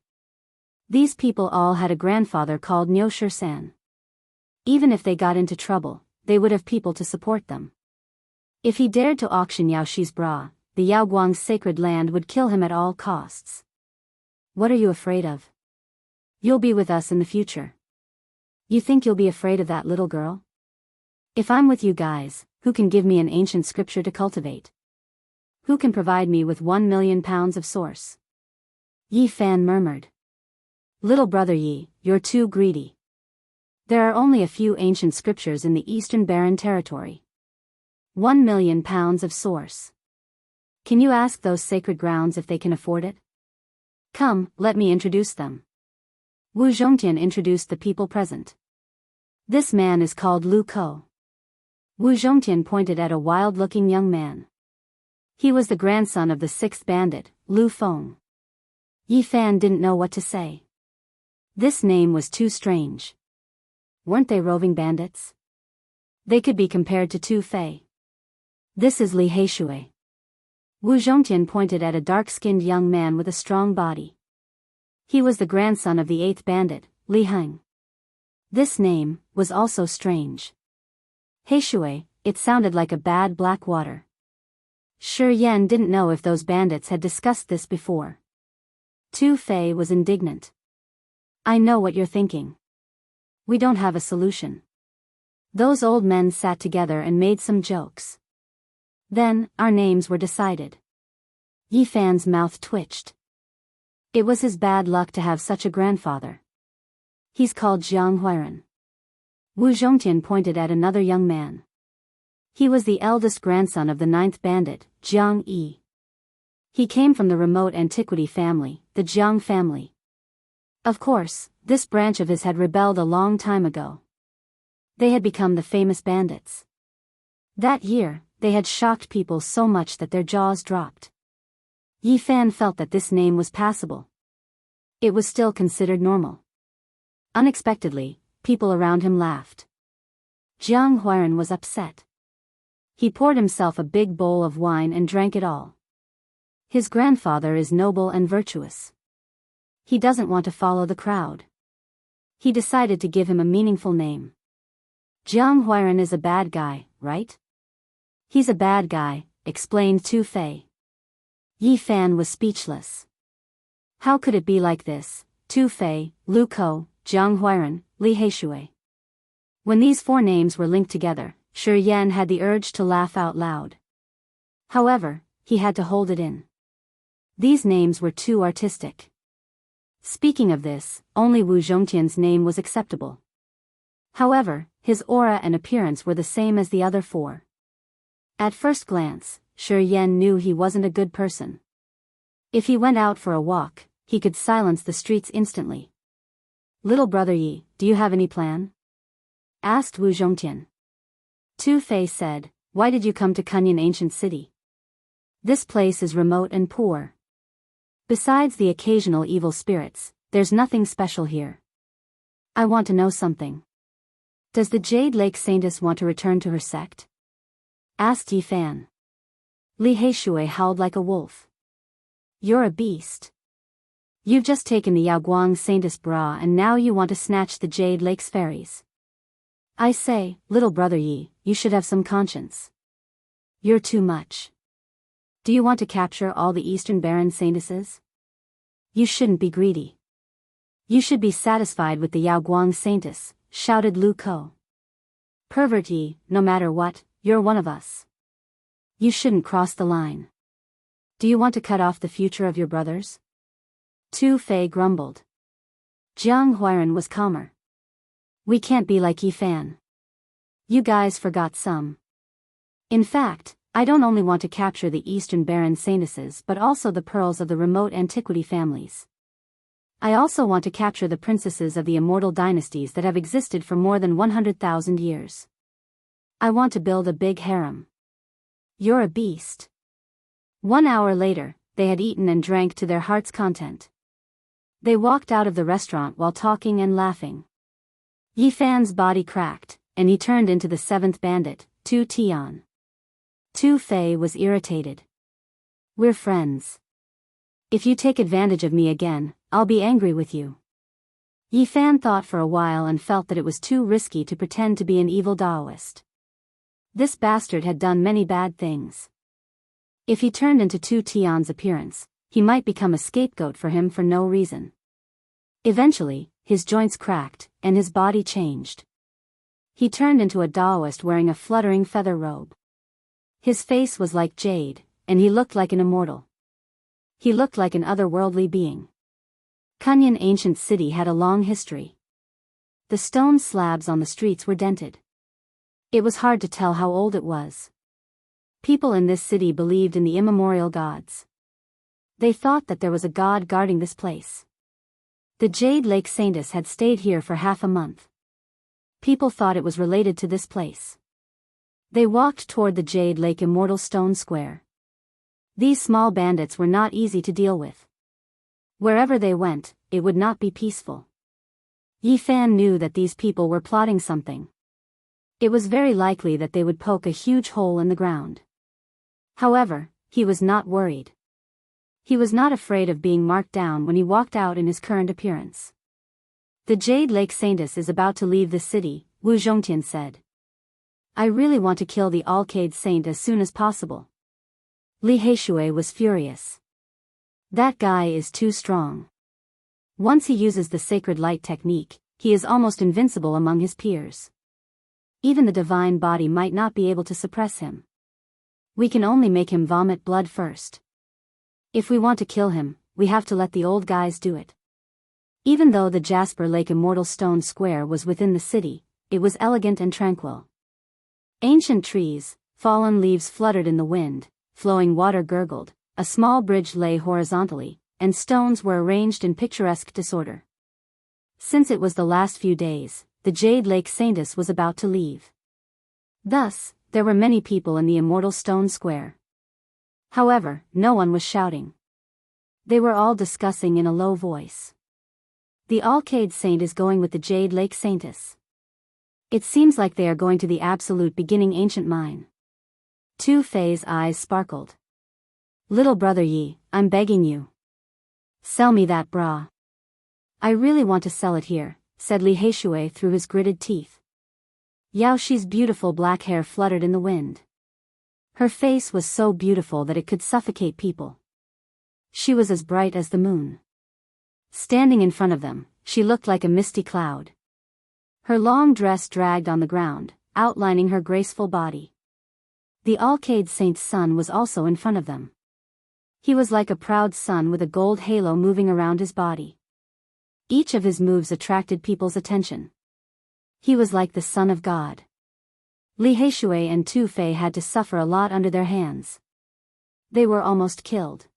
A: These people all had a grandfather called Niu San. Even if they got into trouble, they would have people to support them. If he dared to auction Yaoshi's bra, the Yaoguang's sacred land would kill him at all costs. What are you afraid of? You'll be with us in the future. You think you'll be afraid of that little girl? If I'm with you guys, who can give me an ancient scripture to cultivate? Who can provide me with 1 million pounds of source? Yi Fan murmured. Little brother Yi, you're too greedy. There are only a few ancient scriptures in the Eastern Barren Territory. 1 million pounds of source. Can you ask those sacred grounds if they can afford it? Come, let me introduce them. Wu Zhongtian introduced the people present. This man is called Lu Ko. Wu Zhongtian pointed at a wild-looking young man. He was the grandson of the sixth bandit, Lu Feng. Yi Fan didn't know what to say. This name was too strange. Weren't they roving bandits? They could be compared to Tu Fei. This is Li Heishui. Wu Zhongtian pointed at a dark-skinned young man with a strong body. He was the grandson of the eighth bandit, Li Heng. This name was also strange. Heishui, it sounded like a bad black water. Shi Yan didn't know if those bandits had discussed this before. Tu Fei was indignant. I know what you're thinking. We don't have a solution. Those old men sat together and made some jokes. Then, our names were decided. Yi Fan's mouth twitched. It was his bad luck to have such a grandfather. He's called Jiang Huiran. Wu Zhongtian pointed at another young man. He was the eldest grandson of the ninth bandit, Jiang Yi. He came from the remote antiquity family, the Jiang family. Of course, this branch of his had rebelled a long time ago. They had become the famous bandits. That year, they had shocked people so much that their jaws dropped. Yi Fan felt that this name was passable. It was still considered normal. Unexpectedly, people around him laughed. Jiang Huairan was upset. He poured himself a big bowl of wine and drank it all. His grandfather is noble and virtuous. He doesn't want to follow the crowd. He decided to give him a meaningful name. Jiang Huairan is a bad guy, right? He's a bad guy, explained Tu Fei. Yi Fan was speechless. How could it be like this? Tu Fei, Lu Ko, Jiang Huairan, Li Heishui. When these four names were linked together, Shi Yan had the urge to laugh out loud. However, he had to hold it in. These names were too artistic. Speaking of this, only Wu Zhongtian's name was acceptable. However, his aura and appearance were the same as the other four. At first glance, Shi Yan knew he wasn't a good person. If he went out for a walk, he could silence the streets instantly. Little brother Yi, do you have any plan? Asked Wu Zhongtian. Tu Fei said, why did you come to Kunyan Ancient City? This place is remote and poor. Besides the occasional evil spirits, there's nothing special here. I want to know something. Does the Jade Lake Saintess want to return to her sect? Asked Yi Fan. Li Heishui howled like a wolf. You're a beast. You've just taken the Yaoguang Saintess bra and now you want to snatch the Jade Lake's fairies. I say, little brother Yi, you should have some conscience. You're too much. Do you want to capture all the Eastern Baron Saintesses? You shouldn't be greedy. You should be satisfied with the Yaoguang Saintess, shouted Lu Ko. Pervert Yi, no matter what, you're one of us. You shouldn't cross the line. Do you want to cut off the future of your brothers? Tu Fei grumbled. Jiang Huairan was calmer. We can't be like Yi Fan. You guys forgot some. In fact, I don't only want to capture the Eastern Baron Saintesses but also the pearls of the remote antiquity families. I also want to capture the princesses of the immortal dynasties that have existed for more than 100,000 years. I want to build a big harem. You're a beast. 1 hour later, they had eaten and drank to their heart's content. They walked out of the restaurant while talking and laughing. Yi Fan's body cracked, and he turned into the seventh bandit, Tu Tian. Tu Fei was irritated. We're friends. If you take advantage of me again, I'll be angry with you. Yi Fan thought for a while and felt that it was too risky to pretend to be an evil Taoist. This bastard had done many bad things. If he turned into Tu Tian's appearance, he might become a scapegoat for him for no reason. Eventually, his joints cracked, and his body changed. He turned into a Taoist wearing a fluttering feather robe. His face was like jade, and he looked like an immortal. He looked like an otherworldly being. Kunyan Ancient City had a long history. The stone slabs on the streets were dented. It was hard to tell how old it was. People in this city believed in the immemorial gods. They thought that there was a god guarding this place. The Jade Lake Saintess had stayed here for half a month. People thought it was related to this place. They walked toward the Jade Lake Immortal Stone Square. These small bandits were not easy to deal with. Wherever they went, it would not be peaceful. Yi Fan knew that these people were plotting something. It was very likely that they would poke a huge hole in the ground. However, he was not worried. He was not afraid of being marked down when he walked out in his current appearance. The Jade Lake Saintess is about to leave the city, Wu Zhongtian said. I really want to kill the Alcade Saint as soon as possible. Li Heishui was furious. That guy is too strong. Once he uses the sacred light technique, he is almost invincible among his peers. Even the divine body might not be able to suppress him. We can only make him vomit blood first. If we want to kill him, we have to let the old guys do it. Even though the Jasper Lake Immortal Stone Square was within the city, it was elegant and tranquil. Ancient trees, fallen leaves fluttered in the wind, flowing water gurgled, a small bridge lay horizontally, and stones were arranged in picturesque disorder. Since it was the last few days, the Jade Lake Saintess was about to leave. Thus, there were many people in the immortal stone square. However, no one was shouting. They were all discussing in a low voice. The Alcade Saint is going with the Jade Lake Saintess. It seems like they are going to the absolute beginning ancient mine. Tu Fei's eyes sparkled. Little brother Yi, I'm begging you. Sell me that bra. I really want to sell it here, said Li Heishui through his gritted teeth. Yao Shi's beautiful black hair fluttered in the wind. Her face was so beautiful that it could suffocate people. She was as bright as the moon. Standing in front of them, she looked like a misty cloud. Her long dress dragged on the ground, outlining her graceful body. The Alcade Saint's son was also in front of them. He was like a proud sun with a gold halo moving around his body. Each of his moves attracted people's attention. He was like the Son of God. Li Heishui and Tu Fei had to suffer a lot under their hands. They were almost killed.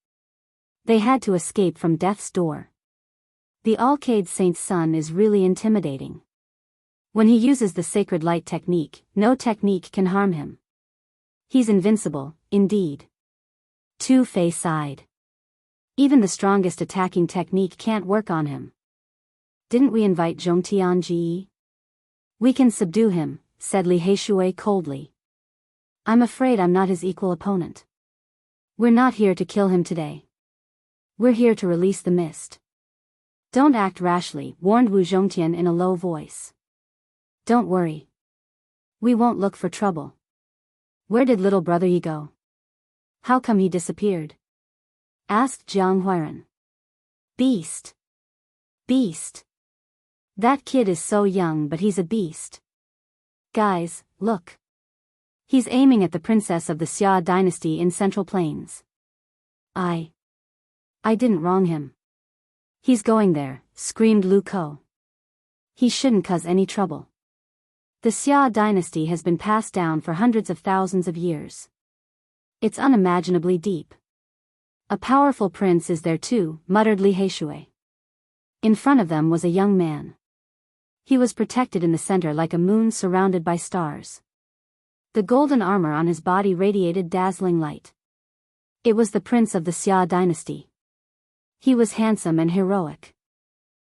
A: They had to escape from death's door. The Alcade Saint's son is really intimidating. When he uses the sacred light technique, no technique can harm him. He's invincible, indeed. Tu Fei sighed. Even the strongest attacking technique can't work on him. Didn't we invite Zhong Tianji? We can subdue him, said Li Heishui coldly. I'm afraid I'm not his equal opponent. We're not here to kill him today. We're here to release the mist. Don't act rashly, warned Wu Zhongtian in a low voice. Don't worry. We won't look for trouble. Where did little brother Yi go? How come he disappeared? Asked Jiang Huiran. Beast. Beast. That kid is so young, but he's a beast. Guys, look. He's aiming at the princess of the Xia dynasty in Central Plains. I didn't wrong him. He's going there, screamed Lu Ko. He shouldn't cause any trouble. The Xia dynasty has been passed down for hundreds of thousands of years. It's unimaginably deep. A powerful prince is there too, muttered Li Heishui. In front of them was a young man. He was protected in the center like a moon surrounded by stars. The golden armor on his body radiated dazzling light. It was the prince of the Xia dynasty. He was handsome and heroic.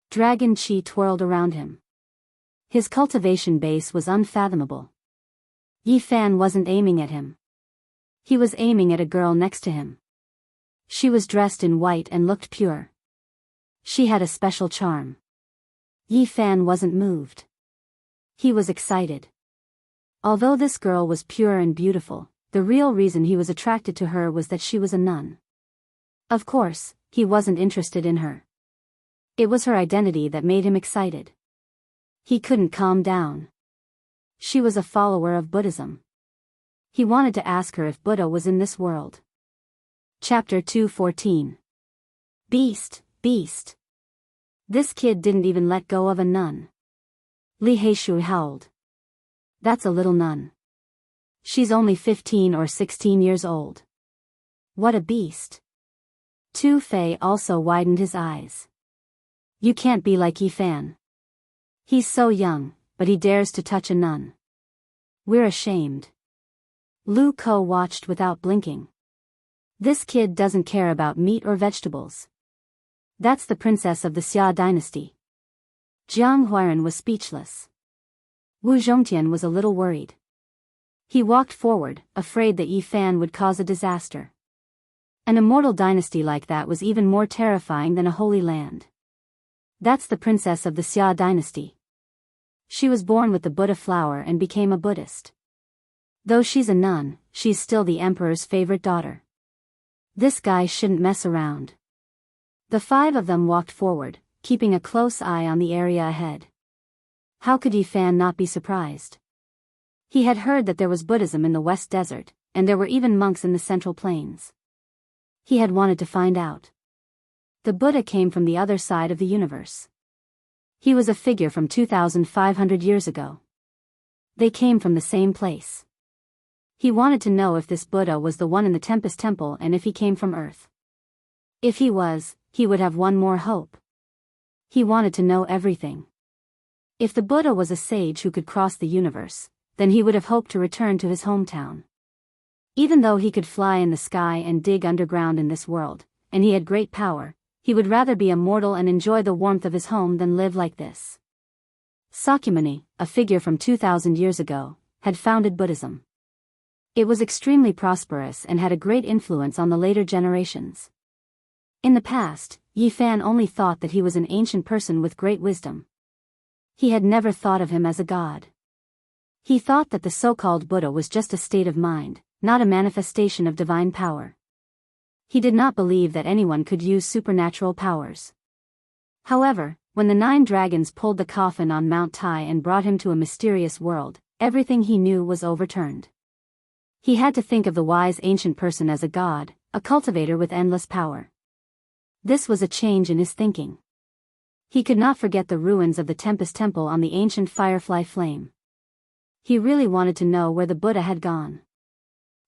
A: Dragon chi twirled around him. His cultivation base was unfathomable. Yi Fan wasn't aiming at him. He was aiming at a girl next to him. She was dressed in white and looked pure. She had a special charm. Yi Fan wasn't moved. He was excited. Although this girl was pure and beautiful, the real reason he was attracted to her was that she was a nun. Of course, he wasn't interested in her. It was her identity that made him excited. He couldn't calm down. She was a follower of Buddhism. He wanted to ask her if Buddha was in this world. Chapter 214. Beast, beast. This kid didn't even let go of a nun. Li Heishui howled. That's a little nun. She's only 15 or 16 years old. What a beast. Tu Fei also widened his eyes. You can't be like Yi Fan. He's so young, but he dares to touch a nun. We're ashamed. Lu Ko watched without blinking. This kid doesn't care about meat or vegetables. That's the princess of the Xia dynasty. Jiang Huiran was speechless. Wu Zhongtian was a little worried. He walked forward, afraid that Yi Fan would cause a disaster. An immortal dynasty like that was even more terrifying than a holy land. That's the princess of the Xia dynasty. She was born with the Buddha flower and became a Buddhist. Though she's a nun, she's still the emperor's favorite daughter. This guy shouldn't mess around. The five of them walked forward, keeping a close eye on the area ahead. How could Yi Fan not be surprised? He had heard that there was Buddhism in the West Desert, and there were even monks in the Central Plains. He had wanted to find out. The Buddha came from the other side of the universe. He was a figure from 2,500 years ago. They came from the same place. He wanted to know if this Buddha was the one in the Tempest Temple and if he came from Earth. If he was, he would have one more hope. He wanted to know everything. If the Buddha was a sage who could cross the universe, then he would have hoped to return to his hometown. Even though he could fly in the sky and dig underground in this world, and he had great power, he would rather be a mortal and enjoy the warmth of his home than live like this. Sakyamuni, a figure from 2,000 years ago, had founded Buddhism. It was extremely prosperous and had a great influence on the later generations. In the past, Yi Fan only thought that he was an ancient person with great wisdom. He had never thought of him as a god. He thought that the so-called Buddha was just a state of mind, not a manifestation of divine power. He did not believe that anyone could use supernatural powers. However, when the 9 dragons pulled the coffin on Mount Tai and brought him to a mysterious world, everything he knew was overturned. He had to think of the wise ancient person as a god, a cultivator with endless power. This was a change in his thinking. He could not forget the ruins of the Tempest Temple on the ancient firefly flame. He really wanted to know where the Buddha had gone.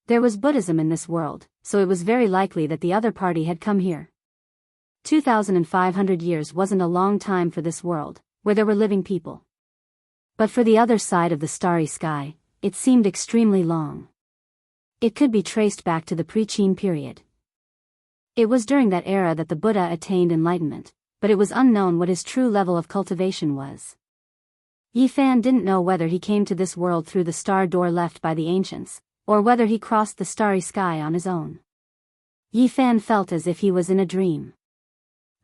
A: There was Buddhism in this world, so it was very likely that the other party had come here. 2,500 years wasn't a long time for this world, where there were living people. But for the other side of the starry sky, it seemed extremely long. It could be traced back to the pre-Qin period. It was during that era that the Buddha attained enlightenment, but it was unknown what his true level of cultivation was. Yi Fan didn't know whether he came to this world through the star door left by the ancients, or whether he crossed the starry sky on his own. Yi Fan felt as if he was in a dream.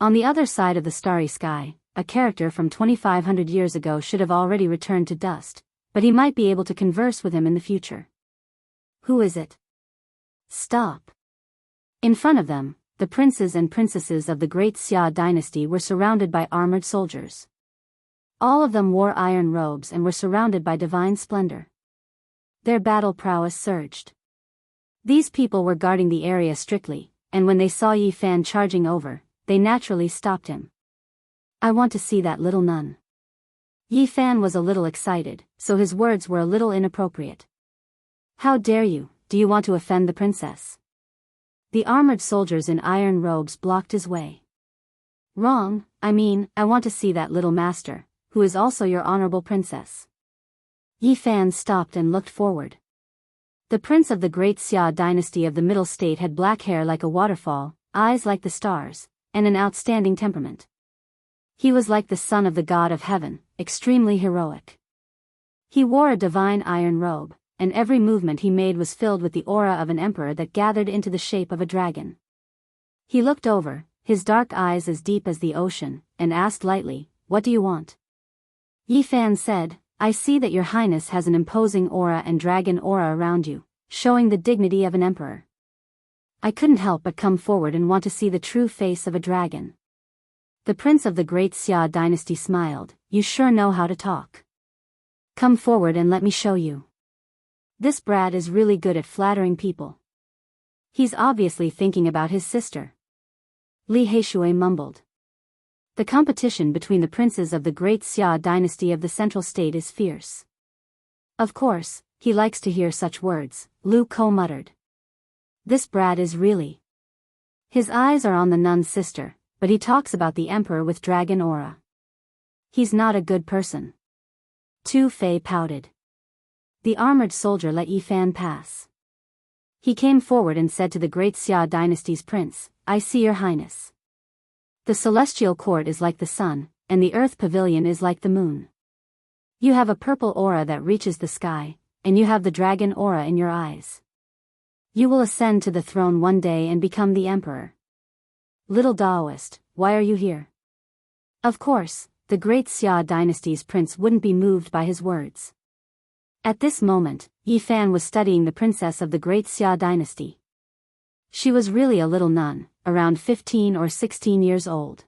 A: On the other side of the starry sky, a character from 2,500 years ago should have already returned to dust, but he might be able to converse with him in the future. Who is it? Stop. In front of them, the princes and princesses of the great Xia dynasty were surrounded by armored soldiers. All of them wore iron robes and were surrounded by divine splendor. Their battle prowess surged. These people were guarding the area strictly, and when they saw Yi Fan charging over, they naturally stopped him. I want to see that little nun. Yi Fan was a little excited, so his words were a little inappropriate. How dare you, do you want to offend the princess? The armored soldiers in iron robes blocked his way. Wrong, I want to see that little master, who is also your honorable princess. Yi Fan stopped and looked forward. The prince of the great Xia dynasty of the Middle State had black hair like a waterfall, eyes like the stars, and an outstanding temperament. He was like the son of the god of heaven, extremely heroic. He wore a divine iron robe, and every movement he made was filled with the aura of an emperor that gathered into the shape of a dragon. He looked over, his dark eyes as deep as the ocean, and asked lightly, "What do you want?" Yi Fan said, "I see that your highness has an imposing aura and dragon aura around you, showing the dignity of an emperor. I couldn't help but come forward and want to see the true face of a dragon." The prince of the great Xia dynasty smiled, "You sure know how to talk. Come forward and let me show you." This Brad is really good at flattering people. He's obviously thinking about his sister. Li Heishui mumbled. The competition between the princes of the great Xia dynasty of the central state is fierce. Of course, he likes to hear such words, Lu Ko muttered. This Brad is really. His eyes are on the nun's sister, but he talks about the emperor with dragon aura. He's not a good person. Tu Fei pouted. The armored soldier let Yi Fan pass. He came forward and said to the great Xia dynasty's prince, "I see your highness. The celestial court is like the sun, and the earth pavilion is like the moon. You have a purple aura that reaches the sky, and you have the dragon aura in your eyes. You will ascend to the throne one day and become the emperor. Little Taoist, why are you here?" Of course, the great Xia dynasty's prince wouldn't be moved by his words. At this moment, Yi Fan was studying the princess of the great Xia dynasty. She was really a little nun, around 15 or 16 years old.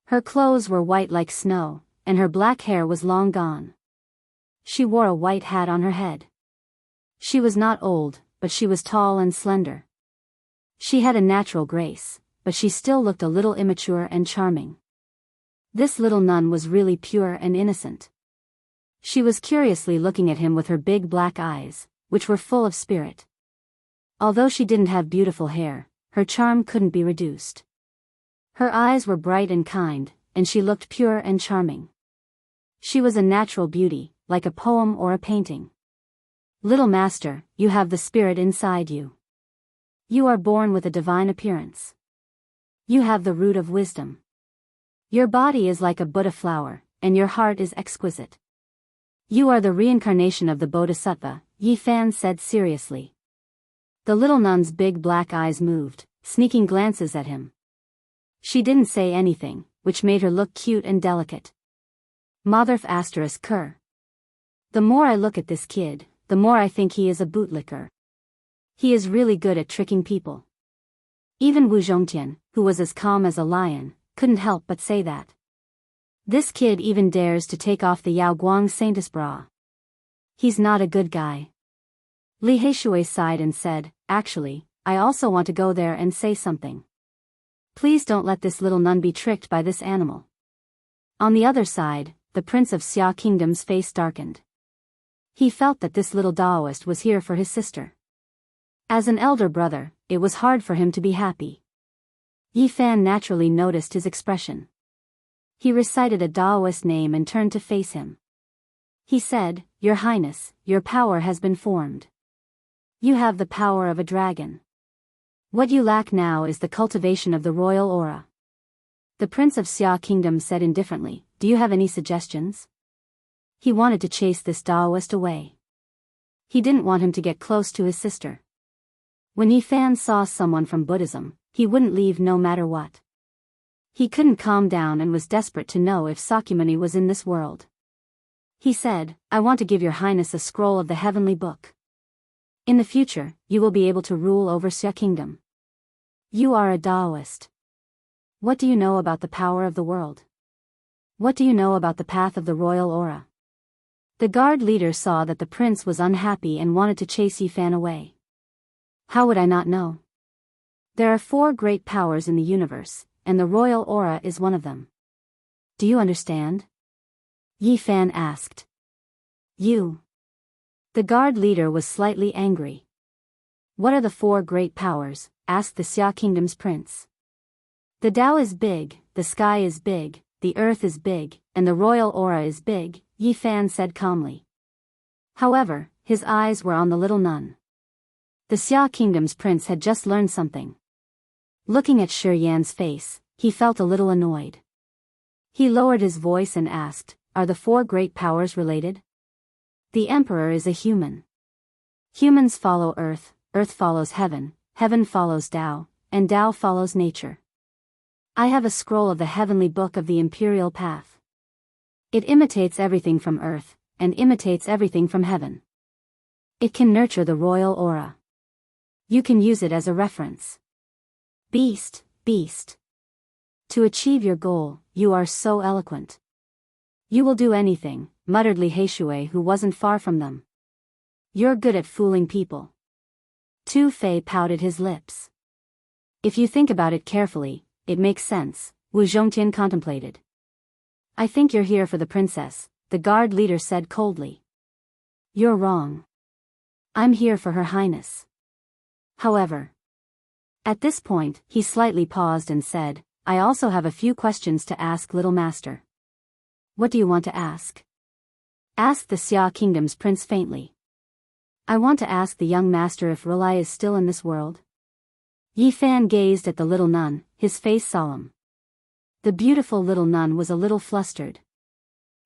A: Her clothes were white like snow, and her black hair was long gone. She wore a white hat on her head. She was not old, but she was tall and slender. She had a natural grace, but she still looked a little immature and charming. This little nun was really pure and innocent. She was curiously looking at him with her big black eyes, which were full of spirit. Although she didn't have beautiful hair, her charm couldn't be reduced. Her eyes were bright and kind, and she looked pure and charming. She was a natural beauty, like a poem or a painting. Little master, you have the spirit inside you. You are born with a divine appearance. You have the root of wisdom. Your body is like a Buddha flower, and your heart is exquisite. You are the reincarnation of the Bodhisattva, Yi Fan said seriously. The little nun's big black eyes moved, sneaking glances at him. She didn't say anything, which made her look cute and delicate. Motherf ****. The more I look at this kid, the more I think he is a bootlicker. He is really good at tricking people. Even Wu Zhongtian, who was as calm as a lion, couldn't help but say that. This kid even dares to take off the Yao Guang Saintess bra. He's not a good guy. Li Heishui sighed and said, actually, I also want to go there and say something. Please don't let this little nun be tricked by this animal. On the other side, the Prince of Xia Kingdom's face darkened. He felt that this little Taoist was here for his sister. As an elder brother, it was hard for him to be happy. Yi Fan naturally noticed his expression. He recited a Taoist name and turned to face him. He said, Your Highness, your power has been formed. You have the power of a dragon. What you lack now is the cultivation of the royal aura. The Prince of Xia Kingdom said indifferently, Do you have any suggestions? He wanted to chase this Taoist away. He didn't want him to get close to his sister. When Yi Fan saw someone from Buddhism, he wouldn't leave no matter what. He couldn't calm down and was desperate to know if Sakyamuni was in this world. He said, I want to give your highness a scroll of the heavenly book. In the future, you will be able to rule over Xia Kingdom. You are a Taoist. What do you know about the power of the world? What do you know about the path of the royal aura? The guard leader saw that the prince was unhappy and wanted to chase Yi Fan away. How would I not know? There are 4 great powers in the universe, and the royal aura is one of them. Do you understand? Yi Fan asked. You. The guard leader was slightly angry. What are the 4 great powers? Asked the Xia Kingdom's prince. The Tao is big, the sky is big, the earth is big, and the royal aura is big, Yi Fan said calmly. However, his eyes were on the little nun. The Xia Kingdom's prince had just learned something. Looking at Shi Yan's face, he felt a little annoyed. He lowered his voice and asked, Are the 4 great powers related? The emperor is a human. Humans follow earth, earth follows heaven, heaven follows Tao, and Tao follows nature. I have a scroll of the heavenly book of the imperial path. It imitates everything from earth, and imitates everything from heaven. It can nurture the royal aura. You can use it as a reference. Beast, beast. To achieve your goal, you are so eloquent. You will do anything, muttered Li Heishui, who wasn't far from them. You're good at fooling people. Tu Fei pouted his lips. If you think about it carefully, it makes sense, Wu Zhongtian contemplated. I think you're here for the princess, the guard leader said coldly. You're wrong. I'm here for her highness. However. At this point, he slightly paused and said, I also have a few questions to ask little master. What do you want to ask? Asked the Xia Kingdom's prince faintly. I want to ask the young master if Rulai is still in this world. Yi Fan gazed at the little nun, his face solemn. The beautiful little nun was a little flustered.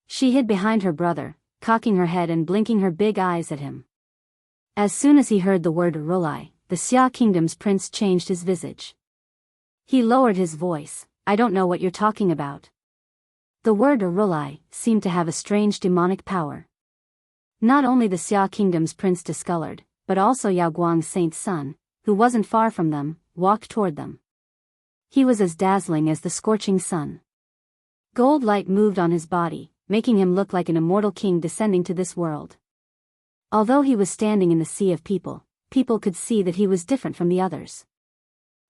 A: She hid behind her brother, cocking her head and blinking her big eyes at him. As soon as he heard the word Rulai, the Xia Kingdom's prince changed his visage. He lowered his voice, I don't know what you're talking about. The word Rulai seemed to have a strange demonic power. Not only the Xia Kingdom's prince discolored, but also Yao Guang's saint's son, who wasn't far from them, walked toward them. He was as dazzling as the scorching sun. Gold light moved on his body, making him look like an immortal king descending to this world. Although he was standing in the sea of people, people could see that he was different from the others.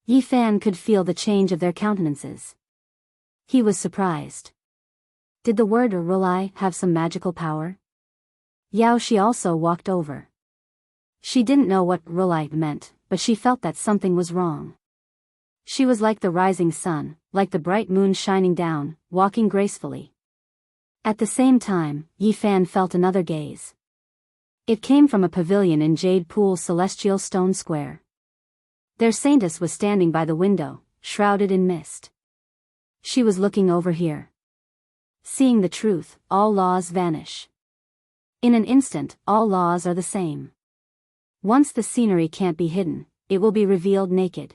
A: Yi Fan could feel the change of their countenances. He was surprised. Did the word Rulai have some magical power? Yao Shi also walked over. She didn't know what Rulai meant, but she felt that something was wrong. She was like the rising sun, like the bright moon shining down, walking gracefully. At the same time, Yi Fan felt another gaze. It came from a pavilion in Jade Pool's celestial stone square. Their saintess was standing by the window, shrouded in mist. She was looking over here. Seeing the truth, all laws vanish. In an instant, all laws are the same. Once the scenery can't be hidden, it will be revealed naked.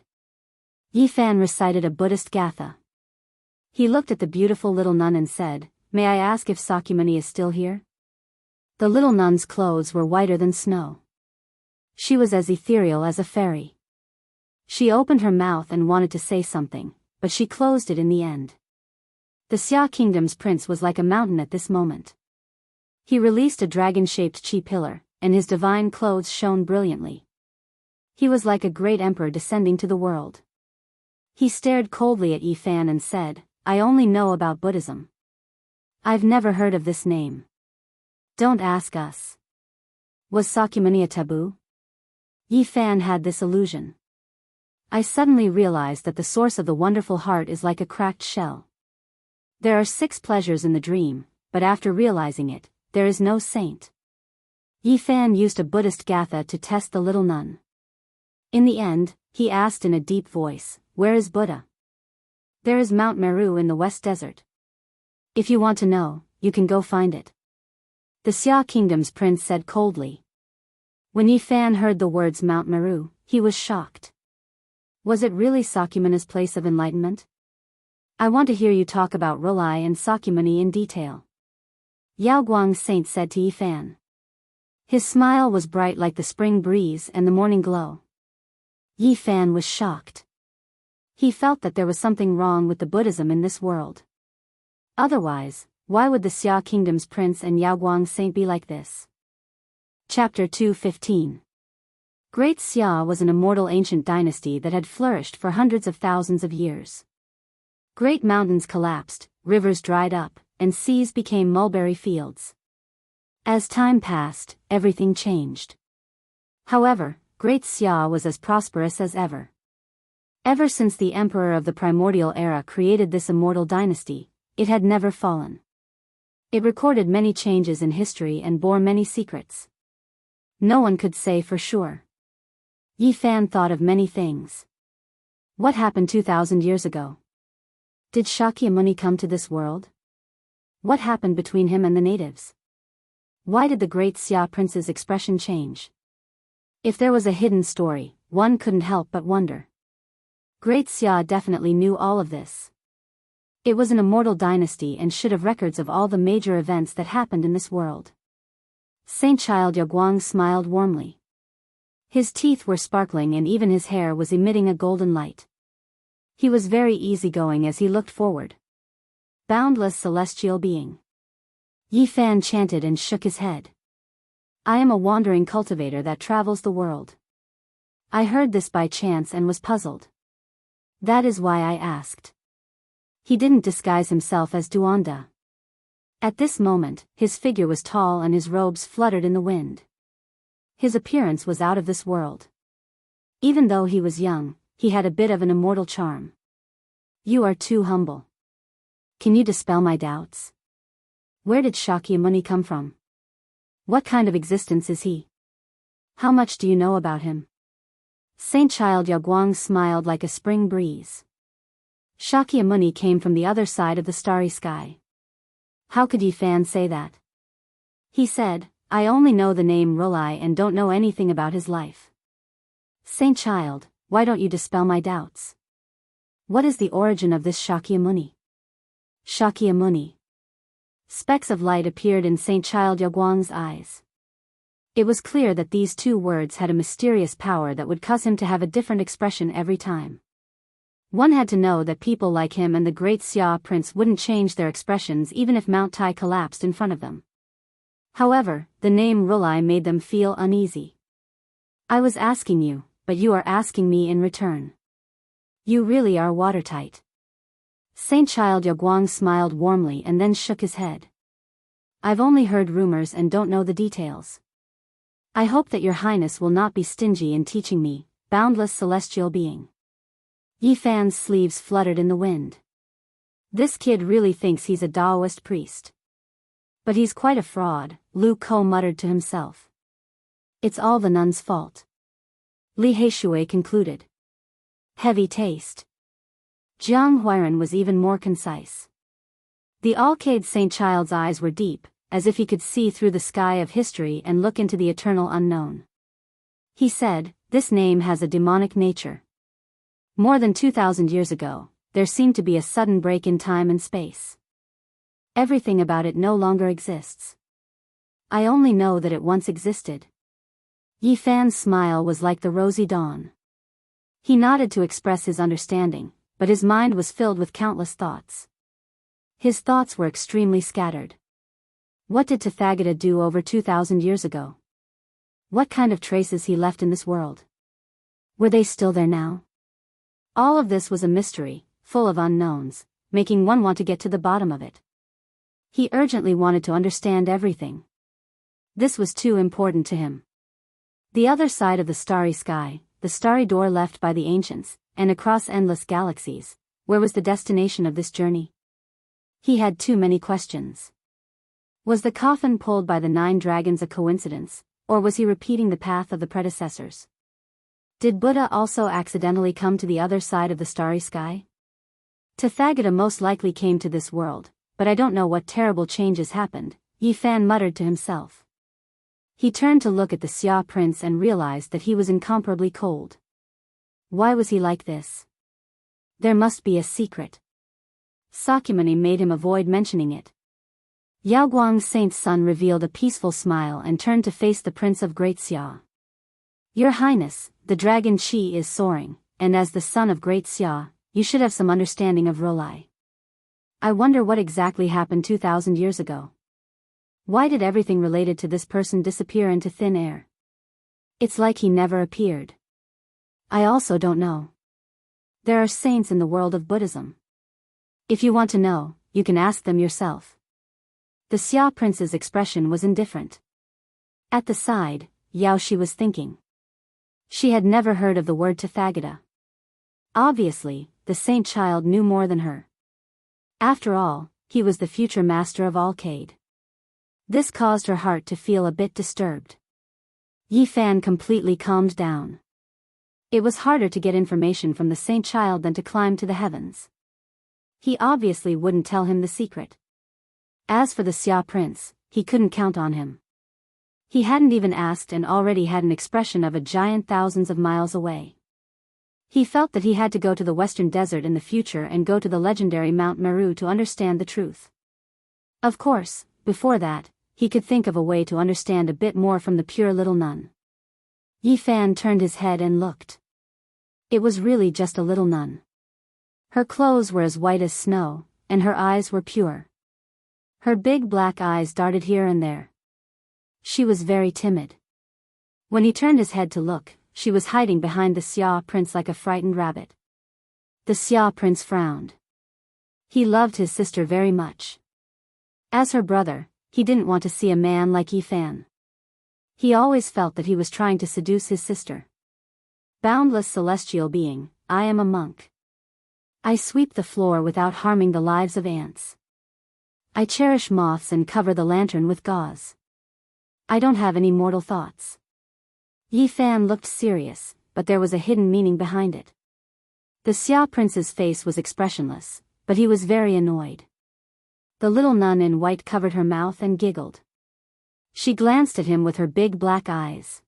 A: Yi Fan recited a Buddhist gatha. He looked at the beautiful little nun and said, "May I ask if Sakyamuni is still here?" The little nun's clothes were whiter than snow. She was as ethereal as a fairy. She opened her mouth and wanted to say something, but she closed it in the end. The Xia Kingdom's prince was like a mountain at this moment. He released a dragon-shaped chi pillar, and his divine clothes shone brilliantly. He was like a great emperor descending to the world. He stared coldly at Yi Fan and said, "I only know about Buddhism. I've never heard of this name. Don't ask us." Was Sakyamuni a taboo? Yi Fan had this illusion. I suddenly realized that the source of the wonderful heart is like a cracked shell. There are 6 pleasures in the dream, but after realizing it, there is no saint. Yi Fan used a Buddhist gatha to test the little nun. In the end, he asked in a deep voice, "Where is Buddha?" "There is Mount Meru in the West Desert. If you want to know, you can go find it." The Xia Kingdom's prince said coldly. When Yi Fan heard the words Mount Meru, he was shocked. Was it really Sakyamuni's place of enlightenment? "I want to hear you talk about Rulai and Sakyamuni in detail," Yaoguang's saint said to Yi Fan. His smile was bright like the spring breeze and the morning glow. Yi Fan was shocked. He felt that there was something wrong with the Buddhism in this world. Otherwise, why would the Xia Kingdom's prince and Yaoguang's saint be like this? Chapter 2:15. Great Xia was an immortal ancient dynasty that had flourished for hundreds of thousands of years. Great mountains collapsed, rivers dried up, and seas became mulberry fields. As time passed, everything changed. However, Great Xia was as prosperous as ever. Ever since the emperor of the primordial era created this immortal dynasty, it had never fallen. It recorded many changes in history and bore many secrets. No one could say for sure. Yi Fan thought of many things. What happened 2,000 years ago? Did Shakyamuni come to this world? What happened between him and the natives? Why did the great Xia prince's expression change? If there was a hidden story, one couldn't help but wonder. Great Xia definitely knew all of this. It was an immortal dynasty and should have records of all the major events that happened in this world. Saint Child Yaoguang smiled warmly. His teeth were sparkling and even his hair was emitting a golden light. He was very easygoing as he looked forward. Boundless celestial being. Yi Fan chanted and shook his head. "I am a wandering cultivator that travels the world. I heard this by chance and was puzzled. That is why I asked." He didn't disguise himself as Duanda. At this moment, his figure was tall and his robes fluttered in the wind. His appearance was out of this world. Even though he was young, he had a bit of an immortal charm. "You are too humble. Can you dispel my doubts? Where did Shakyamuni come from? What kind of existence is he? How much do you know about him?" Saint Child Yaoguang smiled like a spring breeze. Shakyamuni came from the other side of the starry sky. How could Yi Fan say that? He said, "I only know the name Rulai and don't know anything about his life." Saint Child, why don't you dispel my doubts? What is the origin of this Shakyamuni? Shakyamuni. Specks of light appeared in Saint Child Yaoguang's eyes. It was clear that these 2 words had a mysterious power that would cause him to have a different expression every time. One had to know that people like him and the great Xia prince wouldn't change their expressions even if Mount Tai collapsed in front of them. However, the name Rulai made them feel uneasy. "I was asking you, but you are asking me in return. You really are watertight." Saint Child Yaoguang smiled warmly and then shook his head. "I've only heard rumors and don't know the details. I hope that your highness will not be stingy in teaching me, boundless celestial being." Yi Fan's sleeves fluttered in the wind. This kid really thinks he's a Taoist priest. But he's quite a fraud, Lu Ko muttered to himself. It's all the nun's fault. Li Heishui concluded. Heavy taste. Jiang Huiran was even more concise. The Alcade Saint Child's eyes were deep, as if he could see through the sky of history and look into the eternal unknown. He said, this name has a demonic nature. More than 2,000 years ago, there seemed to be a sudden break in time and space. Everything about it no longer exists. I only know that it once existed. Yi Fan's smile was like the rosy dawn. He nodded to express his understanding, but his mind was filled with countless thoughts. His thoughts were extremely scattered. What did Tathagata do over 2,000 years ago? What kind of traces he left in this world? Were they still there now? All of this was a mystery, full of unknowns, making one want to get to the bottom of it. He urgently wanted to understand everything. This was too important to him. The other side of the starry sky, the starry door left by the ancients, and across endless galaxies, where was the destination of this journey? He had too many questions. Was the coffin pulled by the 9 dragons a coincidence, or was he repeating the path of the predecessors? Did Buddha also accidentally come to the other side of the starry sky? Tathagata most likely came to this world, but I don't know what terrible changes happened, Yi Fan muttered to himself. He turned to look at the Xia prince and realized that he was incomparably cold. Why was he like this? There must be a secret. Sakyamuni made him avoid mentioning it. Yaoguang Saint's son revealed a peaceful smile and turned to face the Prince of Great Xia. Your Highness, the dragon Qi is soaring, and as the son of Great Xia, you should have some understanding of Rolai. I wonder what exactly happened 2,000 years ago. Why did everything related to this person disappear into thin air? It's like he never appeared. I also don't know. There are saints in the world of Buddhism. If you want to know, you can ask them yourself. The Xia prince's expression was indifferent. At the side, Yao Shi was thinking. She had never heard of the word Tathagata. Obviously, the saint child knew more than her. After all, he was the future master of Alcade. This caused her heart to feel a bit disturbed. Yi Fan completely calmed down. It was harder to get information from the saint child than to climb to the heavens. He obviously wouldn't tell him the secret. As for the Xia prince, he couldn't count on him. He hadn't even asked and already had an expression of a giant thousands of miles away. He felt that he had to go to the western desert in the future and go to the legendary Mount Meru to understand the truth. Of course, before that, he could think of a way to understand a bit more from the pure little nun. Yi Fan turned his head and looked. It was really just a little nun. Her clothes were as white as snow, and her eyes were pure. Her big black eyes darted here and there. She was very timid. When he turned his head to look, she was hiding behind the Xia prince like a frightened rabbit. The Xia prince frowned. He loved his sister very much. As her brother, he didn't want to see a man like Yi Fan. He always felt that he was trying to seduce his sister. Boundless celestial being, I am a monk. I sweep the floor without harming the lives of ants. I cherish moths and cover the lantern with gauze. I don't have any mortal thoughts. Yi Fan looked serious, but there was a hidden meaning behind it. The Xia prince's face was expressionless, but he was very annoyed. The little nun in white covered her mouth and giggled. She glanced at him with her big black eyes.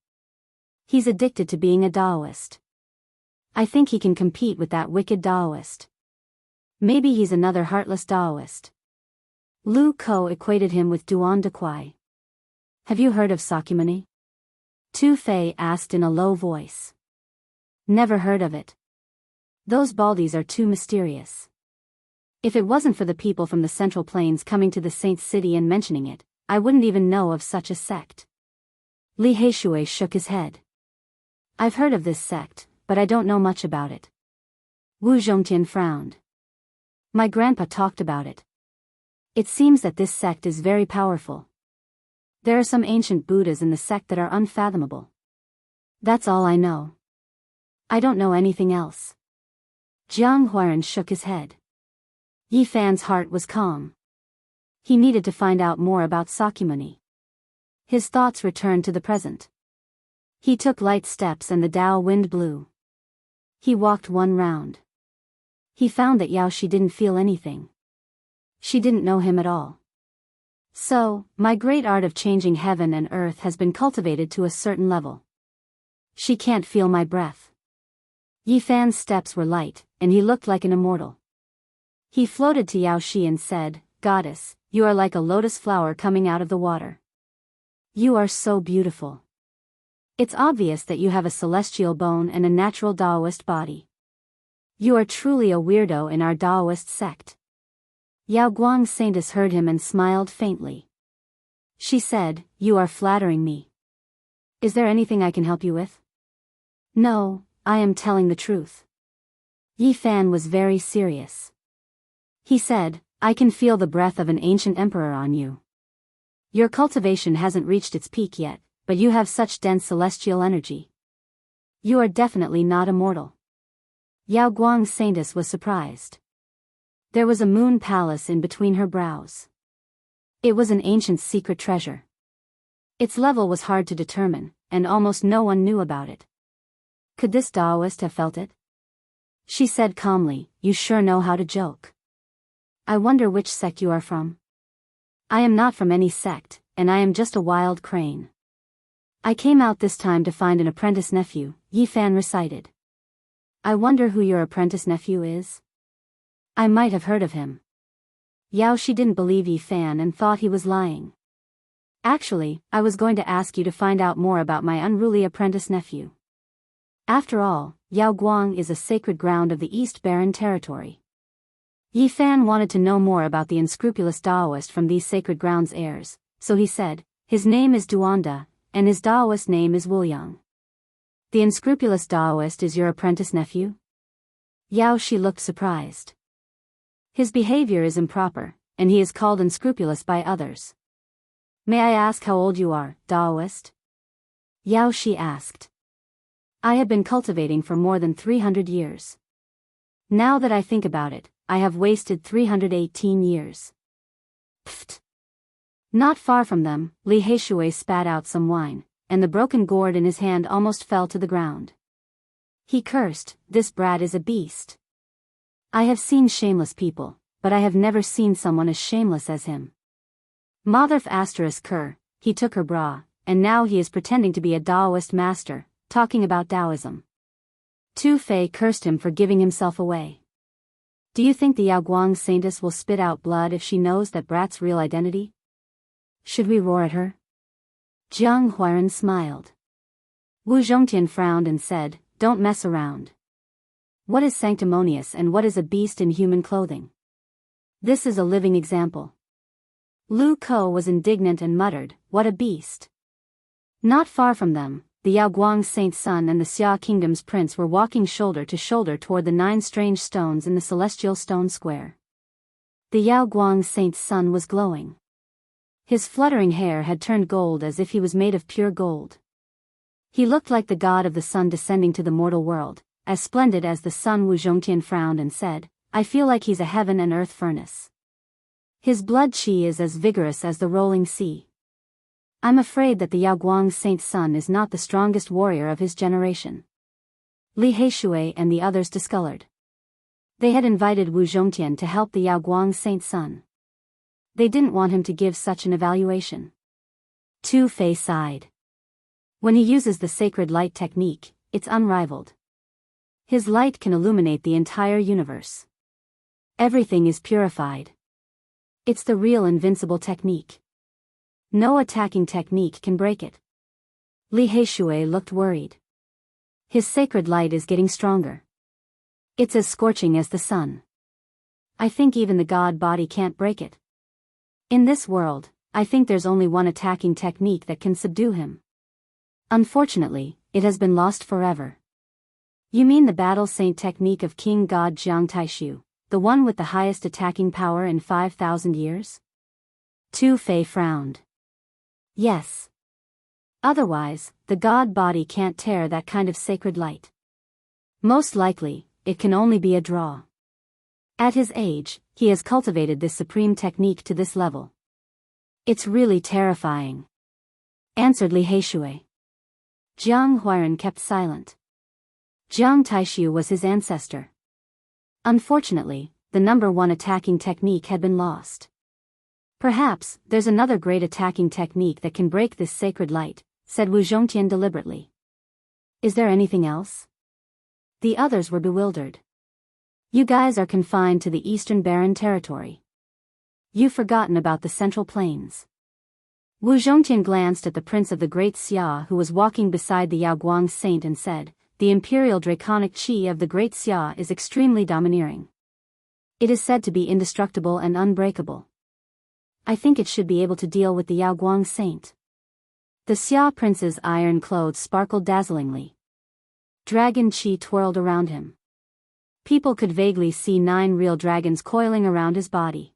A: He's addicted to being a Taoist. I think he can compete with that wicked Taoist. Maybe he's another heartless Taoist. Lu Ko equated him with Duan Dakwai. Have you heard of Sakyamuni? Tu Fei asked in a low voice. Never heard of it. Those baldies are too mysterious. If it wasn't for the people from the Central Plains coming to the Saint City and mentioning it, I wouldn't even know of such a sect. Li Heishui shook his head. I've heard of this sect, but I don't know much about it. Wu Zhongtian frowned. My grandpa talked about it. It seems that this sect is very powerful. There are some ancient Buddhas in the sect that are unfathomable. That's all I know. I don't know anything else. Jiang Huiran shook his head. Yi Fan's heart was calm. He needed to find out more about Sakyamuni. His thoughts returned to the present. He took light steps and the Tao wind blew. He walked one round. He found that Yaoshi didn't feel anything. She didn't know him at all. So, my great art of changing heaven and earth has been cultivated to a certain level. She can't feel my breath. Yi Fan's steps were light, and he looked like an immortal. He floated to Yaoshi and said, "Goddess, you are like a lotus flower coming out of the water. You are so beautiful. It's obvious that you have a celestial bone and a natural Taoist body. You are truly a weirdo in our Taoist sect." Yao Guang Saintess heard him and smiled faintly. She said, "You are flattering me. Is there anything I can help you with?" "No, I am telling the truth." Yi Fan was very serious. He said, "I can feel the breath of an ancient emperor on you. Your cultivation hasn't reached its peak yet, but you have such dense celestial energy. You are definitely not immortal." Yao Guang Saintess was surprised. There was a moon palace in between her brows. It was an ancient secret treasure. Its level was hard to determine, and almost no one knew about it. Could this Taoist have felt it? She said calmly, "You sure know how to joke. I wonder which sect you are from." "I am not from any sect, and I am just a wild crane. I came out this time to find an apprentice nephew," Yi Fan recited. "I wonder who your apprentice nephew is? I might have heard of him." Yaoshi didn't believe Yi Fan and thought he was lying. "Actually, I was going to ask you to find out more about my unruly apprentice nephew. After all, Yao Guang is a sacred ground of the East Barren territory." Yi Fan wanted to know more about the unscrupulous Taoist from these sacred grounds' heirs, so he said, "His name is Duanda, and his Taoist name is Wuliang. The unscrupulous Taoist is your apprentice nephew?" Yaoshi looked surprised. "His behavior is improper, and he is called unscrupulous by others." "May I ask how old you are, Taoist?" Yaoshi asked. "I have been cultivating for more than 300 years. Now that I think about it, I have wasted 318 years. Pfft." Not far from them, Li Heishui spat out some wine, and the broken gourd in his hand almost fell to the ground. He cursed, "This brat is a beast. I have seen shameless people, but I have never seen someone as shameless as him. Motherf asterisk cur, he took her bra, and now he is pretending to be a Taoist master, talking about Taoism." Tu Fei cursed him for giving himself away. "Do you think the Yao Guang Saintess will spit out blood if she knows that brat's real identity? Should we roar at her?" Jiang Huiran smiled. Wu Zhongtian frowned and said, "Don't mess around. What is sanctimonious and what is a beast in human clothing? This is a living example." Lu Ko was indignant and muttered, "What a beast." Not far from them, the Yao Guang Saint's son and the Xia Kingdom's prince were walking shoulder to shoulder toward the 9 strange stones in the celestial stone square. The Yao Guang Saint's son was glowing. His fluttering hair had turned gold as if he was made of pure gold. He looked like the god of the sun descending to the mortal world, as splendid as the sun. Wu Zhongtian frowned and said, "I feel like he's a heaven and earth furnace. His blood qi is as vigorous as the rolling sea. I'm afraid that the Yao Guang Saint's son is not the strongest warrior of his generation." Li Heishui and the others discolored. They had invited Wu Zhongtian to help the Yao Guang Saint's son. They didn't want him to give such an evaluation. Tu Fei sighed. When he uses the sacred light technique, it's unrivaled. His light can illuminate the entire universe. Everything is purified. It's the real invincible technique. No attacking technique can break it. Li Heishui looked worried. His sacred light is getting stronger. It's as scorching as the sun. I think even the god body can't break it. In this world, I think there's only one attacking technique that can subdue him. Unfortunately, it has been lost forever. You mean the battle saint technique of King God Jiang Taishu, the one with the highest attacking power in 5,000 years? Tu Fei frowned. Yes. Otherwise, the god body can't tear that kind of sacred light. Most likely, it can only be a draw. At his age, he has cultivated this supreme technique to this level. It's really terrifying, answered Li Heishui. Jiang Huairan kept silent. Jiang Taishu was his ancestor. Unfortunately, the #1 attacking technique had been lost. Perhaps, there's another great attacking technique that can break this sacred light, said Wu Zhongtian deliberately. Is there anything else? The others were bewildered. You guys are confined to the Eastern Barren Territory. You've forgotten about the Central Plains. Wu Zhongtian glanced at the Prince of the Great Xia who was walking beside the Yaoguang Saint and said, the Imperial Draconic Qi of the Great Xia is extremely domineering. It is said to be indestructible and unbreakable. I think it should be able to deal with the Yaoguang Saint. The Xia Prince's iron clothes sparkled dazzlingly. Dragon Qi twirled around him. People could vaguely see 9 real dragons coiling around his body.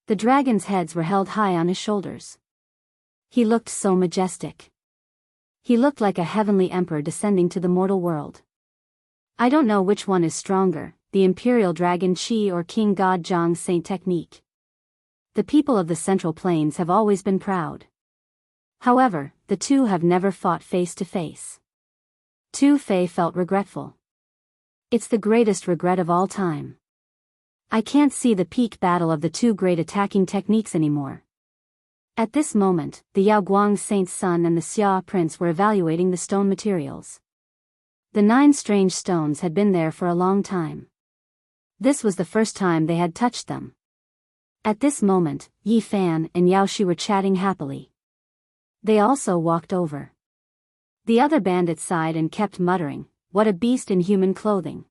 A: The dragons' heads were held high on his shoulders. He looked so majestic. He looked like a heavenly emperor descending to the mortal world. I don't know which one is stronger, the Imperial Dragon Qi or King God Zhang Saint technique. The people of the Central Plains have always been proud. However, the two have never fought face to face. Tu Fei felt regretful. It's the greatest regret of all time. I can't see the peak battle of the two great attacking techniques anymore. At this moment, the Yaoguang Saint's son and the Xia Prince were evaluating the stone materials. The 9 strange stones had been there for a long time. This was the first time they had touched them. At this moment, Yi Fan and Yao Shi were chatting happily. They also walked over. The other bandit sighed and kept muttering, what a beast in human clothing.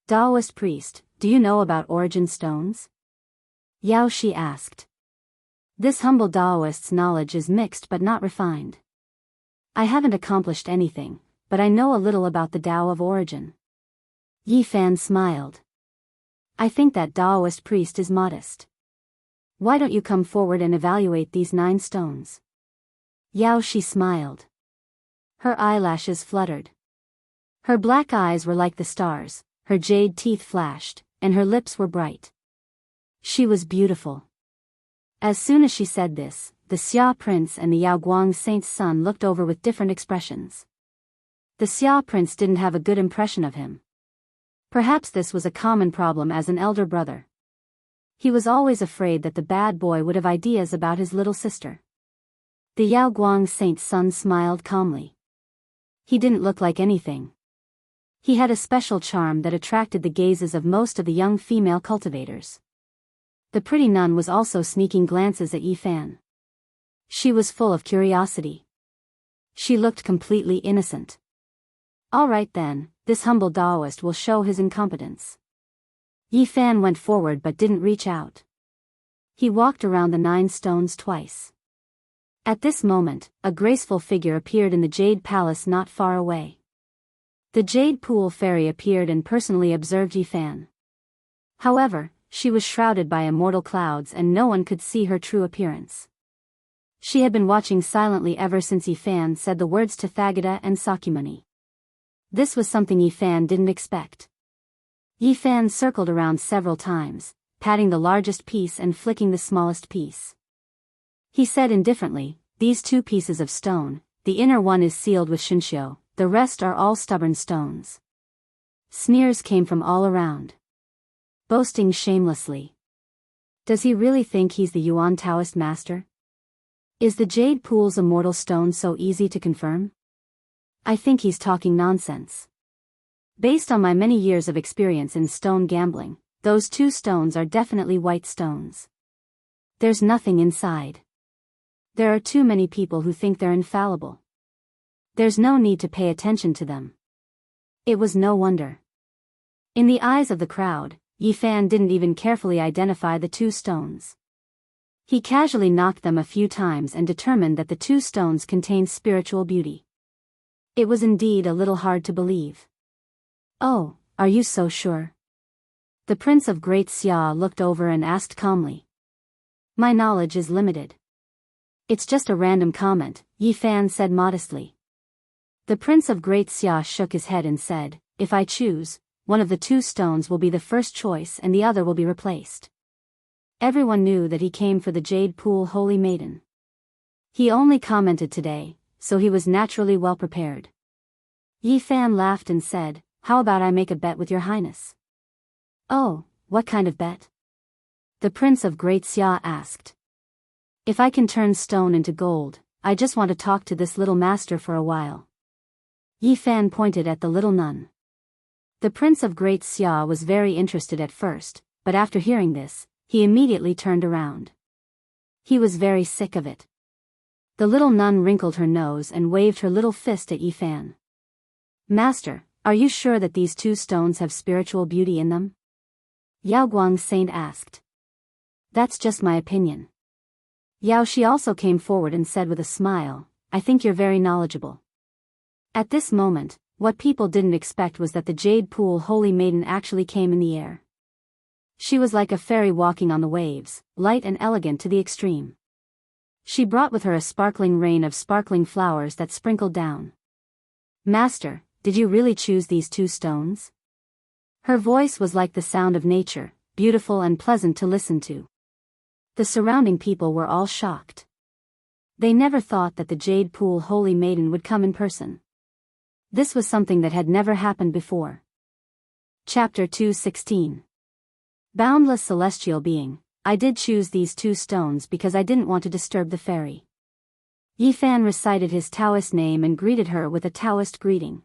A: Taoist priest, do you know about origin stones? Yao Shi asked. This humble Taoist's knowledge is mixed but not refined. I haven't accomplished anything, but I know a little about the Tao of origin. Yi Fan smiled. I think that Taoist priest is modest. Why don't you come forward and evaluate these 9 stones? Yao Shi smiled. Her eyelashes fluttered. Her black eyes were like the stars, her jade teeth flashed, and her lips were bright. She was beautiful. As soon as she said this, the Xia Prince and the Yaoguang Saint's son looked over with different expressions. The Xia Prince didn't have a good impression of him. Perhaps this was a common problem as an elder brother. He was always afraid that the bad boy would have ideas about his little sister. The Yaoguang Saint's son smiled calmly. He didn't look like anything. He had a special charm that attracted the gazes of most of the young female cultivators. The pretty nun was also sneaking glances at Yi Fan. She was full of curiosity. She looked completely innocent. All right then, this humble Taoist will show his incompetence. Yi Fan went forward but didn't reach out. He walked around the 9 stones twice. At this moment, a graceful figure appeared in the Jade Palace not far away. The Jade Pool Fairy appeared and personally observed Yi Fan. However, she was shrouded by immortal clouds and no one could see her true appearance. She had been watching silently ever since Yi Fan said the words Tathagata and Sakyamuni. This was something Yi Fan didn't expect. Yi Fan circled around several times, patting the largest piece and flicking the smallest piece. He said indifferently, these 2 pieces of stone, the inner one is sealed with Shinshio, the rest are all stubborn stones. Sneers came from all around. Boasting shamelessly. Does he really think he's the Yuan Taoist master? Is the Jade Pool's immortal stone so easy to confirm? I think he's talking nonsense. Based on my many years of experience in stone gambling, those 2 stones are definitely white stones. There's nothing inside. There are too many people who think they're infallible. There's no need to pay attention to them. It was no wonder. In the eyes of the crowd, Yi Fan didn't even carefully identify the 2 stones. He casually knocked them a few times and determined that the 2 stones contained spiritual beauty. It was indeed a little hard to believe. Oh, are you so sure? The Prince of Great Xia looked over and asked calmly. My knowledge is limited. It's just a random comment, Yi Fan said modestly. The Prince of Great Xia shook his head and said, if I choose, one of the two stones will be the first choice and the other will be replaced. Everyone knew that he came for the Jade Pool Holy Maiden. He only commented today, so he was naturally well prepared. Yi Fan laughed and said, "How about I make a bet with your highness?" "Oh, what kind of bet?" the Prince of Great Xia asked. "If I can turn stone into gold, I just want to talk to this little master for a while." Yi Fan pointed at the little nun. The Prince of Great Xia was very interested at first, but after hearing this, he immediately turned around. He was very sick of it. The little nun wrinkled her nose and waved her little fist at Yi Fan. "Master, are you sure that these two stones have spiritual beauty in them?" Yao Guang Saint asked. "That's just my opinion." Yao Shi also came forward and said with a smile, "I think you're very knowledgeable." At this moment, what people didn't expect was that the Jade Pool Holy Maiden actually came in the air. She was like a fairy walking on the waves, light and elegant to the extreme. She brought with her a sparkling rain of sparkling flowers that sprinkled down. "Master, did you really choose these two stones?" Her voice was like the sound of nature, beautiful and pleasant to listen to. The surrounding people were all shocked. They never thought that the Jade Pool Holy Maiden would come in person. This was something that had never happened before. Chapter 216. Boundless Celestial Being, I did choose these two stones because I didn't want to disturb the fairy. Yi Fan recited his Taoist name and greeted her with a Taoist greeting.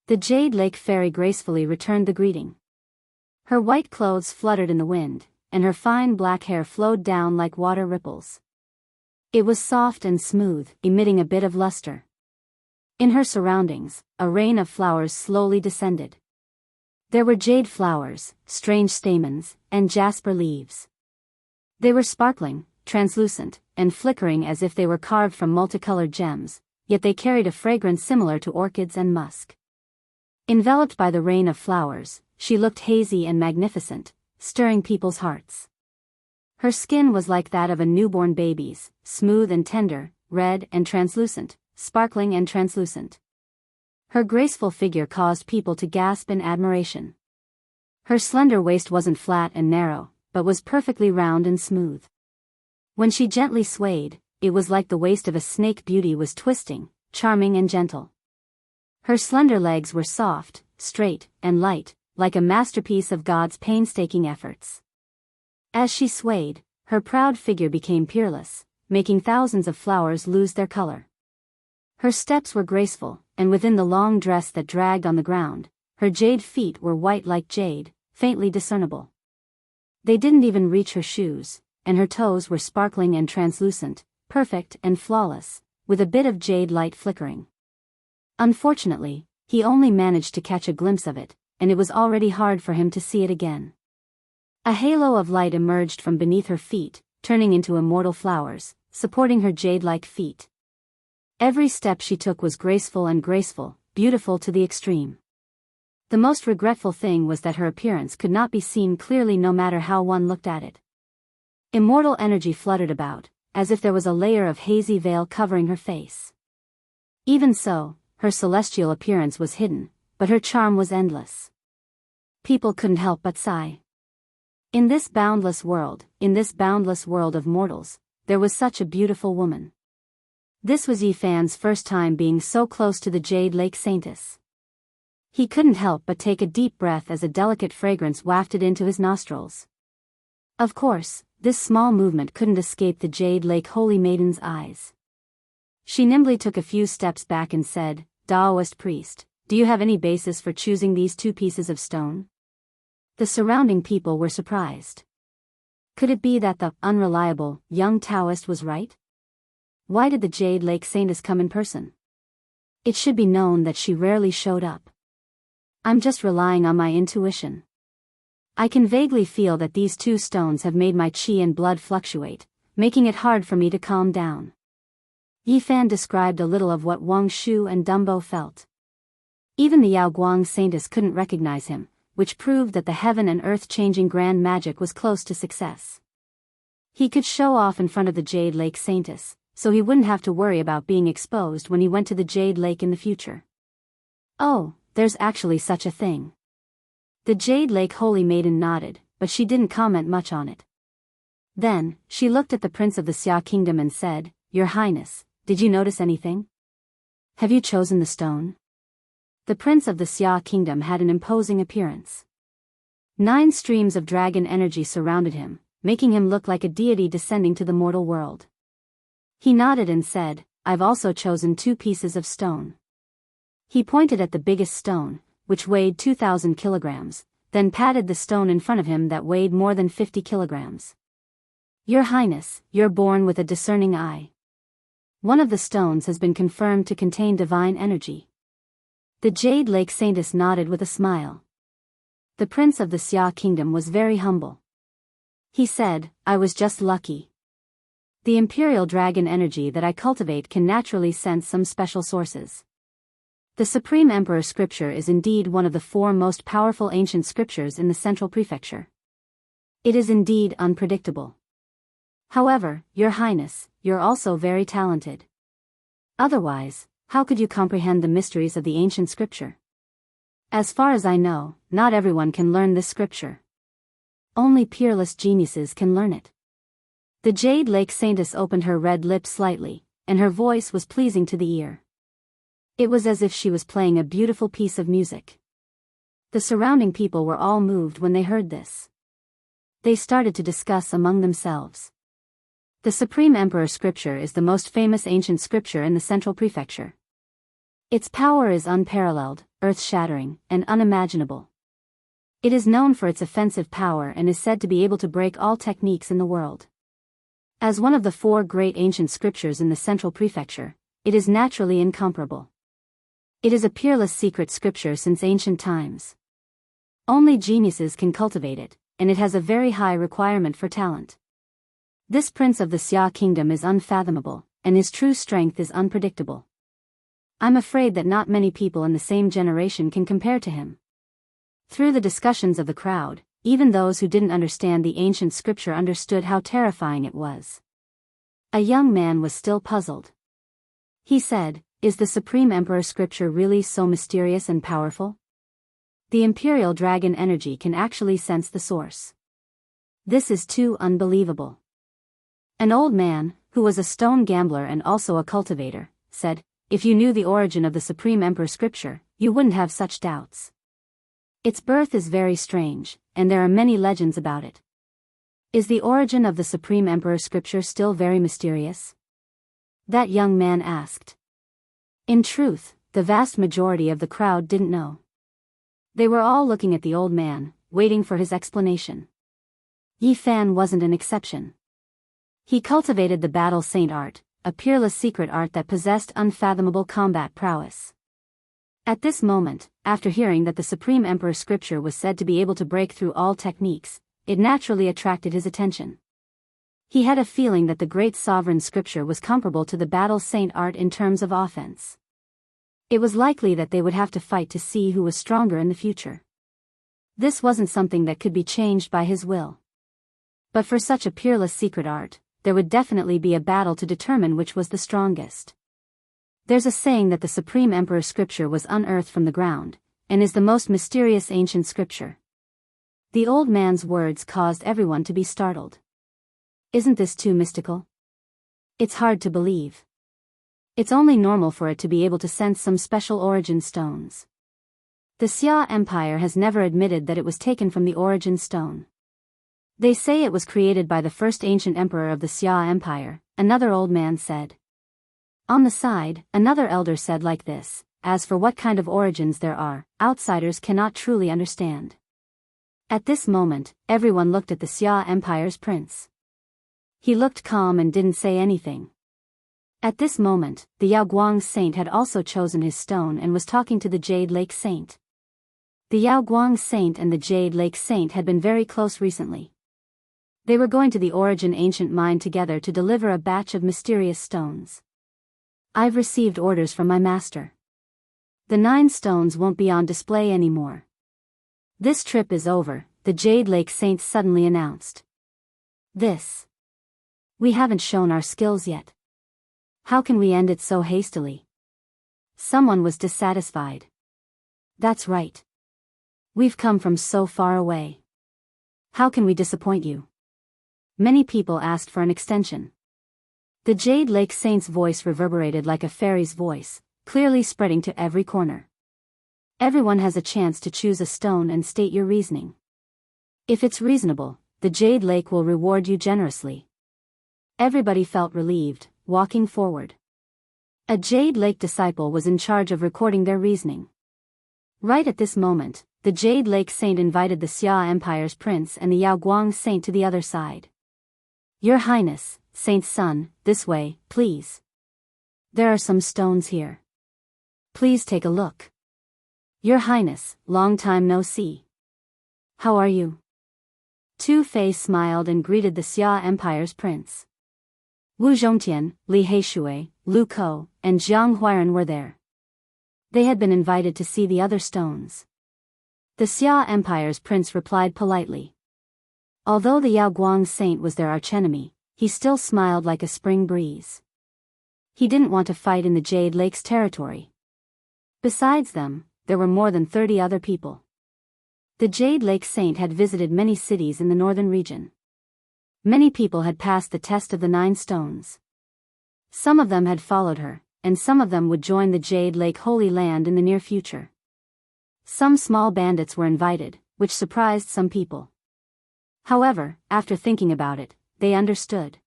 A: The Jade Lake Fairy gracefully returned the greeting. Her white clothes fluttered in the wind, and her fine black hair flowed down like water ripples. It was soft and smooth, emitting a bit of luster. In her surroundings, a rain of flowers slowly descended. There were jade flowers, strange stamens, and jasper leaves. They were sparkling, translucent, and flickering as if they were carved from multicolored gems, yet they carried a fragrance similar to orchids and musk. Enveloped by the rain of flowers, she looked hazy and magnificent, stirring people's hearts. Her skin was like that of a newborn baby's, smooth and tender, red and translucent, sparkling and translucent. Her graceful figure caused people to gasp in admiration. Her slender waist wasn't flat and narrow, but was perfectly round and smooth. When she gently swayed, it was like the waist of a snake. Beauty was twisting, charming and gentle. Her slender legs were soft, straight, and light, like a masterpiece of God's painstaking efforts. As she swayed, her proud figure became peerless, making thousands of flowers lose their color. Her steps were graceful, and within the long dress that dragged on the ground, her jade feet were white like jade, faintly discernible. They didn't even reach her shoes, and her toes were sparkling and translucent, perfect and flawless, with a bit of jade light flickering. Unfortunately, he only managed to catch a glimpse of it, and it was already hard for him to see it again. A halo of light emerged from beneath her feet, turning into immortal flowers, supporting her jade-like feet. Every step she took was graceful, beautiful to the extreme. The most regretful thing was that her appearance could not be seen clearly no matter how one looked at it. Immortal energy fluttered about, as if there was a layer of hazy veil covering her face. Even so, her celestial appearance was hidden, but her charm was endless. People couldn't help but sigh. In this boundless world of mortals, there was such a beautiful woman. This was Yi Fan's first time being so close to the Jade Lake Saintess. He couldn't help but take a deep breath as a delicate fragrance wafted into his nostrils. Of course, this small movement couldn't escape the Jade Lake Holy Maiden's eyes. She nimbly took a few steps back and said, "Taoist priest, do you have any basis for choosing these two pieces of stone?" The surrounding people were surprised. Could it be that the unreliable, young Taoist was right? Why did the Jade Lake Saintess come in person? It should be known that she rarely showed up. I'm just relying on my intuition. I can vaguely feel that these two stones have made my chi and blood fluctuate, making it hard for me to calm down. Yi Fan described a little of what Wang Shu and Dumbo felt. Even the Yao Guang Saintess couldn't recognize him, which proved that the heaven and earth-changing grand magic was close to success. He could show off in front of the Jade Lake Saintess, so he wouldn't have to worry about being exposed when he went to the Jade Lake in the future. Oh, there's actually such a thing. The Jade Lake Holy Maiden nodded, but she didn't comment much on it. Then, she looked at the Prince of the Xia Kingdom and said, "Your Highness, did you notice anything? Have you chosen the stone?" The Prince of the Xia Kingdom had an imposing appearance. 9 streams of dragon energy surrounded him, making him look like a deity descending to the mortal world. He nodded and said, "I've also chosen 2 pieces of stone." He pointed at the biggest stone, which weighed 2,000 kilograms, then patted the stone in front of him that weighed more than 50 kilograms. "Your Highness, you're born with a discerning eye. One of the stones has been confirmed to contain divine energy." The Jade Lake Saintess nodded with a smile. The Prince of the Xia Kingdom was very humble. He said, "I was just lucky. The imperial dragon energy that I cultivate can naturally sense some special sources. The Supreme Emperor Scripture is indeed one of the 4 most powerful ancient scriptures in the Central Prefecture. It is indeed unpredictable. However, Your Highness, you're also very talented. Otherwise, how could you comprehend the mysteries of the ancient scripture? As far as I know, not everyone can learn this scripture. Only peerless geniuses can learn it." The Jade Lake Saintess opened her red lips slightly, and her voice was pleasing to the ear. It was as if she was playing a beautiful piece of music. The surrounding people were all moved when they heard this. They started to discuss among themselves. The Supreme Emperor Scripture is the most famous ancient scripture in the Central Prefecture. Its power is unparalleled, earth-shattering, and unimaginable. It is known for its offensive power and is said to be able to break all techniques in the world. As one of the 4 great ancient scriptures in the Central Prefecture, it is naturally incomparable. It is a peerless secret scripture since ancient times. Only geniuses can cultivate it, and it has a very high requirement for talent. This Prince of the Xia Kingdom is unfathomable, and his true strength is unpredictable. I'm afraid that not many people in the same generation can compare to him." Through the discussions of the crowd, even those who didn't understand the ancient scripture understood how terrifying it was. A young man was still puzzled. He said, "Is the Supreme Emperor Scripture really so mysterious and powerful? The Imperial Dragon energy can actually sense the source. This is too unbelievable." An old man, who was a stone gambler and also a cultivator, said, "If you knew the origin of the Supreme Emperor Scripture, you wouldn't have such doubts. Its birth is very strange, and there are many legends about it. Is the origin of the Supreme Emperor Scripture still very mysterious?" That young man asked. In truth, the vast majority of the crowd didn't know. They were all looking at the old man, waiting for his explanation. Yi Fan wasn't an exception. He cultivated the Battle Saint art, a peerless secret art that possessed unfathomable combat prowess. At this moment, after hearing that the Supreme Emperor Scripture was said to be able to break through all techniques, it naturally attracted his attention. He had a feeling that the Great Sovereign Scripture was comparable to the Battle Saint art in terms of offense. It was likely that they would have to fight to see who was stronger in the future. This wasn't something that could be changed by his will. But for such a peerless secret art, there would definitely be a battle to determine which was the strongest. There's a saying that the Supreme Emperor Scripture was unearthed from the ground, and is the most mysterious ancient scripture. The old man's words caused everyone to be startled. Isn't this too mystical? It's hard to believe. It's only normal for it to be able to sense some special origin stones. The Xia Empire has never admitted that it was taken from the origin stone. They say it was created by the first ancient emperor of the Xia Empire, another old man said. On the side, another elder said like this, "As for what kind of origins there are, outsiders cannot truly understand." At this moment, everyone looked at the Xia Empire's prince. He looked calm and didn't say anything. At this moment, the Yaoguang Saint had also chosen his stone and was talking to the Jade Lake Saint. The Yaoguang Saint and the Jade Lake Saint had been very close recently. They were going to the Origin Ancient Mine together to deliver a batch of mysterious stones. I've received orders from my master. The 9 stones won't be on display anymore. This trip is over, the Jade Lake Saint suddenly announced. We haven't shown our skills yet. How can we end it so hastily? Someone was dissatisfied. That's right. We've come from so far away. How can we disappoint you? Many people asked for an extension. The Jade Lake Saint's voice reverberated like a fairy's voice, clearly spreading to every corner. Everyone has a chance to choose a stone and state your reasoning. If it's reasonable, the Jade Lake will reward you generously. Everybody felt relieved, walking forward. A Jade Lake disciple was in charge of recording their reasoning. Right at this moment, the Jade Lake Saint invited the Xia Empire's prince and the Yaoguang Saint to the other side. Your Highness, Saint's son, this way, please. There are some stones here. Please take a look. Your Highness, long time no see. How are you? Two-Fei smiled and greeted the Xia Empire's prince. Wu Zhongtian, Li Heishui, Lu Ko, and Jiang Huairan were there. They had been invited to see the other stones. The Xia Empire's prince replied politely. Although the Yaoguang Saint was their archenemy, he still smiled like a spring breeze. He didn't want to fight in the Jade Lake's territory. Besides them, there were more than 30 other people. The Jade Lake Saint had visited many cities in the northern region. Many people had passed the test of the 9 stones. Some of them had followed her, and some of them would join the Jade Lake Holy Land in the near future. Some small bandits were invited, which surprised some people. However, after thinking about it, they understood.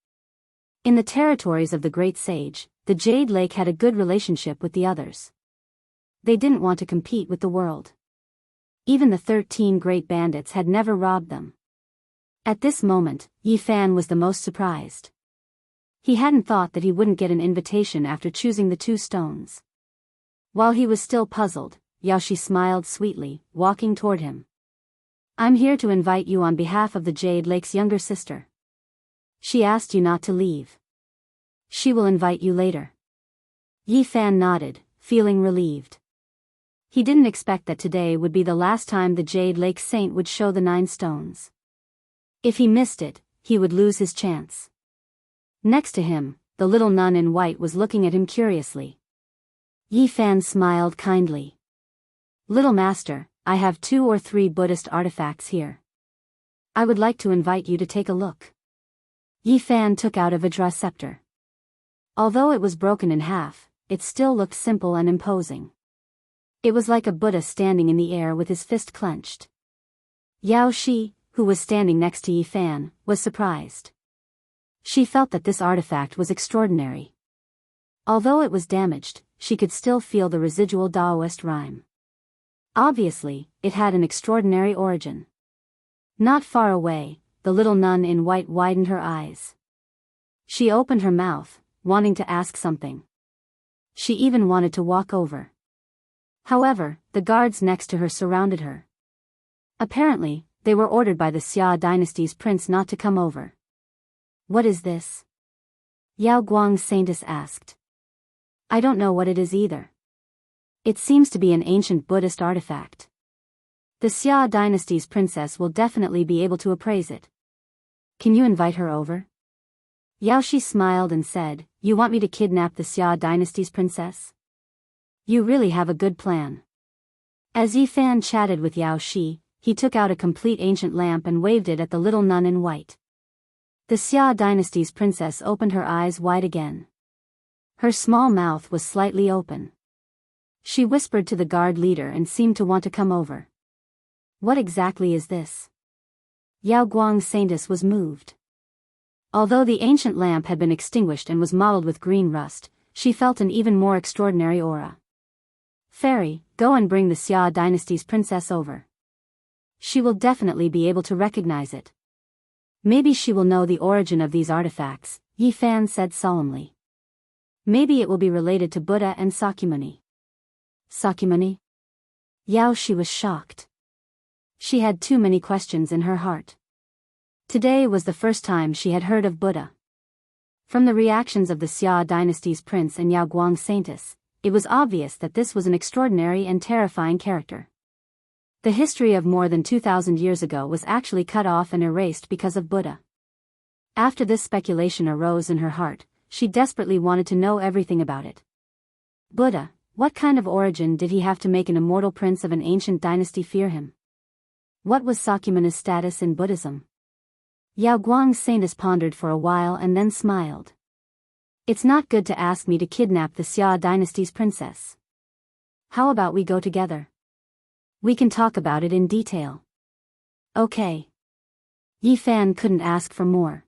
A: In the territories of the Great Sage, the Jade Lake had a good relationship with the others. They didn't want to compete with the world. Even the 13 great bandits had never robbed them. At this moment, Yi Fan was the most surprised. He hadn't thought that he wouldn't get an invitation after choosing the 2 stones. While he was still puzzled, Yaoshi smiled sweetly, walking toward him. I'm here to invite you on behalf of the Jade Lake's younger sister. She asked you not to leave. She will invite you later. Yi Fan nodded, feeling relieved. He didn't expect that today would be the last time the Jade Lake Saint would show the 9 stones. If he missed it, he would lose his chance. Next to him, the little nun in white was looking at him curiously. Yi Fan smiled kindly. Little master, I have 2 or 3 Buddhist artifacts here. I would like to invite you to take a look. Yi Fan took out a Vajra scepter. Although it was broken in half, it still looked simple and imposing. It was like a Buddha standing in the air with his fist clenched. Yao Shi, who was standing next to Yi Fan, was surprised. She felt that this artifact was extraordinary. Although it was damaged, she could still feel the residual Taoist rhyme. Obviously, it had an extraordinary origin. Not far away, the little nun in white widened her eyes. She opened her mouth, wanting to ask something. She even wanted to walk over. However, the guards next to her surrounded her. Apparently, they were ordered by the Xia dynasty's prince not to come over. What is this? Yaoguang Saintess asked. I don't know what it is either. It seems to be an ancient Buddhist artifact. The Xia dynasty's princess will definitely be able to appraise it. Can you invite her over? Yaoshi smiled and said, You want me to kidnap the Xia dynasty's princess? You really have a good plan. As Yi Fan chatted with Yaoshi, he took out a complete ancient lamp and waved it at the little nun in white. The Xia dynasty's princess opened her eyes wide again. Her small mouth was slightly open. She whispered to the guard leader and seemed to want to come over. What exactly is this? Yaoguang Saintess was moved. Although the ancient lamp had been extinguished and was mottled with green rust, she felt an even more extraordinary aura. Fairy, go and bring the Xia dynasty's princess over. She will definitely be able to recognize it. Maybe she will know the origin of these artifacts, Yi Fan said solemnly. Maybe it will be related to Buddha and Sakyamuni. Sakyamuni? Yaoshi was shocked. She had too many questions in her heart. Today was the first time she had heard of Buddha. From the reactions of the Xia dynasty's prince and Yaoguang Saintess, it was obvious that this was an extraordinary and terrifying character. The history of more than 2,000 years ago was actually cut off and erased because of Buddha. After this speculation arose in her heart, she desperately wanted to know everything about it. Buddha, what kind of origin did he have to make an immortal prince of an ancient dynasty fear him? What was Sakyamuni's status in Buddhism? Yao Guang's saintess pondered for a while and then smiled. It's not good to ask me to kidnap the Xia dynasty's princess. How about we go together? We can talk about it in detail. Okay. Yi Fan couldn't ask for more.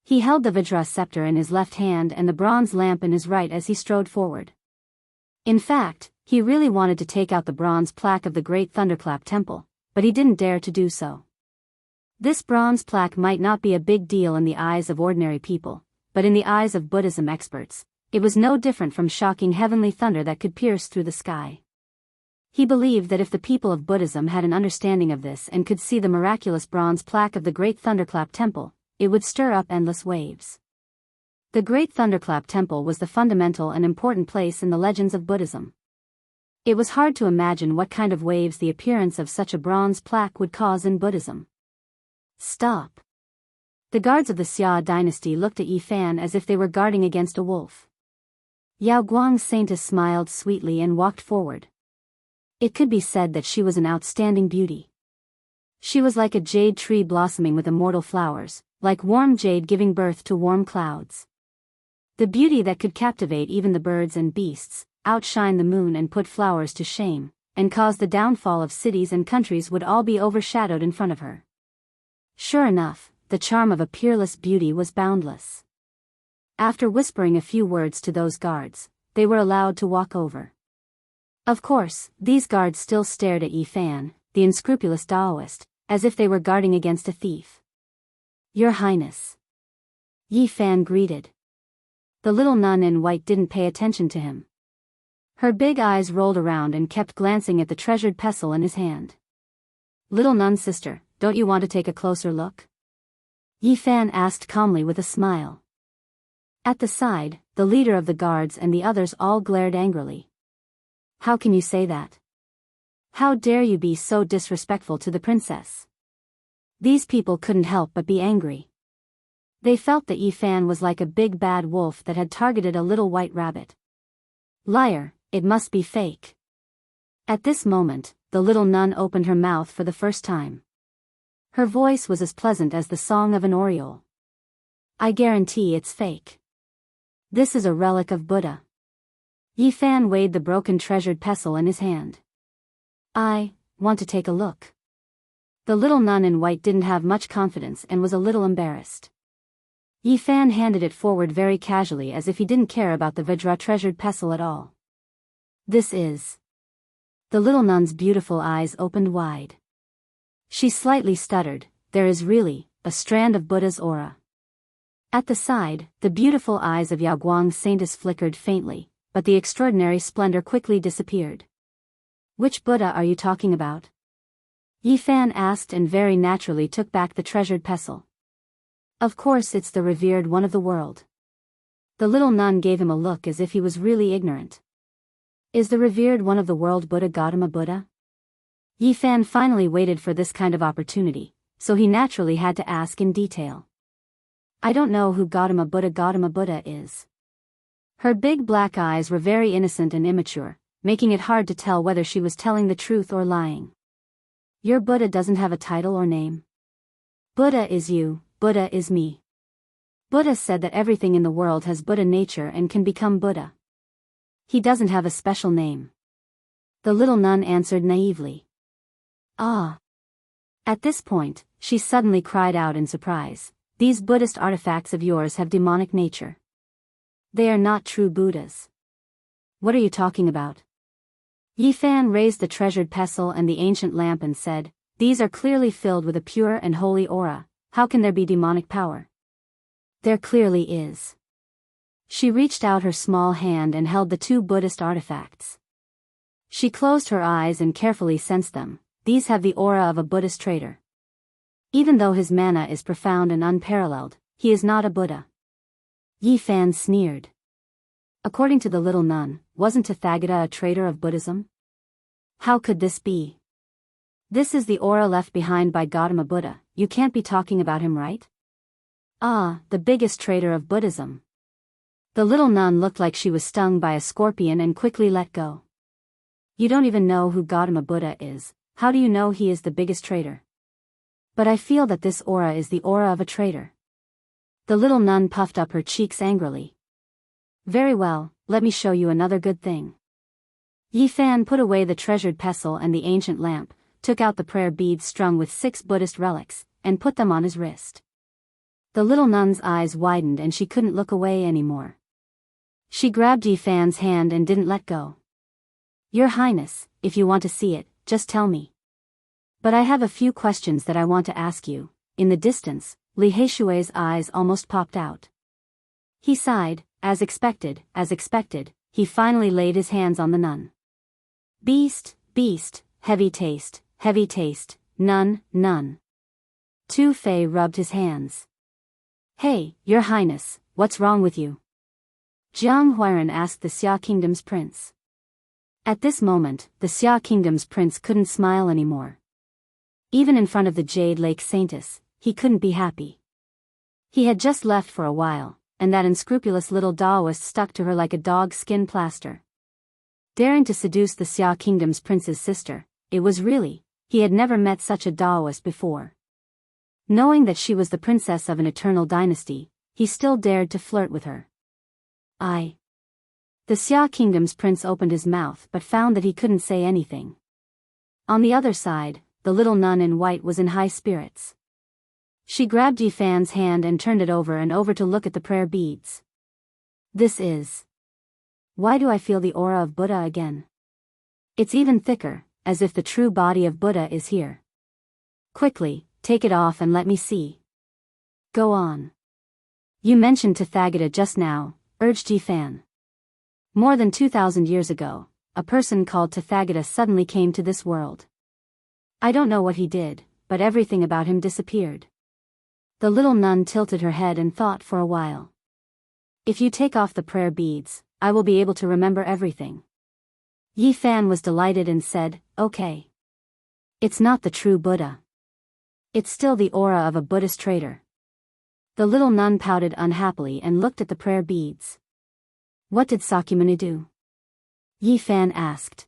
A: He held the Vajra scepter in his left hand and the bronze lamp in his right as he strode forward. In fact, he really wanted to take out the bronze plaque of the Great Thunderclap Temple, but he didn't dare to do so. This bronze plaque might not be a big deal in the eyes of ordinary people, but in the eyes of Buddhism experts, it was no different from shocking heavenly thunder that could pierce through the sky. He believed that if the people of Buddhism had an understanding of this and could see the miraculous bronze plaque of the Great Thunderclap Temple, it would stir up endless waves. The Great Thunderclap Temple was the fundamental and important place in the legends of Buddhism. It was hard to imagine what kind of waves the appearance of such a bronze plaque would cause in Buddhism. Stop. The guards of the Xia dynasty looked at Yi Fan as if they were guarding against a wolf. Yao Guang's saintess smiled sweetly and walked forward. It could be said that she was an outstanding beauty. She was like a jade tree blossoming with immortal flowers, like warm jade giving birth to warm clouds. The beauty that could captivate even the birds and beasts, outshine the moon and put flowers to shame, and cause the downfall of cities and countries would all be overshadowed in front of her. Sure enough, the charm of a peerless beauty was boundless. After whispering a few words to those guards, they were allowed to walk over. Of course, these guards still stared at Yi Fan, the unscrupulous Taoist, as if they were guarding against a thief. Your Highness. Yi Fan greeted. The little nun in white didn't pay attention to him. Her big eyes rolled around and kept glancing at the treasured pestle in his hand. Little nun sister, don't you want to take a closer look? Yi Fan asked calmly with a smile. At the side, the leader of the guards and the others all glared angrily. How can you say that? How dare you be so disrespectful to the princess? These people couldn't help but be angry. They felt that Yi Fan was like a big bad wolf that had targeted a little white rabbit. Liar, it must be fake. At this moment, the little nun opened her mouth for the first time. Her voice was as pleasant as the song of an oriole. I guarantee it's fake. This is a relic of Buddha. Yi Fan weighed the broken treasured pestle in his hand. I want to take a look. The little nun in white didn't have much confidence and was a little embarrassed. Yi Fan handed it forward very casually as if he didn't care about the Vajra treasured pestle at all. This is... The little nun's beautiful eyes opened wide. She slightly stuttered, there is really a strand of Buddha's aura. At the side, the beautiful eyes of Yao Guang's saintess flickered faintly, but the extraordinary splendor quickly disappeared. Which Buddha are you talking about? Yi Fan asked and very naturally took back the treasured pestle. Of course it's the revered one of the world. The little nun gave him a look as if he was really ignorant. Is the revered one of the world Buddha Gautama Buddha? Yi Fan finally waited for this kind of opportunity, so he naturally had to ask in detail. I don't know who Gautama Buddha is. Her big black eyes were very innocent and immature, making it hard to tell whether she was telling the truth or lying. Your Buddha doesn't have a title or name. Buddha is you, Buddha is me. Buddha said that everything in the world has Buddha nature and can become Buddha. He doesn't have a special name. The little nun answered naively. Ah. At this point, she suddenly cried out in surprise. These Buddhist artifacts of yours have demonic nature. They are not true Buddhas. What are you talking about? Yi Fan raised the treasured pestle and the ancient lamp and said, these are clearly filled with a pure and holy aura, how can there be demonic power? There clearly is. She reached out her small hand and held the two Buddhist artifacts. She closed her eyes and carefully sensed them. These have the aura of a Buddhist trader. Even though his mana is profound and unparalleled, he is not a Buddha. Yi Fan sneered. According to the little nun, wasn't Tathagata a traitor of Buddhism? How could this be? This is the aura left behind by Gautama Buddha, you can't be talking about him, right? Ah, the biggest traitor of Buddhism. The little nun looked like she was stung by a scorpion and quickly let go. You don't even know who Gautama Buddha is, how do you know he is the biggest traitor? But I feel that this aura is the aura of a traitor. The little nun puffed up her cheeks angrily. Very well, let me show you another good thing. Yi Fan put away the treasured pestle and the ancient lamp, took out the prayer beads strung with 6 Buddhist relics, and put them on his wrist. The little nun's eyes widened and she couldn't look away anymore. She grabbed Yi Fan's hand and didn't let go. Your Highness, if you want to see it, just tell me. But I have a few questions that I want to ask you. In the distance, Li Heishui's eyes almost popped out. He sighed, as expected, he finally laid his hands on the nun. Beast, beast, heavy taste, nun, nun. Tu Fei rubbed his hands. Hey, Your Highness, what's wrong with you? Jiang Huairan asked the Xia Kingdom's prince. At this moment, the Xia Kingdom's prince couldn't smile anymore. Even in front of the Jade Lake Saintess, he couldn't be happy. He had just left for a while, and that unscrupulous little Daoist stuck to her like a dog's skin plaster. Daring to seduce the Xia Kingdom's prince's sister, it was really, he had never met such a Daoist before. Knowing that she was the princess of an eternal dynasty, he still dared to flirt with her. The Xia Kingdom's prince opened his mouth but found that he couldn't say anything. On the other side, the little nun in white was in high spirits. She grabbed Yi Fan's hand and turned it over and over to look at the prayer beads. This is... Why do I feel the aura of Buddha again? It's even thicker, as if the true body of Buddha is here. Quickly, take it off and let me see. Go on. You mentioned Tathagata just now, urged Yi Fan. More than 2,000 years ago, a person called Tathagata suddenly came to this world. I don't know what he did, but everything about him disappeared. The little nun tilted her head and thought for a while. If you take off the prayer beads, I will be able to remember everything. Yi Fan was delighted and said, okay. It's not the true Buddha. It's still the aura of a Buddhist traitor. The little nun pouted unhappily and looked at the prayer beads. What did Sakyamuni do? Yi Fan asked.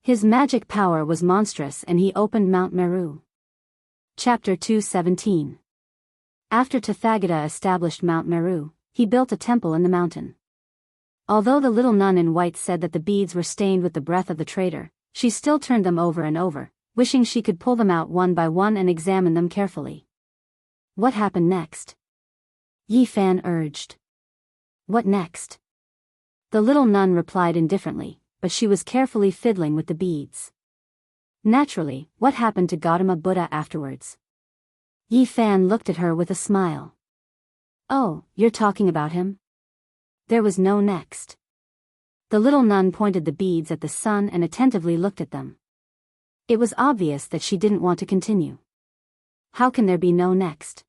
A: His magic power was monstrous and he opened Mount Meru. Chapter 2:17. After Tathagata established Mount Meru, he built a temple in the mountain. Although the little nun in white said that the beads were stained with the breath of the traitor, she still turned them over and over, wishing she could pull them out one by one and examine them carefully. What happened next? Yi Fan urged. What next? The little nun replied indifferently, but she was carefully fiddling with the beads. Naturally, what happened to Gautama Buddha afterwards? Yi Fan looked at her with a smile. Oh, you're talking about him? There was no next. The little nun pointed the beads at the sun and attentively looked at them. It was obvious that she didn't want to continue. How can there be no next?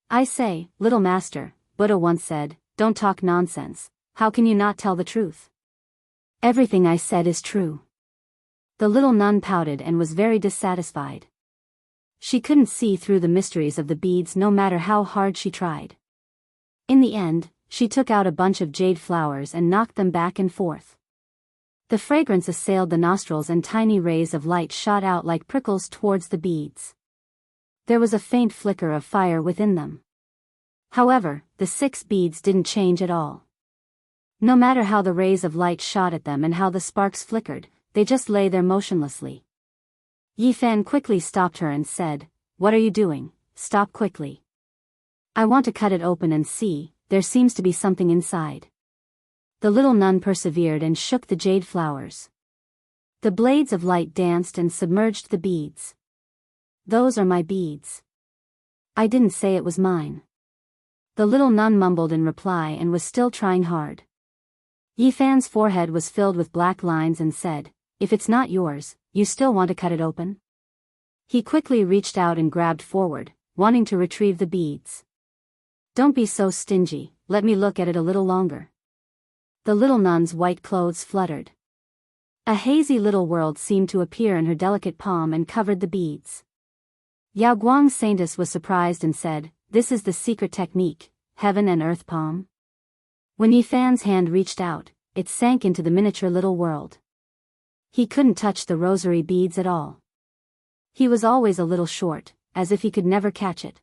A: I say, little master, Buddha once said, don't talk nonsense. How can you not tell the truth? Everything I said is true. The little nun pouted and was very dissatisfied. She couldn't see through the mysteries of the beads no matter how hard she tried. In the end, she took out a bunch of jade flowers and knocked them back and forth. The fragrance assailed the nostrils and tiny rays of light shot out like prickles towards the beads. There was a faint flicker of fire within them. However, the 6 beads didn't change at all. No matter how the rays of light shot at them and how the sparks flickered, they just lay there motionlessly. Yi Fan quickly stopped her and said, What are you doing? Stop quickly. I want to cut it open and see, there seems to be something inside. The little nun persevered and shook the jade flowers. The blades of light danced and submerged the beads. Those are my beads. I didn't say it was mine. The little nun mumbled in reply and was still trying hard. Yi Fan's forehead was filled with black lines and said, If it's not yours, you still want to cut it open? He quickly reached out and grabbed forward, wanting to retrieve the beads. Don't be so stingy, let me look at it a little longer. The little nun's white clothes fluttered. A hazy little world seemed to appear in her delicate palm and covered the beads. Yao Guang's saintess was surprised and said, This is the secret technique, heaven and earth palm. When Yi Fan's hand reached out, it sank into the miniature little world. He couldn't touch the rosary beads at all. He was always a little short, as if he could never catch it.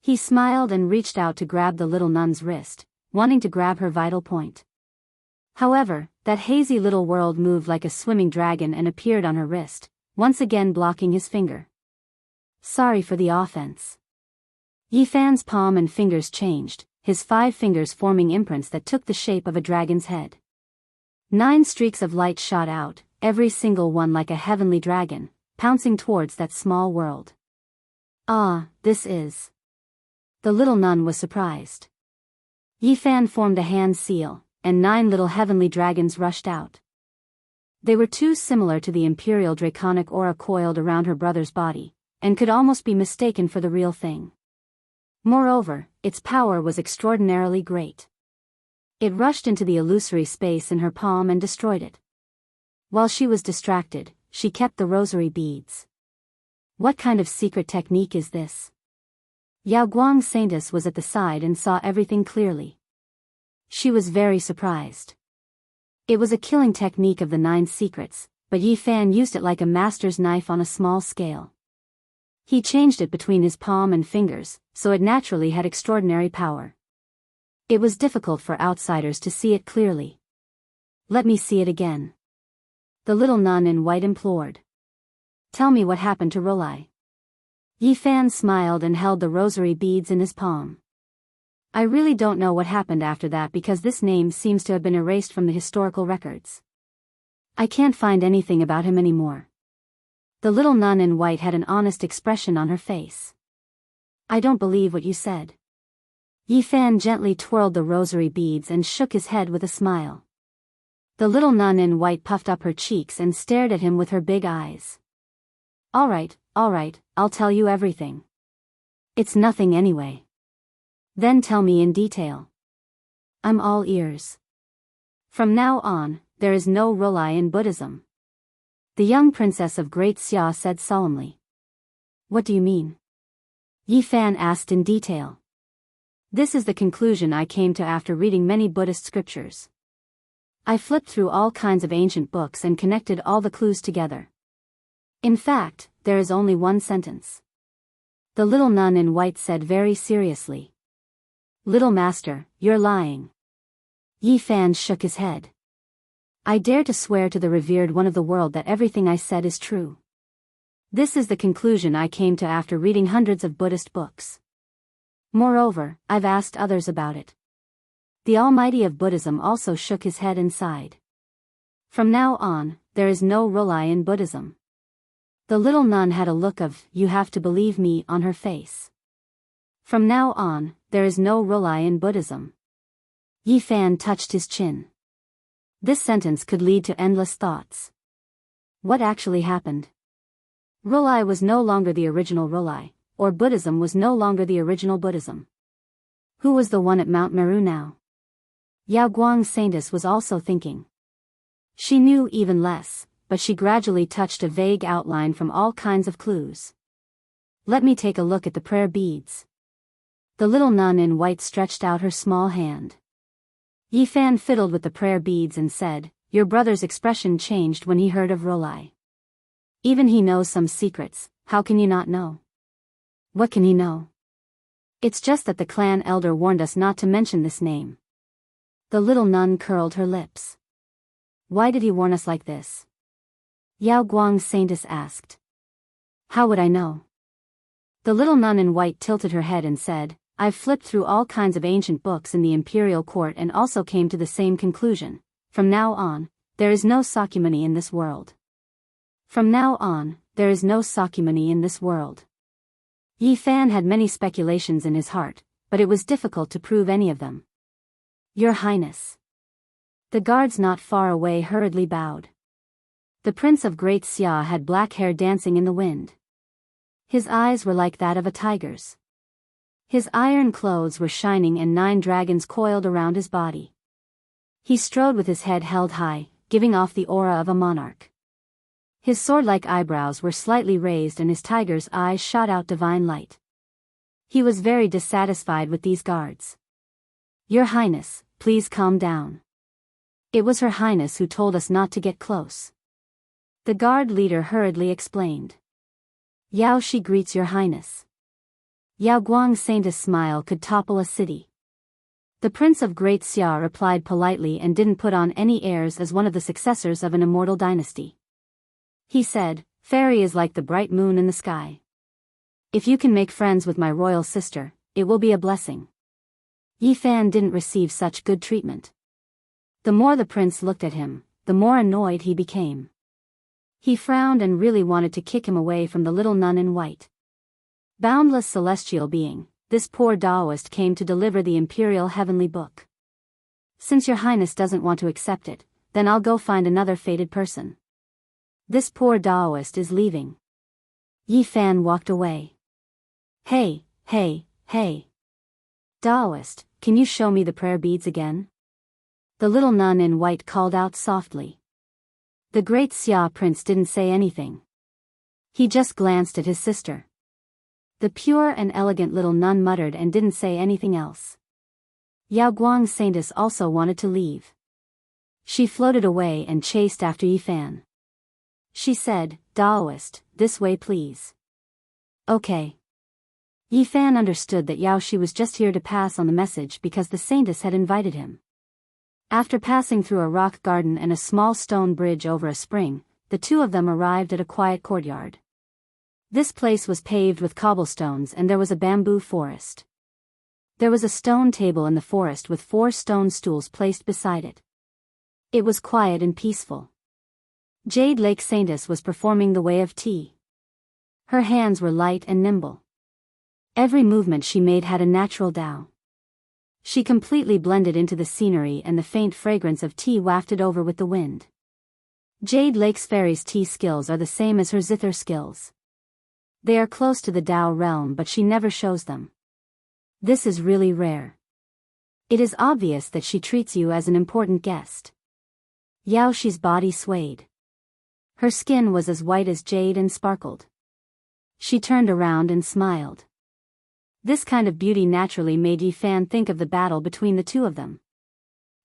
A: He smiled and reached out to grab the little nun's wrist, wanting to grab her vital point. However, that hazy little world moved like a swimming dragon and appeared on her wrist, once again blocking his finger. Sorry for the offense. Yifan's palm and fingers changed, his 5 fingers forming imprints that took the shape of a dragon's head. 9 streaks of light shot out, every single one like a heavenly dragon, pouncing towards that small world. Ah, this is... The little nun was surprised. Yifan formed a hand seal, and 9 little heavenly dragons rushed out. They were too similar to the imperial draconic aura coiled around her brother's body, and could almost be mistaken for the real thing. Moreover, its power was extraordinarily great. It rushed into the illusory space in her palm and destroyed it. While she was distracted, she kept the rosary beads. What kind of secret technique is this? Yao Guang Saintess was at the side and saw everything clearly. She was very surprised. It was a killing technique of the 9 secrets, but Yifan used it like a master's knife on a small scale. He changed it between his palm and fingers, so it naturally had extraordinary power. It was difficult for outsiders to see it clearly. Let me see it again. The little nun in white implored. Tell me what happened to Rolai. Yifan smiled and held the rosary beads in his palm. I really don't know what happened after that because this name seems to have been erased from the historical records. I can't find anything about him anymore. The little nun in white had an honest expression on her face. I don't believe what you said. Yifan gently twirled the rosary beads and shook his head with a smile. The little nun in white puffed up her cheeks and stared at him with her big eyes. All right, I'll tell you everything. It's nothing anyway. Then tell me in detail. I'm all ears. From now on, there is no Rolai in Buddhism. The young princess of Great Xia said solemnly. What do you mean? Yifan asked in detail. This is the conclusion I came to after reading many Buddhist scriptures. I flipped through all kinds of ancient books and connected all the clues together. In fact, there is only one sentence. The little nun in white said very seriously. Little master, you're lying. Yifan shook his head. I dare to swear to the revered one of the world that everything I said is true. This is the conclusion I came to after reading hundreds of Buddhist books. Moreover, I've asked others about it. The Almighty of Buddhism also shook his head and sighed. From now on, there is no Rolai in Buddhism. The little nun had a look of, you have to believe me, on her face. From now on, there is no Rolai in Buddhism. Yifan touched his chin. This sentence could lead to endless thoughts. What actually happened? Rolai was no longer the original Rolai, or Buddhism was no longer the original Buddhism. Who was the one at Mount Meru now? Yao Guang Saintess was also thinking. She knew even less, but she gradually touched a vague outline from all kinds of clues. Let me take a look at the prayer beads. The little nun in white stretched out her small hand. Yifan fiddled with the prayer beads and said, your brother's expression changed when he heard of Rolai. Even he knows some secrets, how can you not know? What can he know? It's just that the clan elder warned us not to mention this name. The little nun curled her lips. Why did he warn us like this? Yao Guang Saintess asked. How would I know? The little nun in white tilted her head and said, I've flipped through all kinds of ancient books in the imperial court and also came to the same conclusion. From now on, there is no Sakyamuni in this world. From now on, there is no Sakyamuni in this world. Yifan had many speculations in his heart, but it was difficult to prove any of them. Your Highness. The guards not far away hurriedly bowed. The Prince of Great Xia had black hair dancing in the wind. His eyes were like that of a tiger's. His iron clothes were shining and 9 dragons coiled around his body. He strode with his head held high, giving off the aura of a monarch. His sword-like eyebrows were slightly raised and his tiger's eyes shot out divine light. He was very dissatisfied with these guards. Your Highness, please calm down. It was Her Highness who told us not to get close. The guard leader hurriedly explained. Yao Shi greets your highness. Yao Guang's Saintess smile could topple a city. The Prince of Great Xia replied politely and didn't put on any airs as one of the successors of an immortal dynasty. He said, "Fairy is like the bright moon in the sky. If you can make friends with my royal sister, it will be a blessing." Yi Fan didn't receive such good treatment. The more the prince looked at him, the more annoyed he became. He frowned and really wanted to kick him away from the little nun in white. Boundless celestial being, this poor Taoist came to deliver the imperial heavenly book. Since your highness doesn't want to accept it, then I'll go find another fated person. This poor Taoist is leaving. Yi Fan walked away. Hey, hey, hey. Taoist, can you show me the prayer beads again? The little nun in white called out softly. The great Xia prince didn't say anything. He just glanced at his sister. The pure and elegant little nun muttered and didn't say anything else. Yao Guang's Saintess also wanted to leave. She floated away and chased after Yi Fan. She said, "Taoist, this way please." Okay. Yi Fan understood that Yao Shi was just here to pass on the message because the Saintess had invited him. After passing through a rock garden and a small stone bridge over a spring, the two of them arrived at a quiet courtyard. This place was paved with cobblestones and there was a bamboo forest. There was a stone table in the forest with 4 stone stools placed beside it. It was quiet and peaceful. Jade Lake Saintess was performing the way of tea. Her hands were light and nimble. Every movement she made had a natural Tao. She completely blended into the scenery and the faint fragrance of tea wafted over with the wind. Jade Lake's fairy's tea skills are the same as her zither skills. They are close to the Tao realm but she never shows them. This is really rare. It is obvious that she treats you as an important guest. Yao Shi's body swayed. Her skin was as white as jade and sparkled. She turned around and smiled. This kind of beauty naturally made Yi Fan think of the battle between the two of them.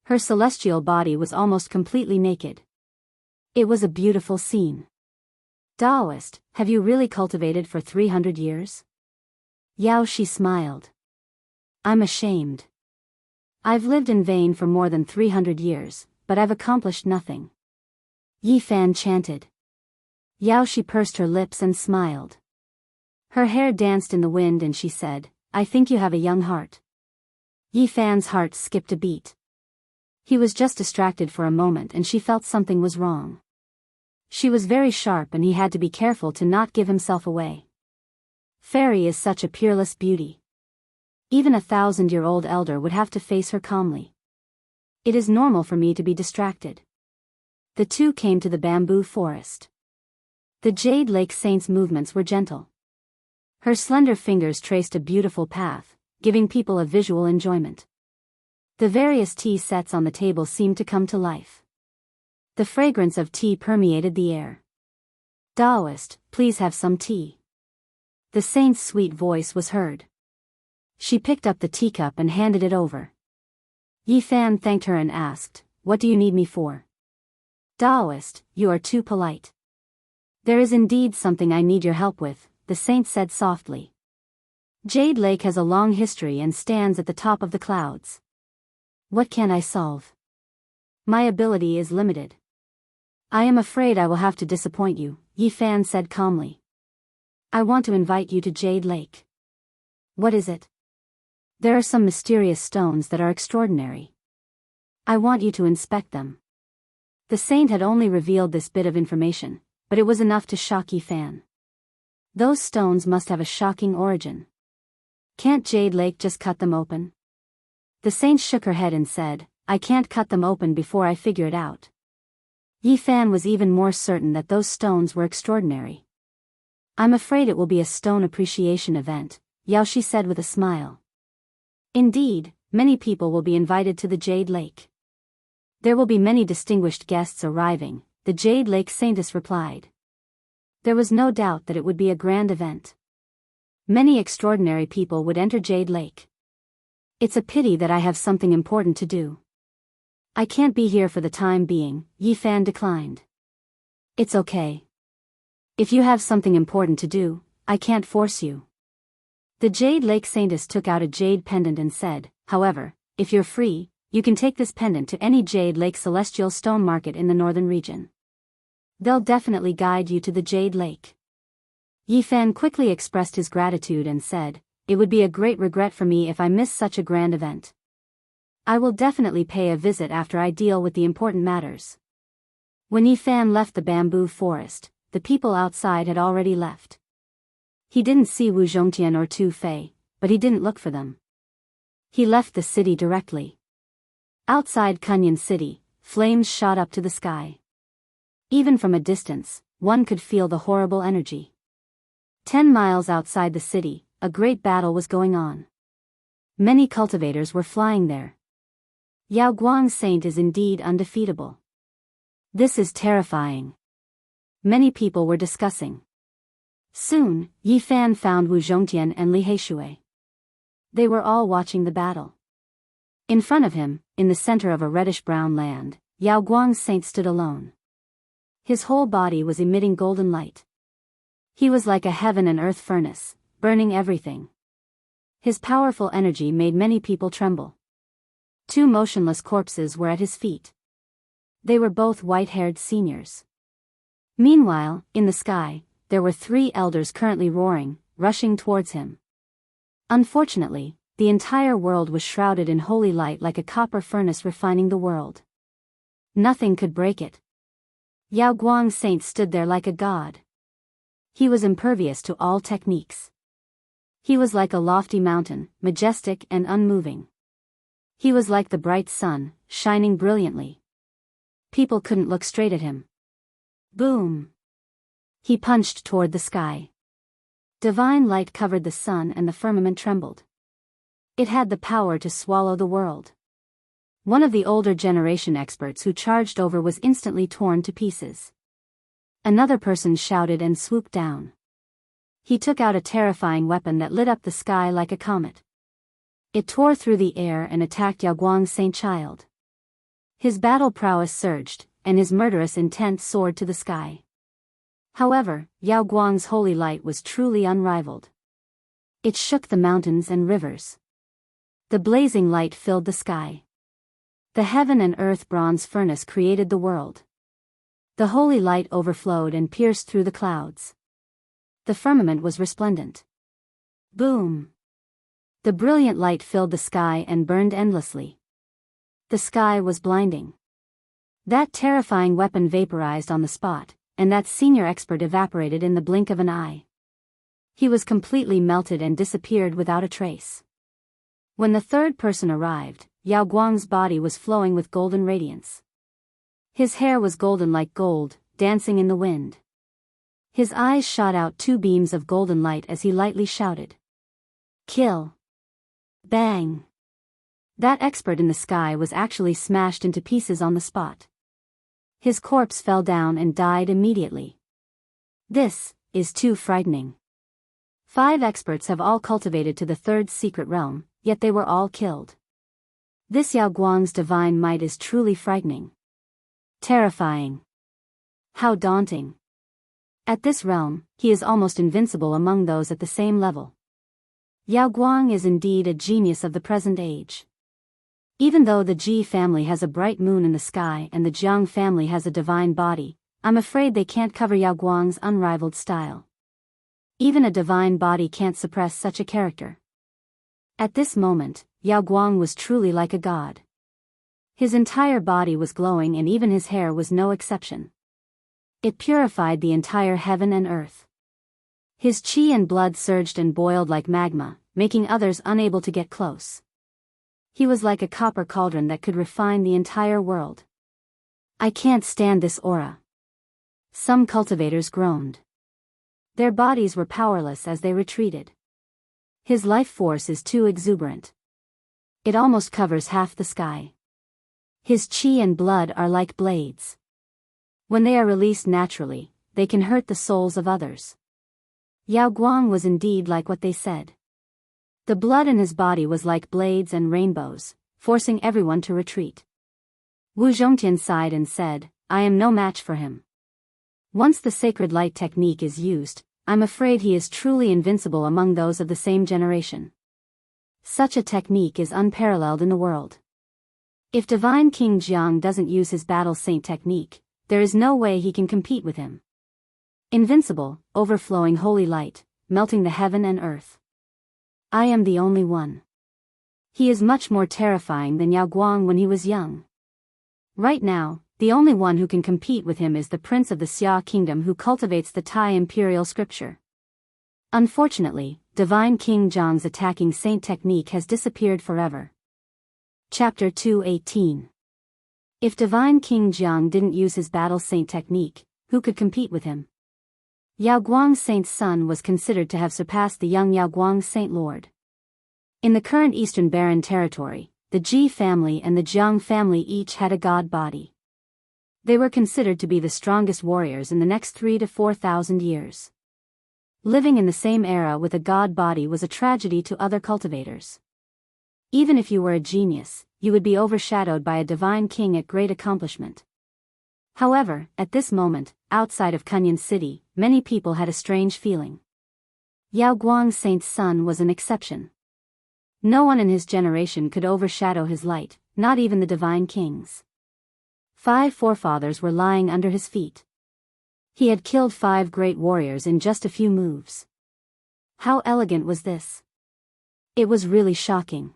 A: Her celestial body was almost completely naked. It was a beautiful scene. Taoist, have you really cultivated for 300 years? Yao Shi smiled. I'm ashamed. I've lived in vain for more than 300 years, but I've accomplished nothing. Yi Fan chanted. Yao Shi pursed her lips and smiled. Her hair danced in the wind and she said, I think you have a young heart. Yi Fan's heart skipped a beat. He was just distracted for a moment and she felt something was wrong. She was very sharp and he had to be careful to not give himself away. Fairy is such a peerless beauty. Even a 1,000-year-old elder would have to face her calmly. It is normal for me to be distracted. The two came to the bamboo forest. The Jade Lake Saint's movements were gentle. Her slender fingers traced a beautiful path, giving people a visual enjoyment. The various tea sets on the table seemed to come to life. The fragrance of tea permeated the air. Taoist, please have some tea. The saint's sweet voice was heard. She picked up the teacup and handed it over. Yi Fan thanked her and asked, What do you need me for? Taoist, you are too polite. There is indeed something I need your help with, the saint said softly. Jade Lake has a long history and stands at the top of the clouds. What can I solve? My ability is limited. I am afraid I will have to disappoint you, Yi Fan said calmly. I want to invite you to Jade Lake. What is it? There are some mysterious stones that are extraordinary. I want you to inspect them. The saint had only revealed this bit of information, but it was enough to shock Yi Fan. Those stones must have a shocking origin. Can't Jade Lake just cut them open? The saint shook her head and said, I can't cut them open before I figure it out. Yi Fan was even more certain that those stones were extraordinary. I'm afraid it will be a stone appreciation event, Yao Shi said with a smile. Indeed, many people will be invited to the Jade Lake. There will be many distinguished guests arriving, the Jade Lake Saintess replied. There was no doubt that it would be a grand event. Many extraordinary people would enter Jade Lake. It's a pity that I have something important to do. I can't be here for the time being, Yi Fan declined. It's okay. If you have something important to do, I can't force you. The Jade Lake Saintess took out a jade pendant and said, however, if you're free, you can take this pendant to any Jade Lake Celestial Stone Market in the northern region. They'll definitely guide you to the Jade Lake. Yi Fan quickly expressed his gratitude and said, it would be a great regret for me if I miss such a grand event. I will definitely pay a visit after I deal with the important matters. When Yi Fan left the bamboo forest, the people outside had already left. He didn't see Wu Zhongtian or Tu Fei, but he didn't look for them. He left the city directly. Outside Kunyan City, flames shot up to the sky. Even from a distance, one could feel the horrible energy. 10 miles outside the city, a great battle was going on. Many cultivators were flying there. Yao Guang's saint is indeed undefeatable. This is terrifying. Many people were discussing. Soon, Yi Fan found Wu Zhongtian and Li Heishui. They were all watching the battle. In front of him, in the center of a reddish-brown land, Yao Guang's saint stood alone. His whole body was emitting golden light. He was like a heaven and earth furnace, burning everything. His powerful energy made many people tremble. 2 motionless corpses were at his feet. They were both white-haired seniors. Meanwhile, in the sky, there were 3 elders currently roaring, rushing towards him. Unfortunately, the entire world was shrouded in holy light like a copper furnace refining the world. Nothing could break it. Yao Guang's saint stood there like a god. He was impervious to all techniques. He was like a lofty mountain, majestic and unmoving. He was like the bright sun, shining brilliantly. People couldn't look straight at him. Boom! He punched toward the sky. Divine light covered the sun and the firmament trembled. It had the power to swallow the world. One of the older generation experts who charged over was instantly torn to pieces. Another person shouted and swooped down. He took out a terrifying weapon that lit up the sky like a comet. It tore through the air and attacked Yao Guang's saint child. His battle prowess surged, and his murderous intent soared to the sky. However, Yao Guang's holy light was truly unrivaled. It shook the mountains and rivers. The blazing light filled the sky. The heaven and earth bronze furnace created the world. The holy light overflowed and pierced through the clouds. The firmament was resplendent. Boom! The brilliant light filled the sky and burned endlessly. The sky was blinding. That terrifying weapon vaporized on the spot, and that senior expert evaporated in the blink of an eye. He was completely melted and disappeared without a trace. When the third person arrived, Yao Guang's body was flowing with golden radiance. His hair was golden like gold, dancing in the wind. His eyes shot out 2 beams of golden light as he lightly shouted. Kill! Bang! That expert in the sky was actually smashed into pieces on the spot. His corpse fell down and died immediately. This is too frightening. 5 experts have all cultivated to the 3rd secret realm, yet they were all killed. This Yao Guang's divine might is truly frightening. Terrifying. How daunting. At this realm, he is almost invincible among those at the same level. Yao Guang is indeed a genius of the present age. Even though the Ji family has a bright moon in the sky and the Jiang family has a divine body, I'm afraid they can't cover Yao Guang's unrivaled style. Even a divine body can't suppress such a character. At this moment, Yao Guang was truly like a god. His entire body was glowing and even his hair was no exception. It purified the entire heaven and earth. His qi and blood surged and boiled like magma, making others unable to get close. He was like a copper cauldron that could refine the entire world. I can't stand this aura. Some cultivators groaned. Their bodies were powerless as they retreated. His life force is too exuberant. It almost covers half the sky. His qi and blood are like blades. When they are released naturally, they can hurt the souls of others. Yao Guang was indeed like what they said. The blood in his body was like blades and rainbows, forcing everyone to retreat. Wu Zhongtian sighed and said, I am no match for him. Once the sacred light technique is used, I'm afraid he is truly invincible among those of the same generation. Such a technique is unparalleled in the world. If Divine King Jiang doesn't use his Battle Saint technique, there is no way he can compete with him. Invincible, overflowing holy light, melting the heaven and earth. I am the only one. He is much more terrifying than Yao Guang when he was young. Right now, the only one who can compete with him is the prince of the Xia kingdom who cultivates the Tai imperial scripture. Unfortunately, Divine King Jiang's attacking saint technique has disappeared forever. Chapter 2:18. If Divine King Jiang didn't use his battle saint technique, who could compete with him? Yao Guang Saint's son was considered to have surpassed the young Yao Guang Saint Lord. In the current Eastern Barren territory, the Ji family and the Jiang family each had a god body. They were considered to be the strongest warriors in the next 3,000 to 4,000 years. Living in the same era with a god body was a tragedy to other cultivators. Even if you were a genius, you would be overshadowed by a divine king at great accomplishment. However, at this moment, outside of Kunyan City, many people had a strange feeling. Yao Guang Saint's son was an exception. No one in his generation could overshadow his light, not even the divine kings. 5 forefathers were lying under his feet. He had killed 5 great warriors in just a few moves. How elegant was this? It was really shocking.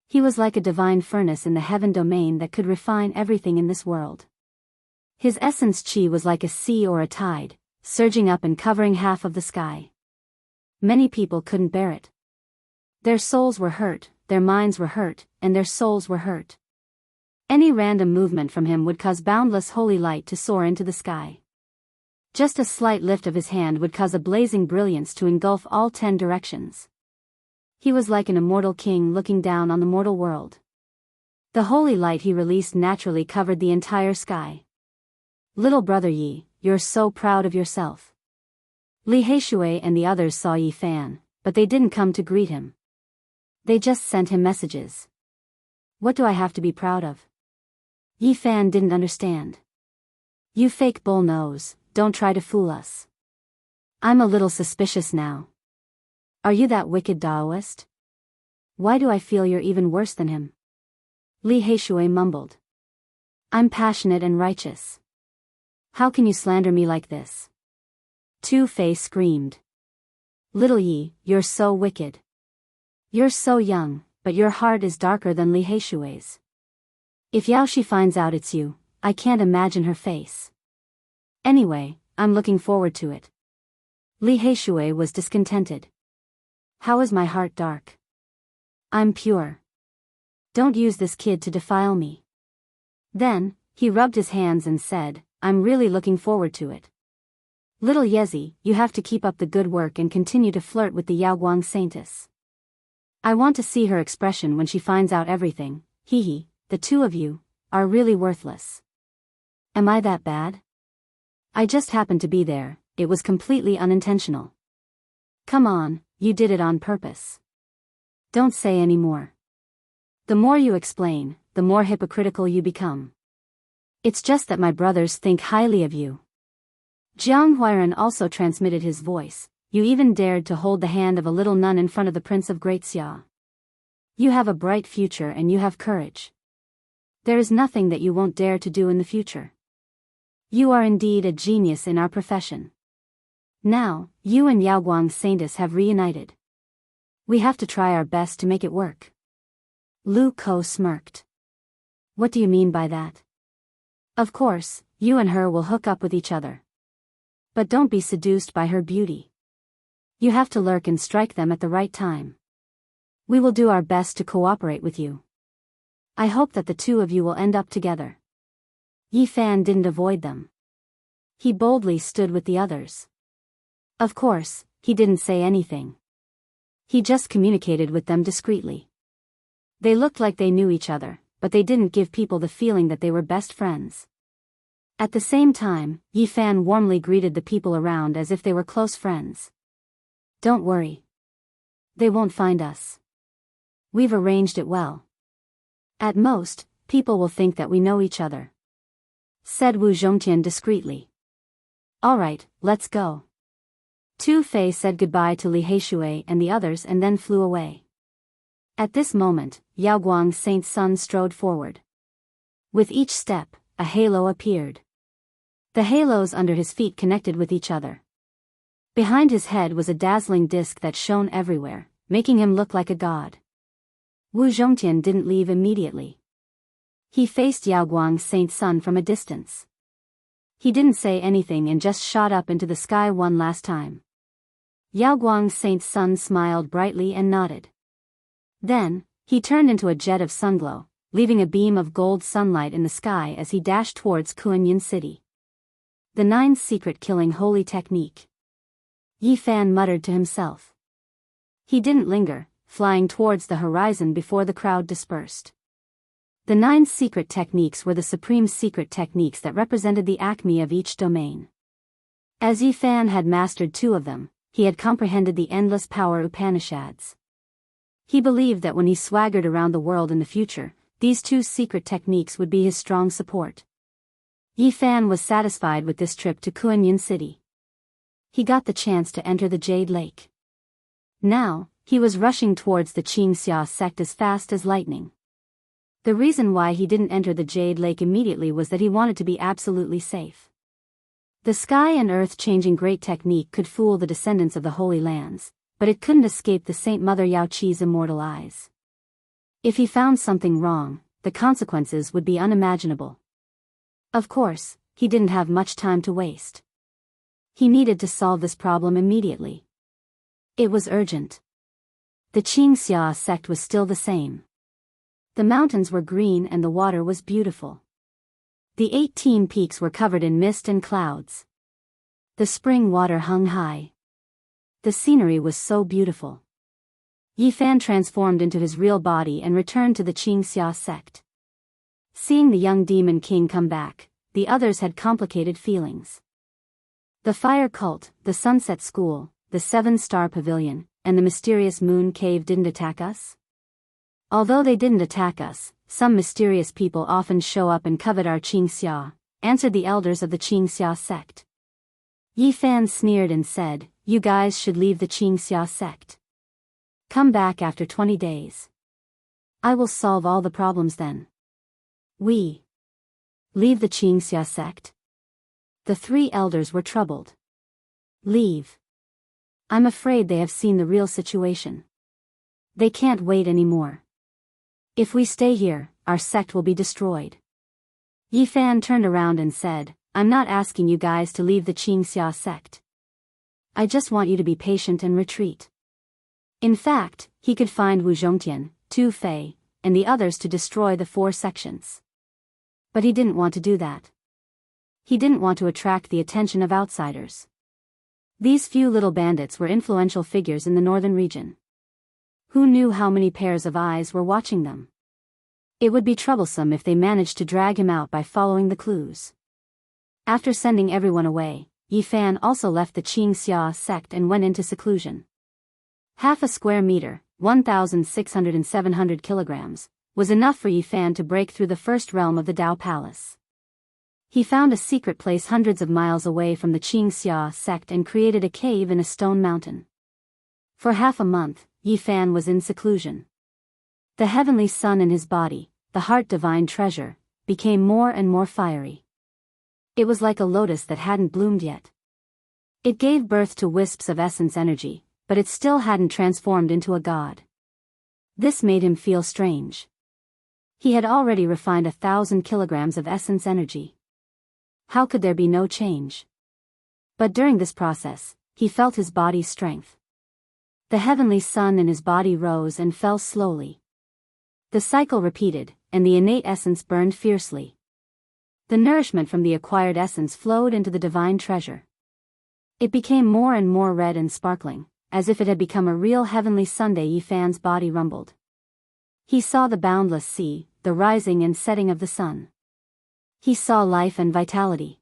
A: He was like a divine furnace in the heaven domain that could refine everything in this world. His essence chi was like a sea or a tide, surging up and covering half of the sky. Many people couldn't bear it. Their souls were hurt, their minds were hurt, and their souls were hurt. Any random movement from him would cause boundless holy light to soar into the sky. Just a slight lift of his hand would cause a blazing brilliance to engulf all 10 directions. He was like an immortal king looking down on the mortal world. The holy light he released naturally covered the entire sky. Little brother Yi, you're so proud of yourself. Li Heishui and the others saw Yi Fan, but they didn't come to greet him. They just sent him messages. What do I have to be proud of? Yi Fan didn't understand. You fake bull nose, don't try to fool us. I'm a little suspicious now. Are you that wicked Taoist? Why do I feel you're even worse than him? Li Heishui mumbled. I'm passionate and righteous. How can you slander me like this? Two-Face screamed. Little Yi, you're so wicked. You're so young, but your heart is darker than Li Heishui's. If Yaoshi finds out it's you, I can't imagine her face. Anyway, I'm looking forward to it. Li Heishui was discontented. How is my heart dark? I'm pure. Don't use this kid to defile me. Then, he rubbed his hands and said, I'm really looking forward to it. Little Yezi, you have to keep up the good work and continue to flirt with the Yao Guang Saintess. I want to see her expression when she finds out everything. Hee, the two of you are really worthless. Am I that bad? I just happened to be there, it was completely unintentional. Come on, you did it on purpose. Don't say any more. The more you explain, the more hypocritical you become. It's just that my brothers think highly of you. Jiang Huairan also transmitted his voice. You even dared to hold the hand of a little nun in front of the Prince of Great Xia. You have a bright future and you have courage. There is nothing that you won't dare to do in the future. You are indeed a genius in our profession. Now, you and Yao Guang Saintess have reunited. We have to try our best to make it work. Lu Ko smirked. What do you mean by that? Of course, you and her will hook up with each other. But don't be seduced by her beauty. You have to lurk and strike them at the right time. We will do our best to cooperate with you. I hope that the two of you will end up together. Yi Fan didn't avoid them. He boldly stood with the others. Of course, he didn't say anything. He just communicated with them discreetly. They looked like they knew each other, but they didn't give people the feeling that they were best friends. At the same time, Yi Fan warmly greeted the people around as if they were close friends. Don't worry. They won't find us. We've arranged it well. At most, people will think that we know each other. Said Wu Zhongtian discreetly. Alright, let's go. Tu Fei said goodbye to Li Heishui and the others and then flew away. At this moment, Yaoguang's Saint's son strode forward. With each step, a halo appeared. The halos under his feet connected with each other. Behind his head was a dazzling disk that shone everywhere, making him look like a god. Wu Zhongtian didn't leave immediately. He faced Yaoguang's Saint's son from a distance. He didn't say anything and just shot up into the sky one last time. Yaoguang's Saint's son smiled brightly and nodded. Then, he turned into a jet of sunglow, leaving a beam of gold sunlight in the sky as he dashed towards Kuanyin City. The 9th secret killing holy technique. Yi Fan muttered to himself. He didn't linger, flying towards the horizon before the crowd dispersed. The 9 secret techniques were the supreme secret techniques that represented the acme of each domain. As Yi Fan had mastered 2 of them, he had comprehended the endless power Upanishads. He believed that when he swaggered around the world in the future, these 2 secret techniques would be his strong support. Yi Fan was satisfied with this trip to Kuanyin City. He got the chance to enter the Jade Lake. Now, he was rushing towards the Qingxia sect as fast as lightning. The reason why he didn't enter the Jade Lake immediately was that he wanted to be absolutely safe. The sky and earth changing great technique could fool the descendants of the Holy Lands, but it couldn't escape the Saint Mother Yao Qi's immortal eyes. If he found something wrong, the consequences would be unimaginable. Of course, he didn't have much time to waste. He needed to solve this problem immediately. It was urgent. The Qingxia sect was still the same. The mountains were green and the water was beautiful. The 18 peaks were covered in mist and clouds. The spring water hung high. The scenery was so beautiful. Yi Fan transformed into his real body and returned to the Qingxia sect. Seeing the young demon king come back, the others had complicated feelings. The fire cult, the sunset school, the 7-star pavilion, and the mysterious moon cave didn't attack us? Although they didn't attack us, some mysterious people often show up and covet our Qingxia, answered the elders of the Qingxia sect. Yi Fan sneered and said, "You guys should leave the Qingxia sect. Come back after 20 days. I will solve all the problems then." "We leave the Qingxia sect?" The 3 elders were troubled. "Leave? I'm afraid they have seen the real situation. They can't wait anymore. If we stay here, our sect will be destroyed." Yi Fan turned around and said, "I'm not asking you guys to leave the Qingxia sect. I just want you to be patient and retreat." In fact, he could find Wu Zhongtian, Tu Fei, and the others to destroy the 4 sections. But he didn't want to do that. He didn't want to attract the attention of outsiders. These few little bandits were influential figures in the northern region. Who knew how many pairs of eyes were watching them? It would be troublesome if they managed to drag him out by following the clues. After sending everyone away, Yi Fan also left the Qingxia sect and went into seclusion. Half a square meter, 1,600 kilograms, was enough for Yi Fan to break through the first realm of the Dao Palace. He found a secret place hundreds of miles away from the Qingxia sect and created a cave in a stone mountain. For half a month, Yi Fan was in seclusion. The heavenly sun in his body, the heart divine treasure, became more and more fiery. It was like a lotus that hadn't bloomed yet. It gave birth to wisps of essence energy, but it still hadn't transformed into a god. This made him feel strange. He had already refined 1,000 kilograms of essence energy. How could there be no change? But during this process, he felt his body's strength. The heavenly sun in his body rose and fell slowly. The cycle repeated, and the innate essence burned fiercely. The nourishment from the acquired essence flowed into the divine treasure. It became more and more red and sparkling, as if it had become a real heavenly Sunday. Yi Fan's body rumbled. He saw the boundless sea, the rising and setting of the sun. He saw life and vitality.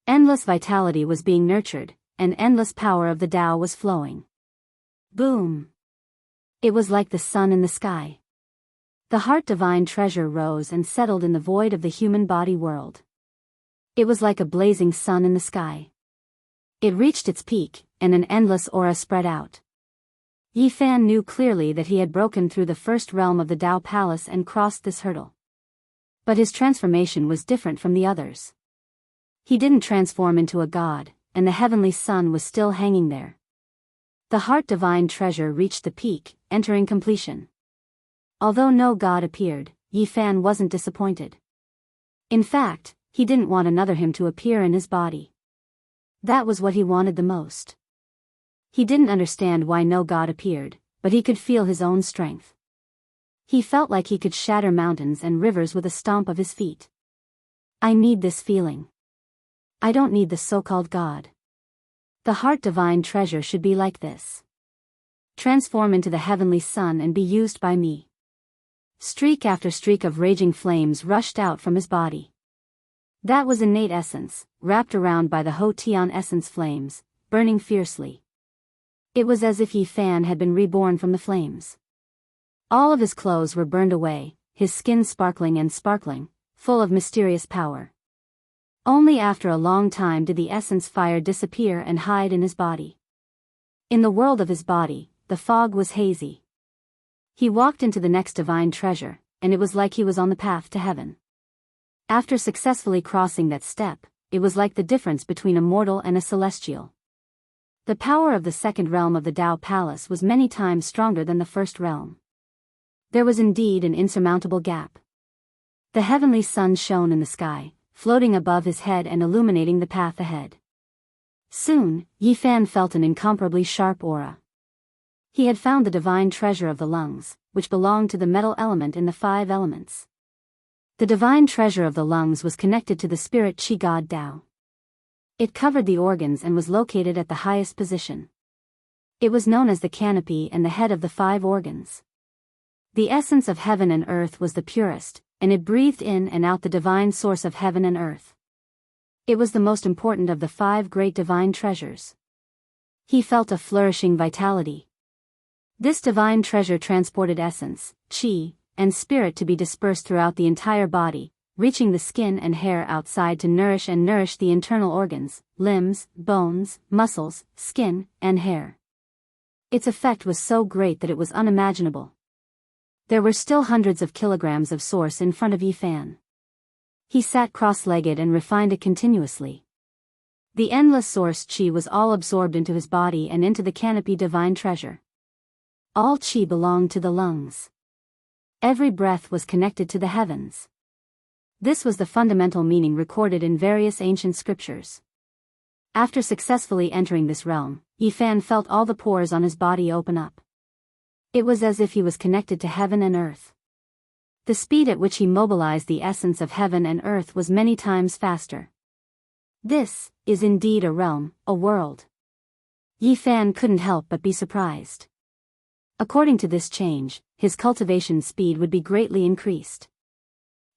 A: Endless vitality was being nurtured, and endless power of the Tao was flowing. Boom! It was like the sun in the sky. The heart divine treasure rose and settled in the void of the human body world. It was like a blazing sun in the sky. It reached its peak, and an endless aura spread out. Yi Fan knew clearly that he had broken through the first realm of the Tao Palace and crossed this hurdle. But his transformation was different from the others. He didn't transform into a god, and the heavenly sun was still hanging there. The heart divine treasure reached the peak, entering completion. Although no god appeared, Yi Fan wasn't disappointed. In fact, he didn't want another him to appear in his body. That was what he wanted the most. He didn't understand why no god appeared, but he could feel his own strength. He felt like he could shatter mountains and rivers with a stomp of his feet. I need this feeling. I don't need the so-called god. The heart divine treasure should be like this. Transform into the heavenly sun and be used by me. Streak after streak of raging flames rushed out from his body. That was innate essence, wrapped around by the Ho Tian essence flames, burning fiercely. It was as if Yi Fan had been reborn from the flames. All of his clothes were burned away, his skin sparkling and sparkling, full of mysterious power. Only after a long time did the essence fire disappear and hide in his body. In the world of his body, the fog was hazy. He walked into the next divine treasure, and it was like he was on the path to heaven. After successfully crossing that step, it was like the difference between a mortal and a celestial. The power of the second realm of the Tao Palace was many times stronger than the first realm. There was indeed an insurmountable gap. The heavenly sun shone in the sky, floating above his head and illuminating the path ahead. Soon, Yi Fan felt an incomparably sharp aura. He had found the divine treasure of the lungs, which belonged to the metal element in the 5 elements. The divine treasure of the lungs was connected to the spirit Qi God Tao. It covered the organs and was located at the highest position. It was known as the canopy and the head of the 5 organs. The essence of heaven and earth was the purest, and it breathed in and out the divine source of heaven and earth. It was the most important of the 5 great divine treasures. He felt a flourishing vitality. This divine treasure transported essence, qi, and spirit to be dispersed throughout the entire body, reaching the skin and hair outside to nourish the internal organs, limbs, bones, muscles, skin, and hair. Its effect was so great that it was unimaginable. There were still hundreds of kilograms of source in front of Yi Fan. He sat cross-legged and refined it continuously. The endless source qi was all absorbed into his body and into the canopy divine treasure. All qi belonged to the lungs. Every breath was connected to the heavens. This was the fundamental meaning recorded in various ancient scriptures. After successfully entering this realm, Yi Fan felt all the pores on his body open up. It was as if he was connected to heaven and earth. The speed at which he mobilized the essence of heaven and earth was many times faster. This is indeed a realm, a world. Yi Fan couldn't help but be surprised. According to this change, his cultivation speed would be greatly increased.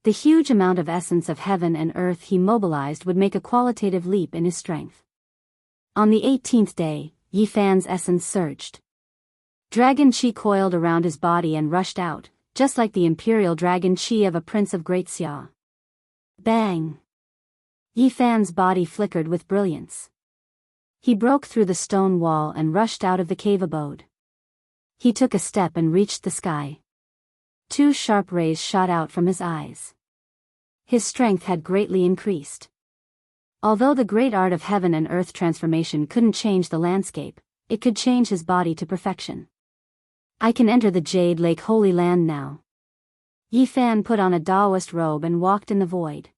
A: The huge amount of essence of heaven and earth he mobilized would make a qualitative leap in his strength. On the 18th day, Yi Fan's essence surged. Dragon Qi coiled around his body and rushed out, just like the imperial dragon Qi of a prince of Great Xia. Bang! Yi Fan's body flickered with brilliance. He broke through the stone wall and rushed out of the cave abode. He took a step and reached the sky. 2 sharp rays shot out from his eyes. His strength had greatly increased. Although the great art of heaven and earth transformation couldn't change the landscape, it could change his body to perfection. I can enter the Jade Lake Holy Land now. Yi Fan put on a Taoist robe and walked in the void.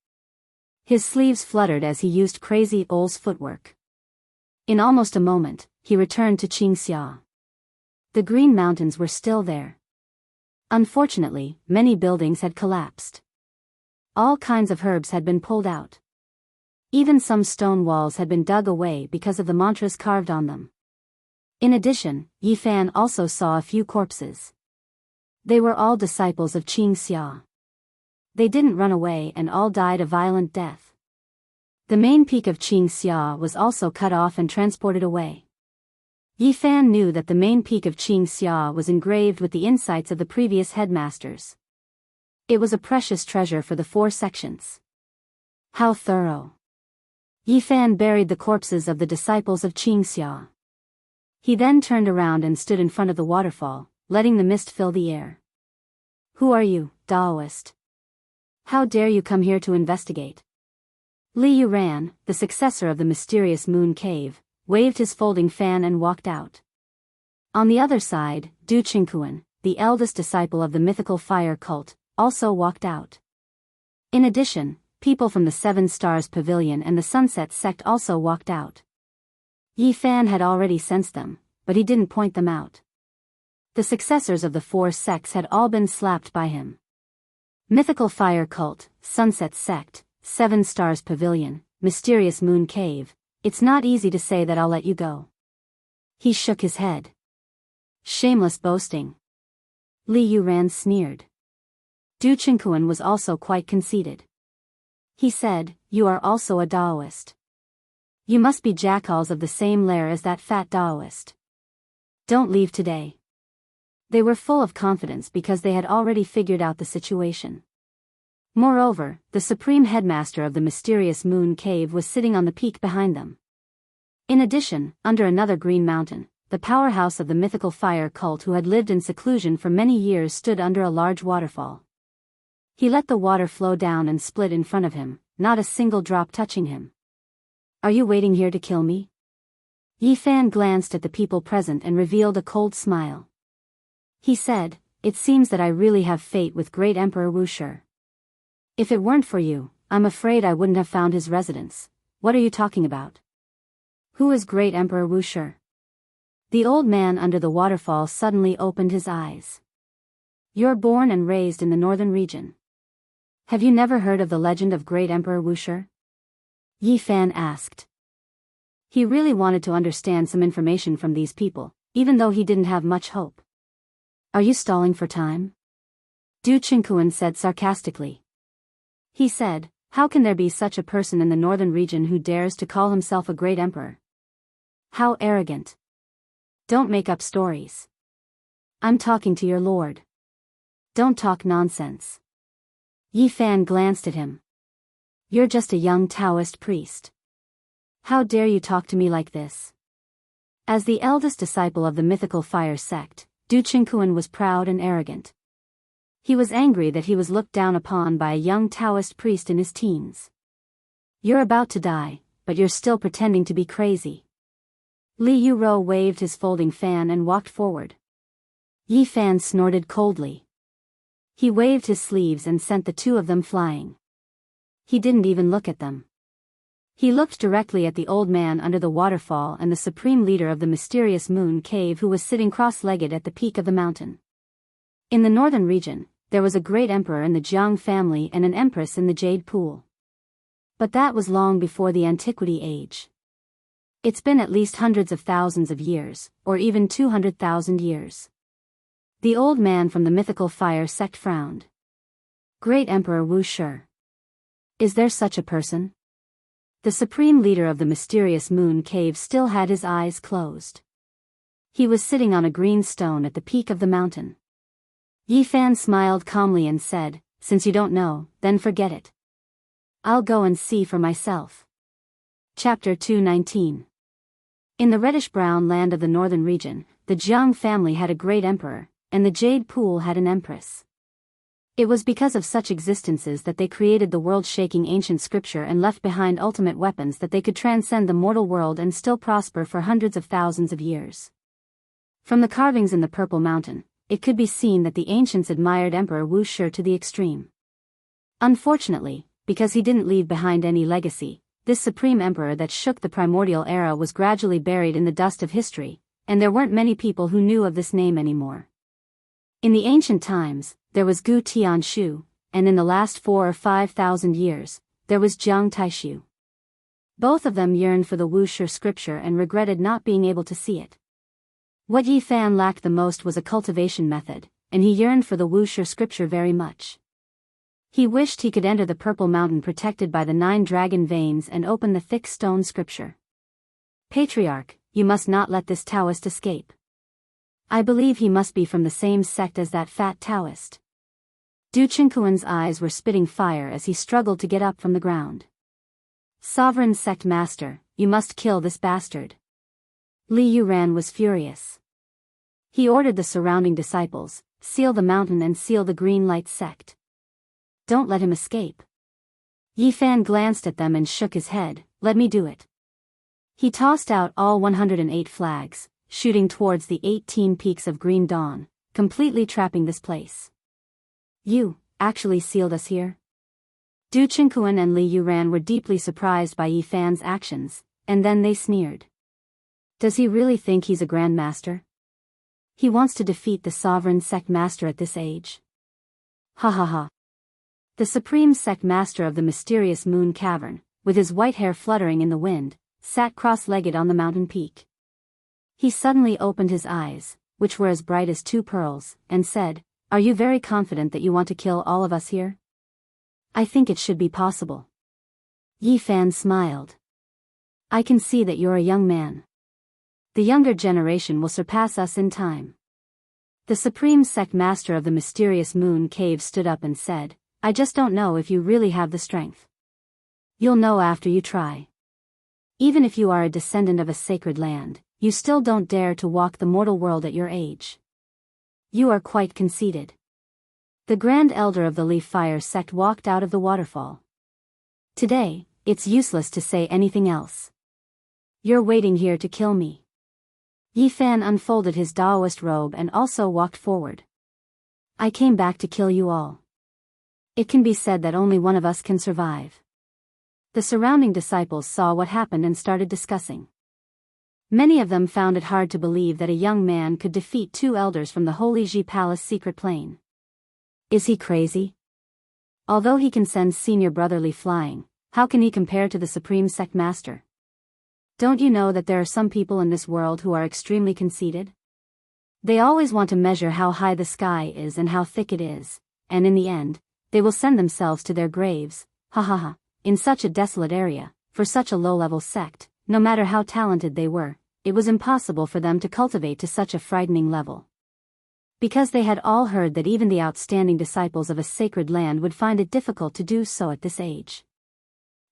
A: His sleeves fluttered as he used crazy Ol's footwork. In almost a moment, he returned to Qingxia. The Green Mountains were still there. Unfortunately, many buildings had collapsed. All kinds of herbs had been pulled out. Even some stone walls had been dug away because of the mantras carved on them. In addition, Yi Fan also saw a few corpses. They were all disciples of Qingxia. They didn't run away and all died a violent death. The main peak of Qingxia was also cut off and transported away. Yi Fan knew that the main peak of Qingxia was engraved with the insights of the previous headmasters. It was a precious treasure for the 4 sections. How thorough! Yi Fan buried the corpses of the disciples of Qingxia. He then turned around and stood in front of the waterfall, letting the mist fill the air. Who are you, Taoist? How dare you come here to investigate? Li Yuran, the successor of the mysterious moon cave, waved his folding fan and walked out. On the other side, Du Qingkuan, the eldest disciple of the mythical fire cult, also walked out. In addition, people from the Seven Stars Pavilion and the Sunset Sect also walked out. Yi Fan had already sensed them, but he didn't point them out. The successors of the four sects had all been slapped by him. Mythical Fire Cult, Sunset Sect, Seven Stars Pavilion, Mysterious Moon Cave, it's not easy to say that I'll let you go. He shook his head. Shameless boasting. Li Yuran sneered. Du Qingkuan was also quite conceited. He said, you are also a Taoist. You must be jackals of the same lair as that fat Taoist. Don't leave today. They were full of confidence because they had already figured out the situation. Moreover, the supreme headmaster of the mysterious moon cave was sitting on the peak behind them. In addition, under another green mountain, the powerhouse of the mythical fire cult who had lived in seclusion for many years stood under a large waterfall. He let the water flow down and split in front of him, not a single drop touching him. Are you waiting here to kill me? Yi Fan glanced at the people present and revealed a cold smile. He said, it seems that I really have fate with great Emperor Wushi. If it weren't for you, I'm afraid I wouldn't have found his residence. What are you talking about? Who is great Emperor Wushi? The old man under the waterfall suddenly opened his eyes. You're born and raised in the northern region. Have you never heard of the legend of great Emperor Wushi? Yi Fan asked. He really wanted to understand some information from these people, even though he didn't have much hope. Are you stalling for time? Du Qingkuan said sarcastically. He said, how can there be such a person in the northern region who dares to call himself a great emperor? How arrogant. Don't make up stories. I'm talking to your lord. Don't talk nonsense. Yi Fan glanced at him. You're just a young Taoist priest. How dare you talk to me like this? As the eldest disciple of the mythical fire sect, Du Qingkuan was proud and arrogant. He was angry that he was looked down upon by a young Taoist priest in his teens. You're about to die, but you're still pretending to be crazy. Li Yuro waved his folding fan and walked forward. Yi Fan snorted coldly. He waved his sleeves and sent the two of them flying. He didn't even look at them. He looked directly at the old man under the waterfall and the supreme leader of the mysterious moon cave who was sitting cross-legged at the peak of the mountain. In the northern region, there was a great emperor in the Jiang family and an empress in the Jade Pool. But that was long before the Antiquity Age. It's been at least hundreds of thousands of years, or even 200,000 years. The old man from the mythical fire sect frowned. Great Emperor Wushi. Is there such a person? The supreme leader of the mysterious moon cave still had his eyes closed. He was sitting on a green stone at the peak of the mountain. Yi Fan smiled calmly and said, since you don't know, then forget it. I'll go and see for myself. Chapter 219. In the reddish-brown land of the northern region, the Jiang family had a great emperor, and the Jade Pool had an empress. It was because of such existences that they created the world-shaking ancient scripture and left behind ultimate weapons that they could transcend the mortal world and still prosper for hundreds of thousands of years. From the carvings in the Purple Mountain, it could be seen that the ancients admired Emperor Wushi to the extreme. Unfortunately, because he didn't leave behind any legacy, this supreme emperor that shook the primordial era was gradually buried in the dust of history, and there weren't many people who knew of this name anymore. In the ancient times, there was Gu Tianshu, and in the last 4,000 or 5,000 years, there was Jiang Taishu. Both of them yearned for the Wushi scripture and regretted not being able to see it. What Yi Fan lacked the most was a cultivation method, and he yearned for the Wushi scripture very much. He wished he could enter the Purple Mountain protected by the 9 dragon veins and open the thick stone scripture. Patriarch, you must not let this Taoist escape. I believe he must be from the same sect as that fat Taoist. Du Qingkuan's eyes were spitting fire as he struggled to get up from the ground. Sovereign Sect Master, you must kill this bastard. Li Yuran was furious. He ordered the surrounding disciples, seal the mountain and seal the green light sect. Don't let him escape. Yi Fan glanced at them and shook his head. Let me do it. He tossed out all 108 flags, shooting towards the 18 peaks of green dawn, completely trapping this place. You actually sealed us here? Du Qingquan and Li Yuran were deeply surprised by Yi Fan's actions, and then they sneered. Does he really think he's a Grand Master? He wants to defeat the Sovereign Sect Master at this age? Ha ha ha. The Supreme Sect Master of the mysterious Moon Cavern, with his white hair fluttering in the wind, sat cross-legged on the mountain peak. He suddenly opened his eyes, which were as bright as two pearls, and said, Are you very confident that you want to kill all of us here? I think it should be possible. Yi Fan smiled. I can see that you're a young man. The younger generation will surpass us in time. The Supreme Sect Master of the mysterious Moon Cave stood up and said, I just don't know if you really have the strength. You'll know after you try. Even if you are a descendant of a sacred land, you still don't dare to walk the mortal world at your age. You are quite conceited. The Grand Elder of the Leaf Fire Sect walked out of the waterfall. Today, it's useless to say anything else. You're waiting here to kill me. Yi Fan unfolded his Taoist robe and also walked forward. I came back to kill you all. It can be said that only one of us can survive. The surrounding disciples saw what happened and started discussing. Many of them found it hard to believe that a young man could defeat two elders from the Holy Ji Palace secret plane. Is he crazy? Although he can send senior brotherly flying, how can he compare to the Supreme Sect Master? Don't you know that there are some people in this world who are extremely conceited? They always want to measure how high the sky is and how thick it is, and in the end, they will send themselves to their graves, ha ha ha, in such a desolate area, for such a low-level sect, no matter how talented they were, it was impossible for them to cultivate to such a frightening level. Because they had all heard that even the outstanding disciples of a sacred land would find it difficult to do so at this age.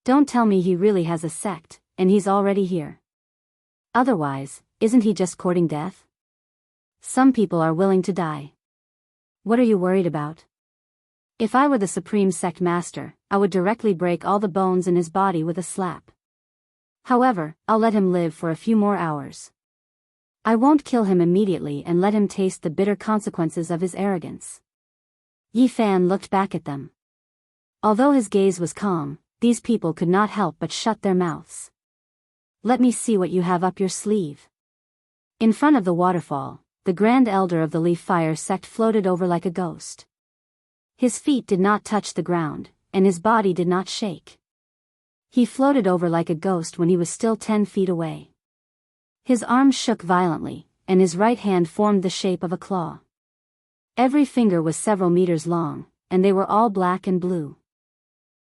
A: Don't tell me he really has a sect, and he's already here. Otherwise, isn't he just courting death? Some people are willing to die. What are you worried about? If I were the Supreme Sect Master, I would directly break all the bones in his body with a slap. However, I'll let him live for a few more hours. I won't kill him immediately and let him taste the bitter consequences of his arrogance. Yi Fan looked back at them. Although his gaze was calm, these people could not help but shut their mouths. Let me see what you have up your sleeve. In front of the waterfall, the Grand Elder of the Leaf Fire Sect floated over like a ghost. His feet did not touch the ground, and his body did not shake. He floated over like a ghost when he was still 10 feet away. His arms shook violently, and his right hand formed the shape of a claw. Every finger was several meters long, and they were all black and blue.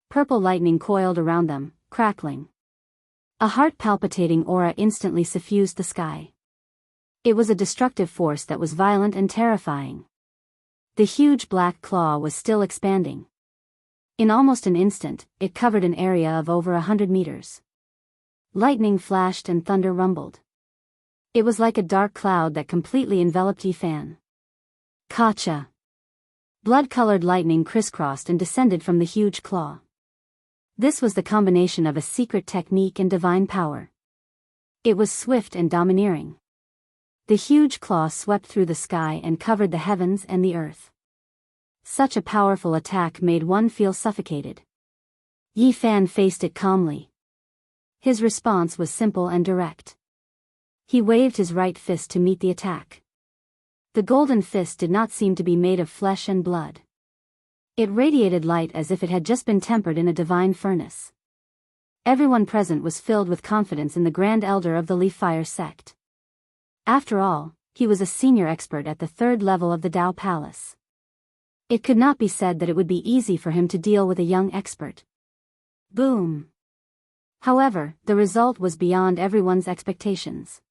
A: Purple lightning coiled around them, crackling. A heart-palpitating aura instantly suffused the sky. It was a destructive force that was violent and terrifying. The huge black claw was still expanding. In almost an instant, it covered an area of over 100 meters. Lightning flashed and thunder rumbled. It was like a dark cloud that completely enveloped Yi Fan. Kacha! Blood-colored lightning crisscrossed and descended from the huge claw. This was the combination of a secret technique and divine power. It was swift and domineering. The huge claw swept through the sky and covered the heavens and the earth. Such a powerful attack made one feel suffocated. Yi Fan faced it calmly. His response was simple and direct. He waved his right fist to meet the attack. The golden fist did not seem to be made of flesh and blood. It radiated light as if it had just been tempered in a divine furnace. Everyone present was filled with confidence in the Grand Elder of the Leaf Fire Sect. After all, he was a senior expert at the 3rd level of the Tao Palace. It could not be said that it would be easy for him to deal with a young expert. Boom! However, the result was beyond everyone's expectations.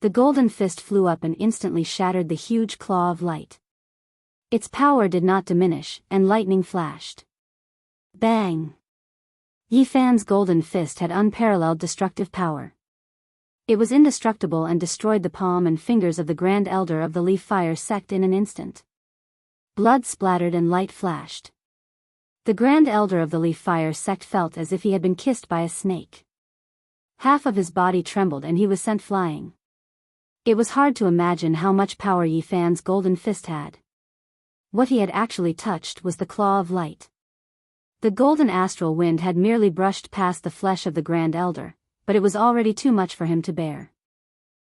A: The golden fist flew up and instantly shattered the huge claw of light. Its power did not diminish, and lightning flashed. Bang! Yi Fan's golden fist had unparalleled destructive power. It was indestructible and destroyed the palm and fingers of the Grand Elder of the Leaf Fire sect in an instant. Blood splattered and light flashed. The Grand Elder of the Leaf Fire sect felt as if he had been kissed by a snake. Half of his body trembled and he was sent flying. It was hard to imagine how much power Yi Fan's golden fist had. What he had actually touched was the claw of light. The golden astral wind had merely brushed past the flesh of the Grand Elder, but it was already too much for him to bear.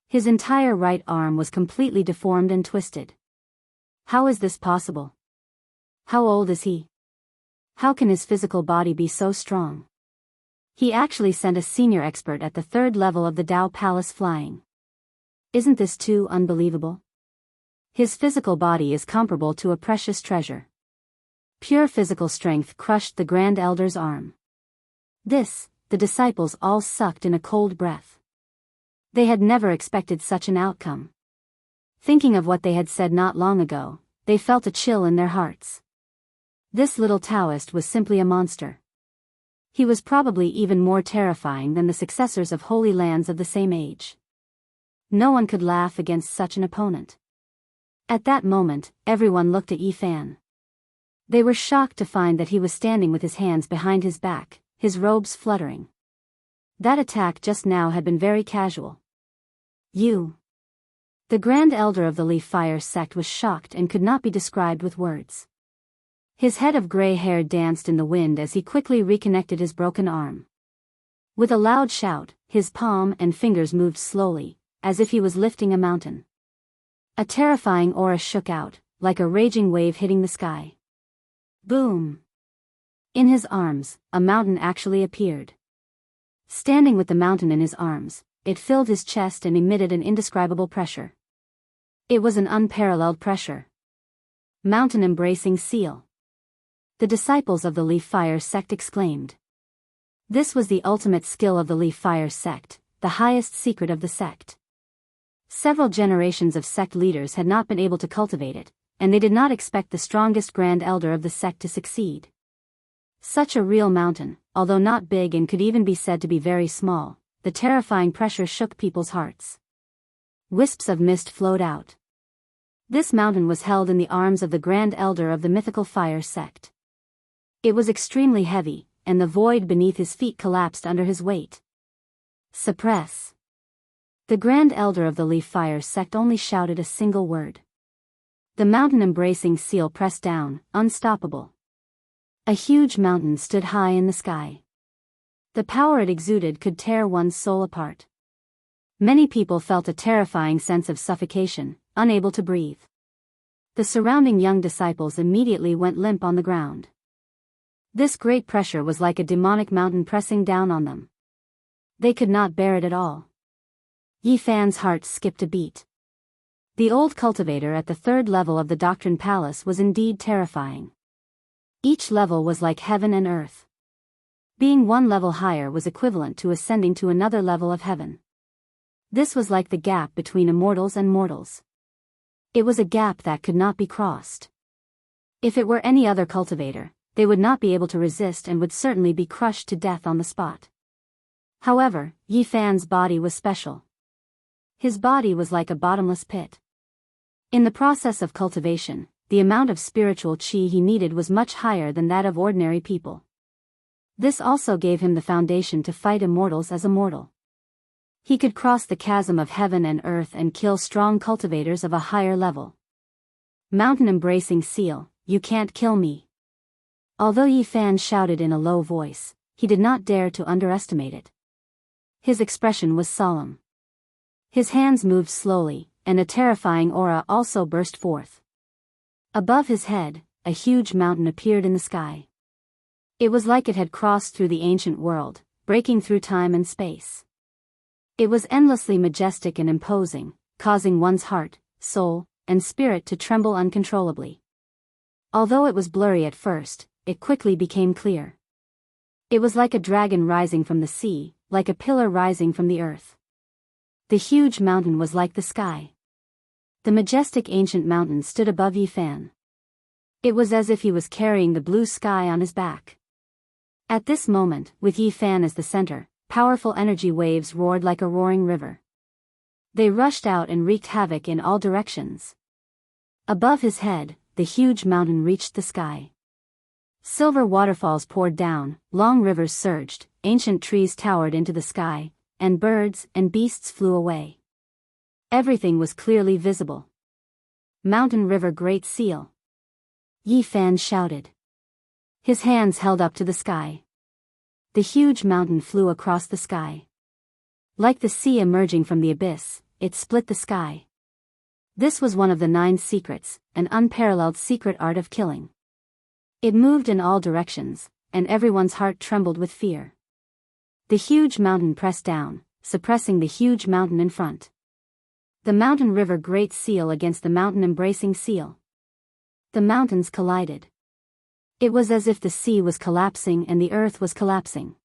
A: His entire right arm was completely deformed and twisted. How is this possible? How old is he? How can his physical body be so strong? He actually sent a senior expert at the 3rd level of the Dao Palace flying. Isn't this too unbelievable? His physical body is comparable to a precious treasure. Pure physical strength crushed the Grand Elder's arm. This, the disciples all sucked in a cold breath. They had never expected such an outcome. Thinking of what they had said not long ago, they felt a chill in their hearts. This little Taoist was simply a monster. He was probably even more terrifying than the successors of holy lands of the same age. No one could laugh against such an opponent. At that moment, everyone looked at Yi Fan. They were shocked to find that he was standing with his hands behind his back, his robes fluttering. That attack just now had been very casual. You. The Grand Elder of the Leaf Fire sect was shocked and could not be described with words. His head of gray hair danced in the wind as he quickly reconnected his broken arm. With a loud shout, his palm and fingers moved slowly, as if he was lifting a mountain. A terrifying aura shook out, like a raging wave hitting the sky. Boom! In his arms, a mountain actually appeared. Standing with the mountain in his arms, it filled his chest and emitted an indescribable pressure. It was an unparalleled pressure. Mountain-embracing seal. The disciples of the Leaf Fire sect exclaimed. This was the ultimate skill of the Leaf Fire sect, the highest secret of the sect. Several generations of sect leaders had not been able to cultivate it, and they did not expect the strongest Grand Elder of the sect to succeed. Such a real mountain, although not big and could even be said to be very small, the terrifying pressure shook people's hearts. Wisps of mist flowed out. This mountain was held in the arms of the Grand Elder of the mythical Fire sect. It was extremely heavy, and the void beneath his feet collapsed under his weight. Suppress. The Grand Elder of the Leaf Fire sect only shouted a single word. The mountain-embracing seal pressed down, unstoppable. A huge mountain stood high in the sky. The power it exuded could tear one's soul apart. Many people felt a terrifying sense of suffocation, unable to breathe. The surrounding young disciples immediately went limp on the ground. This great pressure was like a demonic mountain pressing down on them. They could not bear it at all. Yi Fan's heart skipped a beat. The old cultivator at the 3rd level of the Doctrine Palace was indeed terrifying. Each level was like heaven and earth. Being one level higher was equivalent to ascending to another level of heaven. This was like the gap between immortals and mortals. It was a gap that could not be crossed. If it were any other cultivator, they would not be able to resist and would certainly be crushed to death on the spot. However, Yi Fan's body was special. His body was like a bottomless pit. In the process of cultivation, the amount of spiritual qi he needed was much higher than that of ordinary people. This also gave him the foundation to fight immortals as a mortal. He could cross the chasm of heaven and earth and kill strong cultivators of a higher level. Mountain-embracing seal, you can't kill me. Although Yi Fan shouted in a low voice, he did not dare to underestimate it. His expression was solemn. His hands moved slowly, and a terrifying aura also burst forth. Above his head, a huge mountain appeared in the sky. It was like it had crossed through the ancient world, breaking through time and space. It was endlessly majestic and imposing, causing one's heart, soul, and spirit to tremble uncontrollably. Although it was blurry at first, it quickly became clear. It was like a dragon rising from the sea, like a pillar rising from the earth. The huge mountain was like the sky. The majestic ancient mountain stood above Yi Fan. It was as if he was carrying the blue sky on his back. At this moment, with Yi Fan as the center, powerful energy waves roared like a roaring river. They rushed out and wreaked havoc in all directions. Above his head, the huge mountain reached the sky. Silver waterfalls poured down, long rivers surged, ancient trees towered into the sky, and birds and beasts flew away. Everything was clearly visible. Mountain River Great Seal. Yi Fan shouted. His hands held up to the sky. The huge mountain flew across the sky. Like the sea emerging from the abyss, it split the sky. This was one of the 9 secrets, an unparalleled secret art of killing. It moved in all directions, and everyone's heart trembled with fear. The huge mountain pressed down, suppressing the huge mountain in front. The Mountain River Great Seal against the mountain embracing seal. The mountains collided. It was as if the sea was collapsing and the earth was collapsing.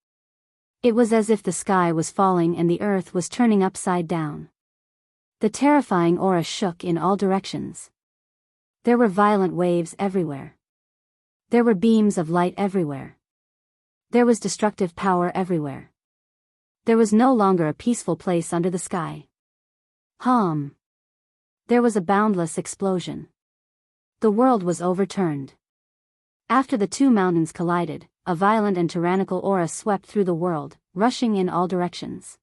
A: It was as if the sky was falling and the earth was turning upside down. The terrifying aura shook in all directions. There were violent waves everywhere. There were beams of light everywhere. There was destructive power everywhere. There was no longer a peaceful place under the sky. Hum. There was a boundless explosion. The world was overturned. After the 2 mountains collided, a violent and tyrannical aura swept through the world, rushing in all directions.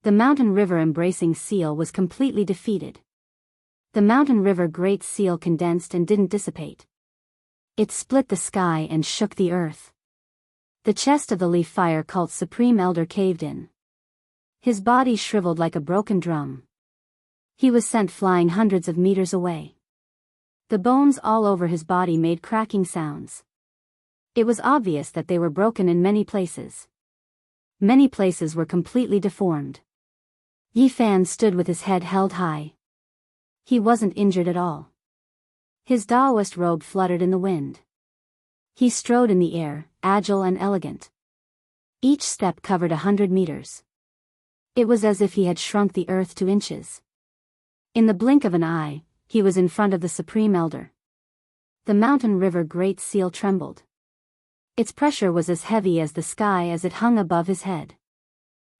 A: The Mountain River embracing seal was completely defeated. The Mountain River Great Seal condensed and didn't dissipate. It split the sky and shook the earth. The chest of the Leaf Fire Cult's Supreme Elder caved in. His body shriveled like a broken drum. He was sent flying hundreds of meters away. The bones all over his body made cracking sounds. It was obvious that they were broken in many places. Many places were completely deformed. Yi Fan stood with his head held high. He wasn't injured at all. His Daoist robe fluttered in the wind. He strode in the air, agile and elegant. Each step covered 100 meters. It was as if he had shrunk the earth to inches. In the blink of an eye, he was in front of the Supreme Elder. The Mountain River Great Seal trembled. Its pressure was as heavy as the sky as it hung above his head.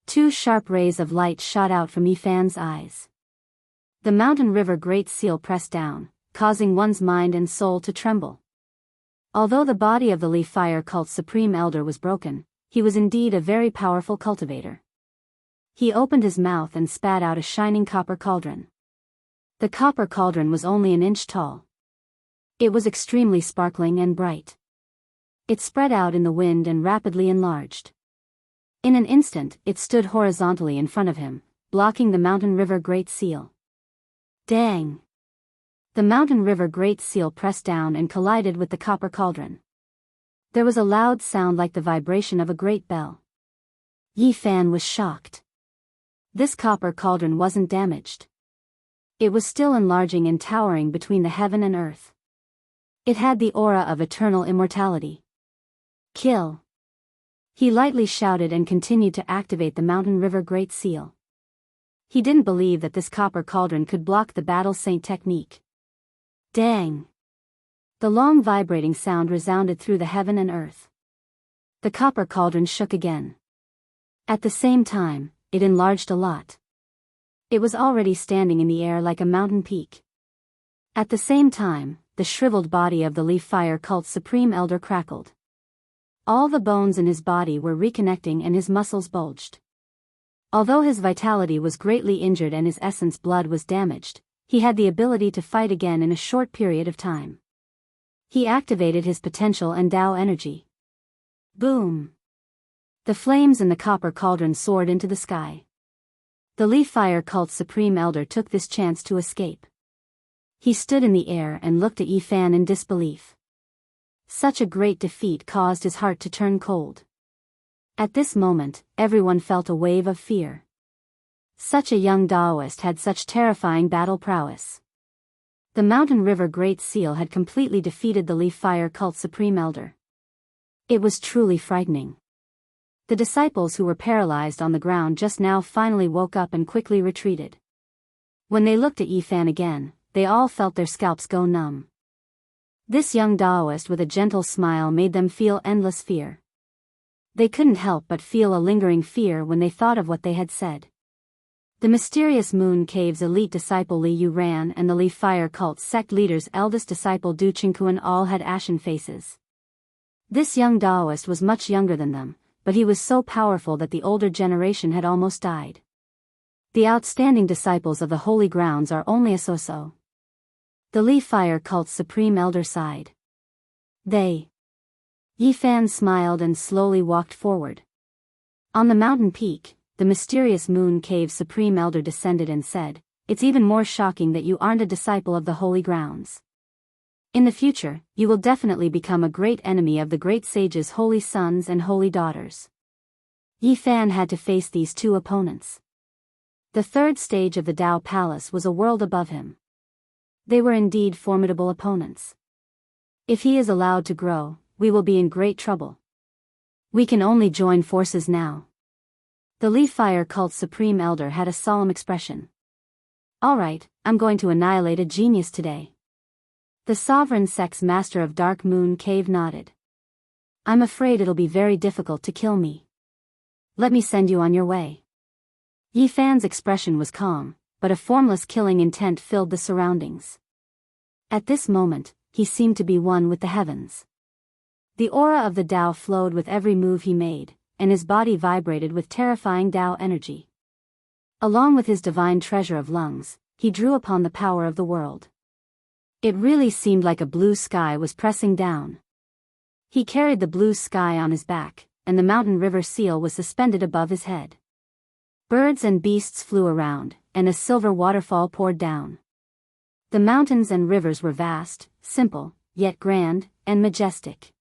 A: 2 sharp rays of light shot out from Yi Fan's eyes. The Mountain River Great Seal pressed down, causing one's mind and soul to tremble. Although the body of the Leaf Fire Cult's Supreme Elder was broken, he was indeed a very powerful cultivator. He opened his mouth and spat out a shining copper cauldron. The copper cauldron was only an inch tall. It was extremely sparkling and bright. It spread out in the wind and rapidly enlarged. In an instant, it stood horizontally in front of him, blocking the Mountain River Great Seal. Dang! The Mountain River Great Seal pressed down and collided with the copper cauldron. There was a loud sound like the vibration of a great bell. Yi Fan was shocked. This copper cauldron wasn't damaged. It was still enlarging and towering between the heaven and earth. It had the aura of eternal immortality. Kill! He lightly shouted and continued to activate the Mountain River Great Seal. He didn't believe that this copper cauldron could block the Battle Saint technique. Dang! The long vibrating sound resounded through the heaven and earth. The copper cauldron shook again. At the same time, it enlarged a lot. It was already standing in the air like a mountain peak. At the same time, the shriveled body of the Leaf Fire Cult's Supreme Elder crackled. All the bones in his body were reconnecting and his muscles bulged. Although his vitality was greatly injured and his essence blood was damaged, he had the ability to fight again in a short period of time. He activated his potential and Tao energy. Boom! The flames in the copper cauldron soared into the sky. The Leaf Fire Cult's Supreme Elder took this chance to escape. He stood in the air and looked at Yi Fan in disbelief. Such a great defeat caused his heart to turn cold. At this moment, everyone felt a wave of fear. Such a young Daoist had such terrifying battle prowess. The Mountain River Great Seal had completely defeated the Leaf Fire Cult's Supreme Elder. It was truly frightening. The disciples who were paralyzed on the ground just now finally woke up and quickly retreated. When they looked at Yi Fan again, they all felt their scalps go numb. This young Daoist with a gentle smile made them feel endless fear. They couldn't help but feel a lingering fear when they thought of what they had said. The mysterious Moon Cave's elite disciple Li Yu Ran and the Li Fire cult sect leader's eldest disciple Du Qingquan all had ashen faces. This young Taoist was much younger than them, but he was so powerful that the older generation had almost died. The outstanding disciples of the holy grounds are only a so-so. The Li Fire cult's supreme elder sighed. They. Yi Fan smiled and slowly walked forward. On the mountain peak, the mysterious Moon Cave's supreme elder descended and said, "It's even more shocking that you aren't a disciple of the holy grounds. In the future, you will definitely become a great enemy of the great sage's holy sons and holy daughters." Yi Fan had to face these two opponents. The third stage of the Tao Palace was a world above him. They were indeed formidable opponents. If he is allowed to grow, we will be in great trouble. We can only join forces now. The Li Fire cult's supreme elder had a solemn expression. "All right, I'm going to annihilate a genius today." The sovereign sect's master of Dark Moon Cave nodded. "I'm afraid it'll be very difficult to kill me. Let me send you on your way." Yi Fan's expression was calm, but a formless killing intent filled the surroundings. At this moment, he seemed to be one with the heavens. The aura of the Tao flowed with every move he made, and his body vibrated with terrifying Tao energy. Along with his divine treasure of lungs, he drew upon the power of the world. It really seemed like a blue sky was pressing down. He carried the blue sky on his back, and the mountain river seal was suspended above his head. Birds and beasts flew around, and a silver waterfall poured down. The mountains and rivers were vast, simple, yet grand, and majestic.